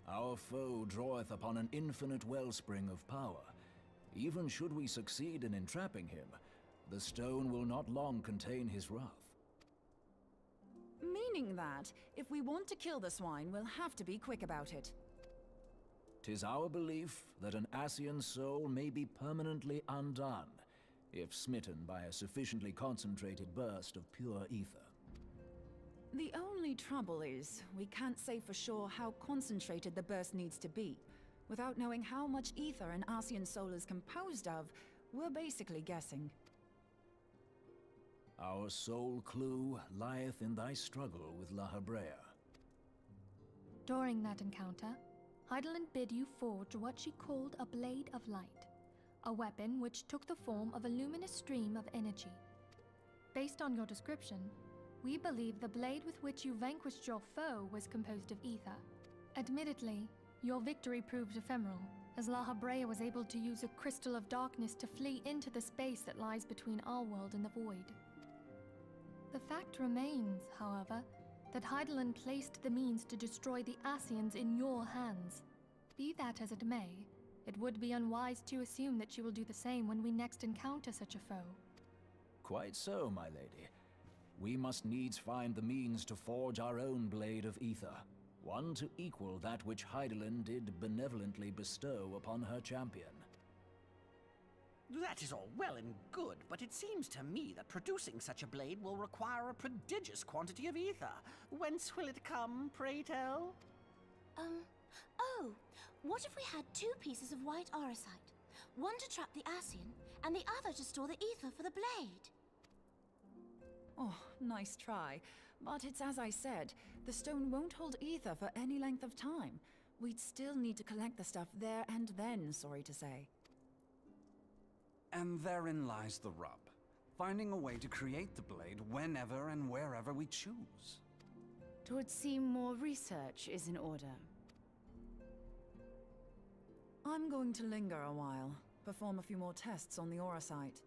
Our foe draweth upon an infinite wellspring of power. Even should we succeed in entrapping him, the stone will not long contain his wrath. Meaning that, if we want to kill the swine, we'll have to be quick about it. 'Tis our belief that an Asian soul may be permanently undone, if smitten by a sufficiently concentrated burst of pure ether. The only trouble is, we can't say for sure how concentrated the burst needs to be. Without knowing how much ether an Asian soul is composed of, we're basically guessing. Our sole clue lieth in thy struggle with La Habrea. During that encounter, Heidelin bid you forge what she called a Blade of Light, a weapon which took the form of a luminous stream of energy. Based on your description, we believe the blade with which you vanquished your foe was composed of ether. Admittedly, your victory proved ephemeral, as La Habrea was able to use a crystal of darkness to flee into the space that lies between our world and the void. The fact remains, however, that Heidelin placed the means to destroy the Asians in your hands. Be that as it may, it would be unwise to assume that she will do the same when we next encounter such a foe. Quite so, my lady. We must needs find the means to forge our own blade of ether, one to equal that which Heidelin did benevolently bestow upon her champion. That is all well and good, but it seems to me that producing such a blade will require a prodigious quantity of ether. Whence will it come, pray tell? Oh, what if we had 2 pieces of white auracite? One to trap the Asian, and the other to store the ether for the blade. Oh, nice try. But it's as I said, the stone won't hold ether for any length of time. We'd still need to collect the stuff there and then, sorry to say. And therein lies the rub. Finding a way to create the blade whenever and wherever we choose. It would seem more research is in order. I'm going to linger a while, perform a few more tests on the aura site.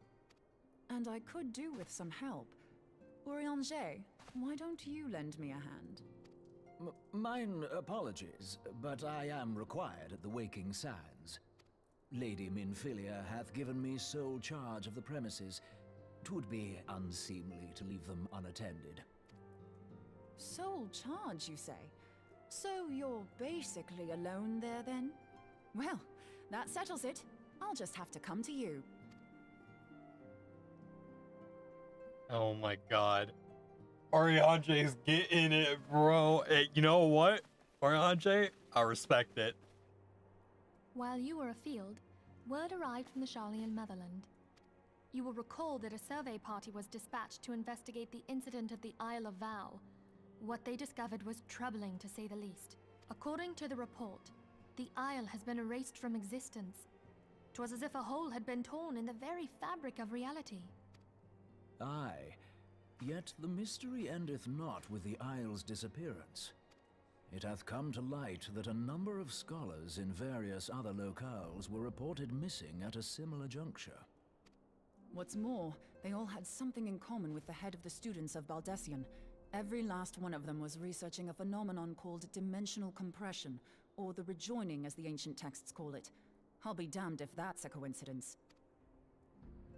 And I could do with some help. Urianger, why don't you lend me a hand? Mine apologies, but I am required at the Waking Sands. Lady Minfilia hath given me sole charge of the premises. 'Twould be unseemly to leave them unattended. Sole charge, you say? So you're basically alone there, then? Well, that settles it. I'll just have to come to you. Oh my god. Oriange's getting it, bro. You know what? Oriange, I respect it. While you were afield, word arrived from the Sharlayan motherland. You will recall that a survey party was dispatched to investigate the incident at the Isle of Val. What they discovered was troubling, to say the least. According to the report, the Isle has been erased from existence. 'Twas as if a hole had been torn in the very fabric of reality. Aye, yet the mystery endeth not with the Isle's disappearance. It hath come to light that a number of scholars in various other locales were reported missing at a similar juncture. What's more, they all had something in common with the head of the students of Baldessian. Every last one of them was researching a phenomenon called dimensional compression, or the rejoining as the ancient texts call it. I'll be damned if that's a coincidence.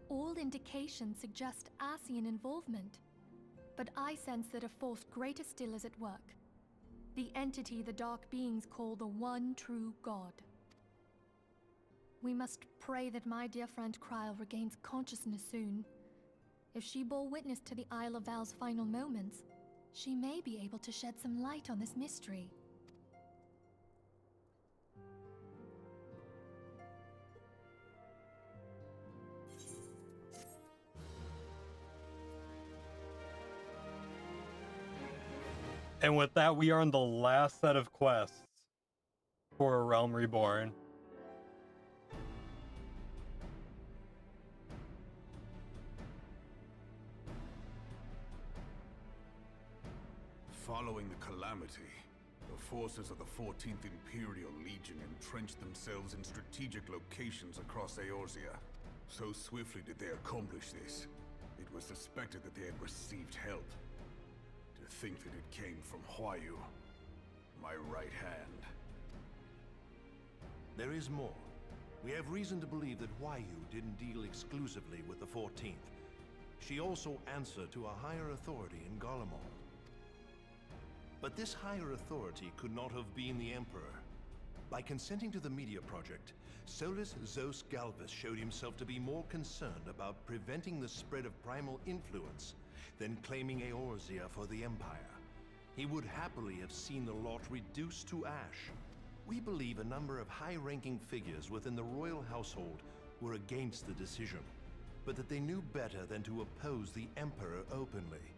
All indications suggest Ascian involvement, but I sense that a force greater still is at work. The entity the Dark Beings call the One True God. We must pray that my dear friend Kryl regains consciousness soon. If she bore witness to the Isle of Val's final moments, she may be able to shed some light on this mystery. And with that, we are on the last set of quests for A Realm Reborn. Following the calamity, the forces of the 14th Imperial Legion entrenched themselves in strategic locations across Eorzea. So swiftly did they accomplish this, it was suspected that they had received help. To think that it came from Huayu, my right hand. There is more. We have reason to believe that Huayu didn't deal exclusively with the 14th. She also answered to a higher authority in Garlemald. But this higher authority could not have been the Emperor. By consenting to the Media Project, Solus Zos Galvus showed himself to be more concerned about preventing the spread of primal influence than claiming Eorzea for the Empire. He would happily have seen the lot reduced to ash. We believe a number of high-ranking figures within the royal household were against the decision, but that they knew better than to oppose the Emperor openly.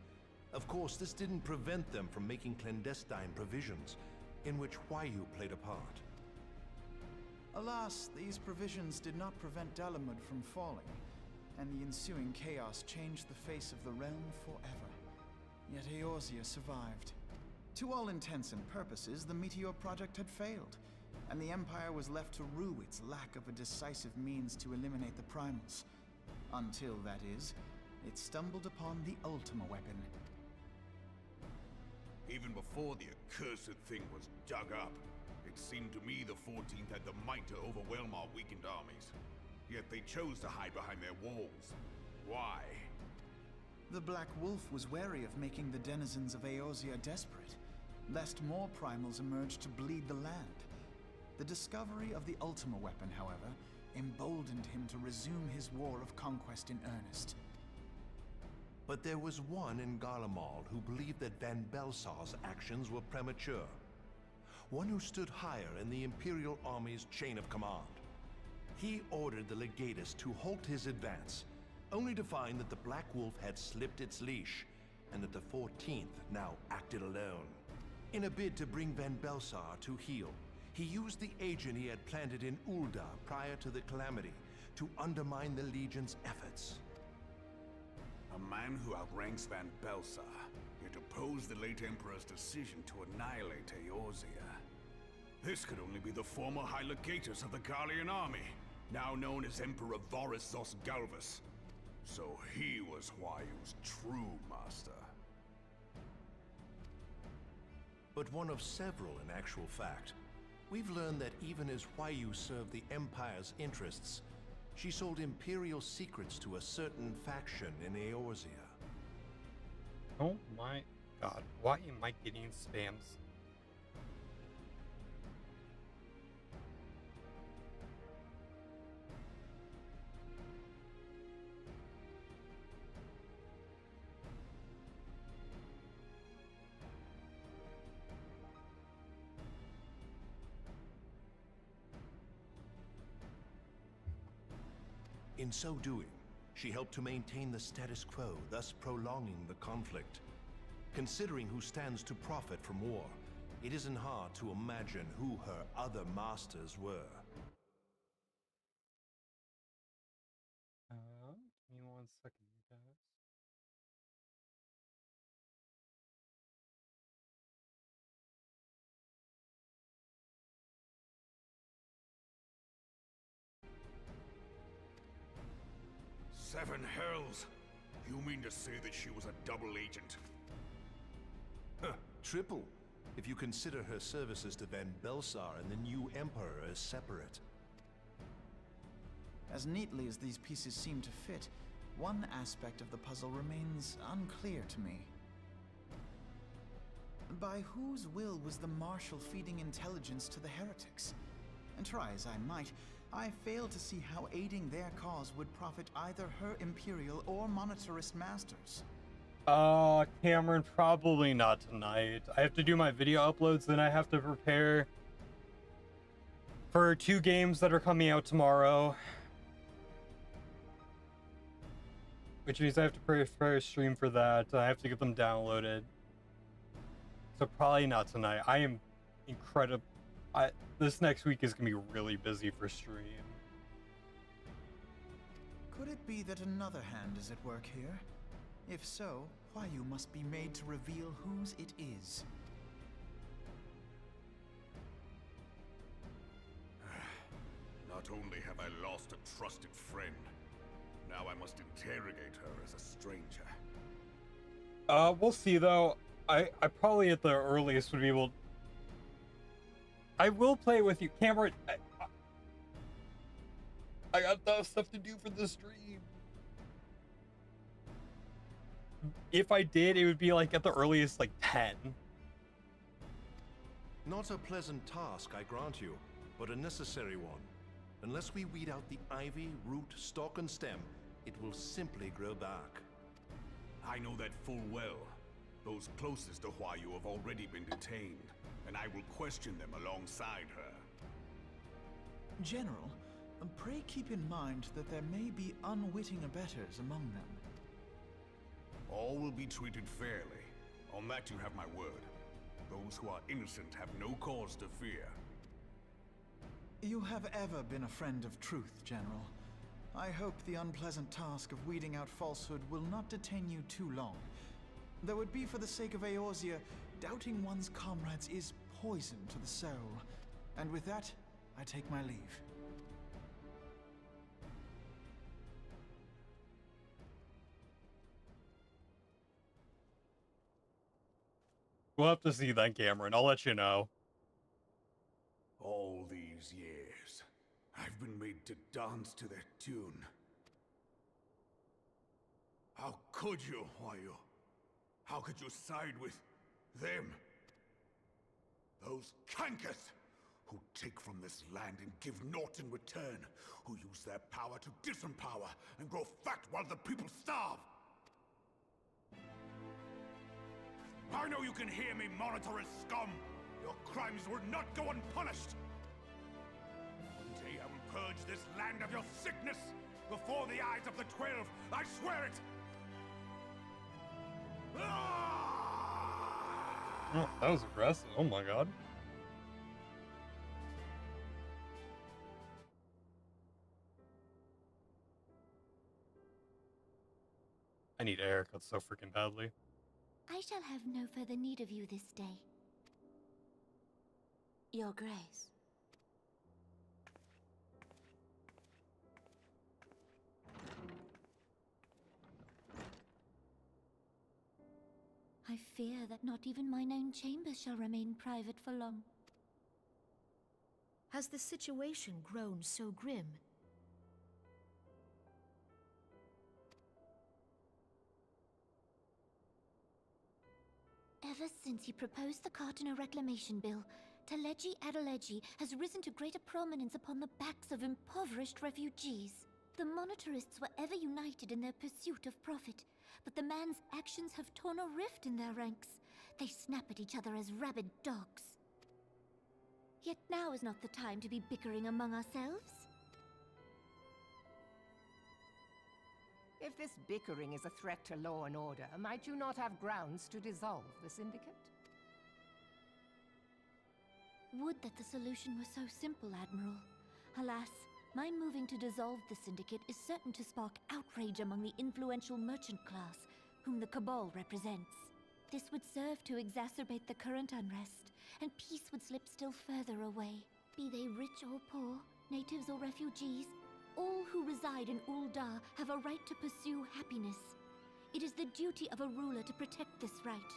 Of course, this didn't prevent them from making clandestine provisions, in which Huayu played a part. Alas, these provisions did not prevent Dalamud from falling, and the ensuing chaos changed the face of the realm forever. Yet Eorzea survived. To all intents and purposes, the Meteor Project had failed, and the Empire was left to rue its lack of a decisive means to eliminate the primals. Until, that is, it stumbled upon the Ultima weapon. Even before the accursed thing was dug up, it seemed to me the 14th had the might to overwhelm our weakened armies. Yet they chose to hide behind their walls. Why? The Black Wolf was wary of making the denizens of Eorzea desperate, lest more primals emerge to bleed the land. The discovery of the Ultima weapon, however, emboldened him to resume his war of conquest in earnest. But there was one in Garlemald who believed that Van Belsar's actions were premature. One who stood higher in the Imperial Army's chain of command. He ordered the Legatus to halt his advance, only to find that the Black Wolf had slipped its leash, and that the 14th now acted alone. In a bid to bring Van Belsar to heel, he used the agent he had planted in Ul'dah prior to the calamity to undermine the Legion's efforts. A man who outranks Van Belsar, yet opposed the late Emperor's decision to annihilate Eorzea. This could only be the former High Legatus of the Garlean army, now known as Emperor Varus Zosgalvus. So he was Huayu's true master. But one of several in actual fact. We've learned that even as Huayu served the Empire's interests, she sold Imperial secrets to a certain faction in Eorzea. Oh my god, why am I getting spams? In so doing, she helped to maintain the status quo, thus prolonging the conflict. Considering who stands to profit from war, it isn't hard to imagine who her other masters were. Give me 1 second, you guys. Seven hells! You mean to say that she was a double agent? Huh, triple, if you consider her services to Van Belsar and the new Emperor as separate. As neatly as these pieces seem to fit, one aspect of the puzzle remains unclear to me. By whose will was the Marshal feeding intelligence to the heretics? And try as I might, I fail to see how aiding their cause would profit either her Imperial or monetarist masters. Cameron, probably not tonight. I have to do my video uploads, then I have to prepare for 2 games that are coming out tomorrow. Which means I have to prepare a stream for that. I have to get them downloaded. So probably not tonight. I am incredible. This next week is going to be really busy for stream. Could it be that another hand is at work here? If so, Huayu must be made to reveal whose it is. Not only have I lost a trusted friend, now I must interrogate her as a stranger. We'll see though. I probably at the earliest would be able. I will play with you, Cameron. I got stuff to do for the stream. If I did, it would be like at the earliest, like 10. Not a pleasant task, I grant you, but a necessary one. Unless we weed out the ivy, root, stalk, and stem, it will simply grow back. I know that full well. Those closest to Huayu have already been detained, and I will question them alongside her. General, pray keep in mind that there may be unwitting abettors among them. All will be treated fairly. On that you have my word. Those who are innocent have no cause to fear. You have ever been a friend of truth, General. I hope the unpleasant task of weeding out falsehood will not detain you too long. Though it be for the sake of Eorzea, doubting one's comrades is poison to the soul. And with that, I take my leave. We'll have to see then, Cameron. I'll let you know. All these years, I've been made to dance to their tune. How could you, Huayu? How could you side with them? Those cankers who take from this land and give naught in return, who use their power to disempower and grow fat while the people starve. I know you can hear me, monetarist scum! Your crimes will not go unpunished! One day I will purge this land of your sickness! Before the eyes of the 12, I swear it! Oh, that was aggressive. Oh my god. I need a haircut so freaking badly. I shall have no further need of you this day. Your Grace. I fear that not even mine own chambers shall remain private for long. Has the situation grown so grim? Ever since he proposed the Cartiner Reclamation Bill, Taleji Adeleji has risen to greater prominence upon the backs of impoverished refugees. The monetarists were ever united in their pursuit of profit, but the man's actions have torn a rift in their ranks. They snap at each other as rabid dogs. Yet now is not the time to be bickering among ourselves. If this bickering is a threat to law and order, might you not have grounds to dissolve the Syndicate? Would that the solution were so simple, Admiral. Alas, my moving to dissolve the Syndicate is certain to spark outrage among the influential merchant class, whom the Cabal represents. This would serve to exacerbate the current unrest, and peace would slip still further away. Be they rich or poor, natives or refugees, all who reside in Ul'dah have a right to pursue happiness. It is the duty of a ruler to protect this right.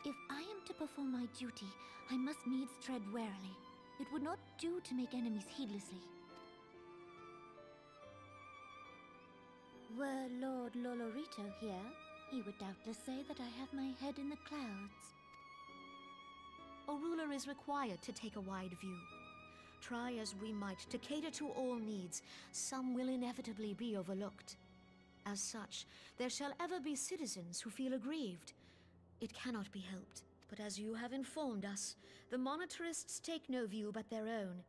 If I am to perform my duty, I must needs tread warily. It would not do to make enemies heedlessly. Were Lord Lolorito here, he would doubtless say that I have my head in the clouds. A ruler is required to take a wide view. Try as we might to cater to all needs, some will inevitably be overlooked. As such, there shall ever be citizens who feel aggrieved. It cannot be helped, but as you have informed us, the monetarists take no view but their own.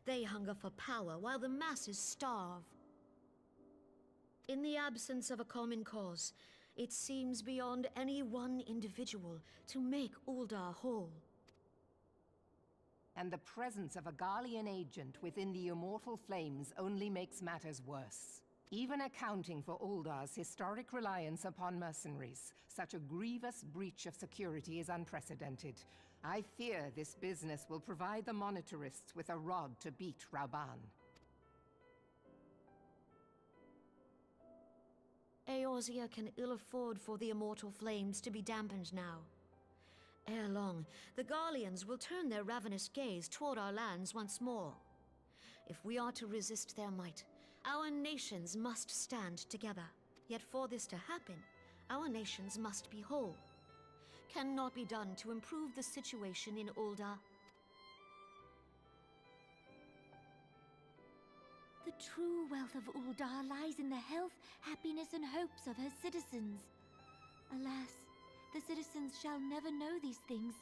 They hunger for power while the masses starve. In the absence of a common cause, it seems beyond any one individual to make Ul'dah whole. And the presence of a Garlean agent within the Immortal Flames only makes matters worse. Even accounting for Uldah's historic reliance upon mercenaries, such a grievous breach of security is unprecedented. I fear this business will provide the monetarists with a rod to beat Rauban. Eorzea can ill afford for the Immortal Flames to be dampened now. Ere long, the Garleans will turn their ravenous gaze toward our lands once more. If we are to resist their might, our nations must stand together. Yet for this to happen, our nations must be whole. Cannot be done to improve the situation in Ul'dah. The true wealth of Ul'dah lies in the health, happiness, and hopes of her citizens. Alas, the citizens shall never know these things,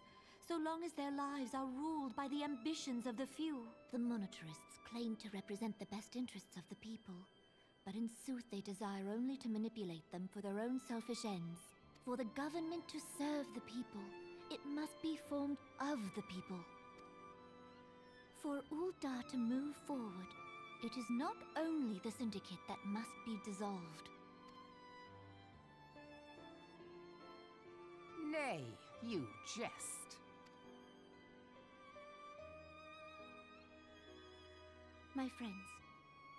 so long as their lives are ruled by the ambitions of the few. The monetarists claim to represent the best interests of the people, but in sooth they desire only to manipulate them for their own selfish ends. For the government to serve the people, it must be formed of the people. For Ul'dah to move forward, it is not only the Syndicate that must be dissolved. Nay, you jest. My friends,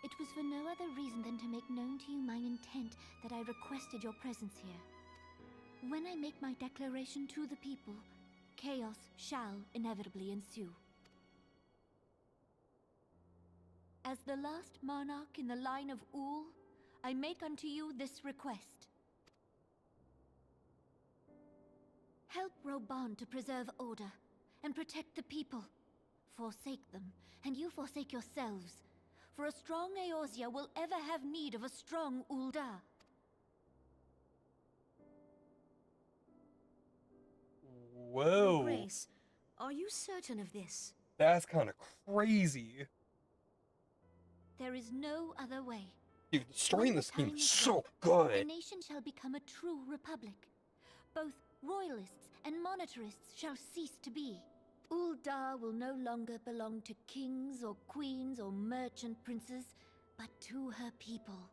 it was for no other reason than to make known to you mine intent that I requested your presence here. When I make my declaration to the people, chaos shall inevitably ensue. As the last monarch in the line of Ul, I make unto you this request. Help Rauban to preserve order and protect the people. Forsake them, and you forsake yourselves. For a strong Eorzea will ever have need of a strong Ul'dah. Whoa. Your Grace, are you certain of this? That's kind of crazy. There is no other way. Dude, the story in When this the game time is is so right, good. the nation shall become a true republic. Both royalists and monetarists shall cease to be. Ul'dah will no longer belong to kings or queens or merchant princes, but to her people.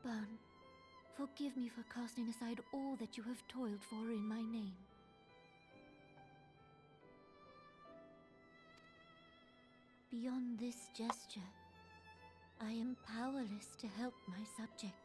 Burn, forgive me for casting aside all that you have toiled for in my name. Beyond this gesture, I am powerless to help my subjects.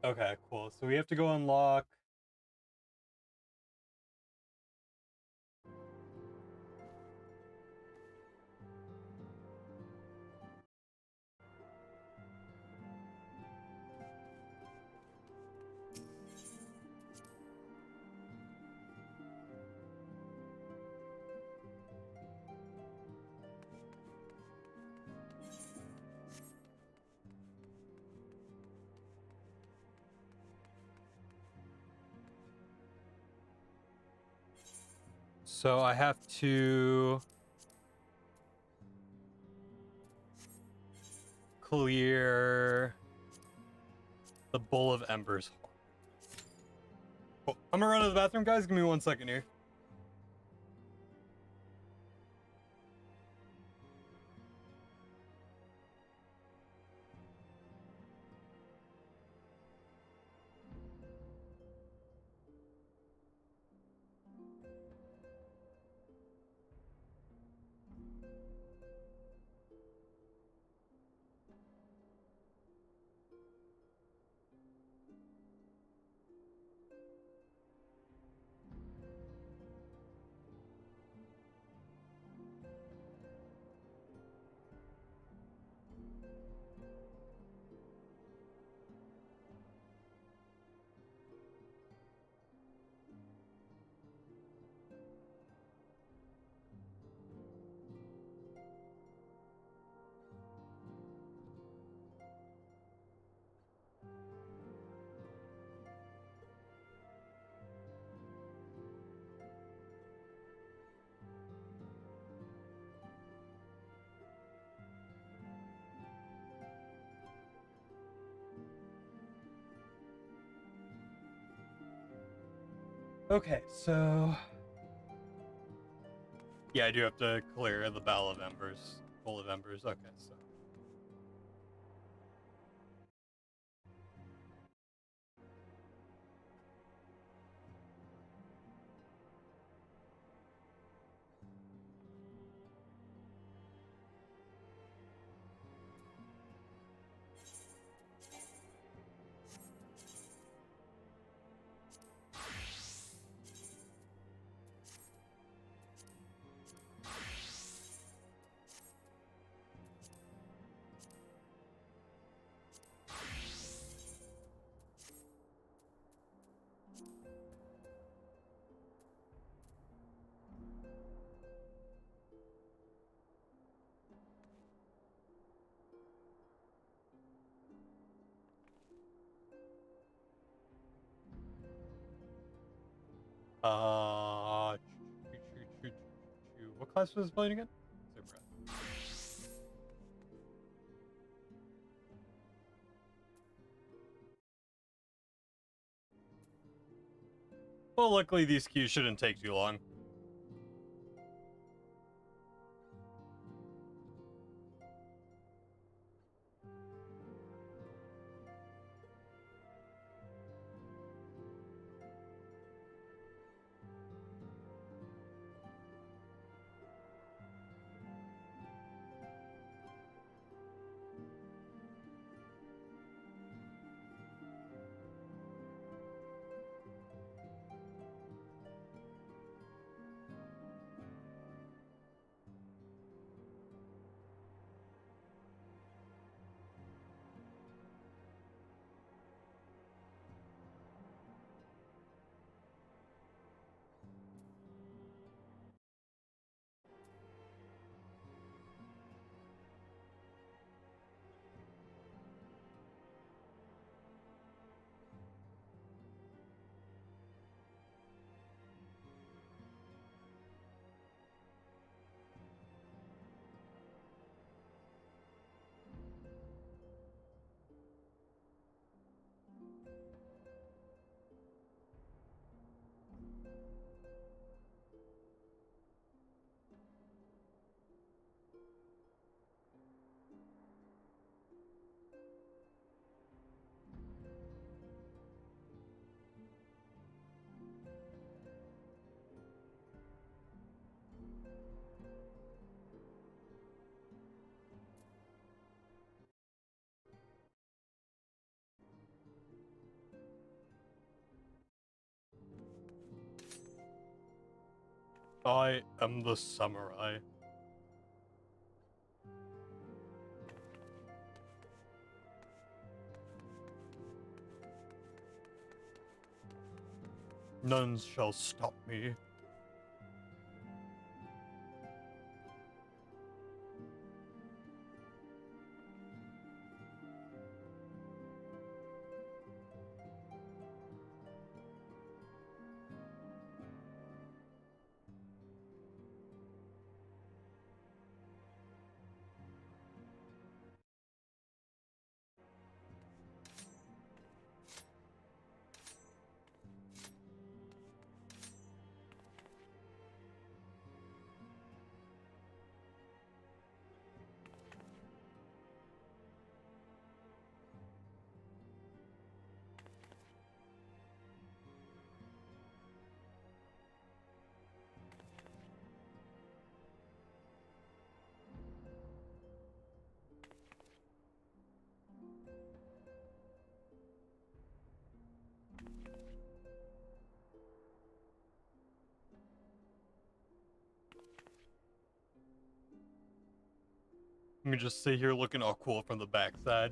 Okay, cool. So we have to go unlock. So I have to clear the Bowl of Embers. Oh, I'm gonna run to the bathroom, guys. Give me 1 second here. Okay, so yeah, I do have to clear the Bowl of Embers. Bowl of Embers. Okay, so. What class was playing again? Well, luckily these queues shouldn't take too long. I am the samurai. None shall stop me. Let me just sit here looking all cool from the backside.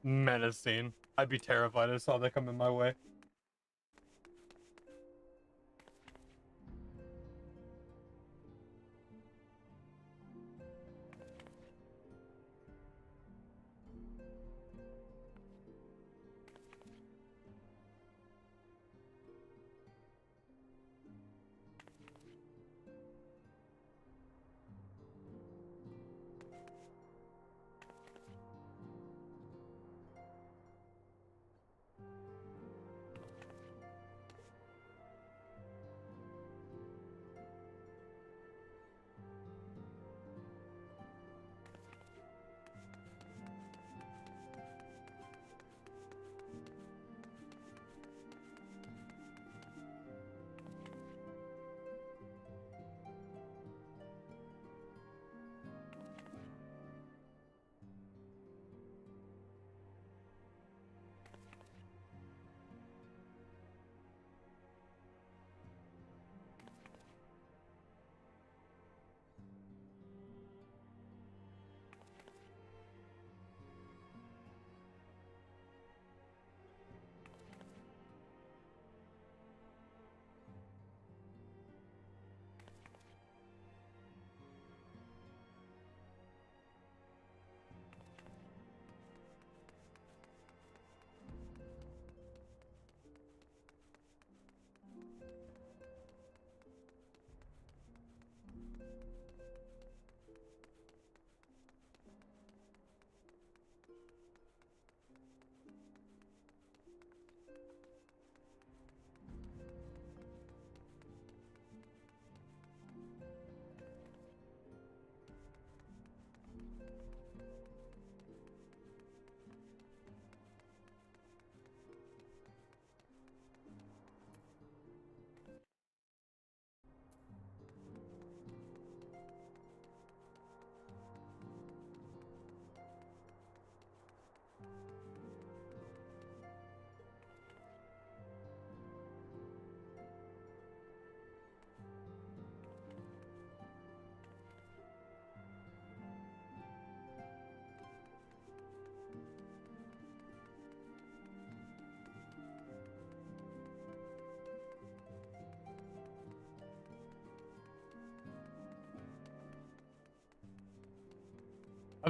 Menacing. I'd be terrified if I saw that come in my way.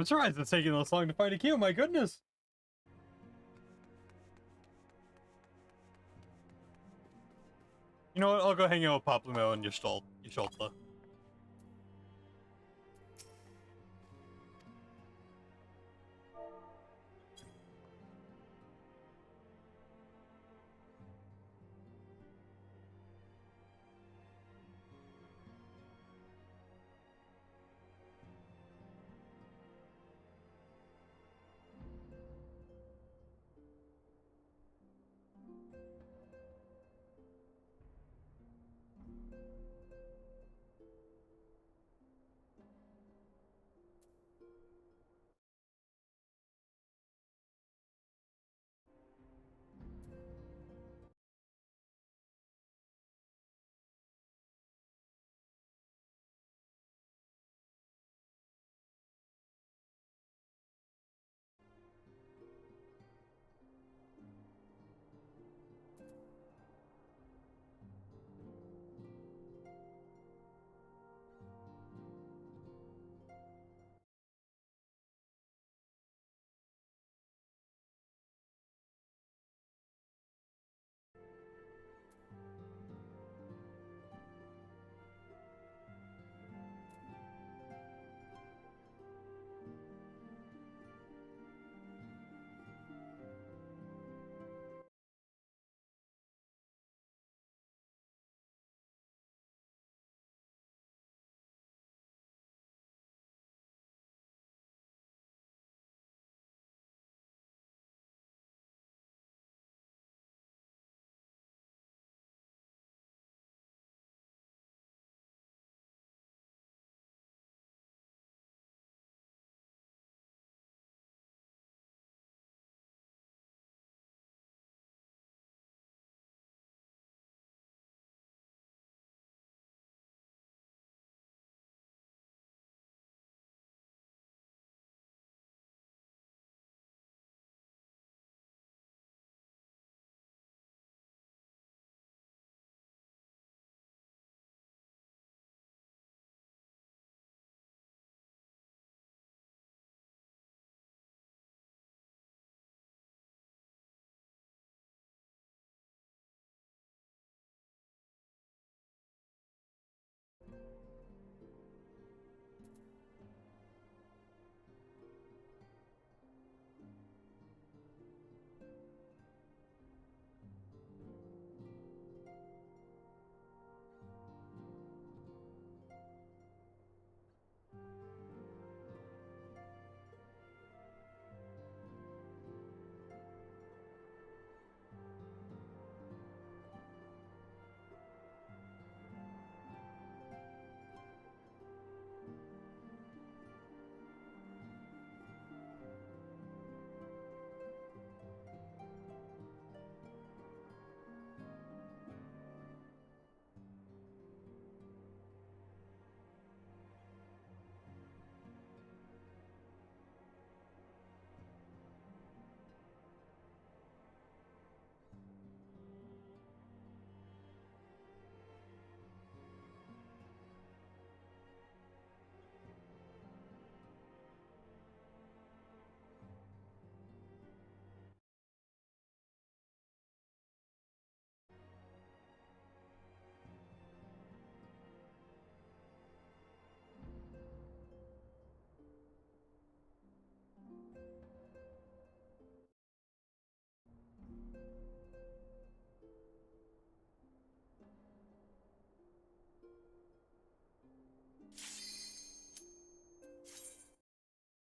I'm surprised it's taking this long to find a queue. My goodness. You know what? I'll go hang out with Paplimo and Yasholta.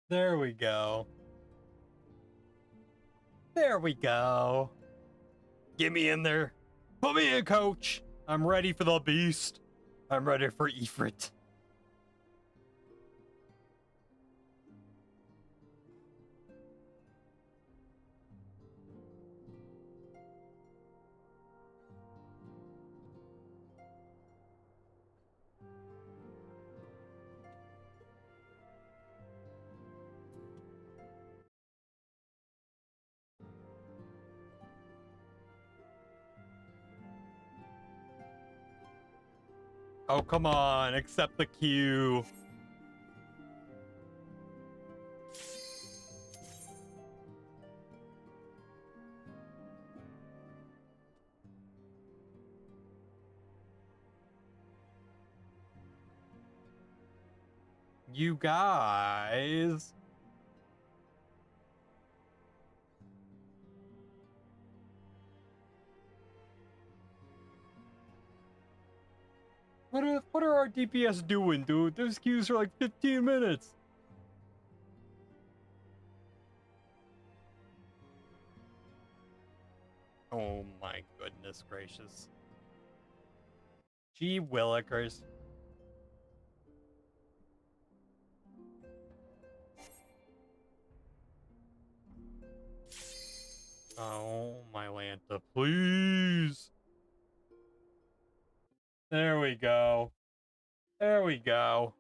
There we go. There we go. Get me in there. Put me in, coach. I'm ready for the beast. I'm ready for Ifrit. Oh, come on. Accept the queue. You guys. What are our DPS doing, dude? Those queues are like 15 minutes. Oh my goodness gracious. Gee willikers. Oh my Lanta, please. There we go. There we go.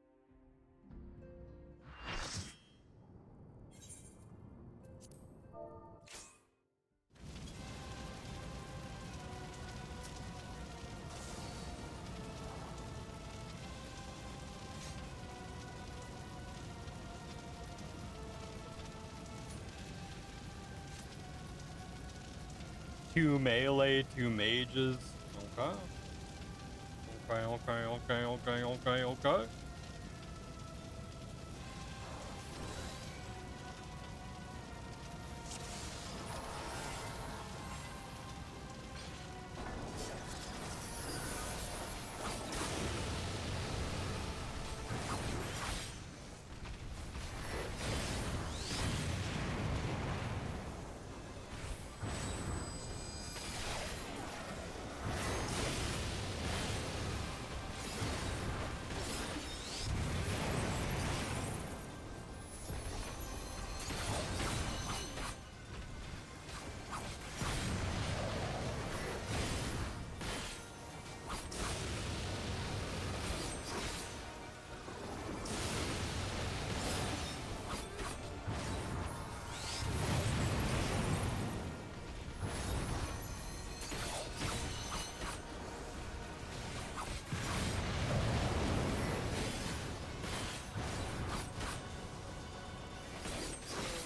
Two melee, two mages. Okay. Okay.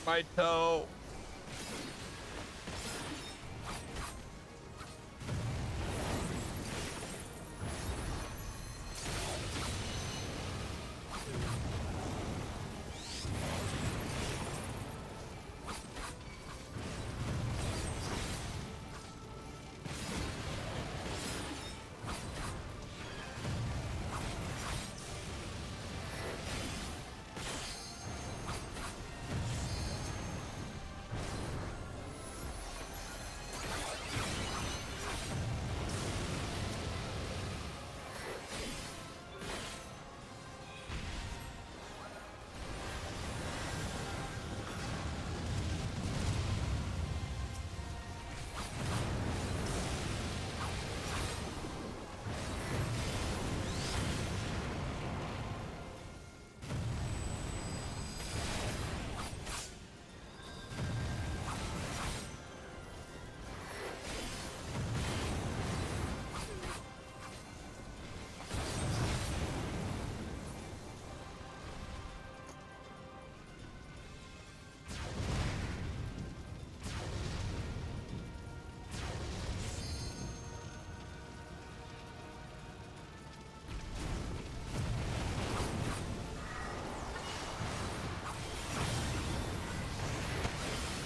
My toe.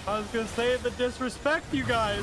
I was gonna say the disrespect, you guys.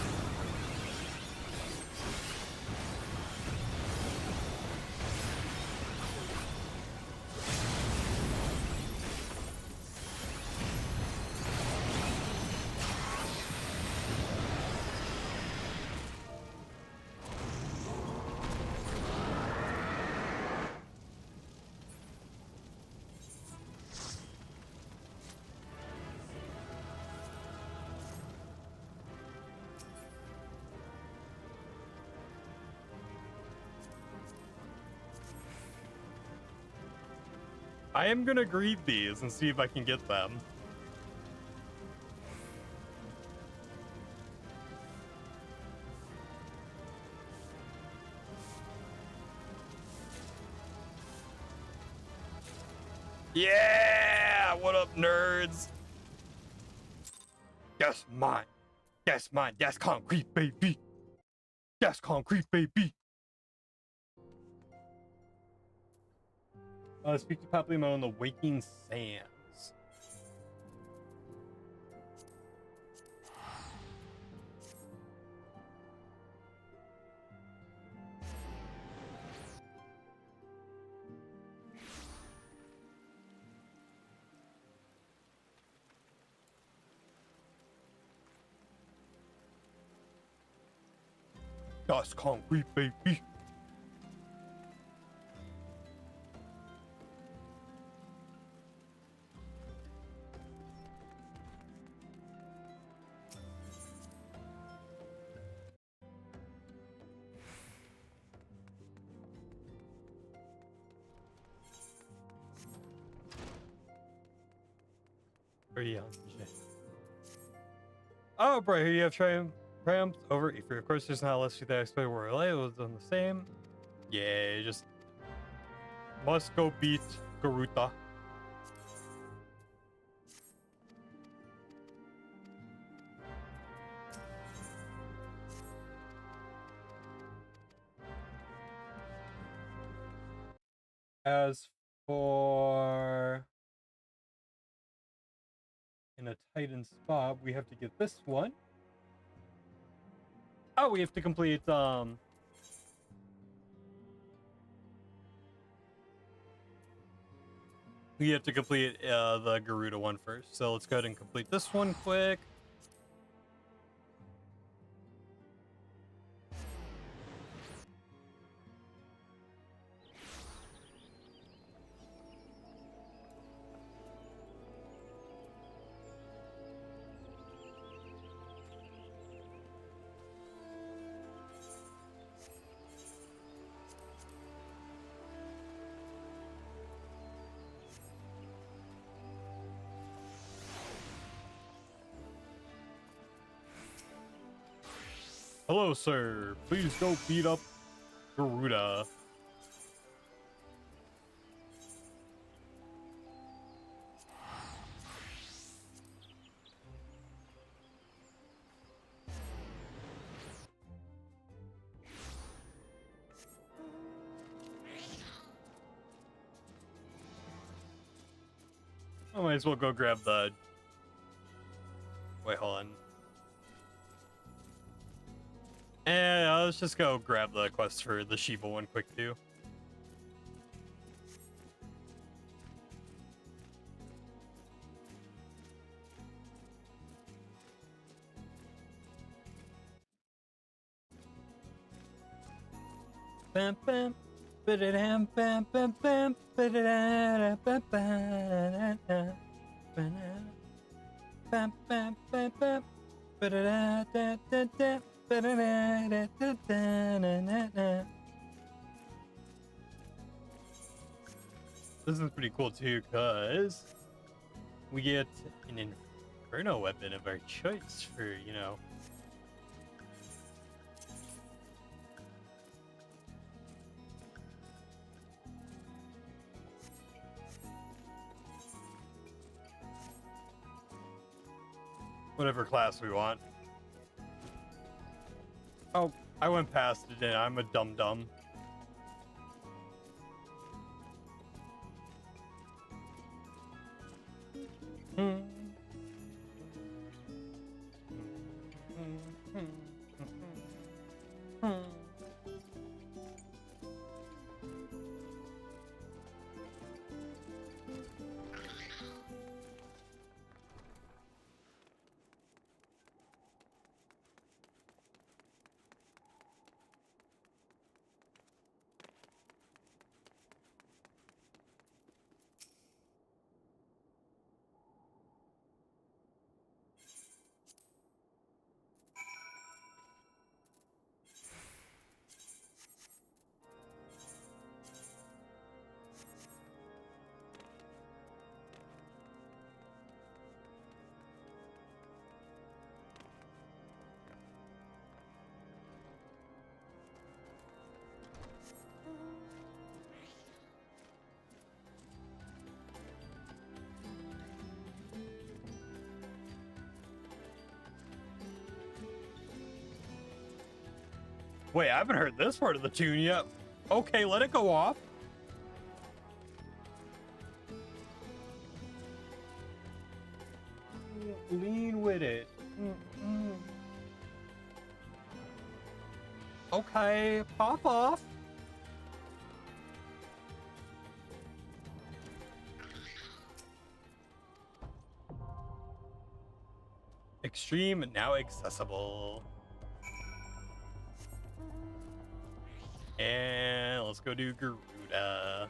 I am gonna greed these and see if I can get them. Yeah! What up, nerds? That's mine. That's mine. That's concrete, baby. That's concrete, baby. Speak to Paplimo in the Waking Sands. That's concrete, baby. Oh, bro, here you have triumphed over Ether. Of course, there's not less to that expect where it was done the same. Yeah, just must go beat Garuta. As for in a Titan spot, we have to get this one. Oh, we have to complete we have to complete the Garuda one first. So let's go ahead and complete this one quick. Hello, sir. Please go beat up Garuda. I might as well go grab the... Wait, hold on. And let's just go grab the quest for the Shiva one quick too. Bam bam, ba-da-dam, bam bam bam, ba-da-da-da, bam bam, bam bam bam bam, ba-da-da-da-da-da. This is pretty cool too, cause we get an Inferno weapon of our choice for, you know, whatever class we want. Oh, I went past it and I'm a dum-dum. Wait, I haven't heard this part of the tune yet. Okay, let it go off. Lean with it. Okay, pop off. Extreme now accessible. And let's go do Garuda.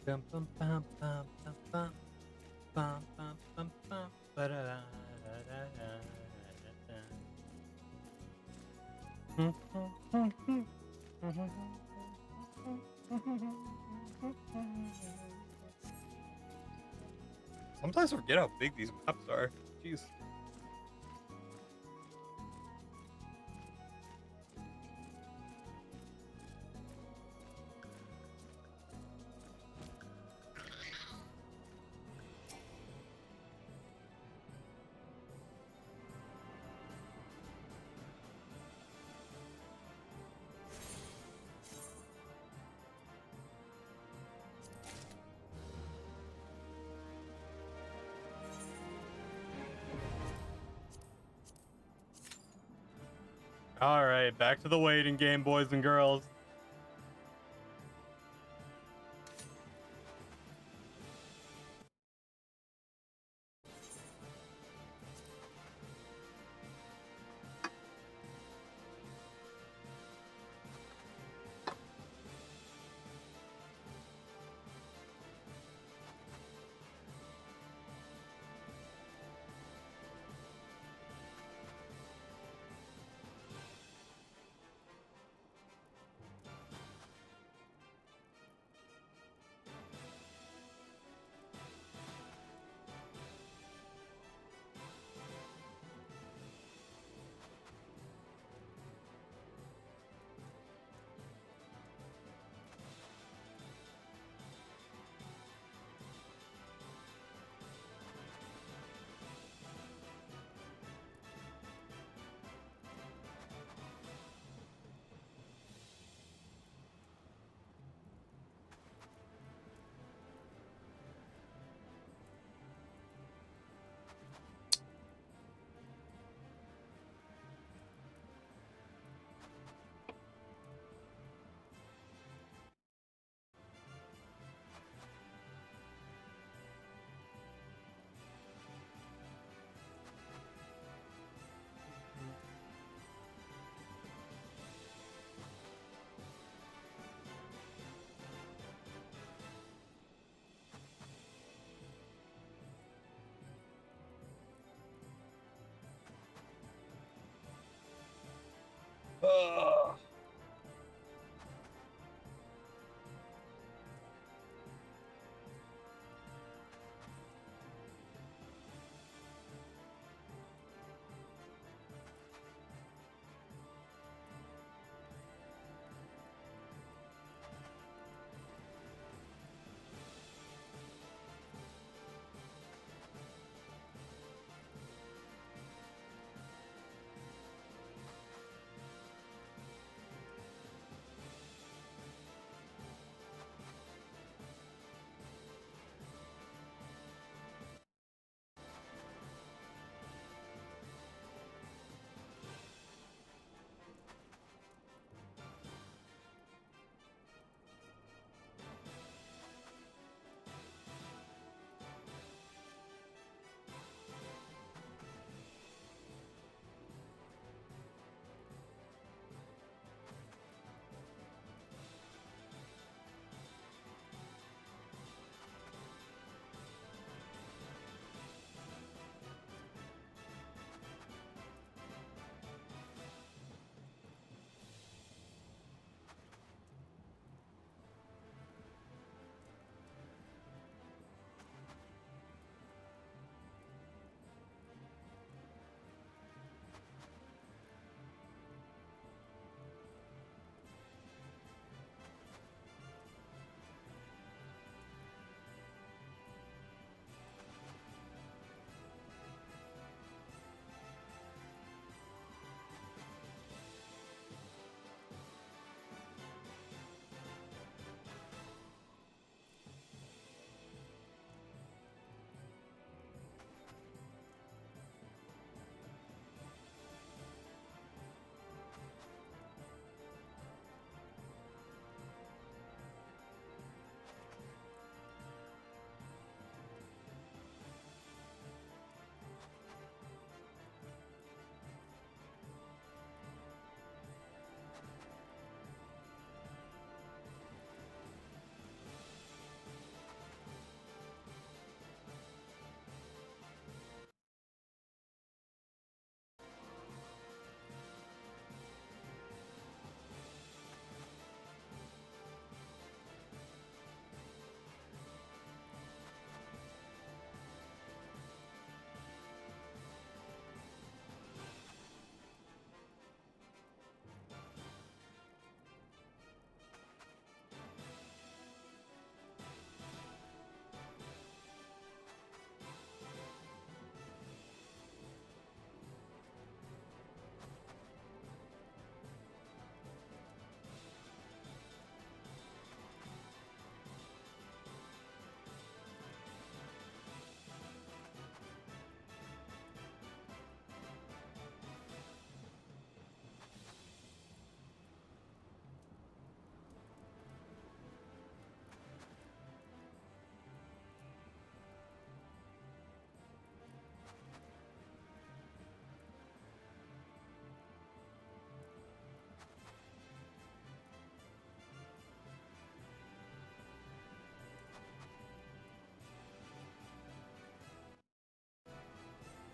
Bum, bum, bum, bum, bum, bum, bum, bum, bum, bum, Sometimes I forget how big these maps are. Jeez. All right, back to the waiting game, boys and girls.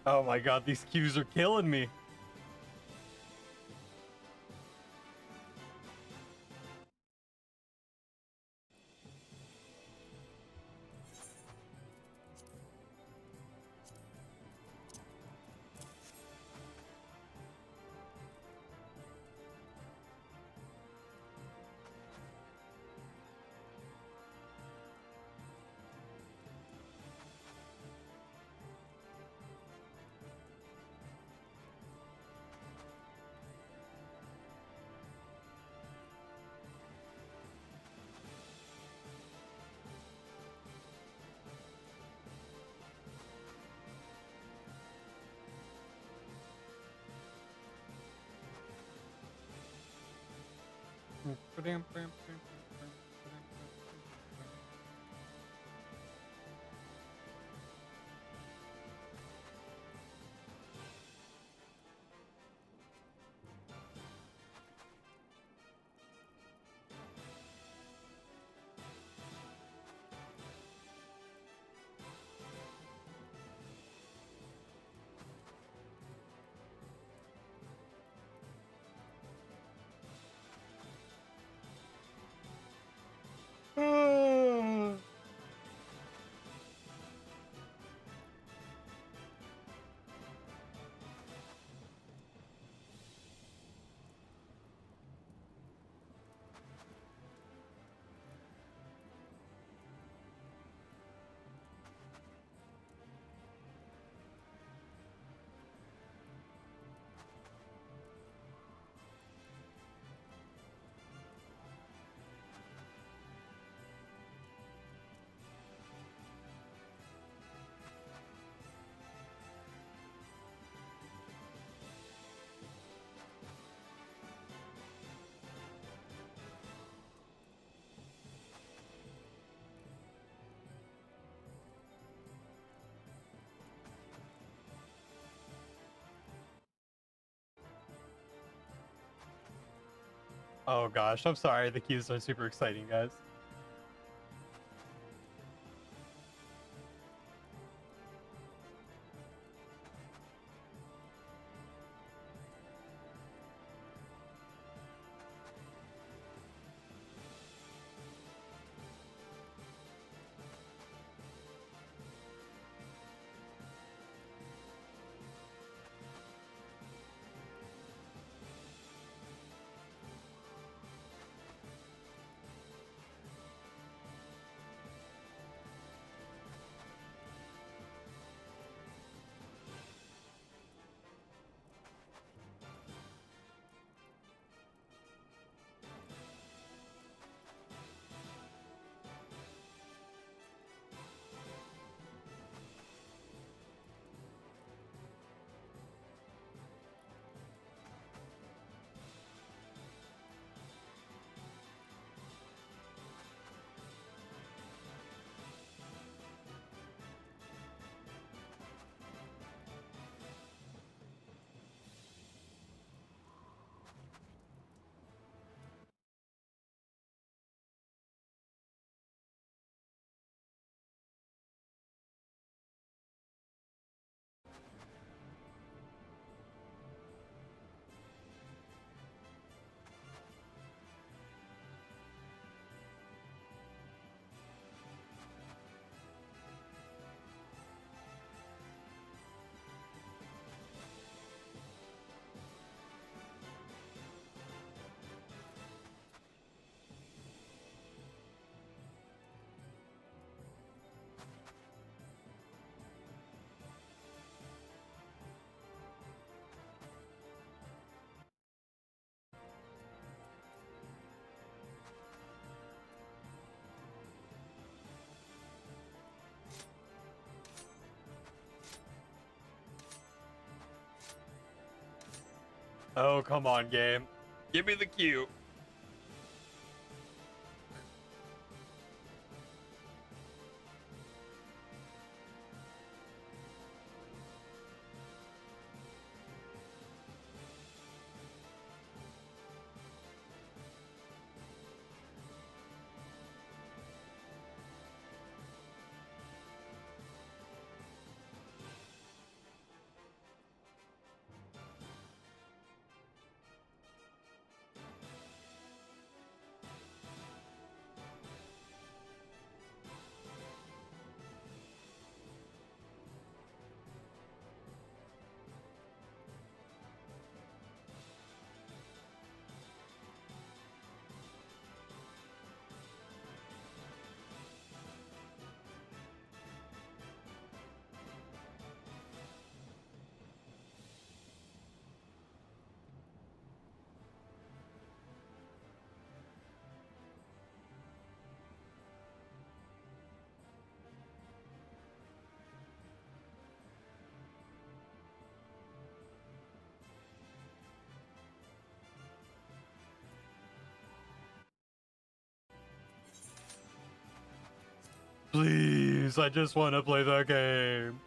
Oh my god, these cues are killing me. Oh gosh, I'm sorry. The cues are super exciting, guys. Oh, come on, game. Give me the cue. Please, I just want to play the game.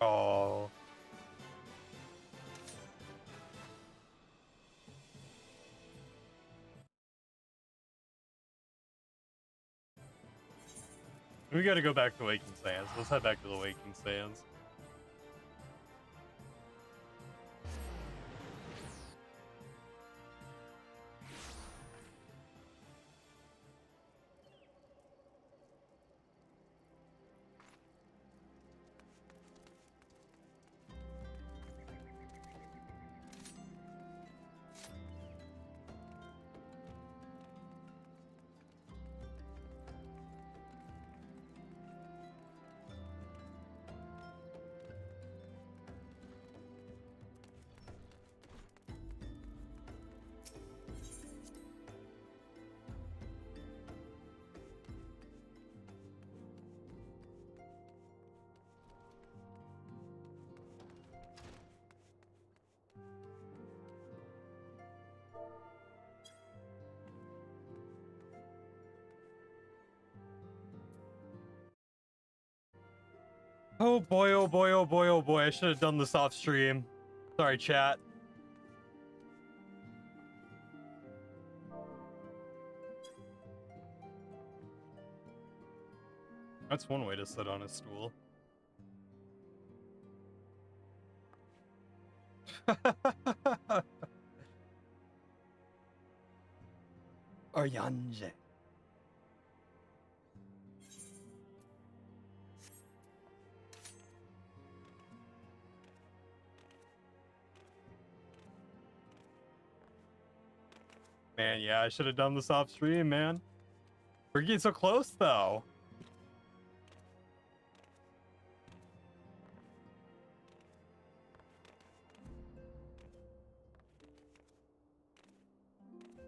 Oh. We gotta go back to Waking Sands. Let's head back to the Waking Sands. Oh boy, oh boy, oh boy, oh boy. I should have done this off stream. Sorry, chat. That's one way to sit on a stool. Oryanje. Man, yeah, I should have done this off stream, man. We're getting so close, though.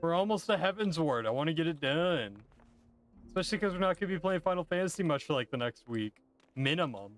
We're almost to Heavenward. I want to get it done. Especially because we're not going to be playing Final Fantasy much for like the next week. Minimum.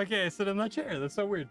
Okay, I sit in that chair. That's so weird.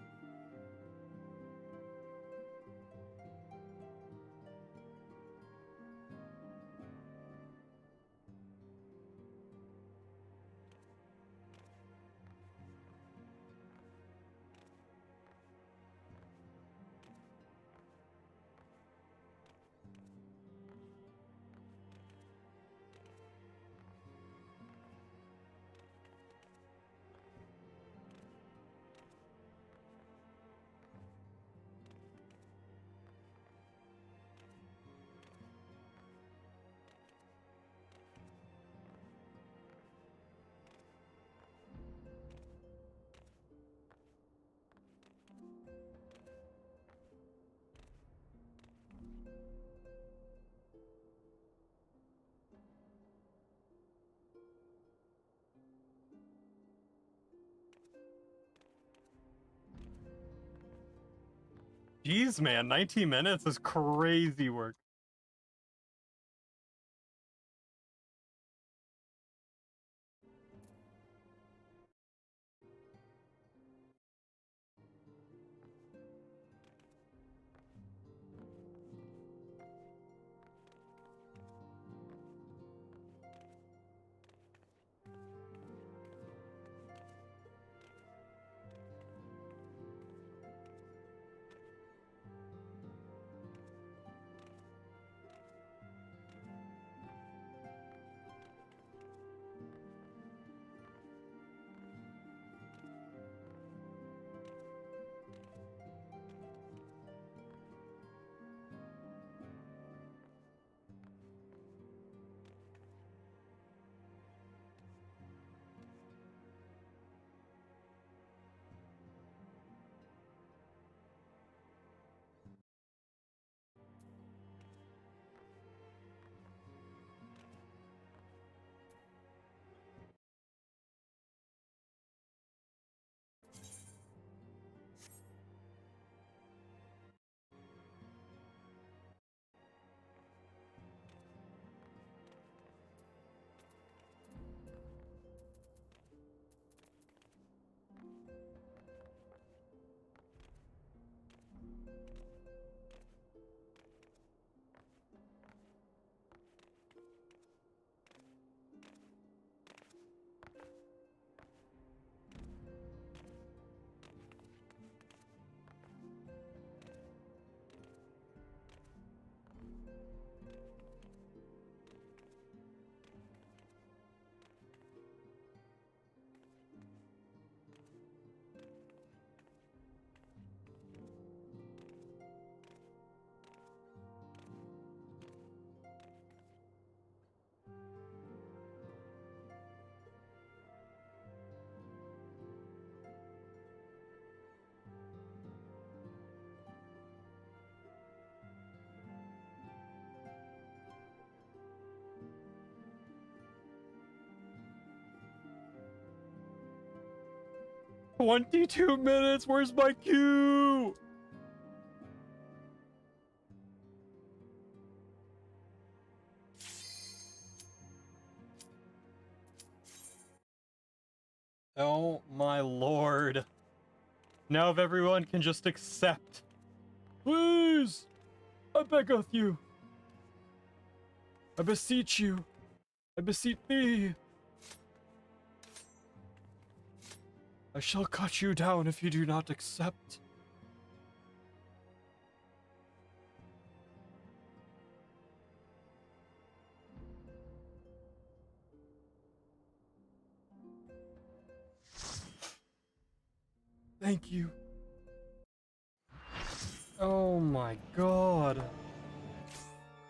Jeez, man, 19 minutes is crazy work. "22 minutes, where's my cue?" Oh my lord. Now if everyone can just accept. Please! I beg of you. I beseech you. I beseech thee. I shall cut you down if you do not accept. Thank you. Oh my god.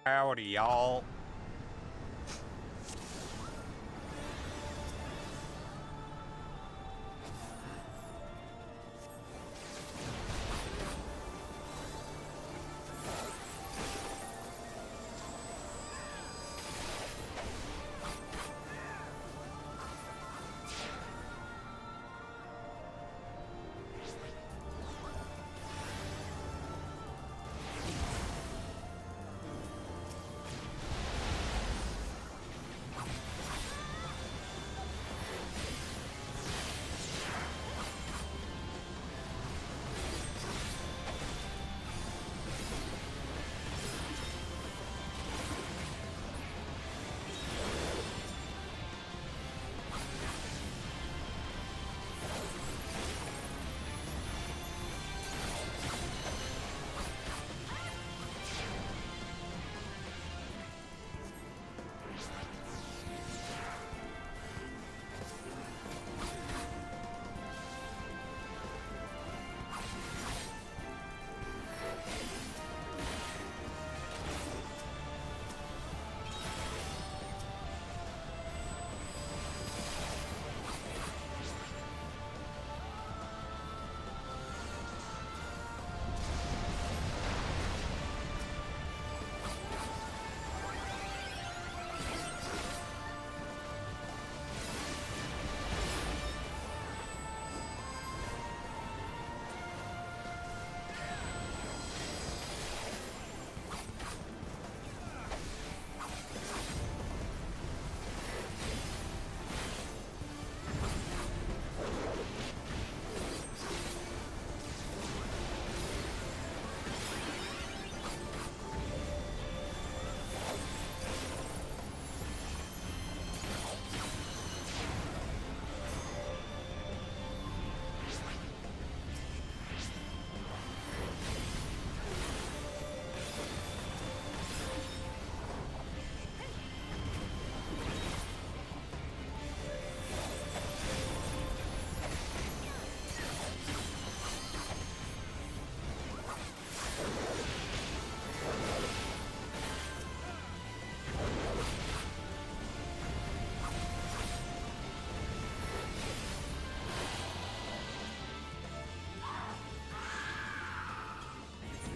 Howdy, y'all.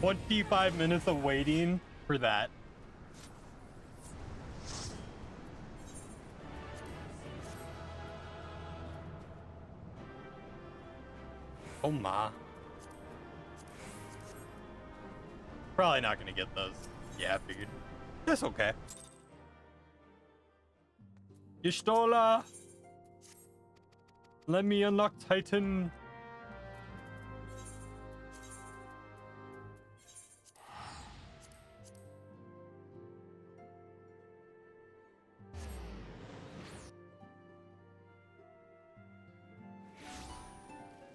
25 minutes of waiting for that. Oh my. Probably not gonna get those. Yeah, I figured. That's okay. Y'shtola! Let me unlock Titan.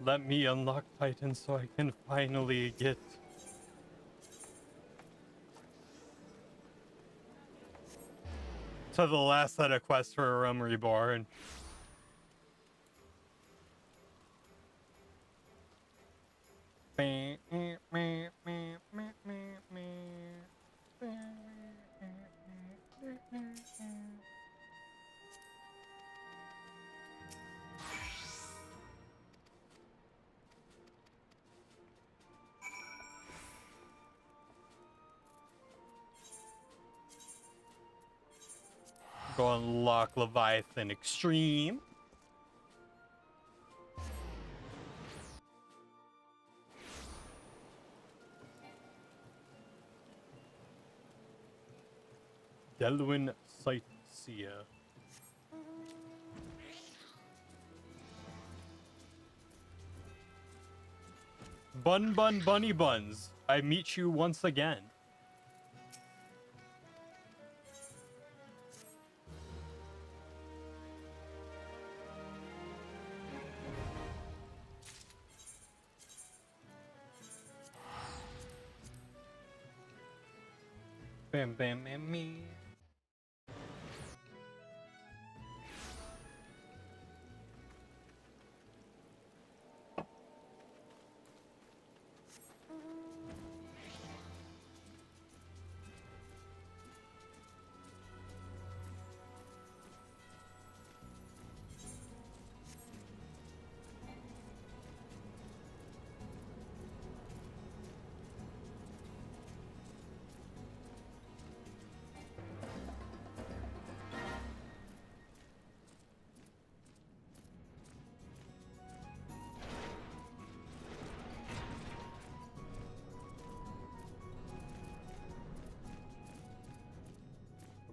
Let me unlock Titan so I can finally get to the last set of quests for a Realm Reborn. Go unlock Leviathan Extreme. Delwyn Sightseer. Bun Bun Bunny Buns, I meet you once again. Bam bam bam me.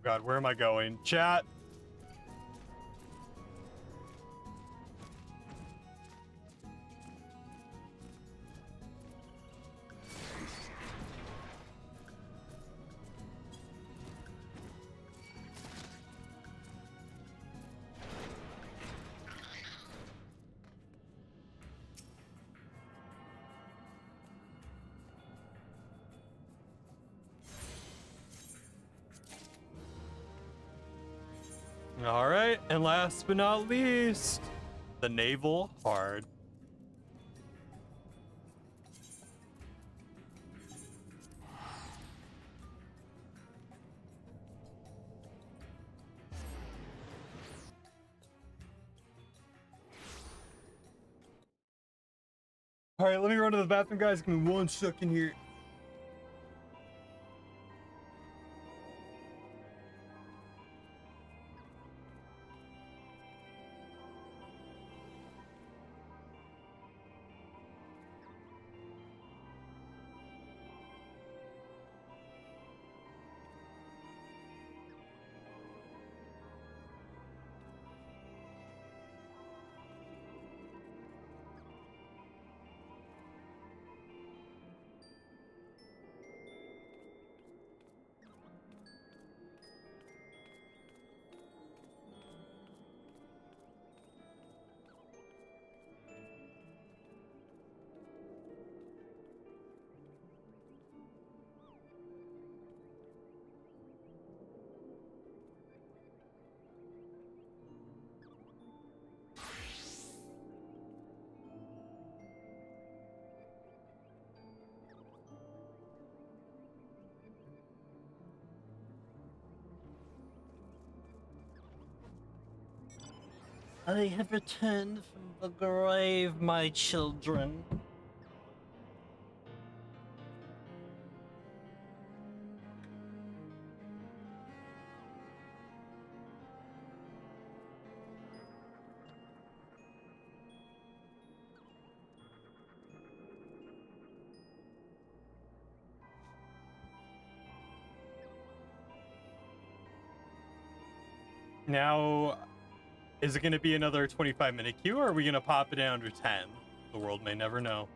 God, where am I going? Chat. All right, and last but not least, the Naval Hard. All right, let me run to the bathroom, guys. Give me 1 second here. I have returned from the grave, my children. Now, is it going to be another 25-minute queue, or are we going to pop it down to 10? The world may never know.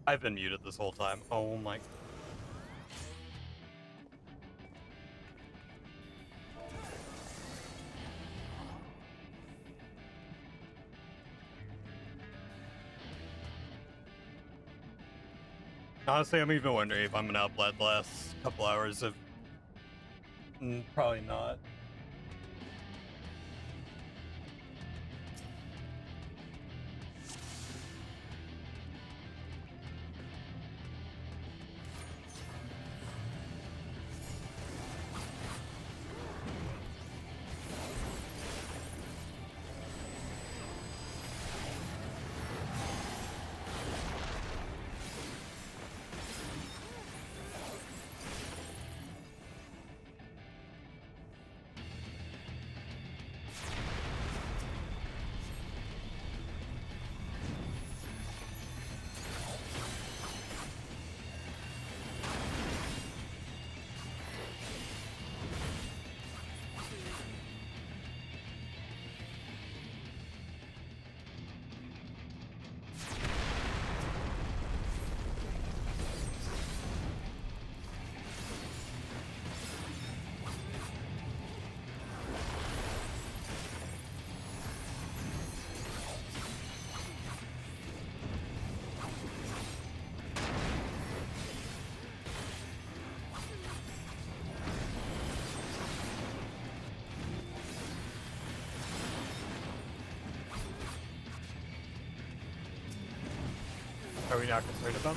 I've been muted this whole time. Oh my. Honestly, I'm even wondering if I'm gonna upload the last couple hours of. Probably not. Are we not concerned about?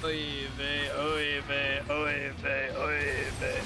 Oy vey, oy vey, oy vey, oy vey.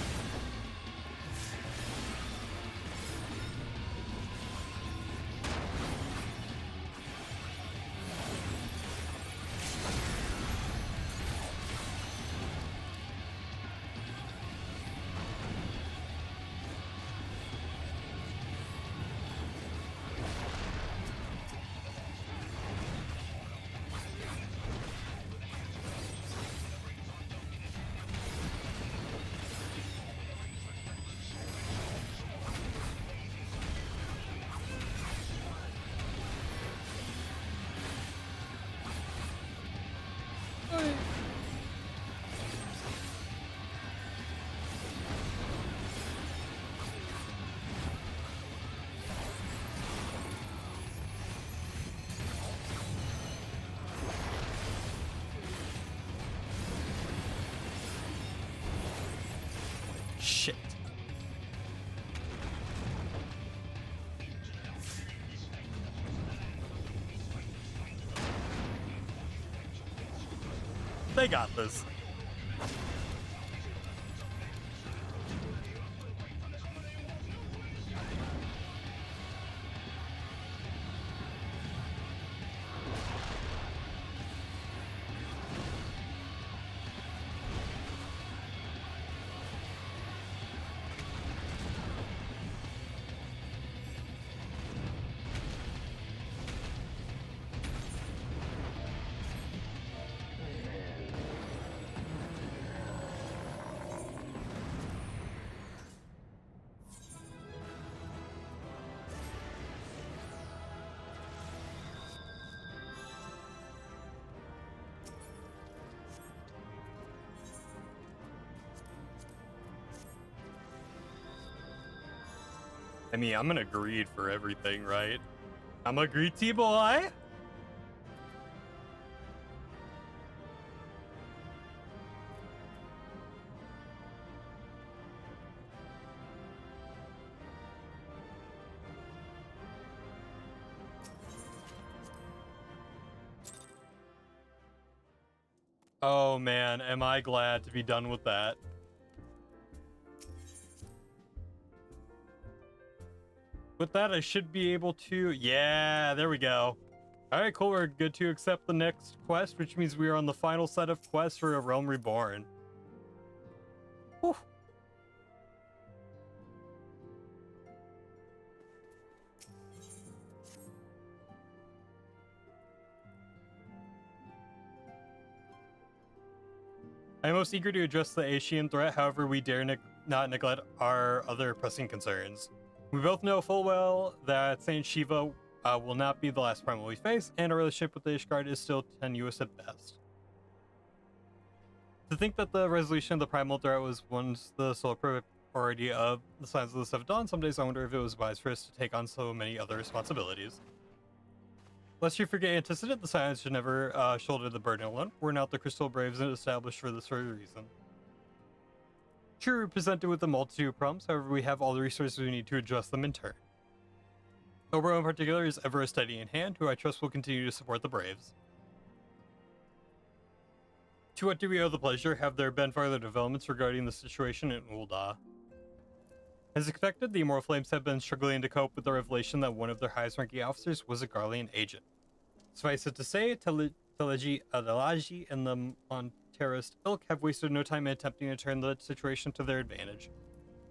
Shit. They got this. I mean, I'm gonna greed for everything, right? I'm a greedy boy. Oh man, am I glad to be done with that. With that, I should be able to... Yeah, there we go. Alright, cool. We're good to accept the next quest, which means we are on the final set of quests for A Realm Reborn. Whew. I am most eager to address the Asian threat, however, we dare not neglect our other pressing concerns. We both know full well that Saint Shiva will not be the last primal we face, and our relationship with the Ishgard is still tenuous at best. To think that the resolution of the primal threat was once the sole priority of the Scions of the Seventh Dawn, some days I wonder if it was wise for us to take on so many other responsibilities. Lest you forget antecedent, the Scions should never shoulder the burden alone. We're not the Crystal Braves established for this very reason. True, we're presented with a multitude of problems, however, we have all the resources we need to address them in turn. Obro in particular is ever a steady in hand, who I trust will continue to support the Braves. To what do we owe the pleasure? Have there been further developments regarding the situation in Ul'dah? As expected, the Immortal Flames have been struggling to cope with the revelation that one of their highest-ranking officers was a Garlean agent. Suffice it to say, Teleji Adelaji and the Monterist ilk have wasted no time in attempting to turn the situation to their advantage.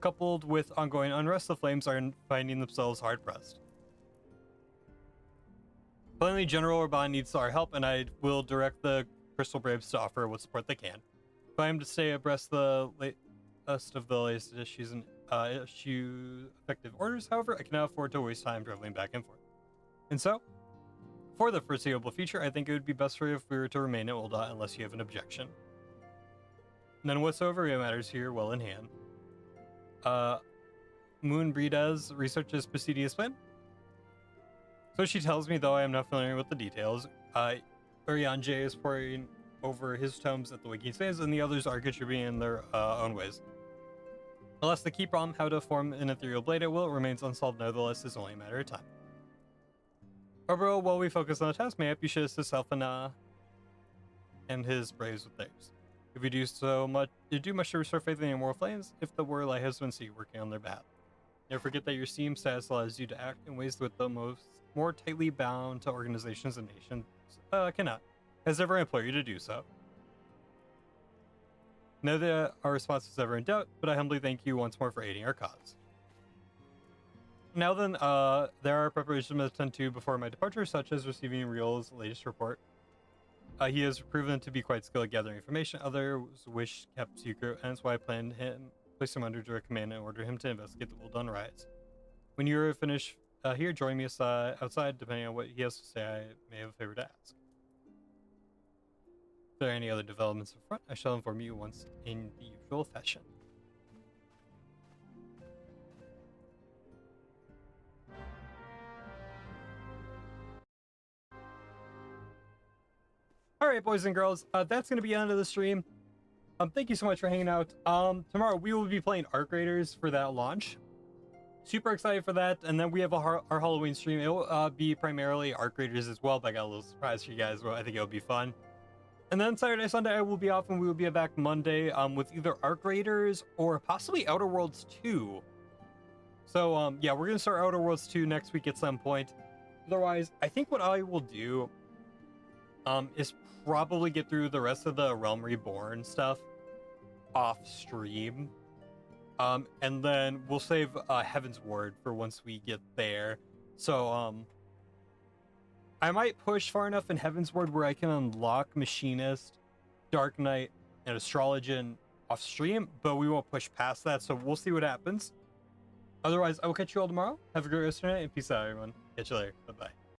Coupled with ongoing unrest, the Flames are finding themselves hard-pressed. Finally, General Orban needs our help, and I will direct the Crystal Braves to offer what support they can. If I am to stay abreast of the latest issues and issue effective orders, however, I cannot afford to waste time traveling back and forth. And so, for the foreseeable future, I think it would be best for you if we were to remain at Ul'dah unless you have an objection. None whatsoever matters here well in hand. Moon Brida's research is proceeding as planned. So she tells me, though I am not familiar with the details. Urian J is poring over his tomes at the Waking Sands, and the others are contributing in their own ways. Alas, the key problem, how to form an ethereal blade at will, remains unsolved nevertheless, is only a matter of time. Obro, while we focus on the task, maybe you should assist Alphana and his Braves with theirs. If you do much to restore faith in the Immortal Flames, if the War Light husband see you working on their behalf. Never forget that your Steam status allows you to act in ways with the more tightly bound to organizations and nations cannot, as ever implore you to do so. Know that our response is ever in doubt, but I humbly thank you once more for aiding our cause. Now then, there are preparations to attend to before my departure, such as receiving Real's latest report. He has proven to be quite skilled at gathering information others wish kept secret, and that's why I planned place him under direct command and order him to investigate the Ul'dah riots. When you're finished here, join me outside, depending on what he has to say. I may have a favor to ask. If there are any other developments in front, I shall inform you once in the usual fashion. Alright, boys and girls, that's going to be the end of the stream. Thank you so much for hanging out. Tomorrow we will be playing Arc Raiders for that launch. Super excited for that, and then we have our Halloween stream. It will be primarily Arc Raiders as well, but I got a little surprise for you guys. Well, I think it'll be fun. And then Saturday, Sunday, I will be off, and we will be back Monday with either Arc Raiders or possibly Outer Worlds 2. So, yeah, we're going to start Outer Worlds 2 next week at some point. Otherwise, I think what I will do is probably get through the rest of the Realm Reborn stuff off stream. And then we'll save Heavenward for once we get there. So, I might push far enough in Heavenward where I can unlock Machinist, Dark Knight, and Astrologian off stream, but we won't push past that, so we'll see what happens. Otherwise, I will catch you all tomorrow. Have a great rest of your night, and peace out, everyone. Catch you later. Bye-bye.